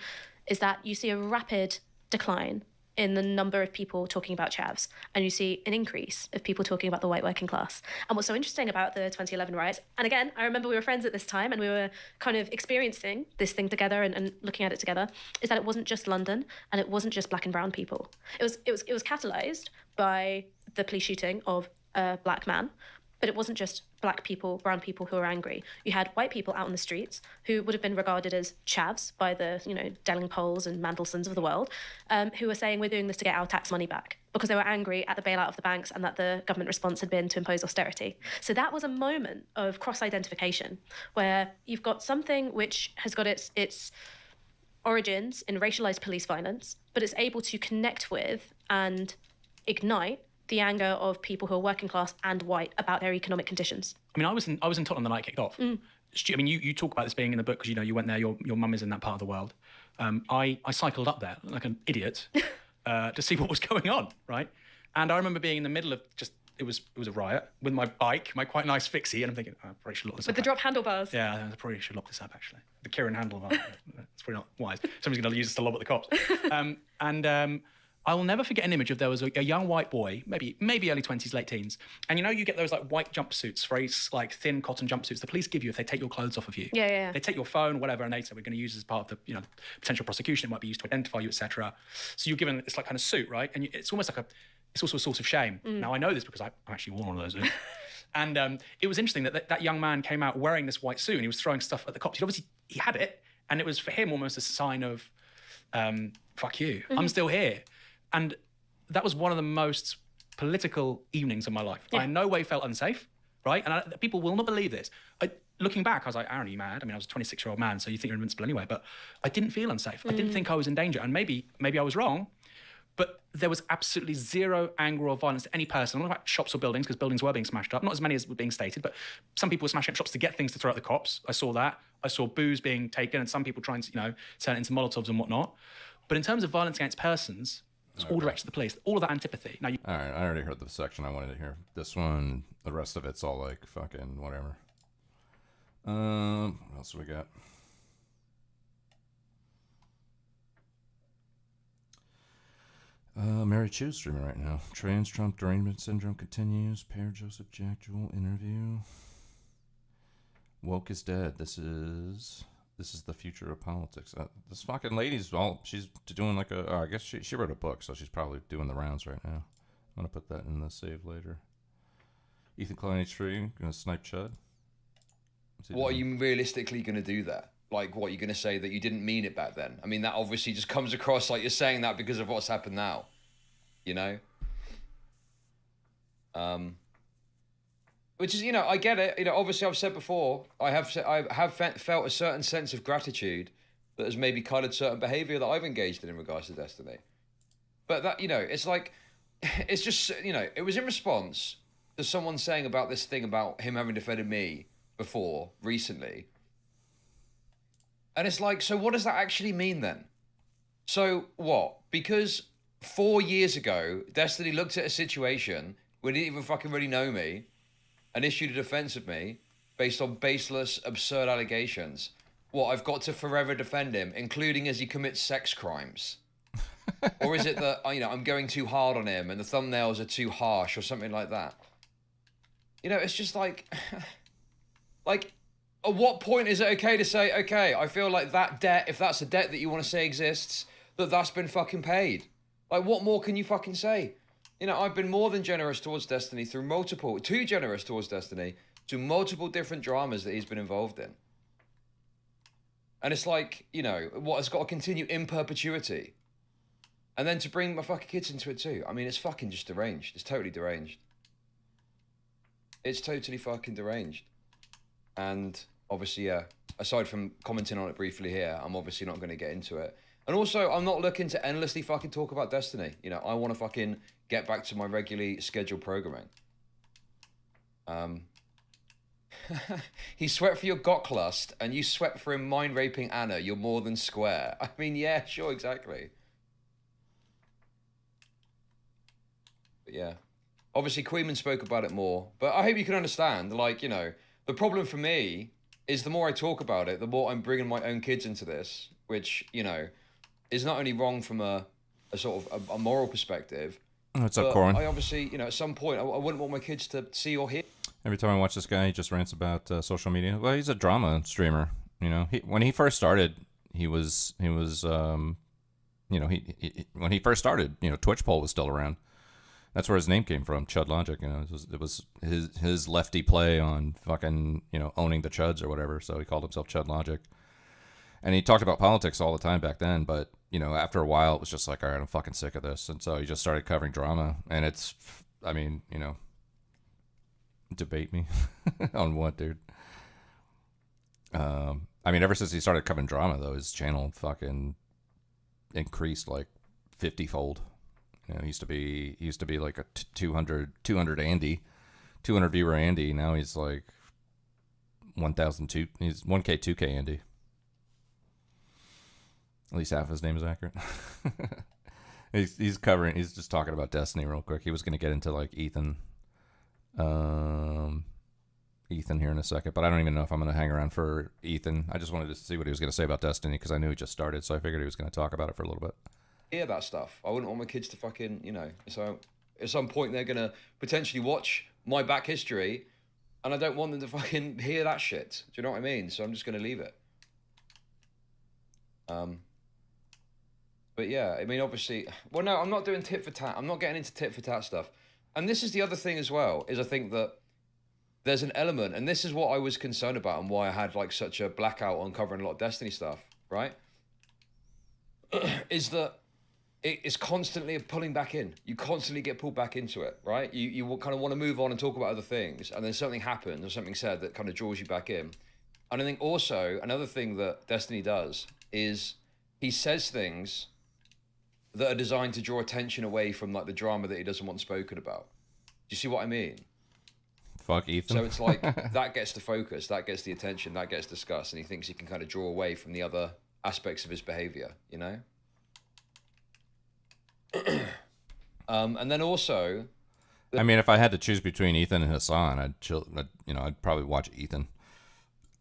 is that you see a rapid decline in the number of people talking about chavs, and you see an increase of people talking about the white working class. And what's so interesting about the 2011 riots, and again, I remember we were friends at this time and we were kind of experiencing this thing together and looking at it together, is that it wasn't just London and it wasn't just black and brown people. It was catalysed by the police shooting of a black man, but it wasn't just black people, brown people who were angry. You had white people out on the streets who would have been regarded as chavs by the, Delingpoles and Mandelsons of the world, who were saying, we're doing this to get our tax money back, because they were angry at the bailout of the banks and that the government response had been to impose austerity. So that was a moment of cross-identification where you've got something which has got its origins in racialized police violence, but it's able to connect with and ignite the anger of people who are working class and white about their economic conditions. I mean, I was in Tottenham the night it kicked off. I mean, you talk about this being in the book because, you went there, your mum is in that part of the world. I cycled up there like an idiot to see what was going on, right? And I remember being in the middle of it was a riot with my bike, my quite nice fixie, and I'm thinking, I probably should lock this up. With the drop handlebars. Yeah, I probably should lock this up, actually. The Kieran handlebar. It's probably not wise. Somebody's going to use this to lob at the cops. I will never forget an image of there was a young white boy, maybe early 20s, late teens. And you get those like white jumpsuits, very like thin cotton jumpsuits the police give you if they take your clothes off of you. Yeah. They take your phone, whatever, and they say, we're going to use this as part of the potential prosecution. It might be used to identify you, etc. So you're given this like kind of suit, right? And it's almost like it's also a source of shame. Now I know this because I actually wore one of those. And it was interesting that young man came out wearing this white suit and he was throwing stuff at the cops. He had it, and it was for him almost a sign of, fuck you, I'm still here. And that was one of the most political evenings of my life. I in no way felt unsafe, right? And people will not believe this. Looking back, I was like, Aaron, are you mad? I mean, I was a 26-year-old man, so you think you're invincible anyway. But I didn't feel unsafe. I didn't think I was in danger. And maybe I was wrong, but there was absolutely zero anger or violence to any person. I'm not about shops or buildings, because buildings were being smashed up. Not as many as were being stated, but some people were smashing up shops to get things to throw at the cops. I saw that. I saw booze being taken and some people trying to, turn it into Molotovs and whatnot. But in terms of violence against persons, it's all directed to the police. All of that antipathy. Now, all right, I already heard the section I wanted to hear. This one, the rest of it's all like fucking whatever. What else do we got? Mary Chu's streaming right now. Trans Trump derangement syndrome continues. Pear Joseph Jack Jewel interview. Woke is dead. This is the future of politics. This fucking lady's she's doing like I guess she wrote a book, so she's probably doing the rounds right now. I'm gonna put that in the save later. Ethan Klein H3 gonna snipe Chud. What are you realistically gonna do there? Like, what, you're gonna say that you didn't mean it back then? I mean, that obviously just comes across like you're saying that because of what's happened now. Which is, I get it. Obviously, I've said before, I have felt a certain sense of gratitude that has maybe coloured certain behaviour that I've engaged in regards to Destiny. But that, it's like, it's just, it was in response to someone saying about this thing about him having defended me before, recently. And it's like, so what does that actually mean then? So what? Because 4 years ago, Destiny looked at a situation where they didn't even fucking really know me and issued a defense of me based on baseless, absurd allegations. What, I've got to forever defend him, including as he commits sex crimes? Or is it that, I'm going too hard on him and the thumbnails are too harsh or something like that? It's just like... like, at what point is it okay to say, okay, I feel like that debt, if that's a debt that you want to say exists, that's been fucking paid? Like, what more can you fucking say? I've been more than generous towards Destiny through too generous towards Destiny to multiple different dramas that he's been involved in. And it's like, what has got to continue in perpetuity? And then to bring my fucking kids into it too. I mean, it's fucking just deranged. It's totally deranged. It's totally fucking deranged. And obviously, aside from commenting on it briefly here, I'm obviously not going to get into it. And also, I'm not looking to endlessly fucking talk about Destiny. I want to fucking get back to my regularly scheduled programming. He sweat for your gok lust, and you sweat for him mind-raping Anna. You're more than square. I mean, yeah, sure, exactly. But yeah. Obviously, Queenman spoke about it more. But I hope you can understand, like, the problem for me is the more I talk about it, the more I'm bringing my own kids into this, which, is not only wrong from a sort of a moral perspective. What's up, Corin? I obviously, at some point, I wouldn't want my kids to see or hear. Every time I watch this guy, he just rants about social media. Well, he's a drama streamer. When he first started, when he first started, Twitch poll was still around. That's where his name came from, Chud Logic. It was his lefty play on fucking, owning the chuds or whatever. So he called himself Chud Logic. And he talked about politics all the time back then. But, after a while, it was just like, all right, I'm fucking sick of this. And so he just started covering drama. And it's, debate me on what, dude? Ever since he started covering drama, though, his channel fucking increased like 50-fold. He used to be like a 200 Andy, 200 viewer Andy. Now he's like 1,002. He's 1K, 2K Andy. At least half his name is accurate. He's just talking about Destiny real quick. He was going to get into like Ethan here in a second, but I don't even know if I'm going to hang around for Ethan. I just wanted to see what he was going to say about Destiny because I knew he just started, so I figured he was going to talk about it for a little bit. Hear that stuff. I wouldn't want my kids to fucking, so at some point they're going to potentially watch my back history and I don't want them to fucking hear that shit. Do you know what I mean? So I'm just going to leave it. But yeah, obviously, well, no, I'm not doing tit for tat. I'm not getting into tit for tat stuff. And this is the other thing as well, is I think that there's an element, and this is what I was concerned about and why I had like such a blackout on covering a lot of Destiny stuff, right? Is that it is constantly pulling back in. You constantly get pulled back into it, right? You kind of want to move on and talk about other things, and then something happens or something said that kind of draws you back in. And I think also another thing that Destiny does is he says things that are designed to draw attention away from like the drama that he doesn't want spoken about. Do you see what I mean? Fuck Ethan. So it's like that gets the focus, that gets the attention, that gets discussed, and he thinks he can kind of draw away from the other aspects of his behavior, and then also, if I had to choose between Ethan and Hassan, I'd probably watch Ethan.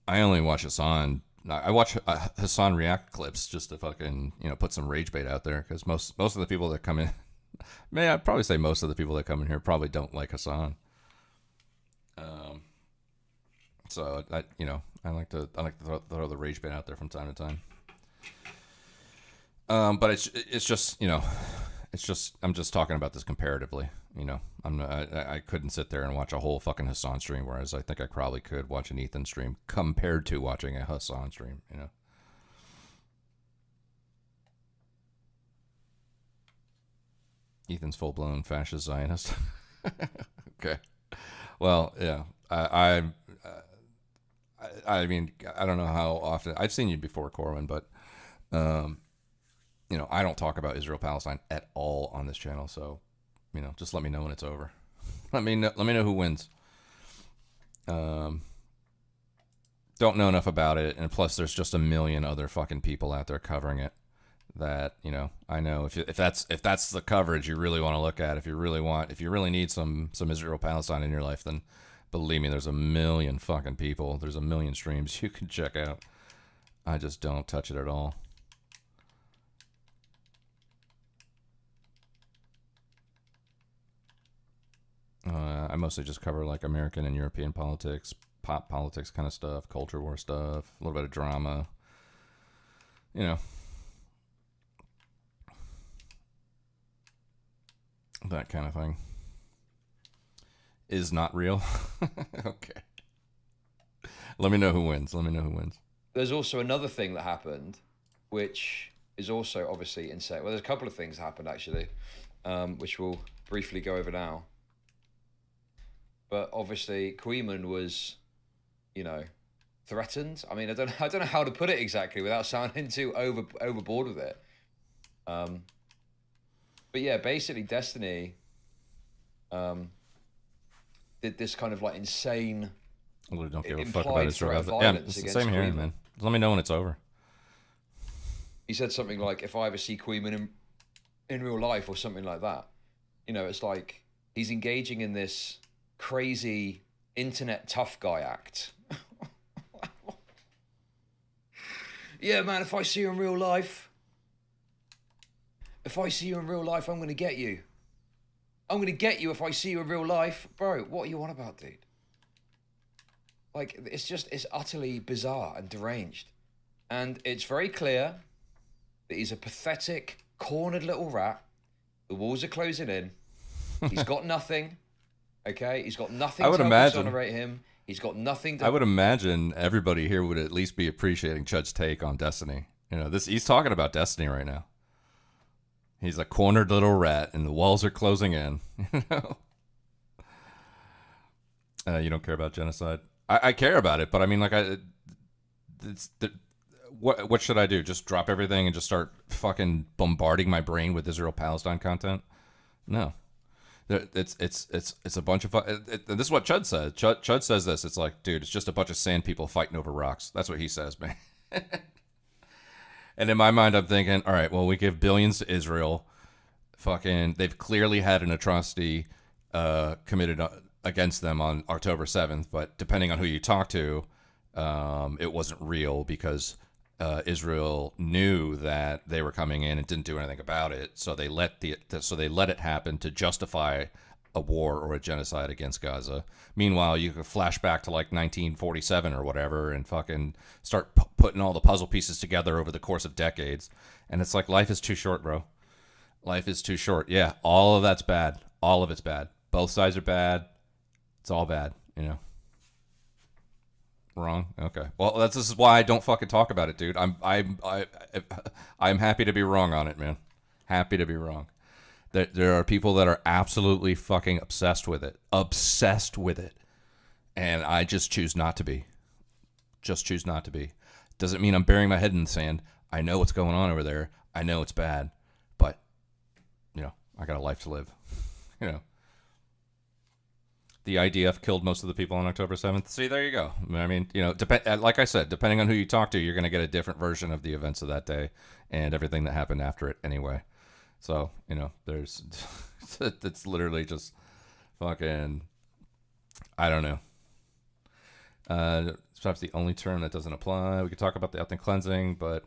I only watch Hassan. I watch Hassan react clips just to fucking put some rage bait out there because most of the people that come in, I'd probably say most of the people that come in here probably don't like Hassan. So I like to throw the rage bait out there from time to time. But it's just I'm just talking about this comparatively. I couldn't sit there and watch a whole fucking Hassan stream, whereas I think I probably could watch an Ethan stream compared to watching a Hassan stream. Ethan's full blown fascist Zionist. Okay. Well, yeah. I don't know how often I've seen you before, Corwin, but I don't talk about Israel-Palestine at all on this channel, so just let me know when it's over. Let me know who wins. Don't know enough about it, and plus there's just a million other fucking people out there covering it. that, you know, I know if that's the coverage you really want to look at, if you really need some Israel Palestine in your life, then believe me, there's a million fucking people, there's a million streams you can check out. I just don't touch it at all. I mostly just cover like American and European politics, pop politics kind of stuff, culture war stuff, a little bit of drama, you know, that kind of thing. Is not real. Okay. Let me know who wins. There's also another thing that happened, which is also obviously insane. Well, there's a couple of things that happened actually, which we'll briefly go over now. But obviously, Koeman was, you know, threatened. I mean, I don't know how to put it exactly without sounding too overboard with it. But yeah, basically, Destiny did this kind of like insane. I really don't give a fuck about Israel. Yeah, it's the same here, man. Let me know when it's over. He said something like, "If I ever see Koeman in real life," or something like that. You know, it's like he's engaging in this crazy internet tough guy act. Yeah, man, if I see you in real life, I'm going to get you. I'm going to get you if I see you in real life. Bro, what are you on about, dude? Like, it's utterly bizarre and deranged. And it's very clear that he's a pathetic, cornered little rat. The walls are closing in. He's got nothing. Okay, he's got nothing to exonerate him. He's got nothing to... I would imagine everybody here would at least be appreciating Chud's take on Destiny. You know, he's talking about Destiny right now. He's a cornered little rat, and the walls are closing in. You know, you don't care about genocide. I care about it, but I mean, like, what should I do? Just drop everything and just start fucking bombarding my brain with Israel Palestine content? No. It's a bunch of this is what Chud says. Chud says this. It's like, dude, it's just a bunch of sand people fighting over rocks. That's what he says, man. And in my mind, I'm thinking, all right, well, we give billions to Israel. Fucking, they've clearly had an atrocity committed against them on October 7th. But depending on who you talk to, it wasn't real because Israel knew that they were coming in and didn't do anything about it. So they let it happen to justify a war or a genocide against Gaza. Meanwhile, you could flash back to like 1947 or whatever and fucking start putting all the puzzle pieces together over the course of decades. And it's like, life is too short, bro. Life is too short. Yeah, all of that's bad. All of it's bad. Both sides are bad. It's all bad, you know. Wrong. Okay. Well, this is why I don't fucking talk about it, dude. I'm happy to be wrong on it, man. Happy to be wrong. There are people that are absolutely fucking obsessed with it. Obsessed with it. And I just choose not to be. Just choose not to be. Doesn't mean I'm burying my head in the sand. I know what's going on over there. I know it's bad. But, you know, I got a life to live. You know. The IDF killed most of the people on October 7th. See, there you go. I mean, you know, like I said, depending on who you talk to, you're going to get a different version of the events of that day and everything that happened after it anyway. So, you know, it's literally just fucking, I don't know. It's perhaps the only term that doesn't apply. We could talk about the ethnic cleansing, but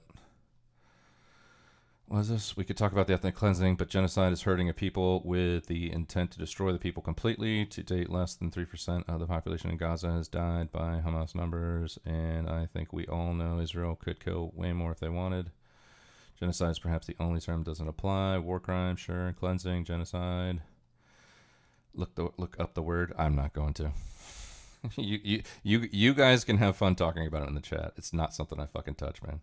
what is this? We could talk about the ethnic cleansing, but genocide is hurting a people with the intent to destroy the people completely. To date, less than 3% of the population in Gaza has died by Hamas numbers, and I think we all know Israel could kill way more if they wanted. Genocide is perhaps the only term that doesn't apply. War crime, sure. Cleansing, genocide. Look up the word. I'm not going to. You guys can have fun talking about it in the chat. It's not something I fucking touch, man.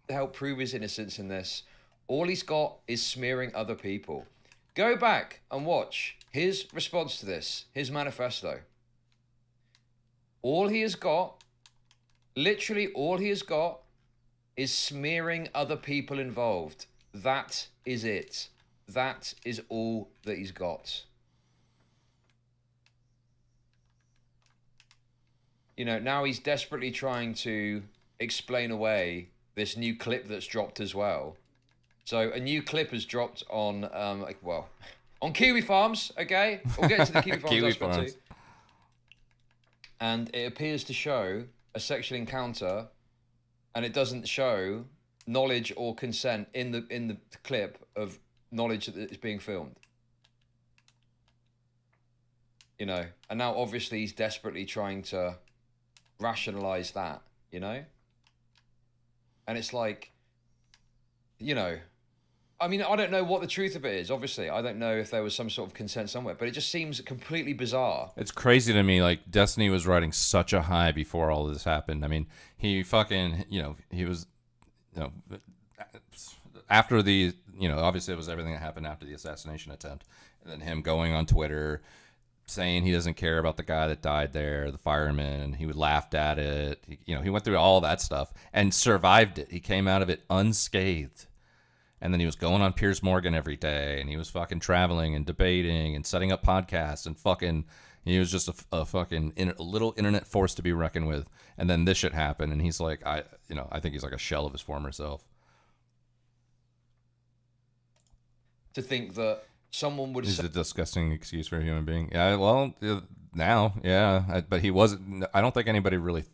To help prove his innocence in this, all he's got is smearing other people. Go back and watch his response to this, his manifesto. All he has got, literally all he has got, is smearing other people involved. That is it. That is all that he's got. You know, now he's desperately trying to explain away this new clip that's dropped as well. So a new clip has dropped on, on Kiwi Farms, okay? We'll get into the Kiwi Farms Kiwi aspect Farms. too. And it appears to show a sexual encounter, and it doesn't show knowledge or consent in the clip of knowledge that is being filmed. You know, and now obviously he's desperately trying to rationalize that, you know? And it's like, you know, I mean, I don't know what the truth of it is, obviously. I don't know if there was some sort of consent somewhere, but it just seems completely bizarre. It's crazy to me. Like, Destiny was riding such a high before all of this happened. I mean, he fucking, you know, he was, you know, after the, you know, obviously it was everything that happened after the assassination attempt. And then him going on Twitter saying he doesn't care about the guy that died there, the fireman. He laughed at it. He went through all that stuff and survived it. He came out of it unscathed. And then he was going on Piers Morgan every day, and he was fucking traveling and debating and setting up podcasts and fucking, he was just a little internet force to be reckoned with. And then this shit happened, and he's like, I think he's like a shell of his former self. To think that someone would Is a disgusting excuse for a human being. Yeah, well, now, yeah. But he wasn't, I don't think anybody really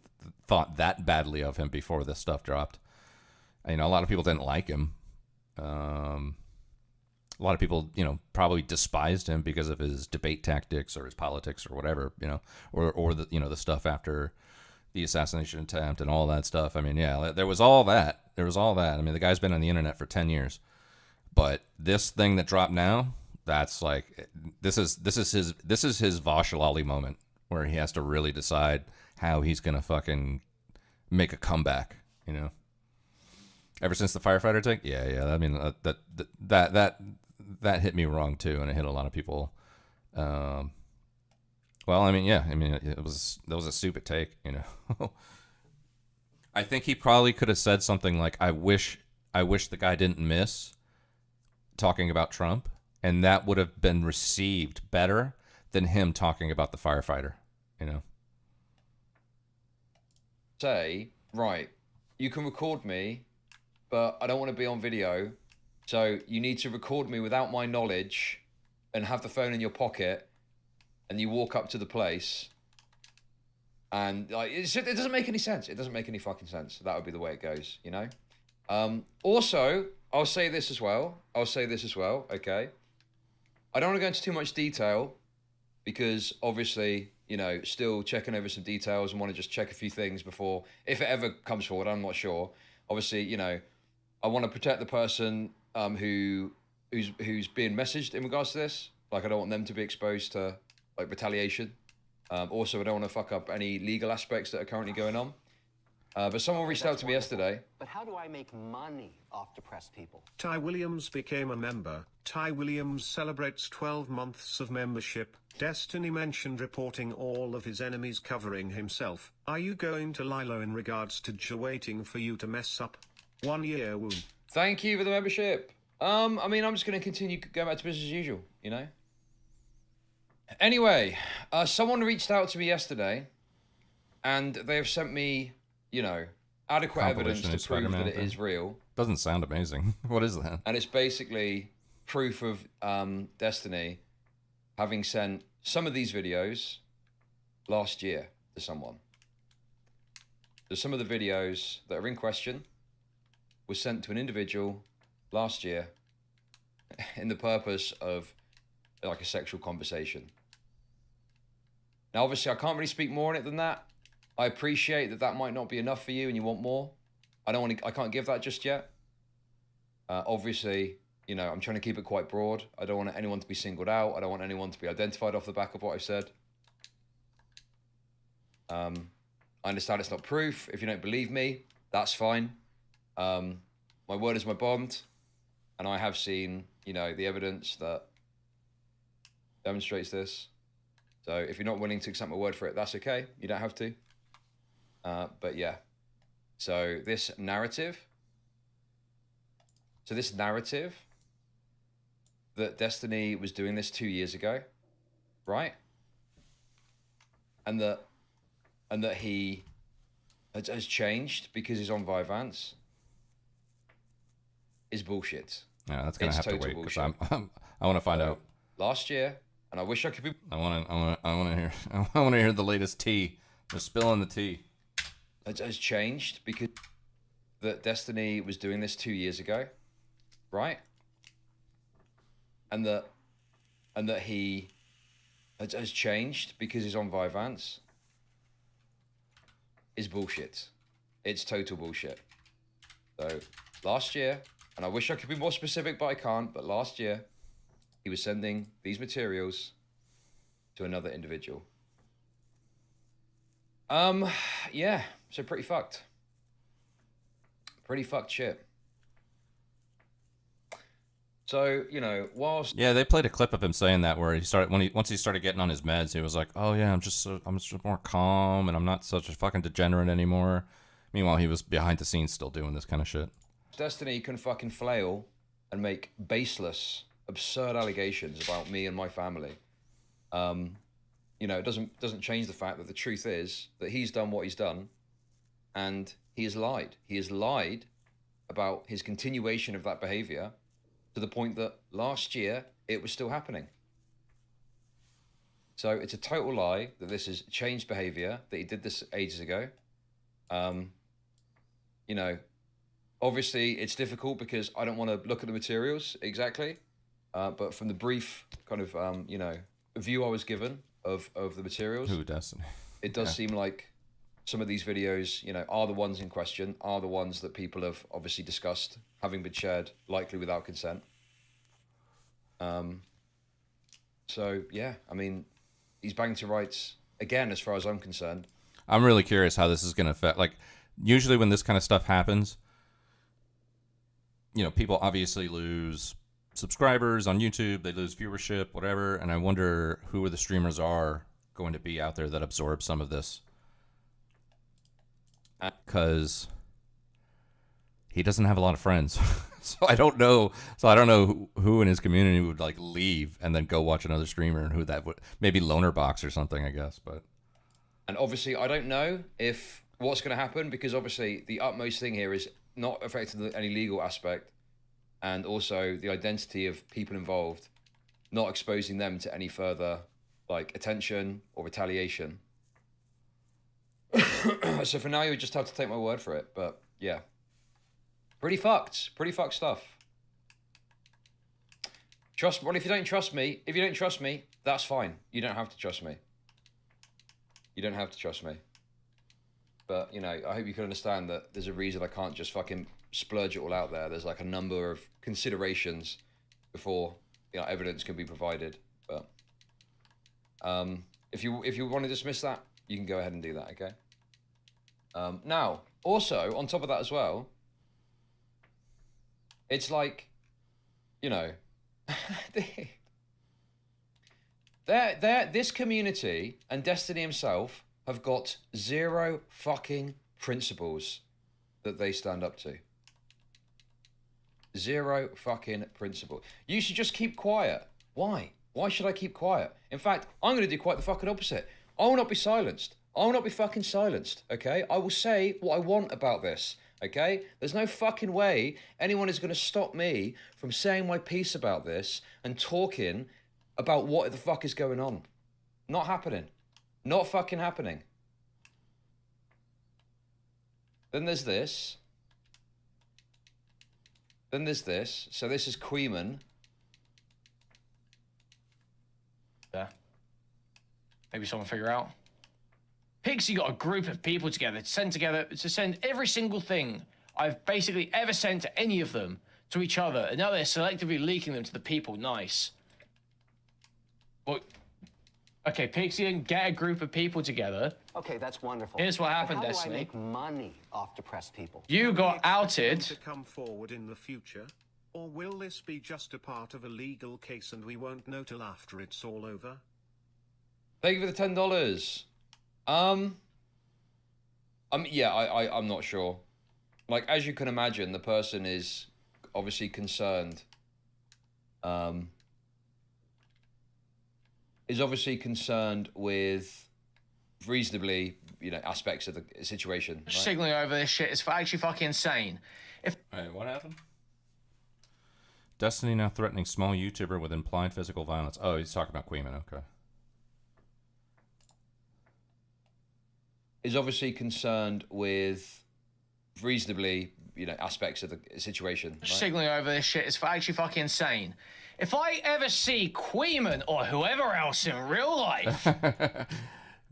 thought that badly of him before this stuff dropped. You know, a lot of people didn't like him. A lot of people, you know, probably despised him because of his debate tactics or his politics or whatever, you know, or the, you know, the stuff after the assassination attempt and all that stuff. I mean, yeah, there was all that. I mean, the guy's been on the internet for 10 years, but this thing that dropped now, that's like, this is his Vaushlalali moment where he has to really decide how he's going to fucking make a comeback, you know? Ever since the firefighter thing, yeah. I mean, that hit me wrong too, and it hit a lot of people. Well, I mean, yeah. I mean, that was a stupid take, you know. I think he probably could have said something like, "I wish the guy didn't miss," talking about Trump, and that would have been received better than him talking about the firefighter, you know. Say, right, you can record me, but I don't want to be on video, so you need to record me without my knowledge and have the phone in your pocket, and you walk up to the place, and like it doesn't make any sense. It doesn't make any fucking sense. That would be the way it goes, you know? Also, I'll say this as well, okay? I don't want to go into too much detail because obviously, you know, still checking over some details and want to just check a few things before, if it ever comes forward, I'm not sure. Obviously, you know, I want to protect the person who's being messaged in regards to this. Like, I don't want them to be exposed to like retaliation. Also, I don't want to fuck up any legal aspects that are currently going on. But someone reached out to me yesterday. But how do I make money off depressed people? Ty Williams became a member. Ty Williams celebrates 12 months of membership. Destiny mentioned reporting all of his enemies covering himself. Are you going to Lilo in regards to waiting for you to mess up? 1 year woo. Thank you for the membership. I mean, I'm just going to continue going back to business as usual, you know? Anyway, someone reached out to me yesterday, and they have sent me, you know, adequate evidence to prove that it is real. Doesn't sound amazing. What is that? And it's basically proof of Destiny having sent some of these videos last year to someone. So some of the videos that are in question were sent to an individual last year in the purpose of like a sexual conversation. Now, obviously, I can't really speak more on it than that. I appreciate that might not be enough for you and you want more. I can't give that just yet. Obviously, you know, I'm trying to keep it quite broad. I don't want anyone to be singled out. I don't want anyone to be identified off the back of what I've said. I understand it's not proof. If you don't believe me, that's fine. My word is my bond. And I have seen, you know, the evidence that demonstrates this. So if you're not willing to accept my word for it, that's okay. You don't have to. But yeah. So this narrative that Destiny was doing this 2 years ago, right? And that he has changed because he's on Vyvanse. is bullshit. Yeah, that's gonna It's have to total wait because bullshit. I want to find out. Last year, and I wish I could be. I want to hear. I want to hear the latest tea. They're spilling the tea. It has changed because that Destiny was doing this 2 years ago, right? And that he has changed because he's on Vyvanse is bullshit. It's total bullshit. So last year, and I wish I could be more specific, but I can't. But last year, he was sending these materials to another individual. Yeah, so pretty fucked. Pretty fucked shit. So, you know, whilst... Yeah, they played a clip of him saying that where he started, once he started getting on his meds, he was like, oh yeah, I'm just more calm and I'm not such a fucking degenerate anymore. Meanwhile, he was behind the scenes still doing this kind of shit. Destiny can fucking flail and make baseless, absurd allegations about me and my family. You know, it doesn't change the fact that the truth is that he's done what he's done, and he has lied. He has lied about his continuation of that behavior to the point that last year it was still happening. So it's a total lie that this is changed behavior, that he did this ages ago. You know, obviously it's difficult because I don't want to look at the materials exactly, but from the brief kind of, you know, view I was given of the materials, Who, Destiny? it does seem like some of these videos, you know, are the ones in question, are the ones that people have obviously discussed, having been shared, likely without consent. So, yeah, I mean, he's banged to rights again, as far as I'm concerned. I'm really curious how this is going to affect, like, usually when this kind of stuff happens, you know, people obviously lose subscribers on YouTube, they lose viewership, whatever, and I wonder who the streamers are going to be out there that absorb some of this. Because he doesn't have a lot of friends. So I don't know who in his community would like leave and then go watch another streamer, and who that would, maybe Lonerbox or something, I guess. But and obviously I don't know if what's going to happen, because obviously the utmost thing here is not affecting any legal aspect, and also the identity of people involved, not exposing them to any further like attention or retaliation. So for now, you would just have to take my word for it. But yeah, pretty fucked stuff. Well, if you don't trust me, that's fine. You don't have to trust me. You don't have to trust me. But, you know, I hope you can understand that there's a reason I can't just fucking splurge it all out there. There's like a number of considerations before, you know, evidence can be provided. But if you want to dismiss that, you can go ahead and do that, okay? Now, also, on top of that as well, it's like, you know, this community and Destiny himself have got zero fucking principles that they stand up to. Zero fucking principle. You should just keep quiet. Why? Why should I keep quiet? In fact, I'm going to do quite the fucking opposite. I will not be silenced. I will not be fucking silenced, okay? I will say what I want about this, okay? There's no fucking way anyone is going to stop me from saying my piece about this and talking about what the fuck is going on. Not happening. Not fucking happening. Then there's this. Then there's this. So this is Queeman. Yeah. Maybe someone figure out. Pixie got a group of people together to send every single thing I've basically ever sent to any of them to each other, and now they're selectively leaking them to the people. Nice. Well, okay, Pixie didn't get a group of people together. Okay, that's wonderful. Here's what happened, But how Destiny. do I make money off depressed people? You got outed. To come forward in the future, or will this be just a part of a legal case and we won't know till after it's all over? Thank you for the $10. Yeah, I'm not sure. Like, as you can imagine, the person is obviously concerned. Is obviously concerned with reasonably, you know, aspects of the situation. Right? Signaling over this shit is actually fucking insane. Wait, what happened? Destiny now threatening small YouTuber with implied physical violence. Oh, he's talking about Queeman. Okay. Is obviously concerned with reasonably, aspects of the situation. Right? Signaling over this shit is actually fucking insane. If I ever see Queeman or whoever else in real life,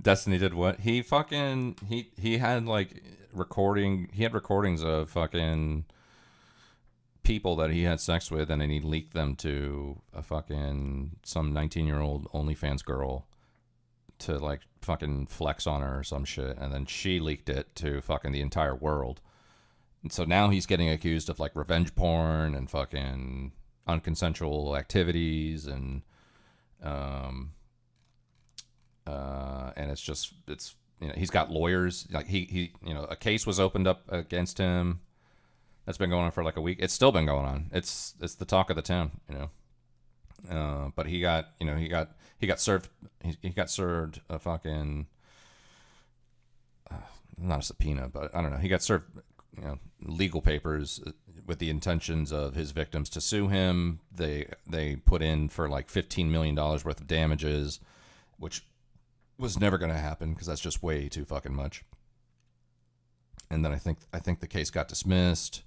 Destiny did what? He fucking he had like recordings of fucking people that he had sex with, and then he leaked them to a fucking some 19-year-old OnlyFans girl to like fucking flex on her or some shit, and then she leaked it to fucking the entire world. And so now he's getting accused of like revenge porn and fucking unconsensual activities, and it's he's got lawyers. Like he a case was opened up against him. That's been going on for like a week. It's still been going on. It's the talk of the town, but he got served. He got served a fucking not a subpoena, but I don't know. He got served legal papers with the intentions of his victims to sue him. They put in for like $15 million worth of damages, which was never going to happen because that's just way too fucking much. And then I think the case got dismissed.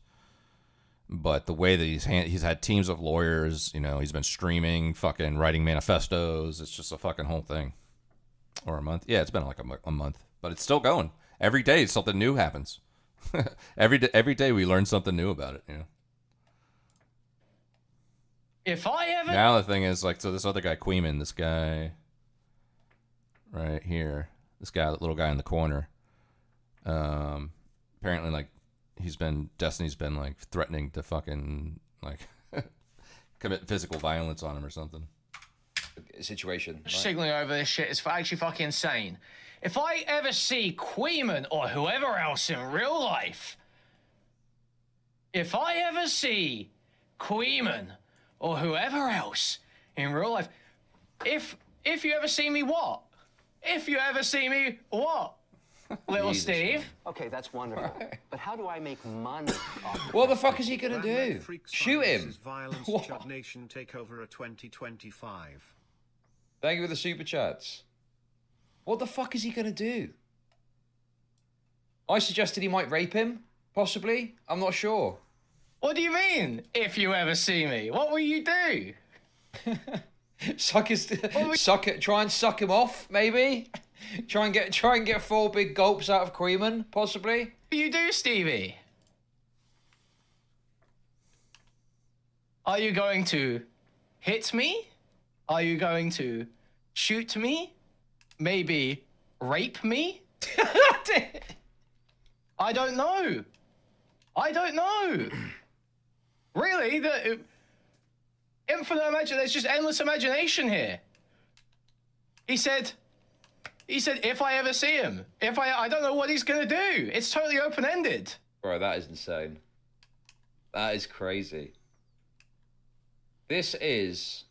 But the way that he's had teams of lawyers, he's been streaming, fucking writing manifestos. It's just a fucking whole thing. Or a month. Yeah, it's been like a month, but it's still going. Every day something new happens. Every day we learn something new about it. if I ever Now the thing is like, so this other guy, Queeman, this guy right here, this guy, little guy in the corner. Apparently, like. Destiny's been like threatening to fucking like commit physical violence on him or something. Situation. Right? signaling over this shit is actually fucking insane. If I ever see Queeman or whoever else in real life, if you ever see me, what? If you ever see me, what? Little Jesus, Steve. man. Okay, that's wonderful. But how do I make money off What the fuck is he gonna do? Freaks Shoot him? Violence, Violence What? Chud Nation Takeover 2025. Thank you for the super chats. What the fuck is he gonna do? I suggested he might rape him, possibly. I'm not sure. What do you mean? If you ever see me, what will you do? Try and suck him off, maybe. Try and get 4 big gulps out of Queeman, possibly. What do you do, Stevie? Are you going to hit me? Are you going to shoot me? Maybe rape me? I don't know. Really? The infinite imagination. There's just endless imagination here. He said, if I ever see him, I don't know what he's gonna do. It's totally open-ended. Bro, that is insane. That is crazy. This is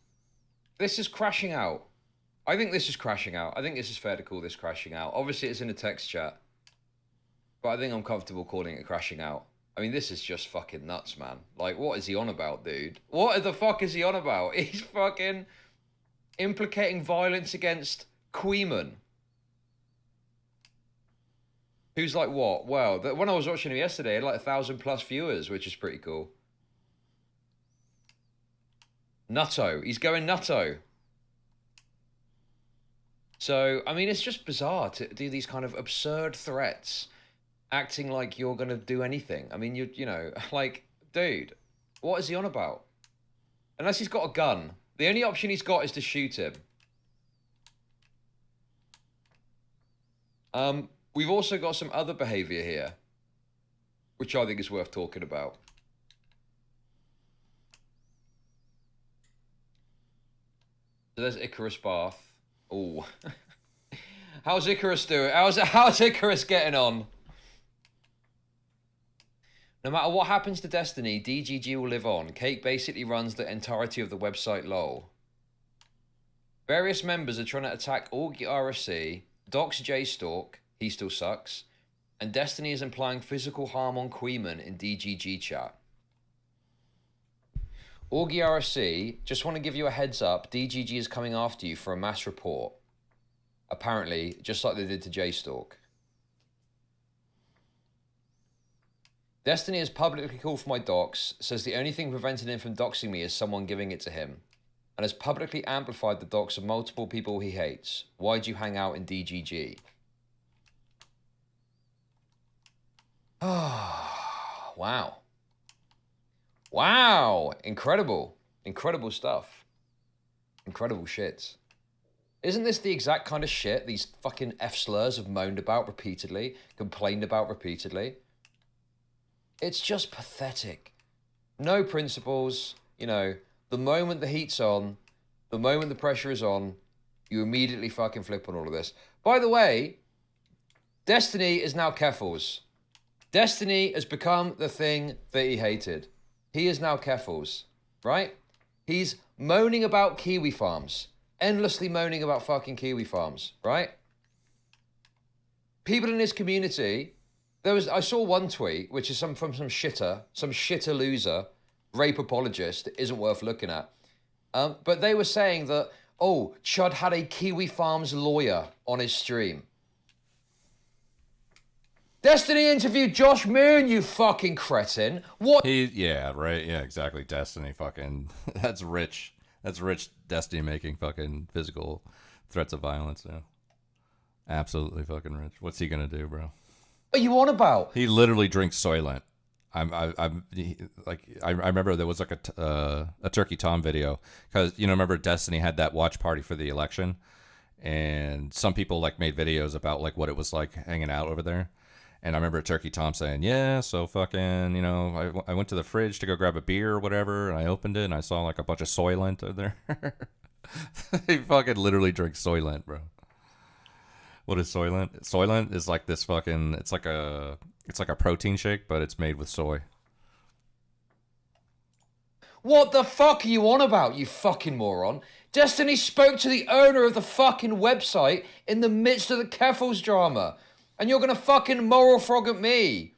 crashing out. I think this is crashing out. I think this is fair to call this crashing out. Obviously, it's in a text chat. But I think I'm comfortable calling it crashing out. I mean, this is just fucking nuts, man. Like, what is he on about, dude? What the fuck is he on about? He's fucking implicating violence against Queeman. Who's like what? Well, when I was watching him yesterday, he had like 1,000+ viewers, which is pretty cool. Nutto. He's going nutto. So, I mean, it's just bizarre to do these kind of absurd threats, acting like you're going to do anything. I mean, you know, like, dude, what is he on about? Unless he's got a gun. The only option he's got is to shoot him. We've also got some other behavior here, which I think is worth talking about. So there's Icarus Bath. Oh, how's Icarus doing? How's Icarus getting on? No matter what happens to Destiny, DGG will live on. Cake basically runs the entirety of the website lol. Various members are trying to attack Org RSC, dox JStalk, he still sucks, and Destiny is implying physical harm on Queeman in DGG chat. Augie RSC, just want to give you a heads up. DGG is coming after you for a mass report. Apparently, just like they did to JStalk. Destiny has publicly called for my docs, says the only thing preventing him from doxing me is someone giving it to him, and has publicly amplified the docs of multiple people he hates. Why'd you hang out in DGG? Oh, wow. Wow, incredible. Incredible stuff. Incredible shit. Isn't this the exact kind of shit these fucking F-slurs have moaned about repeatedly, complained about repeatedly? It's just pathetic. No principles, you know, the moment the heat's on, the moment the pressure is on, you immediately fucking flip on all of this. By the way, Destiny is now Keffals. Destiny has become the thing that he hated. He is now Keffals, right? He's moaning about kiwi farms. Endlessly moaning about fucking kiwi farms, right? People in his community, I saw one tweet, which is from some shitter loser, rape apologist that isn't worth looking at. But they were saying that, oh, Chud had a kiwi farms lawyer on his stream. Destiny interviewed Josh Moon, you fucking cretin. What? Yeah, right. Yeah, exactly. Destiny fucking, that's rich. That's rich Destiny making fucking physical threats of violence. Yeah. Absolutely fucking rich. What's he gonna do, bro? What are you on about? He literally drinks Soylent. I remember there was like a Turkey Tom video, because remember Destiny had that watch party for the election, and some people like made videos about like what it was like hanging out over there. And I remember Turkey Tom saying, yeah, so fucking, I went to the fridge to go grab a beer or whatever, and I opened it, and I saw like a bunch of Soylent over there. He fucking literally drinks Soylent, bro. What is Soylent? Soylent is like this fucking, it's like a protein shake, but it's made with soy. What the fuck are you on about, you fucking moron? Destiny spoke to the owner of the fucking website in the midst of the Keffals drama. And you're going to fucking moral frog at me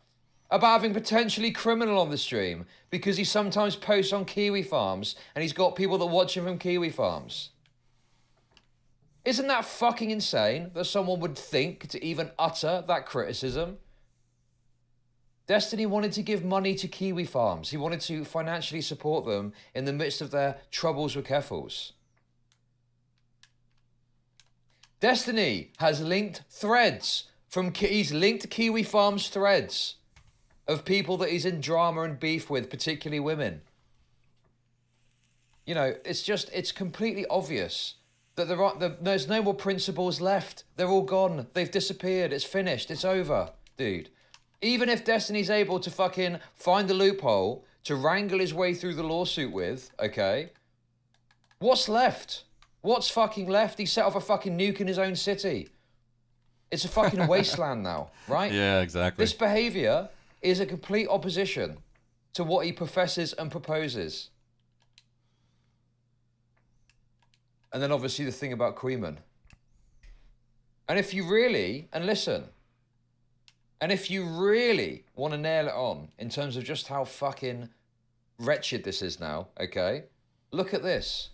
about having potentially criminal on the stream because he sometimes posts on kiwi farms and he's got people that watch him from kiwi farms. Isn't that fucking insane that someone would think to even utter that criticism? Destiny wanted to give money to kiwi farms. He wanted to financially support them in the midst of their troubles with Keffals. Destiny has linked threads he's linked Kiwi Farms threads of people that he's in drama and beef with, particularly women. It's completely obvious that there's no more principles left. They're all gone. They've disappeared. It's finished. It's over, dude. Even if Destiny's able to fucking find the loophole to wrangle his way through the lawsuit with, okay, what's left? What's fucking left? He set off a fucking nuke in his own city. It's a fucking wasteland now, right? Yeah, exactly. This behavior is a complete opposition to what he professes and proposes. And then obviously the thing about Queeman. And if you really want to nail it on in terms of just how fucking wretched this is now, okay, look at this.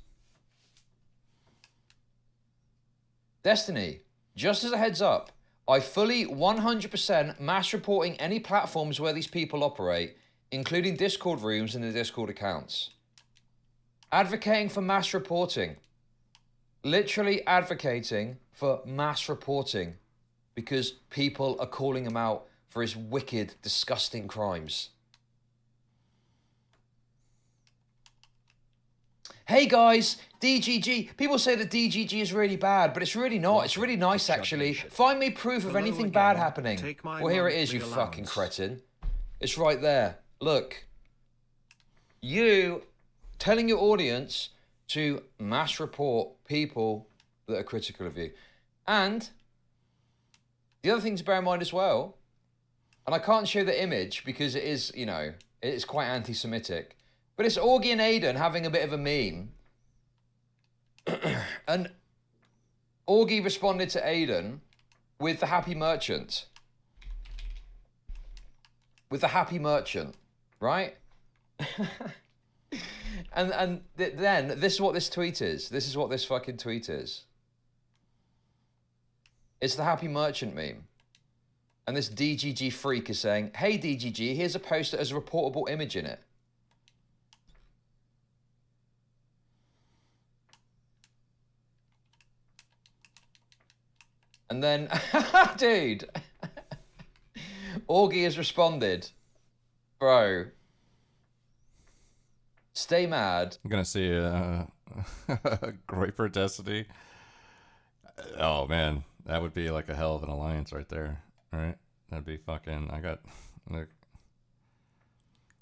Destiny. Just as a heads up, I fully 100% mass reporting any platforms where these people operate, including Discord rooms and the Discord accounts. Advocating for mass reporting. Literally advocating for mass reporting because people are calling him out for his wicked, disgusting crimes. Hey guys, DGG. People say that DGG is really bad, but it's really not. It's really nice, actually. Find me proof of anything bad happening. Well, here it is, you fucking cretin. It's right there. Look. You telling your audience to mass report people that are critical of you. And the other thing to bear in mind as well, and I can't show the image because it is, it is quite anti-Semitic, but it's Augie and Aiden having a bit of a meme. And Augie responded to Aiden with the happy merchant. With the happy merchant, right? Then this is what this tweet is. This is what this fucking tweet is. It's the Happy Merchant meme. And this DGG freak is saying, hey DGG, here's a post that has a reportable image in it. And then, dude, Augie has responded, bro, stay mad. I'm gonna see Groiper Destiny. Oh man, that would be like a hell of an alliance right there. All right, that'd be fucking. I got,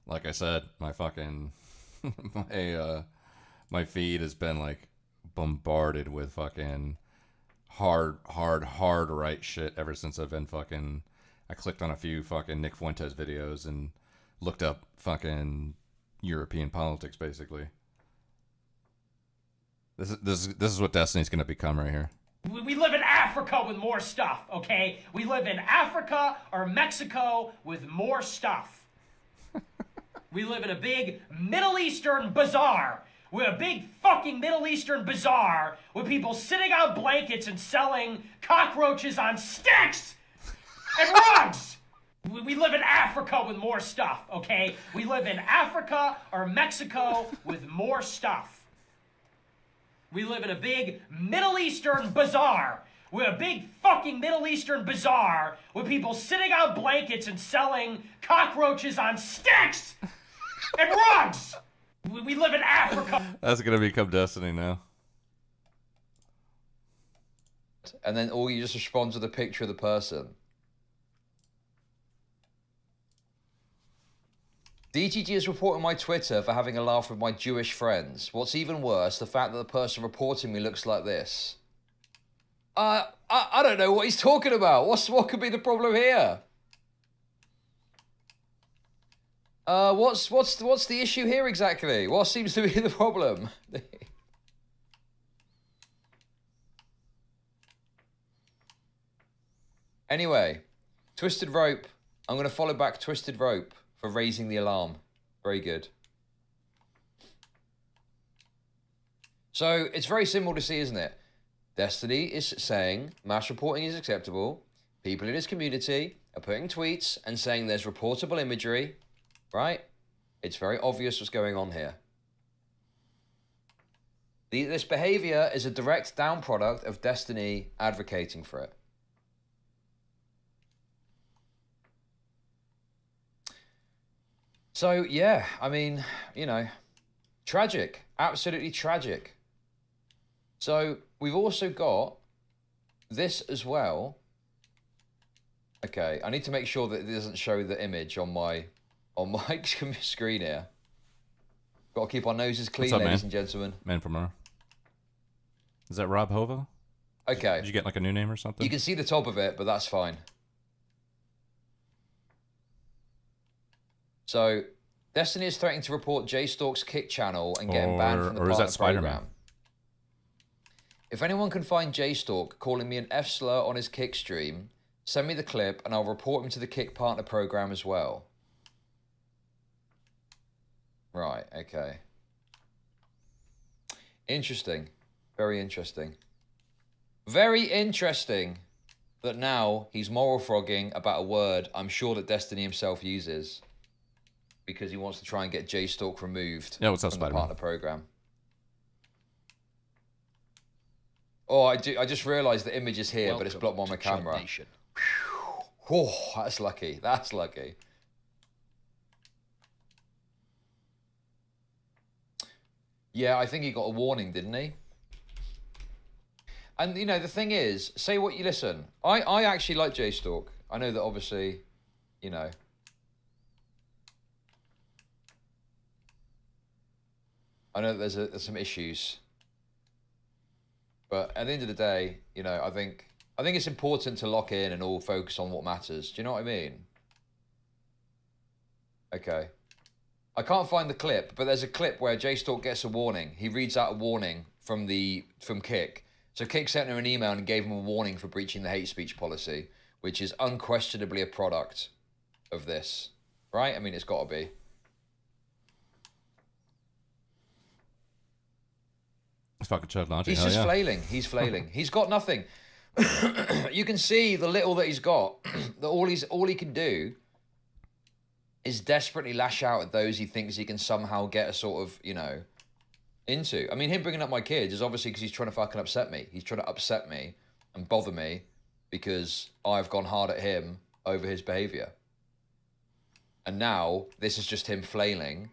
like I said, my fucking my feed has been like bombarded with fucking hard right shit ever since I've been fucking. I clicked on a few fucking Nick Fuentes videos and looked up fucking European politics, basically. This is what Destiny's gonna become right here. We live in Africa with more stuff, okay? We live in Africa or Mexico with more stuff. We live in a big Middle Eastern bazaar. We're a big fucking Middle Eastern bazaar with people sitting on blankets and selling cockroaches on sticks and rugs. We live in Africa with more stuff, okay? We live in Africa or Mexico with more stuff. We live in a big Middle Eastern bazaar. We're a big fucking Middle Eastern bazaar with people sitting on blankets and selling cockroaches on sticks and rugs. We live in Africa. That's gonna become Destiny now. And then all you just respond to the picture of the person. DGG is reporting my Twitter for having a laugh with my Jewish friends. What's even worse, the fact that the person reporting me looks like this. I don't know what he's talking about. What could be the problem here? What's the issue here exactly? What seems to be the problem? Anyway, Twisted Rope. I'm going to follow back Twisted Rope for raising the alarm. Very good. So it's very simple to see, isn't it? Destiny is saying mass reporting is acceptable. People in his community are putting tweets and saying there's reportable imagery, right? It's very obvious what's going on here. This behavior is a direct down product of Destiny advocating for it. So, yeah, I mean, you know, tragic. Absolutely tragic. So, we've also got this as well. Okay, I need to make sure that it doesn't show the image on my screen here. Got to keep our noses clean, What's up, ladies man? and gentlemen. Man from Earth. Is that Rob Hova? Okay. Did you get like a new name or something? You can see the top of it, but that's fine. So, Destiny is threatening to report J-Stalk's Kick channel and get him banned from the or is partner that Spider-Man? program. If anyone can find J-Stalk calling me an F-slur on his Kick stream, send me the clip and I'll report him to the Kick partner program as well. Right, okay. Interesting. Very interesting. Very interesting that now he's moral frogging about a word I'm sure that Destiny himself uses because he wants to try and get J-Stalk removed Yeah, what's up, from the Spider-Man? partner program. Oh, I just realised the image is here, but it's blocked by my camera. Oh, that's lucky. That's lucky. Yeah, I think he got a warning, didn't he? And, you know, the thing is, say what you listen. I actually like J-Stalk. I know that obviously, you know. I know that there's some issues. But at the end of the day, you know, I think it's important to lock in and all focus on what matters. Do you know what I mean? Okay. I can't find the clip, but there's a clip where J-Stalk gets a warning. He reads out a warning from Kick. So Kick sent him an email and gave him a warning for breaching the hate speech policy, which is unquestionably a product of this. Right? I mean, it's got to be. It's fucking Chud launching. He's Hell just yeah. flailing. He's flailing. He's got nothing. You can see the little that he's got. That all he can do is desperately lash out at those he thinks he can somehow get a sort of, into. I mean, him bringing up my kids is obviously because he's trying to fucking upset me. He's trying to upset me and bother me because I've gone hard at him over his behaviour. And now this is just him flailing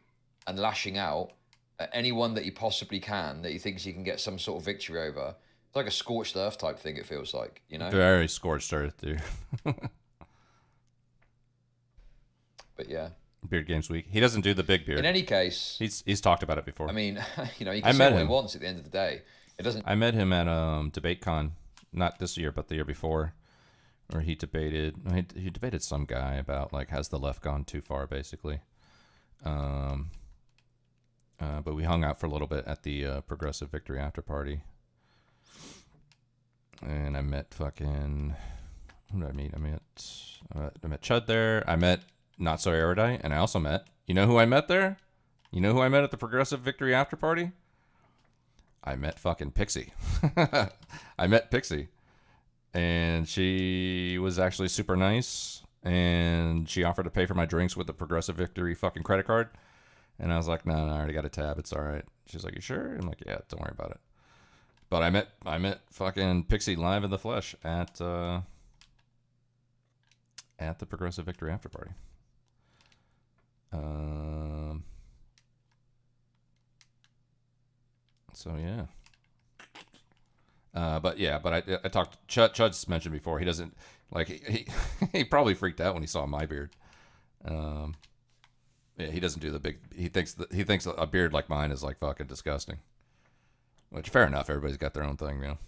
and lashing out at anyone that he possibly can, that he thinks he can get some sort of victory over. It's like a scorched earth type thing, it feels like, Very scorched earth, dude. But yeah. Beard Games Week. He doesn't do the big beard. In any case... He's talked about it before. I mean, he can say what he wants at the end of the day. It doesn't... I met him at DebateCon, not this year, but the year before, where he debated some guy about, like, has the left gone too far, basically. But we hung out for a little bit at the Progressive Victory After Party. And I met fucking... Who did I meet? I met Chud there. I met Not So Erudite, and I also met... You know who I met there? You know who I met at the Progressive Victory After Party? I met fucking Pixie. I met Pixie. And she was actually super nice. And she offered to pay for my drinks with the Progressive Victory fucking credit card. And I was like, no, I already got a tab. It's all right. She's like, you sure? I'm like, yeah, don't worry about it. But I met fucking Pixie live in the flesh at the Progressive Victory After Party. So yeah. But I talked. Chud's mentioned before. He doesn't like he probably freaked out when he saw my beard. Yeah, he doesn't do the big. He thinks a beard like mine is like fucking disgusting. Which fair enough. Everybody's got their own thing, you know.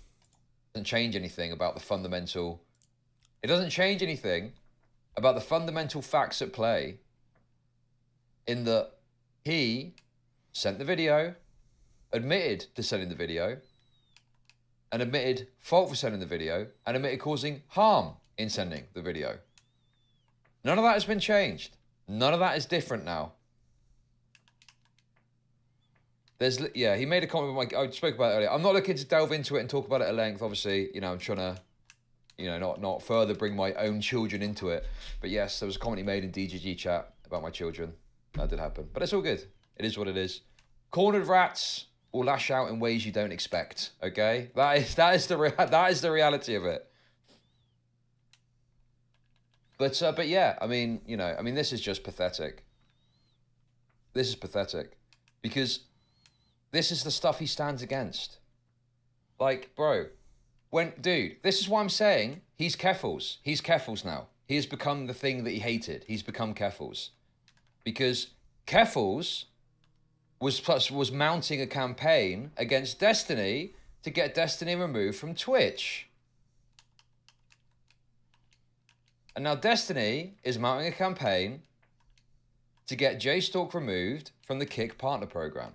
Doesn't change anything about the fundamental. It doesn't change anything about the fundamental facts at play. In that he sent the video, admitted to sending the video, and admitted fault for sending the video, and admitted causing harm in sending the video. None of that has been changed. None of that is different now. He made a comment. I spoke about it earlier. I'm not looking to delve into it and talk about it at length. Obviously, I'm trying to, not further bring my own children into it. But yes, there was a comment he made in DGG chat about my children. That did happen. But it's all good. It is what it is. Cornered rats will lash out in ways you don't expect. Okay, that is the reality of it. But yeah, I mean, this is just pathetic. This is pathetic because this is the stuff he stands against. Like, bro, this is why I'm saying he's Keffals. He's Keffals now. He has become the thing that he hated. He's become Keffals. Because Keffals was mounting a campaign against Destiny to get Destiny removed from Twitch. And now Destiny is mounting a campaign to get JStalk removed from the Kick Partner Program.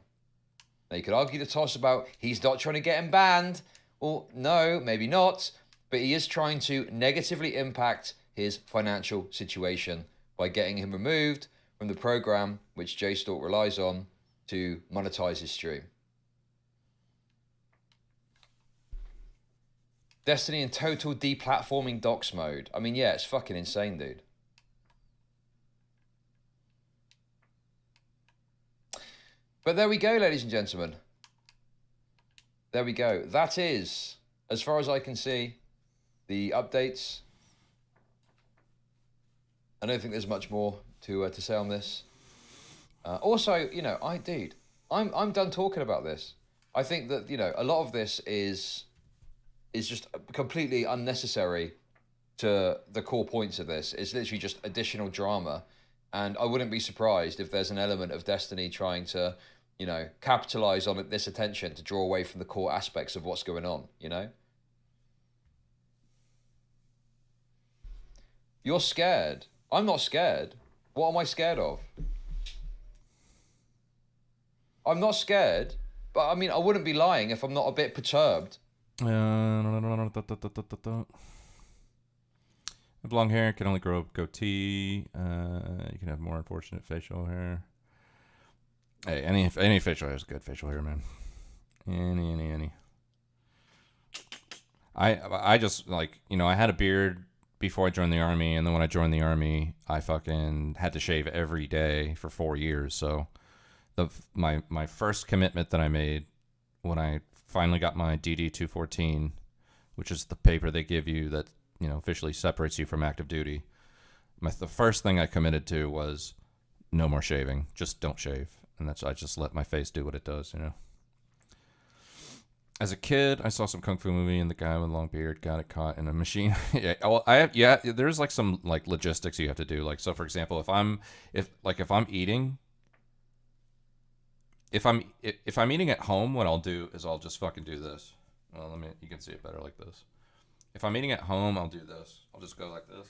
Now, you could argue the toss about he's not trying to get him banned. Well, no, maybe not. But he is trying to negatively impact his financial situation by getting him removed from the program which JStalk relies on to monetize his stream. Destiny in total deplatforming docs mode. I mean, yeah, it's fucking insane, dude. But there we go, ladies and gentlemen. There we go. That is, as far as I can see, the updates. I don't think there's much more to say on this. Also, I'm done talking about this. I think that, a lot of this is just completely unnecessary to the core points of this. It's literally just additional drama. And I wouldn't be surprised if there's an element of Destiny trying to, capitalize on this attention to draw away from the core aspects of what's going on, You're scared. I'm not scared. What am I scared of? I'm not scared, but I mean, I wouldn't be lying if I'm not a bit perturbed. With long hair can only grow a goatee. You can have more unfortunate facial hair. Hey, any facial hair is good facial hair, man. Any. I just, like, you know, I had a beard before I joined the army, and then when I joined the army, I fucking had to shave every day for 4 years. So my first commitment that I made when I finally got my DD 214, which is the paper they give you that, you know, officially separates you from active duty, the first thing I committed to was no more shaving. Just don't shave. And I just let my face do what it does, you know. As a kid, I saw some kung fu movie, and the guy with a long beard got it caught in a machine. There's like some like logistics you have to do. Like, so for example, if I'm eating at home, what I'll do is I'll just fucking do this. Well, you can see it better like this. If I'm eating at home, I'll do this. I'll just go like this.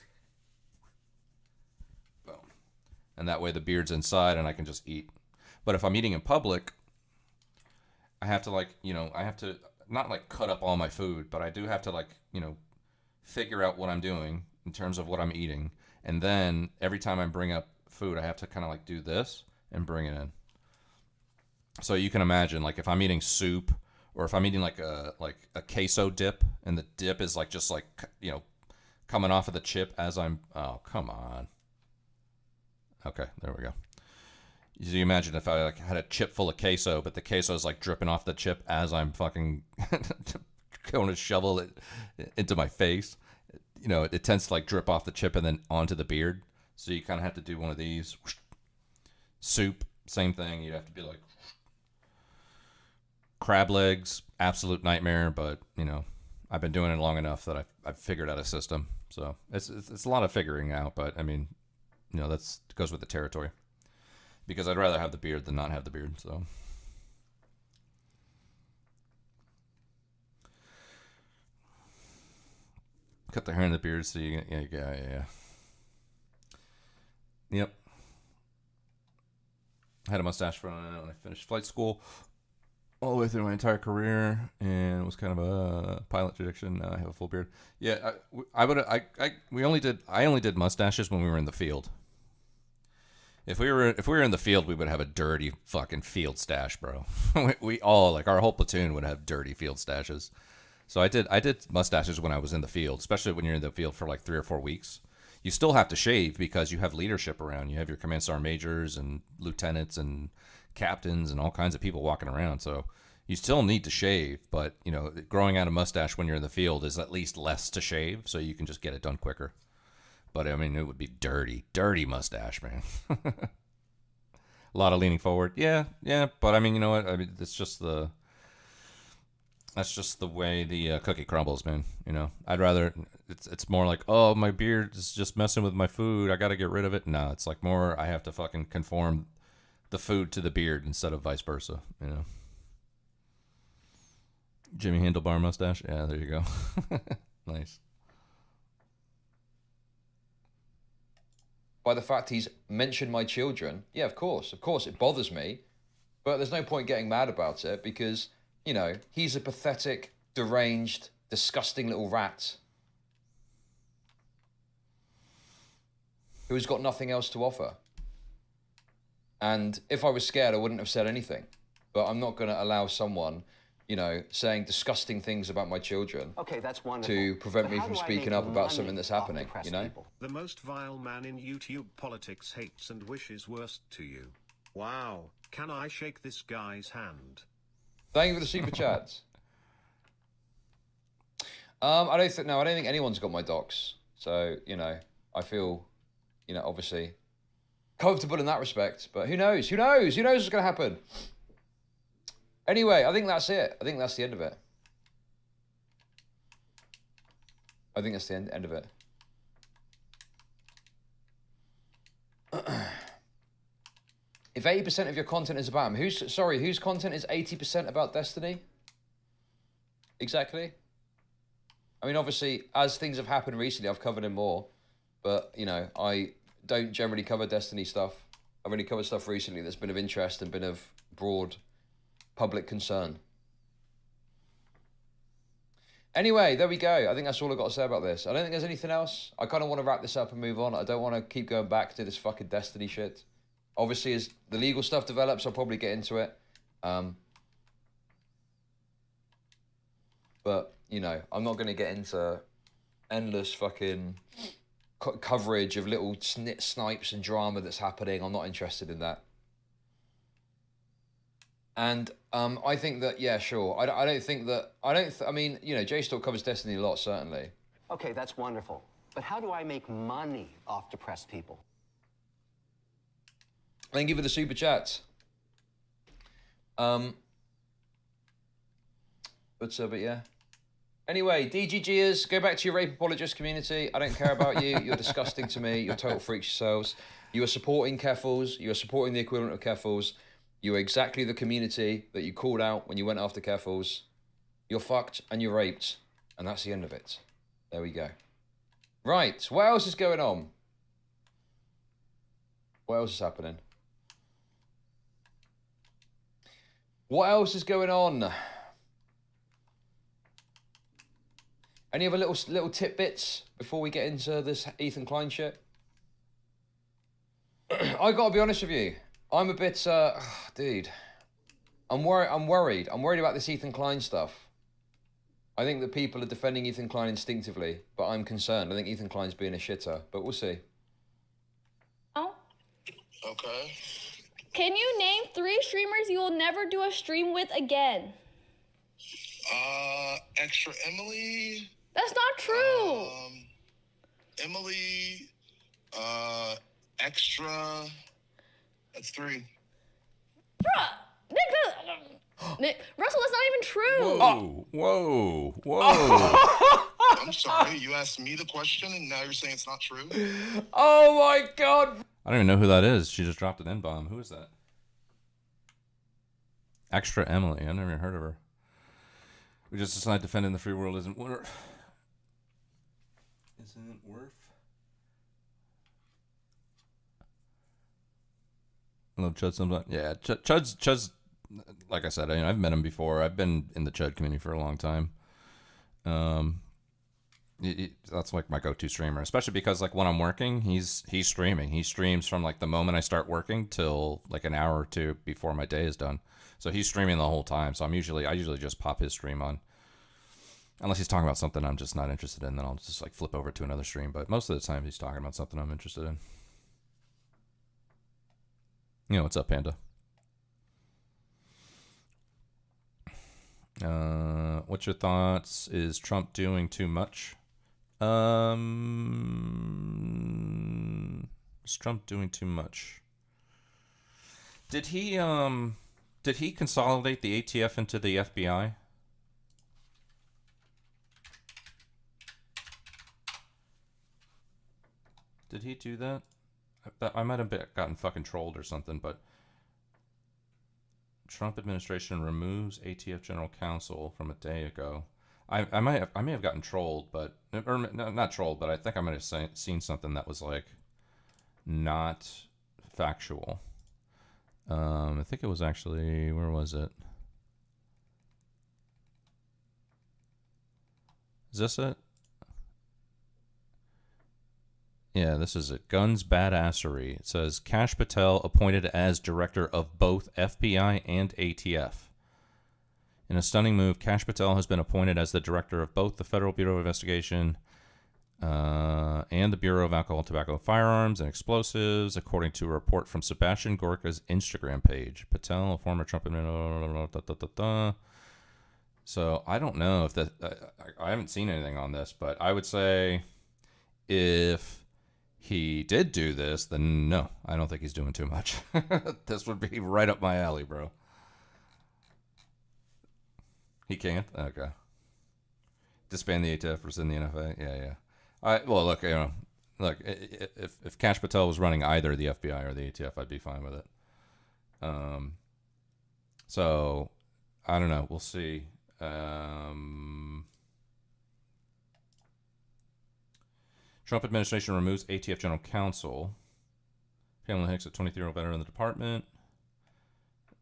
Boom. And that way the beard's inside and I can just eat. But if I'm eating in public, I have to, like, you know, I have to not like cut up all my food, but I do have to, like, you know, figure out what I'm doing in terms of what I'm eating. And then every time I bring up food, I have to kind of like do this and bring it in. So you can imagine, like, if I'm eating soup, or if I'm eating like a queso dip, and the dip is like just like, you know, coming off of the chip as I'm, oh, come on. Okay, there we go. So you imagine if I like had a chip full of queso, but the queso is like dripping off the chip as I'm fucking going to shovel it into my face. You know, it tends to like drip off the chip and then onto the beard. So you kind of have to do one of these. Soup, same thing. You'd have to be like, crab legs, absolute nightmare. But, you know, I've been doing it long enough that I've figured out a system. So it's a lot of figuring out. But I mean, you know, that's goes with the territory. Because I'd rather have the beard than not have the beard, so. Cut the hair and the beard so you get, yeah. Yep. I had a mustache for when I finished flight school all the way through my entire career, and it was kind of a pilot tradition. Now I have a full beard. Yeah, I only did mustaches when we were in the field. If we were in the field, we would have a dirty fucking field stash, bro. we all, like, our whole platoon would have dirty field stashes. So I did mustaches when I was in the field, especially when you're in the field for like 3 or 4 weeks. You still have to shave because you have leadership around. You have your command sergeant majors and lieutenants and captains and all kinds of people walking around. So you still need to shave, but, you know, growing out a mustache when you're in the field is at least less to shave, so you can just get it done quicker. But, I mean, it would be dirty mustache, man. A lot of leaning forward. Yeah. But, I mean, you know what? I mean, that's just the way the cookie crumbles, man. You know, I'd rather, it's more like, oh, my beard is just messing with my food. I got to get rid of it. No, it's like more, I have to fucking conform the food to the beard instead of vice versa, you know. Jimmy Handlebar mustache. Yeah, there you go. Nice. By the fact he's mentioned my children, yeah, of course, it bothers me, but there's no point getting mad about it because, you know, he's a pathetic, deranged, disgusting little rat who's got nothing else to offer. And if I was scared, I wouldn't have said anything, but I'm not going to allow someone, you know, saying disgusting things about my children that's wonderful. to prevent me from speaking up about something that's happening, you know? The most vile man in YouTube politics hates and wishes worst to you. Wow, can I shake this guy's hand? Thank you for the super chats. I don't think anyone's got my docs. So, you know, I feel, you know, obviously comfortable in that respect, but who knows? Who knows what's going to happen? Anyway, I think that's it. I think that's the end of it. I think that's the end of it. If 80% of your content is about him, whose content is 80% about Destiny? Exactly. I mean, obviously, as things have happened recently, I've covered him more, but, you know, I don't generally cover Destiny stuff. I've only covered stuff recently that's been of interest and been of broad public concern. Anyway, there we go. I think that's all I've got to say about this. I don't think there's anything else. I kind of want to wrap this up and move on. I don't want to keep going back to this fucking Destiny shit. Obviously, as the legal stuff develops, I'll probably get into it. But, you know, I'm not going to get into endless fucking coverage of little snipes and drama that's happening. I'm not interested in that. And I think that, yeah, sure. I don't think that... I mean, you know, JStalk covers Destiny a lot, certainly. Okay, that's wonderful. But how do I make money off depressed people? Thank you for the super chats. But yeah. Anyway, DGGers, go back to your rape apologist community. I don't care about you. You're disgusting to me. You're total freaks yourselves. You are supporting Keffals. You are supporting the equivalent of Keffals. You are exactly the community that you called out when you went after Keffals. You're fucked and you're raped. And that's the end of it. There we go. Right, what else is going on? What else is happening? What else is going on? Any other little tidbits before we get into this Ethan Klein shit? I gotta be honest with you. I'm a bit, dude. I'm worried. I'm worried about this Ethan Klein stuff. I think that people are defending Ethan Klein instinctively, but I'm concerned. I think Ethan Klein's being a shitter, but we'll see. Oh. Okay. Can you name 3 streamers you will never do a stream with again? Extra Emily. That's not true. Emily, Extra. That's 3. Bruh, Nick, Russell, that's not even true. Whoa. I'm sorry, you asked me the question and now you're saying it's not true? Oh my god. I don't even know who that is. She just dropped an N-bomb. Who is that? Extra Emily. I've never even heard of her. We just decided defending the free world isn't worth. I love Chud sometimes. Yeah, Chud's, like I said, I've met him before. I've been in the Chud community for a long time. That's like my go-to streamer, especially because like when I'm working, he's streaming. He streams from like the moment I start working till like an hour or two before my day is done. So he's streaming the whole time. So I usually just pop his stream on. Unless he's talking about something I'm just not interested in, then I'll just like flip over to another stream. But most of the time he's talking about something I'm interested in. You know, what's up, Panda? What's your thoughts? Is Trump doing too much? Is Trump doing too much? Did he consolidate the ATF into the FBI? Did he do that? I might have gotten fucking trolled or something, but Trump administration removes ATF general counsel from a day ago. I may have gotten trolled, but or not trolled, but I think I might have seen something that was like not factual. I think it was actually, where was it? Is this it? Yeah, this is it. Guns Badassery. It says Kash Patel appointed as director of both FBI and ATF. In a stunning move, Kash Patel has been appointed as the director of both the Federal Bureau of Investigation and the Bureau of Alcohol, Tobacco, Firearms, and Explosives, according to a report from Sebastian Gorka's Instagram page. Patel, a former Trump administrator. So I don't know if that. I haven't seen anything on this, but I would say if he did do this, then no, I don't think he's doing too much. This would be right up my alley, bro. He can't? Okay. Disband the ATF versus in the NFA? Yeah. Well, look, if Kash Patel was running either the FBI or the ATF, I'd be fine with it. So, I don't know. We'll see. Trump administration removes ATF general counsel. Pamela Hicks, a 23-year-old veteran in the department.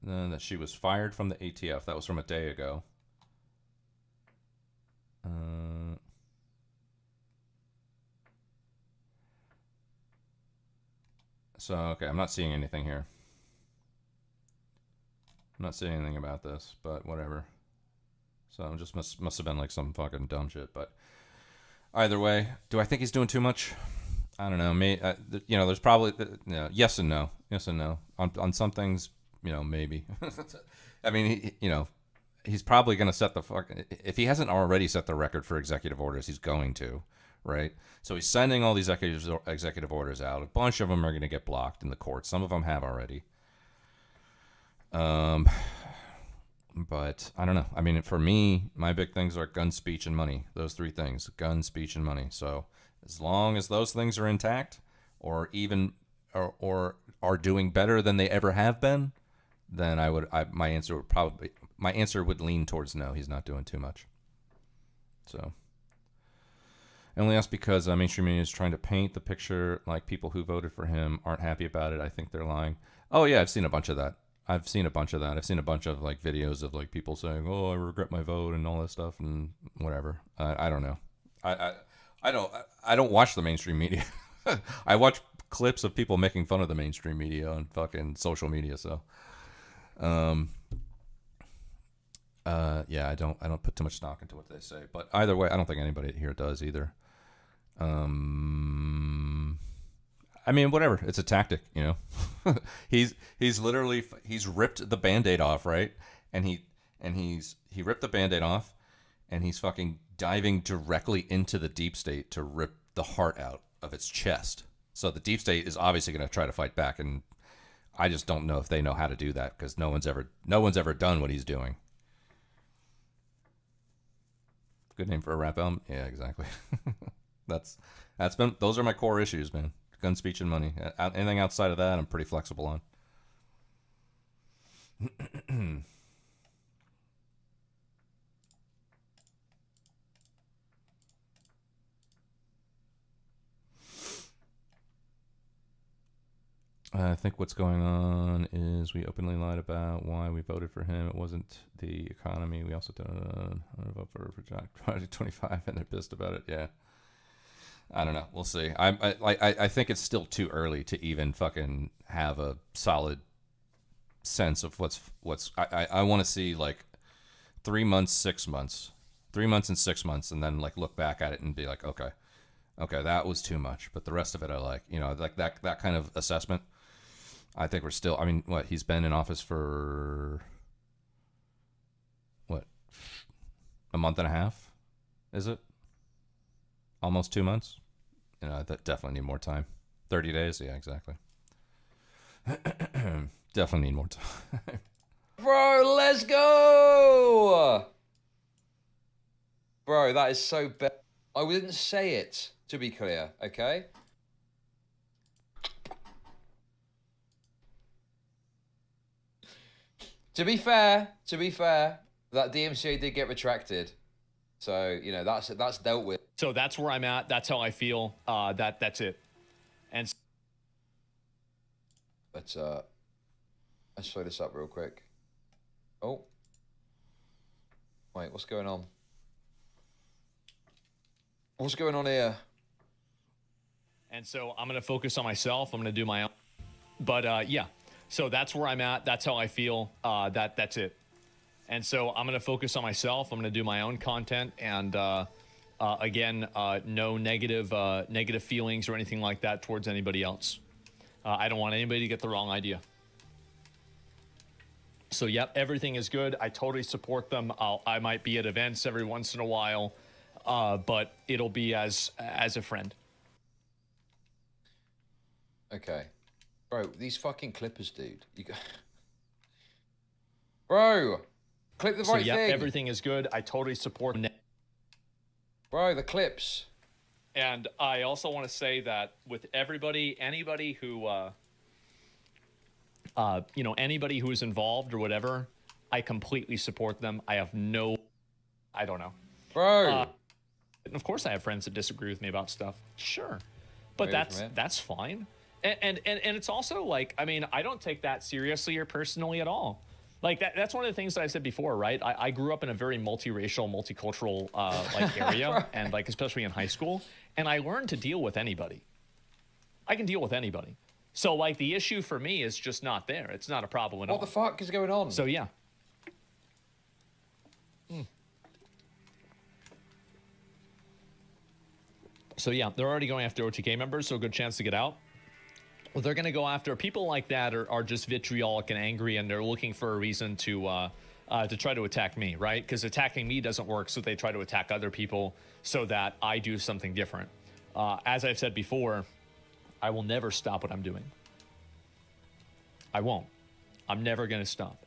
Then that she was fired from the ATF. That was from a day ago. So, okay, I'm not seeing anything here. I'm not seeing anything about this, but whatever. So it just must have been like some fucking dumb shit. But either way, do I think he's doing too much? I don't know. There's probably yes and no. Yes and no. On some things, maybe. I mean, he's probably going to set the if he hasn't already set the record for executive orders, he's going to, right? So he's sending all these executive orders out. A bunch of them are going to get blocked in the courts. Some of them have already. But I don't know. I mean, for me, my big things are gun, speech, and money. Those three things: gun, speech, and money. So as long as those things are intact, or even or are doing better than they ever have been, then my answer would lean towards no. He's not doing too much. So. I only ask because mainstream media is trying to paint the picture like people who voted for him aren't happy about it. I think they're lying. Oh yeah, I've seen a bunch of that. I've seen a bunch of like videos of like people saying, "Oh, I regret my vote" and all that stuff and whatever. I don't know. I don't watch the mainstream media. I watch clips of people making fun of the mainstream media on fucking social media. So, yeah, I don't put too much stock into what they say. But either way, I don't think anybody here does either. I mean, whatever. It's a tactic, He's literally ripped the Band-Aid off, right? And he ripped the Band-Aid off, and he's fucking diving directly into the deep state to rip the heart out of its chest. So the deep state is obviously going to try to fight back, and I just don't know if they know how to do that because no one's ever done what he's doing. Good name for a rap album? Yeah, exactly. Those are my core issues, man. Gun, speech, and money. Anything outside of that, I'm pretty flexible on. I think what's going on is we openly lied about why we voted for him. It wasn't the economy. We also didn't vote for Project 25, and they're pissed about it. Yeah. I don't know. We'll see. I think it's still too early to even fucking have a solid sense of what's. I want to see like 3 months, 6 months, 3 months and 6 months, and then like look back at it and be like, okay, that was too much. But the rest of it, I like. Like that kind of assessment. I think we're still. I mean, what he's been in office for what, a month and a half? Is it? Almost 2 months. That definitely need more time. 30 days? Yeah, exactly. Definitely need more time. Bro, let's go! Bro, that is so bad. I didn't say it, to be clear, okay? To be fair, that DMCA did get retracted. So, that's dealt with. So that's where I'm at. That's how I feel. That's it. And let's throw this up real quick. Oh. Wait, what's going on? What's going on here? And so I'm going to focus on myself. I'm going to do my own. But yeah, so that's where I'm at. That's how I feel. That's it. And so I'm going to focus on myself. I'm going to do my own content. And again, no negative feelings or anything like that towards anybody else. I don't want anybody to get the wrong idea. So, yep, everything is good. I totally support them. I might be at events every once in a while, but it'll be as a friend. Okay. Bro, these fucking clippers, dude. Bro! Clip the right thing. Everything is good. I totally support them. Bro, the clips. And I also want to say that with anybody who, anybody who is involved or whatever, I completely support them. I have I don't know. Bro. And of course I have friends that disagree with me about stuff. Sure. But that's fine. And it's also like, I mean, I don't take that seriously or personally at all. Like that's one of the things that I said before, right? I grew up in a very multiracial, multicultural area, and like especially in high school, and I learned to deal with anybody. I can deal with anybody. So like the issue for me is just not there. It's not a problem at all. What the fuck is going on? So yeah. So yeah, they're already going after OTK members, so a good chance to get out. Well, they're going to go after people like that are just vitriolic and angry, and they're looking for a reason to try to attack me, right? Because attacking me doesn't work, so they try to attack other people so that I do something different. As I've said before, I will never stop what I'm doing. I won't. I'm never going to stop.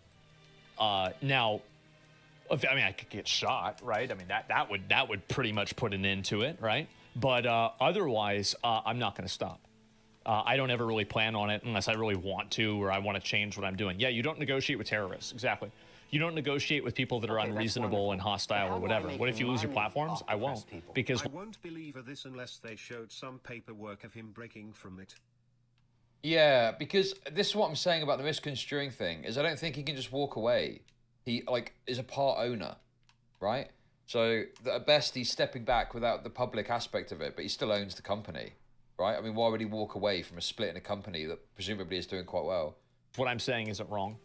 Now, I mean, I could get shot, right? I mean, that would pretty much put an end to it, right? But otherwise, I'm not going to stop. I don't ever really plan on it unless I really want to or I want to change what I'm doing. Yeah, you don't negotiate with terrorists. Exactly. You don't negotiate with people that are unreasonable and hostile or whatever. What if you lose your platforms? I won't. Because I won't believe this unless they showed some paperwork of him breaking from it. Yeah, because this is what I'm saying about the misconstruing thing, is I don't think he can just walk away. He, like, is a part owner, right? So, at best, he's stepping back without the public aspect of it, but he still owns the company, right? I mean, why would he walk away from a split in a company that presumably is doing quite well? what I'm saying isn't wrong.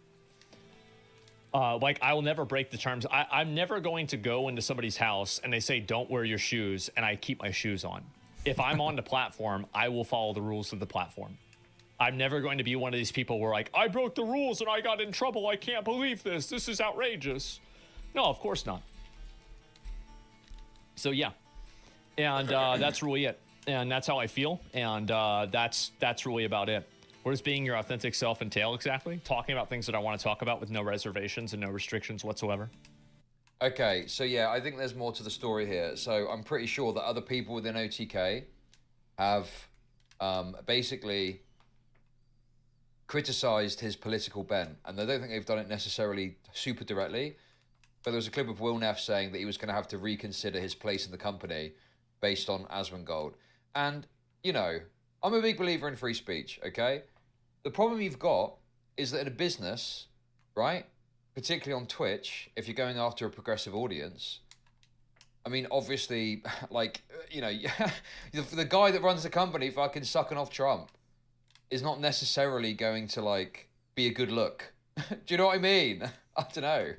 Like, I will never break the terms. I'm never going to go into somebody's house and they say, don't wear your shoes, and I keep my shoes on. If I'm on the platform, I will follow the rules of the platform. I'm never going to be one of these people where, like, I broke the rules and I got in trouble. I can't believe this. This is outrageous. No, of course not. So, yeah. And that's really it. And that's how I feel. And that's really about it. What does being your authentic self entail exactly? Talking about things that I want to talk about with no reservations and no restrictions whatsoever. Okay, so yeah, I think there's more to the story here. So I'm pretty sure that other people within OTK have basically criticized his political bent, and I don't think they've done it necessarily super directly, but there was a clip of Will Neff saying that he was going to have to reconsider his place in the company based on Asmongold. And, you know, I'm a big believer in free speech, okay? The problem you've got is that in a business, right, particularly on Twitch, if you're going after a progressive audience, I mean, obviously, like, you know, the guy that runs the company fucking sucking off Trump is not necessarily going to, like, be a good look. Do you know what I mean? I don't know.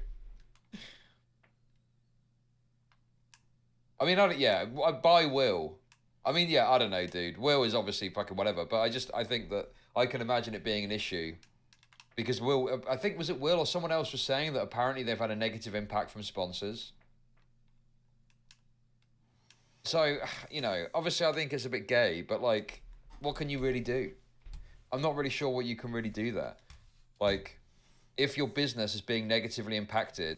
I mean, yeah, by Will. I mean, yeah, I don't know, dude. Will is obviously fucking whatever, but I think that I can imagine it being an issue. Because Will, I think, was it Will or someone else was saying that apparently they've had a negative impact from sponsors. So, you know, obviously I think it's a bit gay, but, like, what can you really do? I'm not really sure what you can really do there. Like, if your business is being negatively impacted.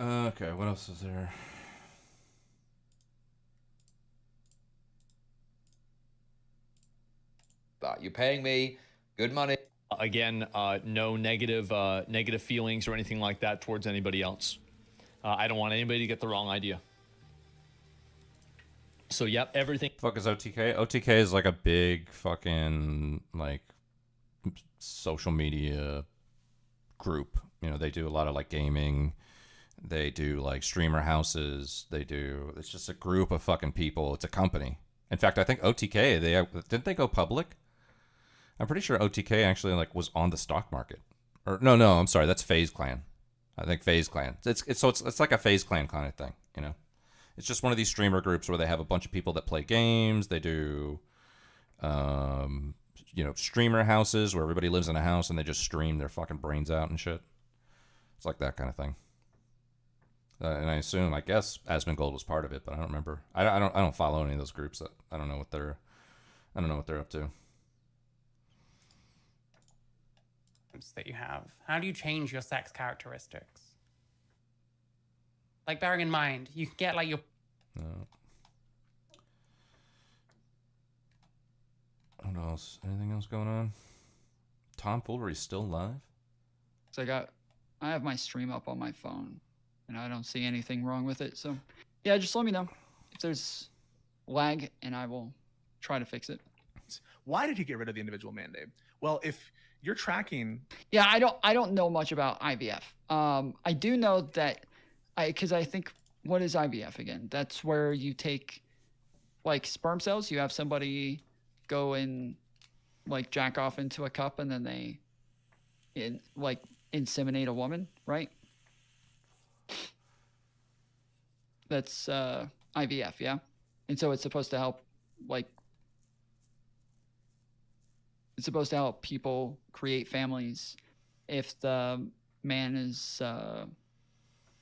Okay, what else is there? That you're paying me good money. Again, no negative feelings or anything like that towards anybody else. I don't want anybody to get the wrong idea. So, yep, everything. Fuck is OTK? OTK is like a big fucking, like, social media group. You know, they do a lot of, like, gaming. They do, like, streamer houses. It's just a group of fucking people. It's a company. In fact, I think OTK, didn't they go public? I'm pretty sure OTK actually, like, was on the stock market. Or, no, I'm sorry. That's FaZe Clan. I think FaZe Clan. It's like a FaZe Clan kind of thing, you know? It's just one of these streamer groups where they have a bunch of people that play games. They do, you know, streamer houses where everybody lives in a house and they just stream their fucking brains out and shit. It's like that kind of thing. And I guess Asmongold was part of it, but I don't remember. I don't follow any of those groups. I don't know what they're up to. That you have. How do you change your sex characteristics? Like, bearing in mind, you can get, like, your... No. What else? Anything else going on? Tomfoolery's still live? So I have my stream up on my phone, and I don't see anything wrong with it. So, yeah, just let me know if there's lag, and I will try to fix it. Why did he get rid of the individual mandate? Well, if you're tracking... Yeah, I don't know much about IVF. I do know that... Because I think, what is IVF again? That's where you take, like, sperm cells. You have somebody go and, like, jack off into a cup, and then they, inseminate a woman, right? That's IVF, yeah? And so it's supposed to help, like, it's supposed to help people create families if the man is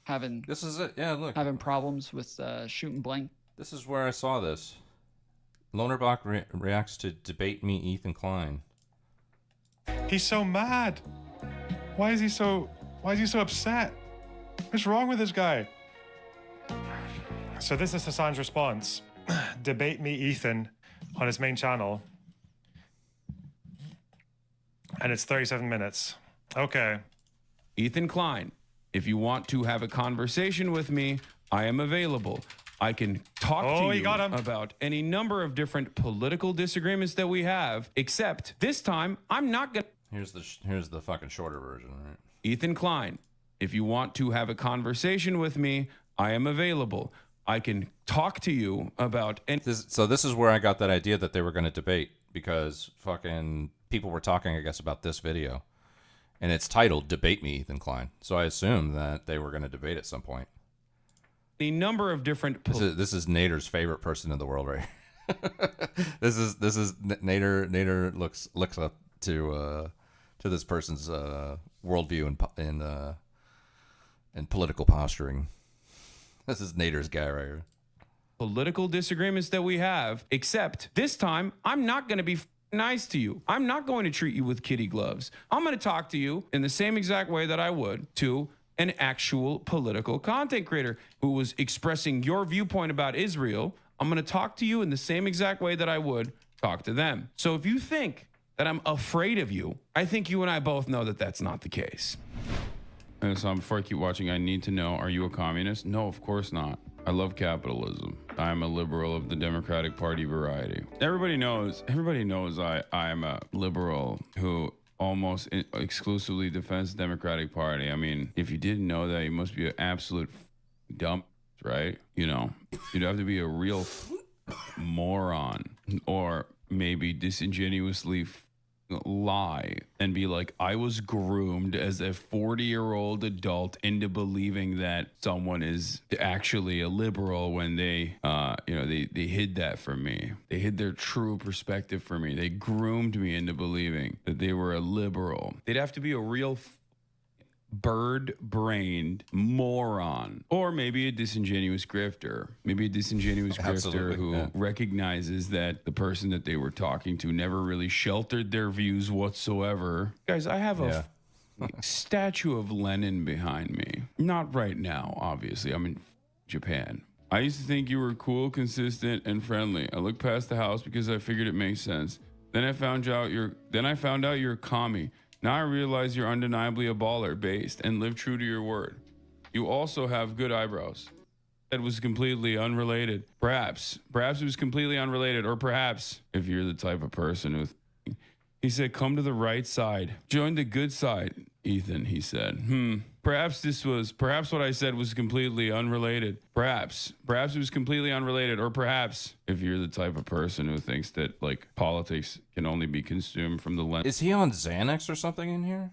having... This is it, yeah, look. Having problems with shooting blank. This is where I saw this. Lonerbach reacts to Debate Me Ethan Klein. He's so mad. Why is he so upset? What's wrong with this guy? So this is Hassan's response. Debate Me Ethan on his main channel. And it's 37 minutes. Okay. Ethan Klein, if you want to have a conversation with me, I am available. I can talk to you about any number of different political disagreements that we have, except this time I'm not gonna... Here's the fucking shorter version, right? Ethan Klein, if you want to have a conversation with me, I am available. I can talk to you about any... So this is where I got that idea that they were going to debate, because fucking people were talking, I guess, about this video. And it's titled Debate Me, Ethan Klein. So I assumed that they were going to debate at some point. A number of different... This is Nader's favorite person in the world, right? This is Nader. Nader looks up to this person's worldview and political posturing. This is Nader's guy right here. Political disagreements that we have, except this time I'm not going to be nice to you. I'm not going to treat you with kitty gloves. I'm going to talk to you in the same exact way that I would to an actual political content creator who was expressing your viewpoint about Israel. I'm going to talk to you in the same exact way that I would talk to them. So if you think that I'm afraid of you, I think you and I both know that that's not the case. And so before I keep watching, I need to know, are you a communist? No, of course not. I love capitalism. I'm a liberal of the Democratic Party variety. Everybody knows I am a liberal who almost exclusively defends the Democratic Party. I mean, if you didn't know that, you must be an absolute dumb, right? You know, you'd have to be a real moron, or maybe disingenuously lie and be like, I was groomed as a 40-year-old adult into believing that someone is actually a liberal when they hid that from me. They hid their true perspective from me. They groomed me into believing that they were a liberal. They'd have to be a real bird-brained moron, or maybe a disingenuous grifter. Maybe a disingenuous grifter who recognizes that the person that they were talking to never really sheltered their views whatsoever. Guys, I have a statue of Lenin behind me. Not right now, obviously. I'm in Japan. I used to think you were cool, consistent, and friendly. I looked past the house because I figured it made sense. Then I found out you're a commie. Now I realize you're undeniably a baller, based, and live true to your word. You also have good eyebrows. That was completely unrelated. Perhaps it was completely unrelated, or perhaps if you're the type of person who... He said, come to the right side. Join the good side, Ethan, he said. Perhaps what I said was completely unrelated. Perhaps it was completely unrelated, or perhaps if you're the type of person who thinks that, like, politics can only be consumed from the lens... Is he on Xanax or something in here?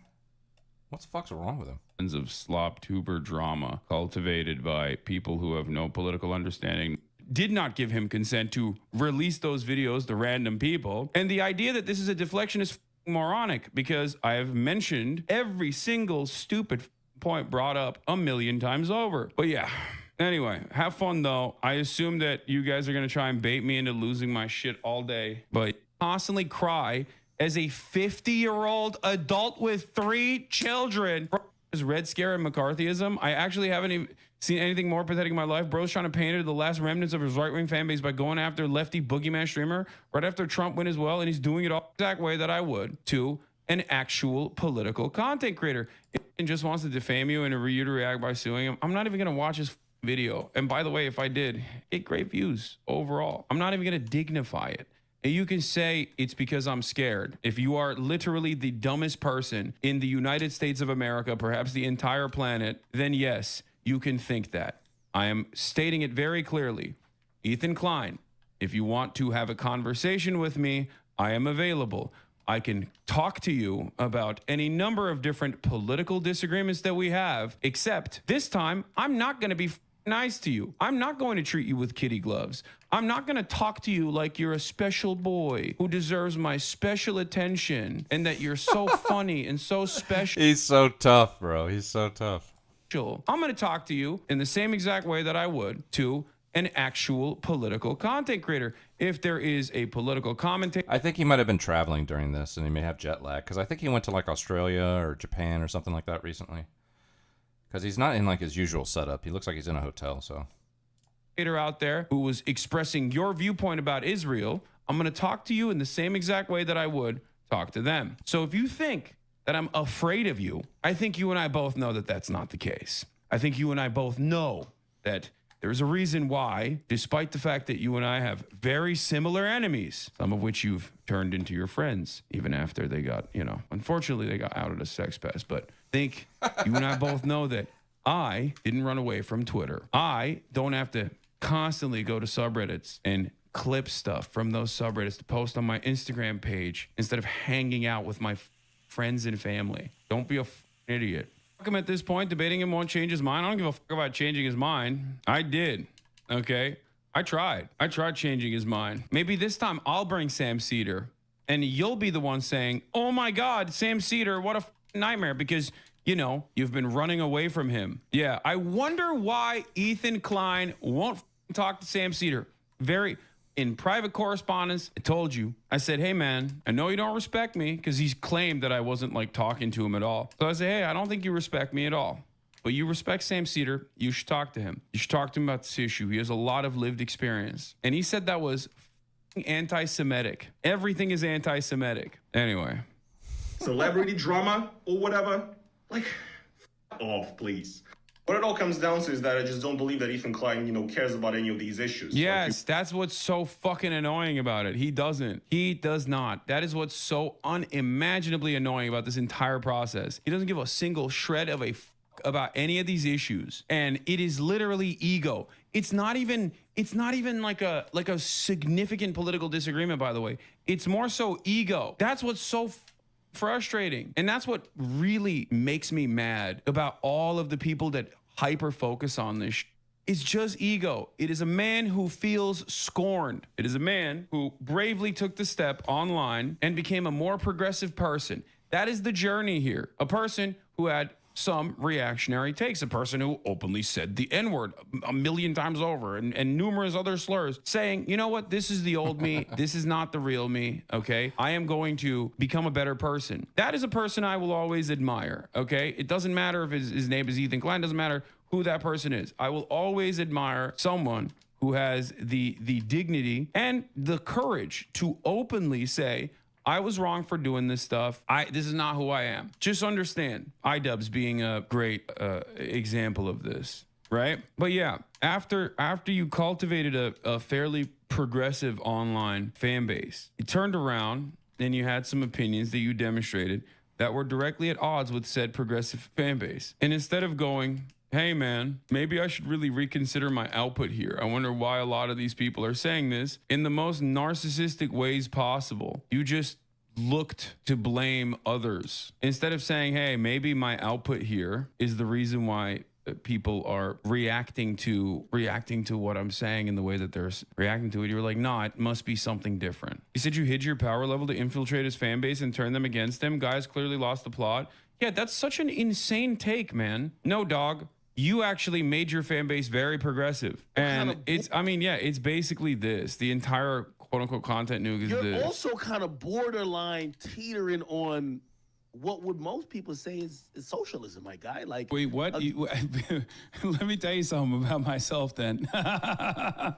What the fuck's wrong with him? ...lens of slop tuber drama cultivated by people who have no political understanding, did not give him consent to release those videos to random people. And the idea that this is a deflection is moronic, because I have mentioned every single stupid point brought up a million times over. But yeah, anyway, have fun though. I assume that you guys are going to try and bait me into losing my shit all day, but constantly cry as a 50-year-old adult with 3 children. Is Red Scare and McCarthyism? I actually haven't even seen anything more pathetic in my life. Bro's trying to pander the last remnants of his right-wing fan base by going after lefty boogeyman streamer right after Trump win as well, and he's doing it all the exact way that I would to an actual political content creator. And just wants to defame you and you to react by suing him. I'm not even going to watch his video. And by the way, if I did, get great views overall. I'm not even going to dignify it. And you can say it's because I'm scared. If you are literally the dumbest person in the United States of America, perhaps the entire planet, then yes, you can think that. I am stating it very clearly. Ethan Klein, if you want to have a conversation with me, I am available. I can talk to you about any number of different political disagreements that we have, except this time I'm not going to be nice to you. I'm not going to treat you with kitty gloves. I'm not going to talk to you like you're a special boy who deserves my special attention and that you're so funny and so special. He's so tough, bro. He's so tough. I'm going to talk to you in the same exact way that I would to an actual political content creator. If there is a political commentator. I think he might have been traveling during this, and he may have jet lag, because I think he went to like Australia or Japan or something like that recently. Because he's not in like his usual setup. He looks like he's in a hotel, so. Out there who was expressing your viewpoint about Israel, I'm going to talk to you in the same exact way that I would talk to them. So if you think that I'm afraid of you, I think you and I both know that that's not the case. I think you and I both know that there's a reason why, despite the fact that you and I have very similar enemies, some of which you've turned into your friends, even after they got, unfortunately they got outed as sex pests, but think you and I both know that I didn't run away from Twitter. I don't have to constantly go to subreddits and clip stuff from those subreddits to post on my Instagram page instead of hanging out with my friends and family. Don't be a idiot. Fuck him at this point. Debating him won't change his mind. I don't give a fuck about changing his mind. I did. Okay? I tried changing his mind. Maybe this time I'll bring Sam Cedar and you'll be the one saying, oh my God, Sam Cedar, what a nightmare, because you've been running away from him. Yeah, I wonder why Ethan Klein won't talk to Sam Cedar. In private correspondence, I told you. I said, hey, man, I know you don't respect me, because he's claimed that I wasn't, talking to him at all. So I said, hey, I don't think you respect me at all. But you respect Sam Cedar. You should talk to him. You should talk to him about this issue. He has a lot of lived experience. And he said that was anti-Semitic. Everything is anti-Semitic. Anyway. Celebrity drama or whatever. Off, please. What it all comes down to is that I just don't believe that Ethan Klein, cares about any of these issues. Yes, that's what's so fucking annoying about it. He doesn't. He does not. That is what's so unimaginably annoying about this entire process. He doesn't give a single shred of a about any of these issues, and it is literally ego. It's not even like a significant political disagreement, by the way. It's more so ego. That's what's so frustrating. And that's what really makes me mad about all of the people that hyper focus on this. It's just ego. It is a man who feels scorned. It is a man who bravely took the step online and became a more progressive person. That is the journey here. A person who had some reactionary takes, a person who openly said the N-word a million times over and numerous other slurs, saying, you know what, this is the old me. This is not the real me, okay? I am going to become a better person. That is a person I will always admire, okay? It doesn't matter if his name is Ethan Klein, doesn't matter who that person is. I will always admire someone who has the dignity and the courage to openly say, I was wrong for doing this stuff. This is not who I am. Just understand, iDubbbz being a great example of this, right? But yeah, after you cultivated a fairly progressive online fan base, you turned around and you had some opinions that you demonstrated that were directly at odds with said progressive fan base. And instead of going, hey man, maybe I should really reconsider my output here. I wonder why a lot of these people are saying this in the most narcissistic ways possible. You just looked to blame others instead of saying, hey, maybe my output here is the reason why people are reacting to what I'm saying in the way that they're reacting to it. You were like, nah, it must be something different. You said you hid your power level to infiltrate his fan base and turn them against him. Guys clearly lost the plot. Yeah, that's such an insane take, man. No, dog. You actually made your fan base very progressive. And it's basically this. The entire quote unquote content nuke is You're this. also kind of borderline teetering on what would most people say is socialism, my guy. Like, wait, what? Let me tell you something about myself then. I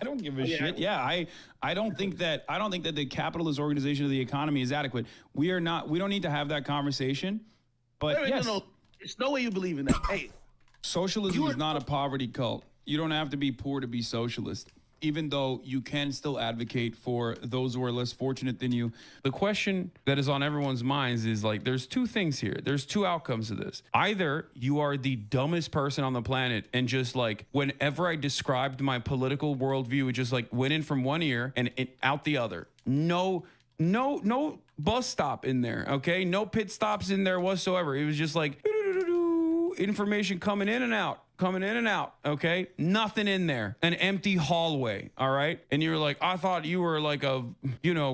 don't give a shit. Yeah, I don't think that the capitalist organization of the economy is adequate. We don't need to have that conversation. But yes. No. There's no way you believe in that. Hey, socialism is not a poverty cult. You don't have to be poor to be socialist, even though you can still advocate for those who are less fortunate than you. The question that is on everyone's minds is like, there's two things here. There's two outcomes to this. Either you are the dumbest person on the planet and just like, whenever I described my political worldview, it just like went in from one ear and out the other. No bus stop in there, okay? No pit stops in there whatsoever. It was just like, information coming in and out, okay? Nothing in there. An empty hallway, all right? And you're like, I thought you were like a,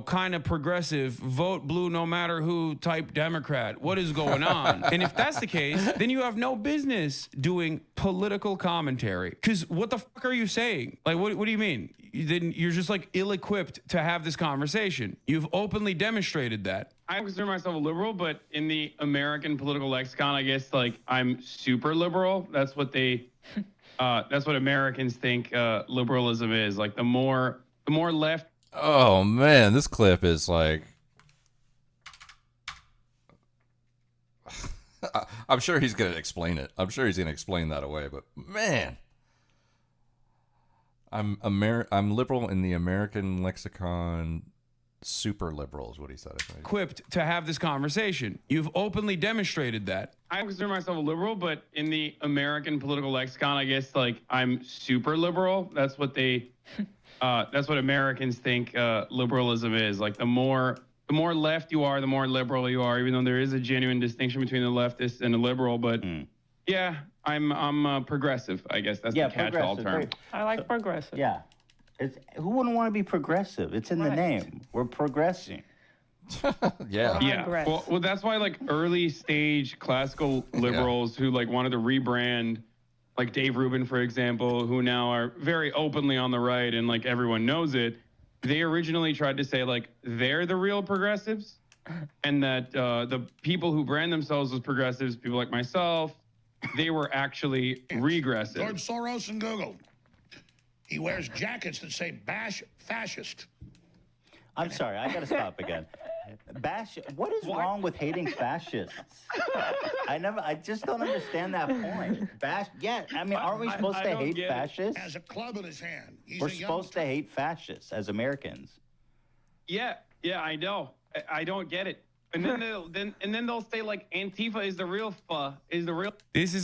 kind of progressive, vote blue no matter who type Democrat. What is going on? And if that's the case, then you have no business doing political commentary. Because what the fuck are you saying? Like, what do you mean? Then you're just like ill-equipped to have this conversation. You've openly demonstrated that. I consider myself a liberal, but in the American political lexicon, I guess like I'm super liberal. That's what that's what Americans think liberalism is. Like the more left. Oh man, this clip is like. I'm sure he's gonna explain it. I'm sure he's gonna explain that away. But man. I'm liberal in the American lexicon. Super liberal is what he said. I think. Equipped to have this conversation. You've openly demonstrated that. I consider myself a liberal, but in the American political lexicon, I guess like I'm super liberal. That's what Americans think liberalism is. Like the more left you are, the more liberal you are. Even though there is a genuine distinction between the leftist and the liberal, but yeah. I'm progressive, I guess. That's the catch-all term. I like progressive. Yeah. Who wouldn't want to be progressive? It's in the name. We're progressing. Yeah. Well, that's why like early stage classical liberals who like wanted to rebrand, like Dave Rubin, for example, who now are very openly on the right and like everyone knows it. They originally tried to say like they're the real progressives, and that the people who brand themselves as progressives, people like myself, they were actually regressive. George Soros and Google. He wears jackets that say "bash fascist." I'm sorry, I got to stop again. Bash. What is wrong with hating fascists? I just don't understand that point. Bash. Yeah, I mean, aren't we supposed to hate fascists? Has a club in his hand. We're supposed to hate fascists as Americans. Yeah, I know. I don't get it. And then they'll say like Antifa is the real This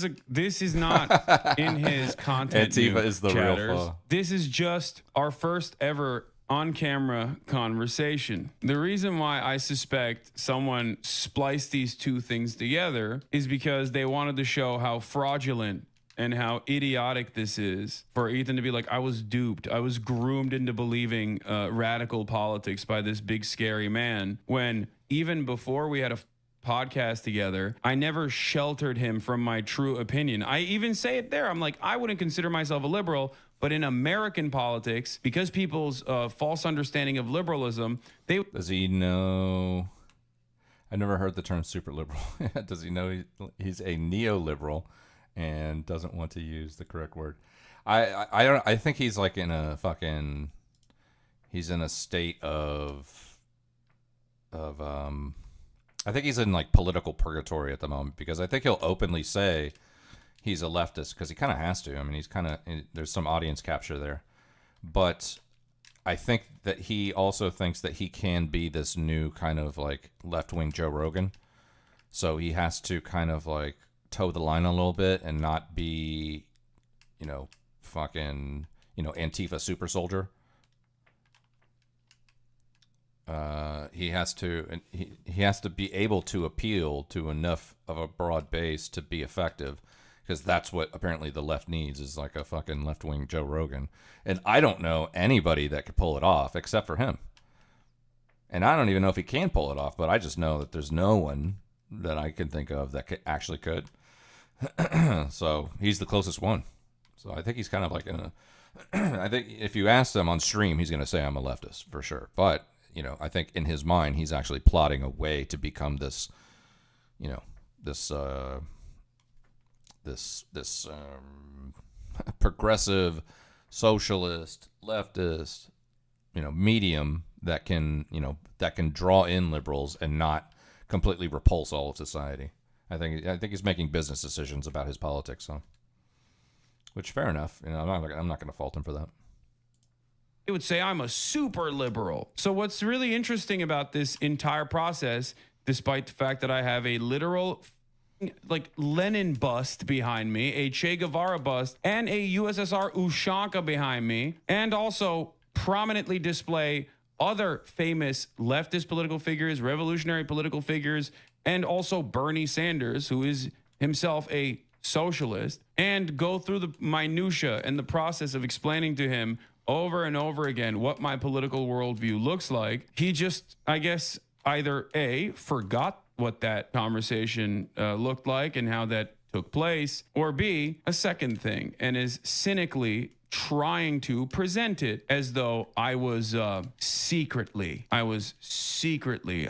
is not in his content. Antifa is the real pho. This is just our first ever on-camera conversation. The reason why I suspect someone spliced these two things together is because they wanted to show how fraudulent and how idiotic this is for Ethan to be like, I was duped. I was groomed into believing radical politics by this big scary man, when even before we had a podcast together, I never sheltered him from my true opinion. I even say it there. I'm like, I wouldn't consider myself a liberal, but in American politics, because people's false understanding of liberalism, Does he know? I never heard the term super liberal. Does he know he's a neoliberal and doesn't want to use the correct word? I don't. I think he's like in a fucking. He's in a state of. I think he's in like political purgatory at the moment, because I think he'll openly say he's a leftist because he kind of has to. I mean, he's kind of, there's some audience capture there, but I think that he also thinks that he can be this new kind of like left-wing Joe Rogan. So he has to kind of like toe the line a little bit and not be, fucking, Antifa super soldier. He has to be able to appeal to enough of a broad base to be effective, because that's what apparently the left needs, is like a fucking left-wing Joe Rogan. And I don't know anybody that could pull it off except for him. And I don't even know if he can pull it off, but I just know that there's no one that I can think of that actually could. So he's the closest one. So I think he's kind of like in a... I think if you ask him on stream, he's going to say I'm a leftist for sure. But I think in his mind, he's actually plotting a way to become this, this progressive, socialist, leftist, medium that can draw in liberals and not completely repulse all of society. I think he's making business decisions about his politics, so, which fair enough. I'm not going to fault him for that. They would say I'm a super liberal. So what's really interesting about this entire process, despite the fact that I have a literal like Lenin bust behind me, a Che Guevara bust, and a USSR Ushanka behind me, and also prominently display other famous leftist political figures, revolutionary political figures, and also Bernie Sanders, who is himself a socialist and go through the minutia and the process of explaining to him over and over again what my political worldview looks like, he just, I guess, either A, forgot what that conversation looked like and how that took place, or B, a second thing, and is cynically trying to present it as though I was secretly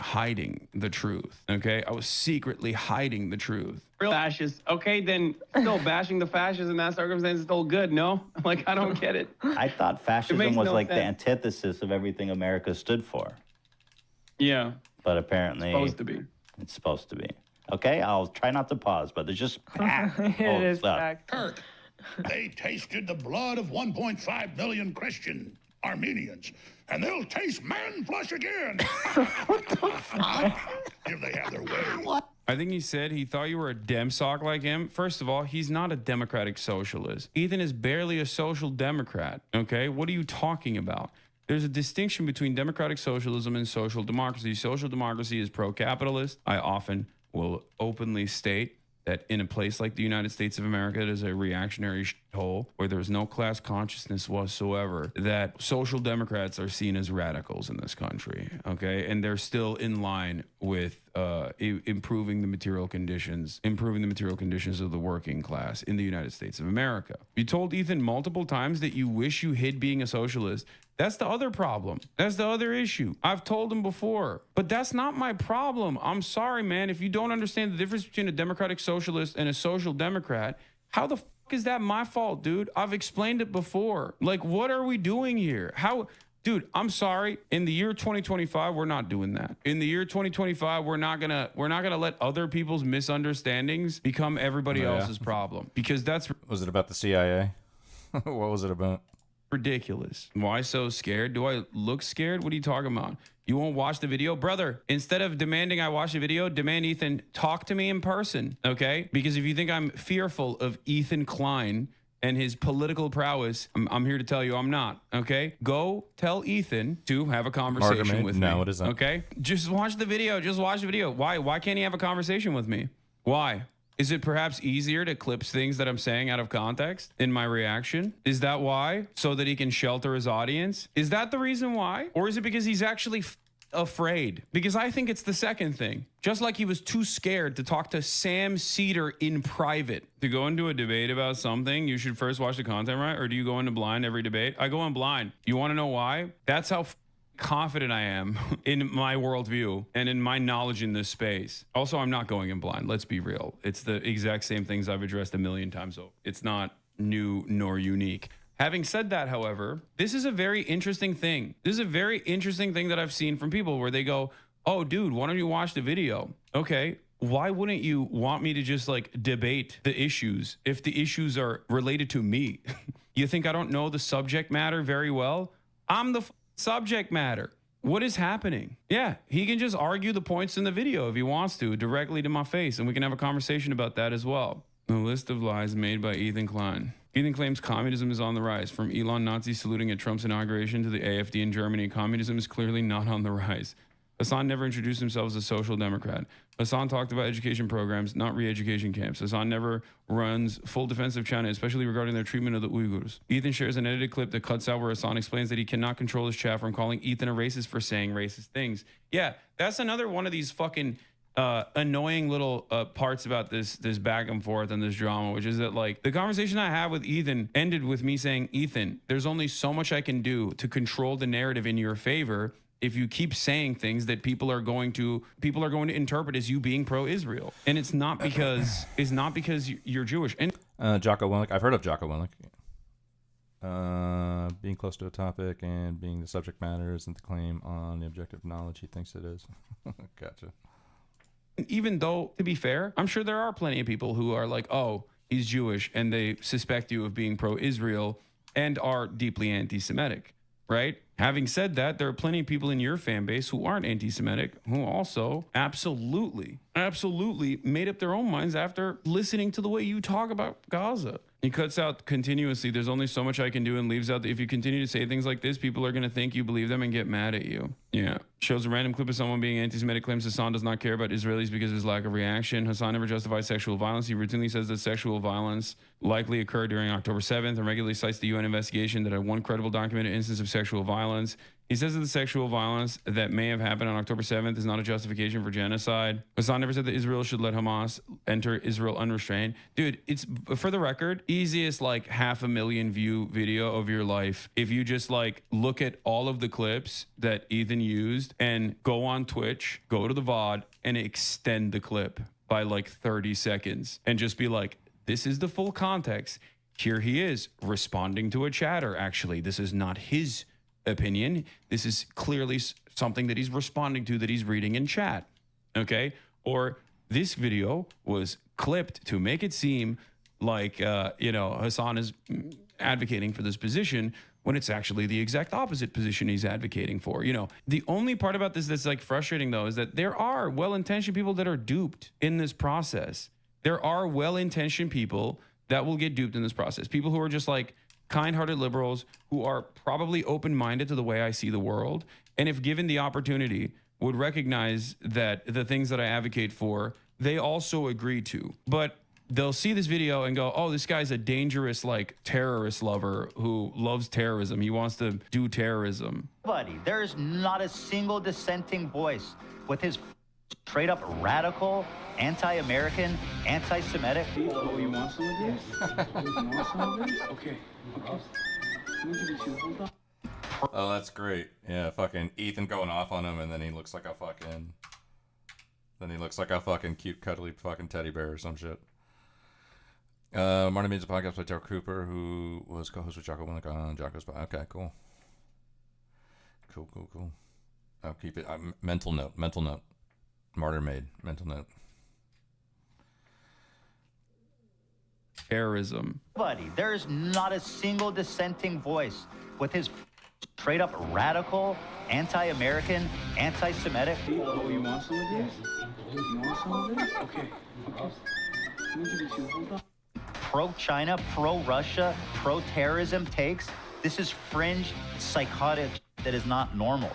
hiding the truth. Okay, I was secretly hiding the truth. Real fascist. Okay, then still bashing the fascists in that circumstance is still good, no? Like, I don't get it. I thought fascism was no like the sense. antithesis of everything America stood for. Yeah. But apparently... Supposed to be. It's supposed to be. Okay, I'll try not to pause, but there's just packed full of is stuff. packed. Kirk, they tasted the blood of 1.5 million Christian Armenians, and they'll taste man flesh again. If they have their way. I think he said he thought you were a dem sock like him. First of all, he's not a democratic socialist. Ethan is barely a social democrat, okay? What are you talking about? There's a distinction between democratic socialism and social democracy. Social democracy is pro-capitalist. I often will openly state that in a place like the United States of America, it is a reactionary hole where there's no class consciousness whatsoever, that social democrats are seen as radicals in this country, okay? And they're still in line with improving the material conditions of the working class in the United States of America. You told Ethan multiple times that you wish you hid being a socialist. That's the other problem. That's the other issue. I've told him before, but that's not my problem. I'm sorry, man. If you don't understand the difference between a democratic socialist and a social democrat, how the fuck is that my fault, dude? I've explained it before. Like, what are we doing here? How, dude, I'm sorry. In the year 2025, we're not doing that. In the year 2025, we're not gonna let other people's misunderstandings become everybody else's problem, because that's... Was it about the CIA? What was it about? Ridiculous. Why so scared? Do I look scared? What are you talking about? You won't watch the video? Brother, instead of demanding I watch the video, demand Ethan talk to me in person, okay? Because if you think I'm fearful of Ethan Klein and his political prowess, I'm here to tell you I'm not, okay? Go tell Ethan to have a conversation with me. No, it isn't. Okay? Just watch the video. Just watch the video. Why can't he have a conversation with me? Why? Is it perhaps easier to clip things that I'm saying out of context in my reaction? Is that why? So that he can shelter his audience? Is that the reason why? Or is it because he's actually afraid? Because I think it's the second thing. Just like he was too scared to talk to Sam Cedar in private. To go into a debate about something, you should first watch the content, right? Or do you go into blind every debate? I go in blind. You want to know why? That's how confident I am in my worldview and in my knowledge in this space. Also, I'm not going in blind. Let's be real. It's the exact same things I've addressed a million times over. It's not new nor unique. Having said that, however, this is a very interesting thing. This is a very interesting thing that I've seen from people where they go, oh, dude, why don't you watch the video? Okay. Why wouldn't you want me to just like debate the issues if the issues are related to me? You think I don't know the subject matter very well? I'm the subject matter. What is happening? Yeah, he can just argue the points in the video if he wants to, directly to my face, and we can have a conversation about that as well. A list of lies made by Ethan Klein. Ethan claims communism is on the rise. From Elon Nazi saluting at Trump's inauguration to the AfD in Germany, communism is clearly not on the rise. Hassan never introduced himself as a social democrat. Hassan talked about education programs, not re-education camps. Hassan never runs full defense of China, especially regarding their treatment of the Uyghurs. Ethan shares an edited clip that cuts out where Hassan explains that he cannot control his chat from calling Ethan a racist for saying racist things. Yeah, that's another one of these fucking annoying little parts about this back and forth and this drama, which is that like the conversation I had with Ethan ended with me saying, Ethan, there's only so much I can do to control the narrative in your favor if you keep saying things that people are going to interpret as you being pro-Israel. And it's not because you're Jewish. And Jocko Willink, I've heard of Jocko Willink. Being close to a topic and being the subject matter isn't the claim on the objective knowledge he thinks it is. Gotcha. Even though, to be fair, I'm sure there are plenty of people who are like, oh, he's Jewish, and they suspect you of being pro-Israel and are deeply anti-Semitic, right? Having said that, there are plenty of people in your fan base who aren't anti-Semitic, who also absolutely made up their own minds after listening to the way you talk about Gaza. He cuts out continuously. There's only so much I can do, and leaves out. If you continue to say things like this, people are going to think you believe them and get mad at you. Yeah. Shows a random clip of someone being anti-Semitic, claims Hassan does not care about Israelis because of his lack of reaction. Hassan never justifies sexual violence. He routinely says that sexual violence likely occurred during October 7th and regularly cites the UN investigation that had one credible documented instance of sexual violence. He says that the sexual violence that may have happened on October 7th is not a justification for genocide. Hassan never said that Israel should let Hamas enter Israel unrestrained. Dude, it's, for the record, easiest like 500,000 view video of your life. If you just like look at all of the clips that Ethan used and go on Twitch, go to the VOD and extend the clip by like 30 seconds and just be like, this is the full context. Here he is responding to a chatter. Actually, this is not his opinion. This is clearly something that he's responding to that he's reading in chat. Okay. Or this video was clipped to make it seem like, Hassan is advocating for this position when it's actually the exact opposite position he's advocating for. The only part about this that's like frustrating though is that there are well-intentioned people that are duped in this process. There are well-intentioned people that will get duped in this process. People who are just like kind-hearted liberals who are probably open-minded to the way I see the world, and if given the opportunity, would recognize that the things that I advocate for, they also agree to. But they'll see this video and go, oh, this guy's a dangerous, like, terrorist lover who loves terrorism. He wants to do terrorism. Buddy, there is not a single dissenting voice with his straight up radical, anti-American, anti-Semitic. Oh, you want some of this? You want some of this? Okay. Let me give it to you. Hold on. Oh, that's great. Yeah, fucking Ethan going off on him, and then he looks like a fucking... Then he looks like a fucking cute, cuddly fucking teddy bear or some shit. Martin Means a podcast by Terrell Cooper, who was co-host with Jocko Willick on Jocko's podcast. Okay, cool. Cool. I'll keep it. Mental note. Martyr made. Mental note. Terrorism. Buddy, there is not a single dissenting voice with his straight up radical, anti-American, anti-Semitic. Oh, you want some of this? You want some of this? Okay. Let me give it to you. Hold on. Pro-China, pro-Russia, pro-terrorism takes. This is fringe, psychotic that is not normal.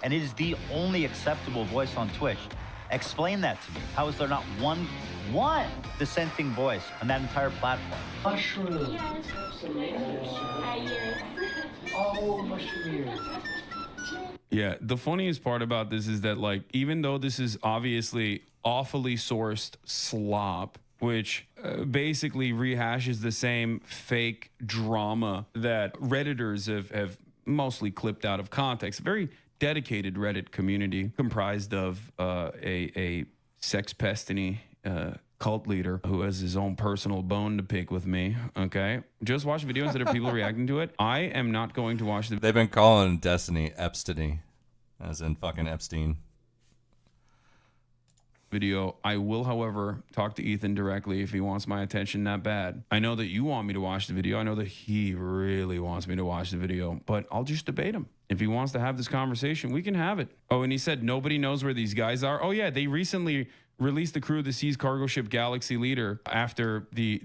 And it is the only acceptable voice on Twitch. Explain that to me. How is there not one dissenting voice on that entire platform? Mushroom. Yes. Oh, mushroom ears. Yeah, the funniest part about this is that, like, even though this is obviously awfully sourced slop, which basically rehashes the same fake drama that Redditors have mostly clipped out of context. Very dedicated Reddit community comprised of a sex pestiny cult leader who has his own personal bone to pick with me. Okay, just watch videos that are people reacting to it. I am not going to watch the. They've been calling Destiny Epstein, as in fucking Epstein. Video. I will, however, talk to Ethan directly if he wants my attention that bad. I know that you want me to watch the video. I know that he really wants me to watch the video, but I'll just debate him. If he wants to have this conversation, we can have it. Oh, and he said nobody knows where these guys are. Oh yeah, they recently released the crew of the seized cargo ship Galaxy Leader after the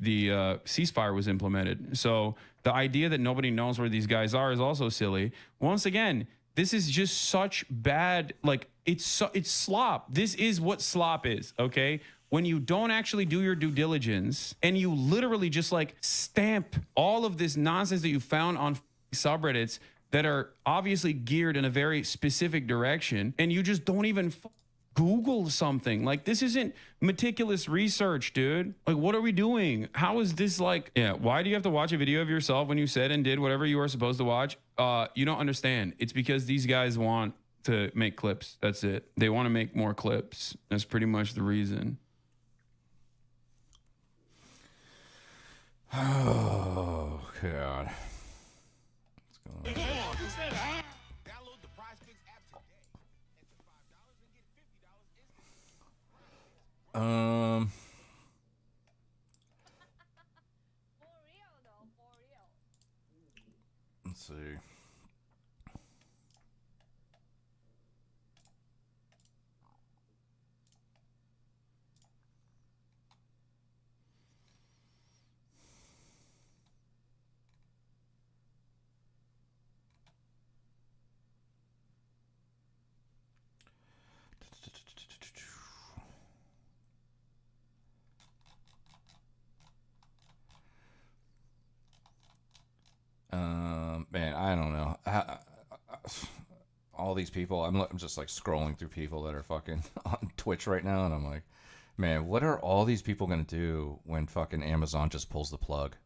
ceasefire was implemented. So the idea that nobody knows where these guys are is also silly. Once again, this is just such bad, like, it's slop. This is what slop is, okay? When you don't actually do your due diligence and you literally just like stamp all of this nonsense that you found on subreddits that are obviously geared in a very specific direction, and you just don't even Google something. Like, this isn't meticulous research, dude. Like, what are we doing? How is this like, yeah, why do you have to watch a video of yourself when you said and did whatever you were supposed to watch? You don't understand. It's because these guys want to make clips. That's it. They want to make more clips. That's pretty much the reason. Oh, God. What's going on? Let's see. I don't know. All these people, I'm just like scrolling through people that are fucking on Twitch right now, and I'm like, man, what are all these people gonna do when fucking Amazon just pulls the plug?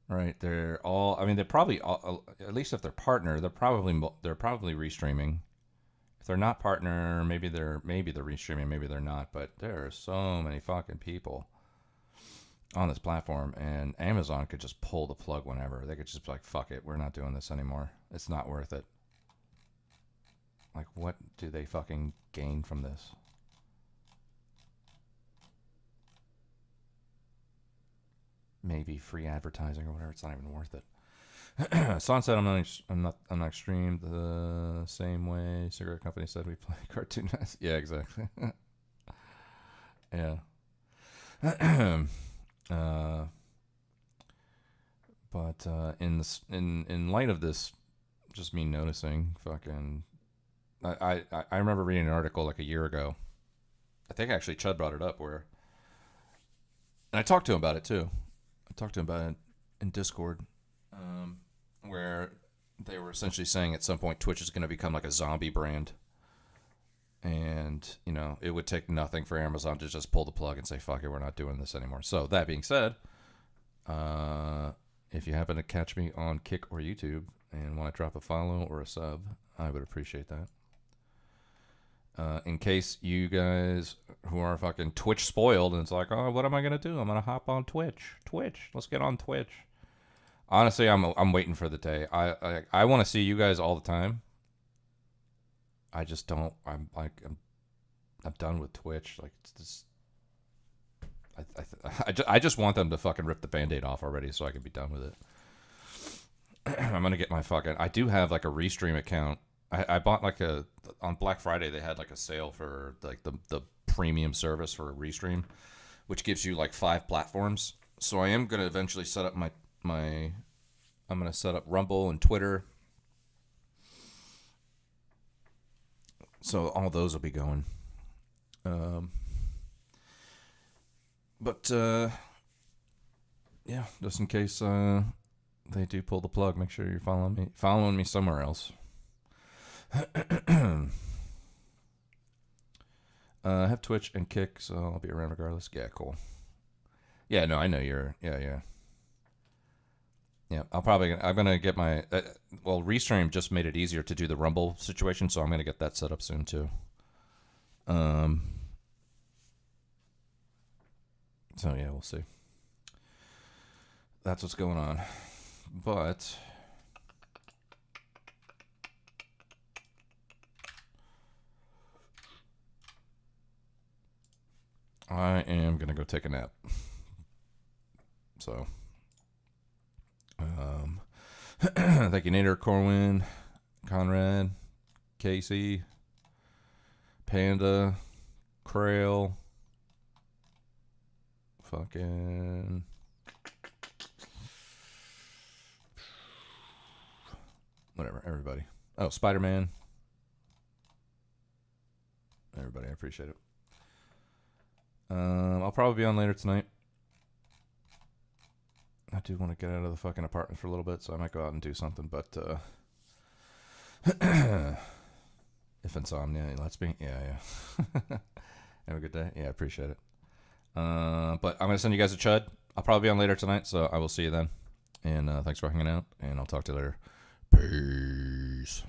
Right? They're all. I mean, they're probably all, at least if they're partner, they're probably restreaming. If they're not partner, maybe they're restreaming, maybe they're not. But there are so many fucking people on this platform, and Amazon could just pull the plug whenever. They could just be like, fuck it, we're not doing this anymore. It's not worth it. Like, what do they fucking gain from this? Maybe free advertising or whatever. It's not even worth it. Sunset, I'm not extreme the same way cigarette company said we play cartoon. Yeah, exactly. Yeah. But in light of this, just me noticing, fucking, I remember reading an article like a year ago. I think actually Chud brought it up and I talked to him about it too. I talked to him about it in Discord, where they were essentially saying at some point Twitch is going to become like a zombie brand. And, you know, it would take nothing for Amazon to just pull the plug and say, fuck it, we're not doing this anymore. So, that being said, if you happen to catch me on Kick or YouTube and want to drop a follow or a sub, I would appreciate that. In case you guys who are fucking Twitch spoiled and it's like, oh, what am I going to do? I'm going to hop on Twitch. Let's get on Twitch. Honestly, I'm waiting for the day. I want to see you guys all the time. I just don't. I'm done with Twitch. Like, it's just, I just want them to fucking rip the Band-Aid off already so I can be done with it. I'm gonna get my fucking. I do have like a Restream account. I bought like on Black Friday they had like a sale for like the premium service for Restream, which gives you like 5 platforms. So I am gonna eventually set up my I'm gonna set up Rumble and Twitter. So all those will be going. But yeah, just in case they do pull the plug, make sure you're following me somewhere else. I have Twitch and Kick, so I'll be around regardless. Yeah, cool. Yeah, no, I know you're. Yeah. I'm gonna get my. Well, Restream just made it easier to do the Rumble situation, so I'm gonna get that set up soon too. So yeah, we'll see. That's what's going on, but I am gonna go take a nap. So. Thank you, Nader, Corwin, Conrad, Casey, Panda, Krail, fucking whatever, everybody. Oh, Spider-Man. Everybody, I appreciate it. I'll probably be on later tonight. I do want to get out of the fucking apartment for a little bit, so I might go out and do something, but if insomnia lets me, yeah. Have a good day. Yeah, I appreciate it. But I'm going to send you guys a chud. I'll probably be on later tonight, so I will see you then. And thanks for hanging out, and I'll talk to you later. Peace.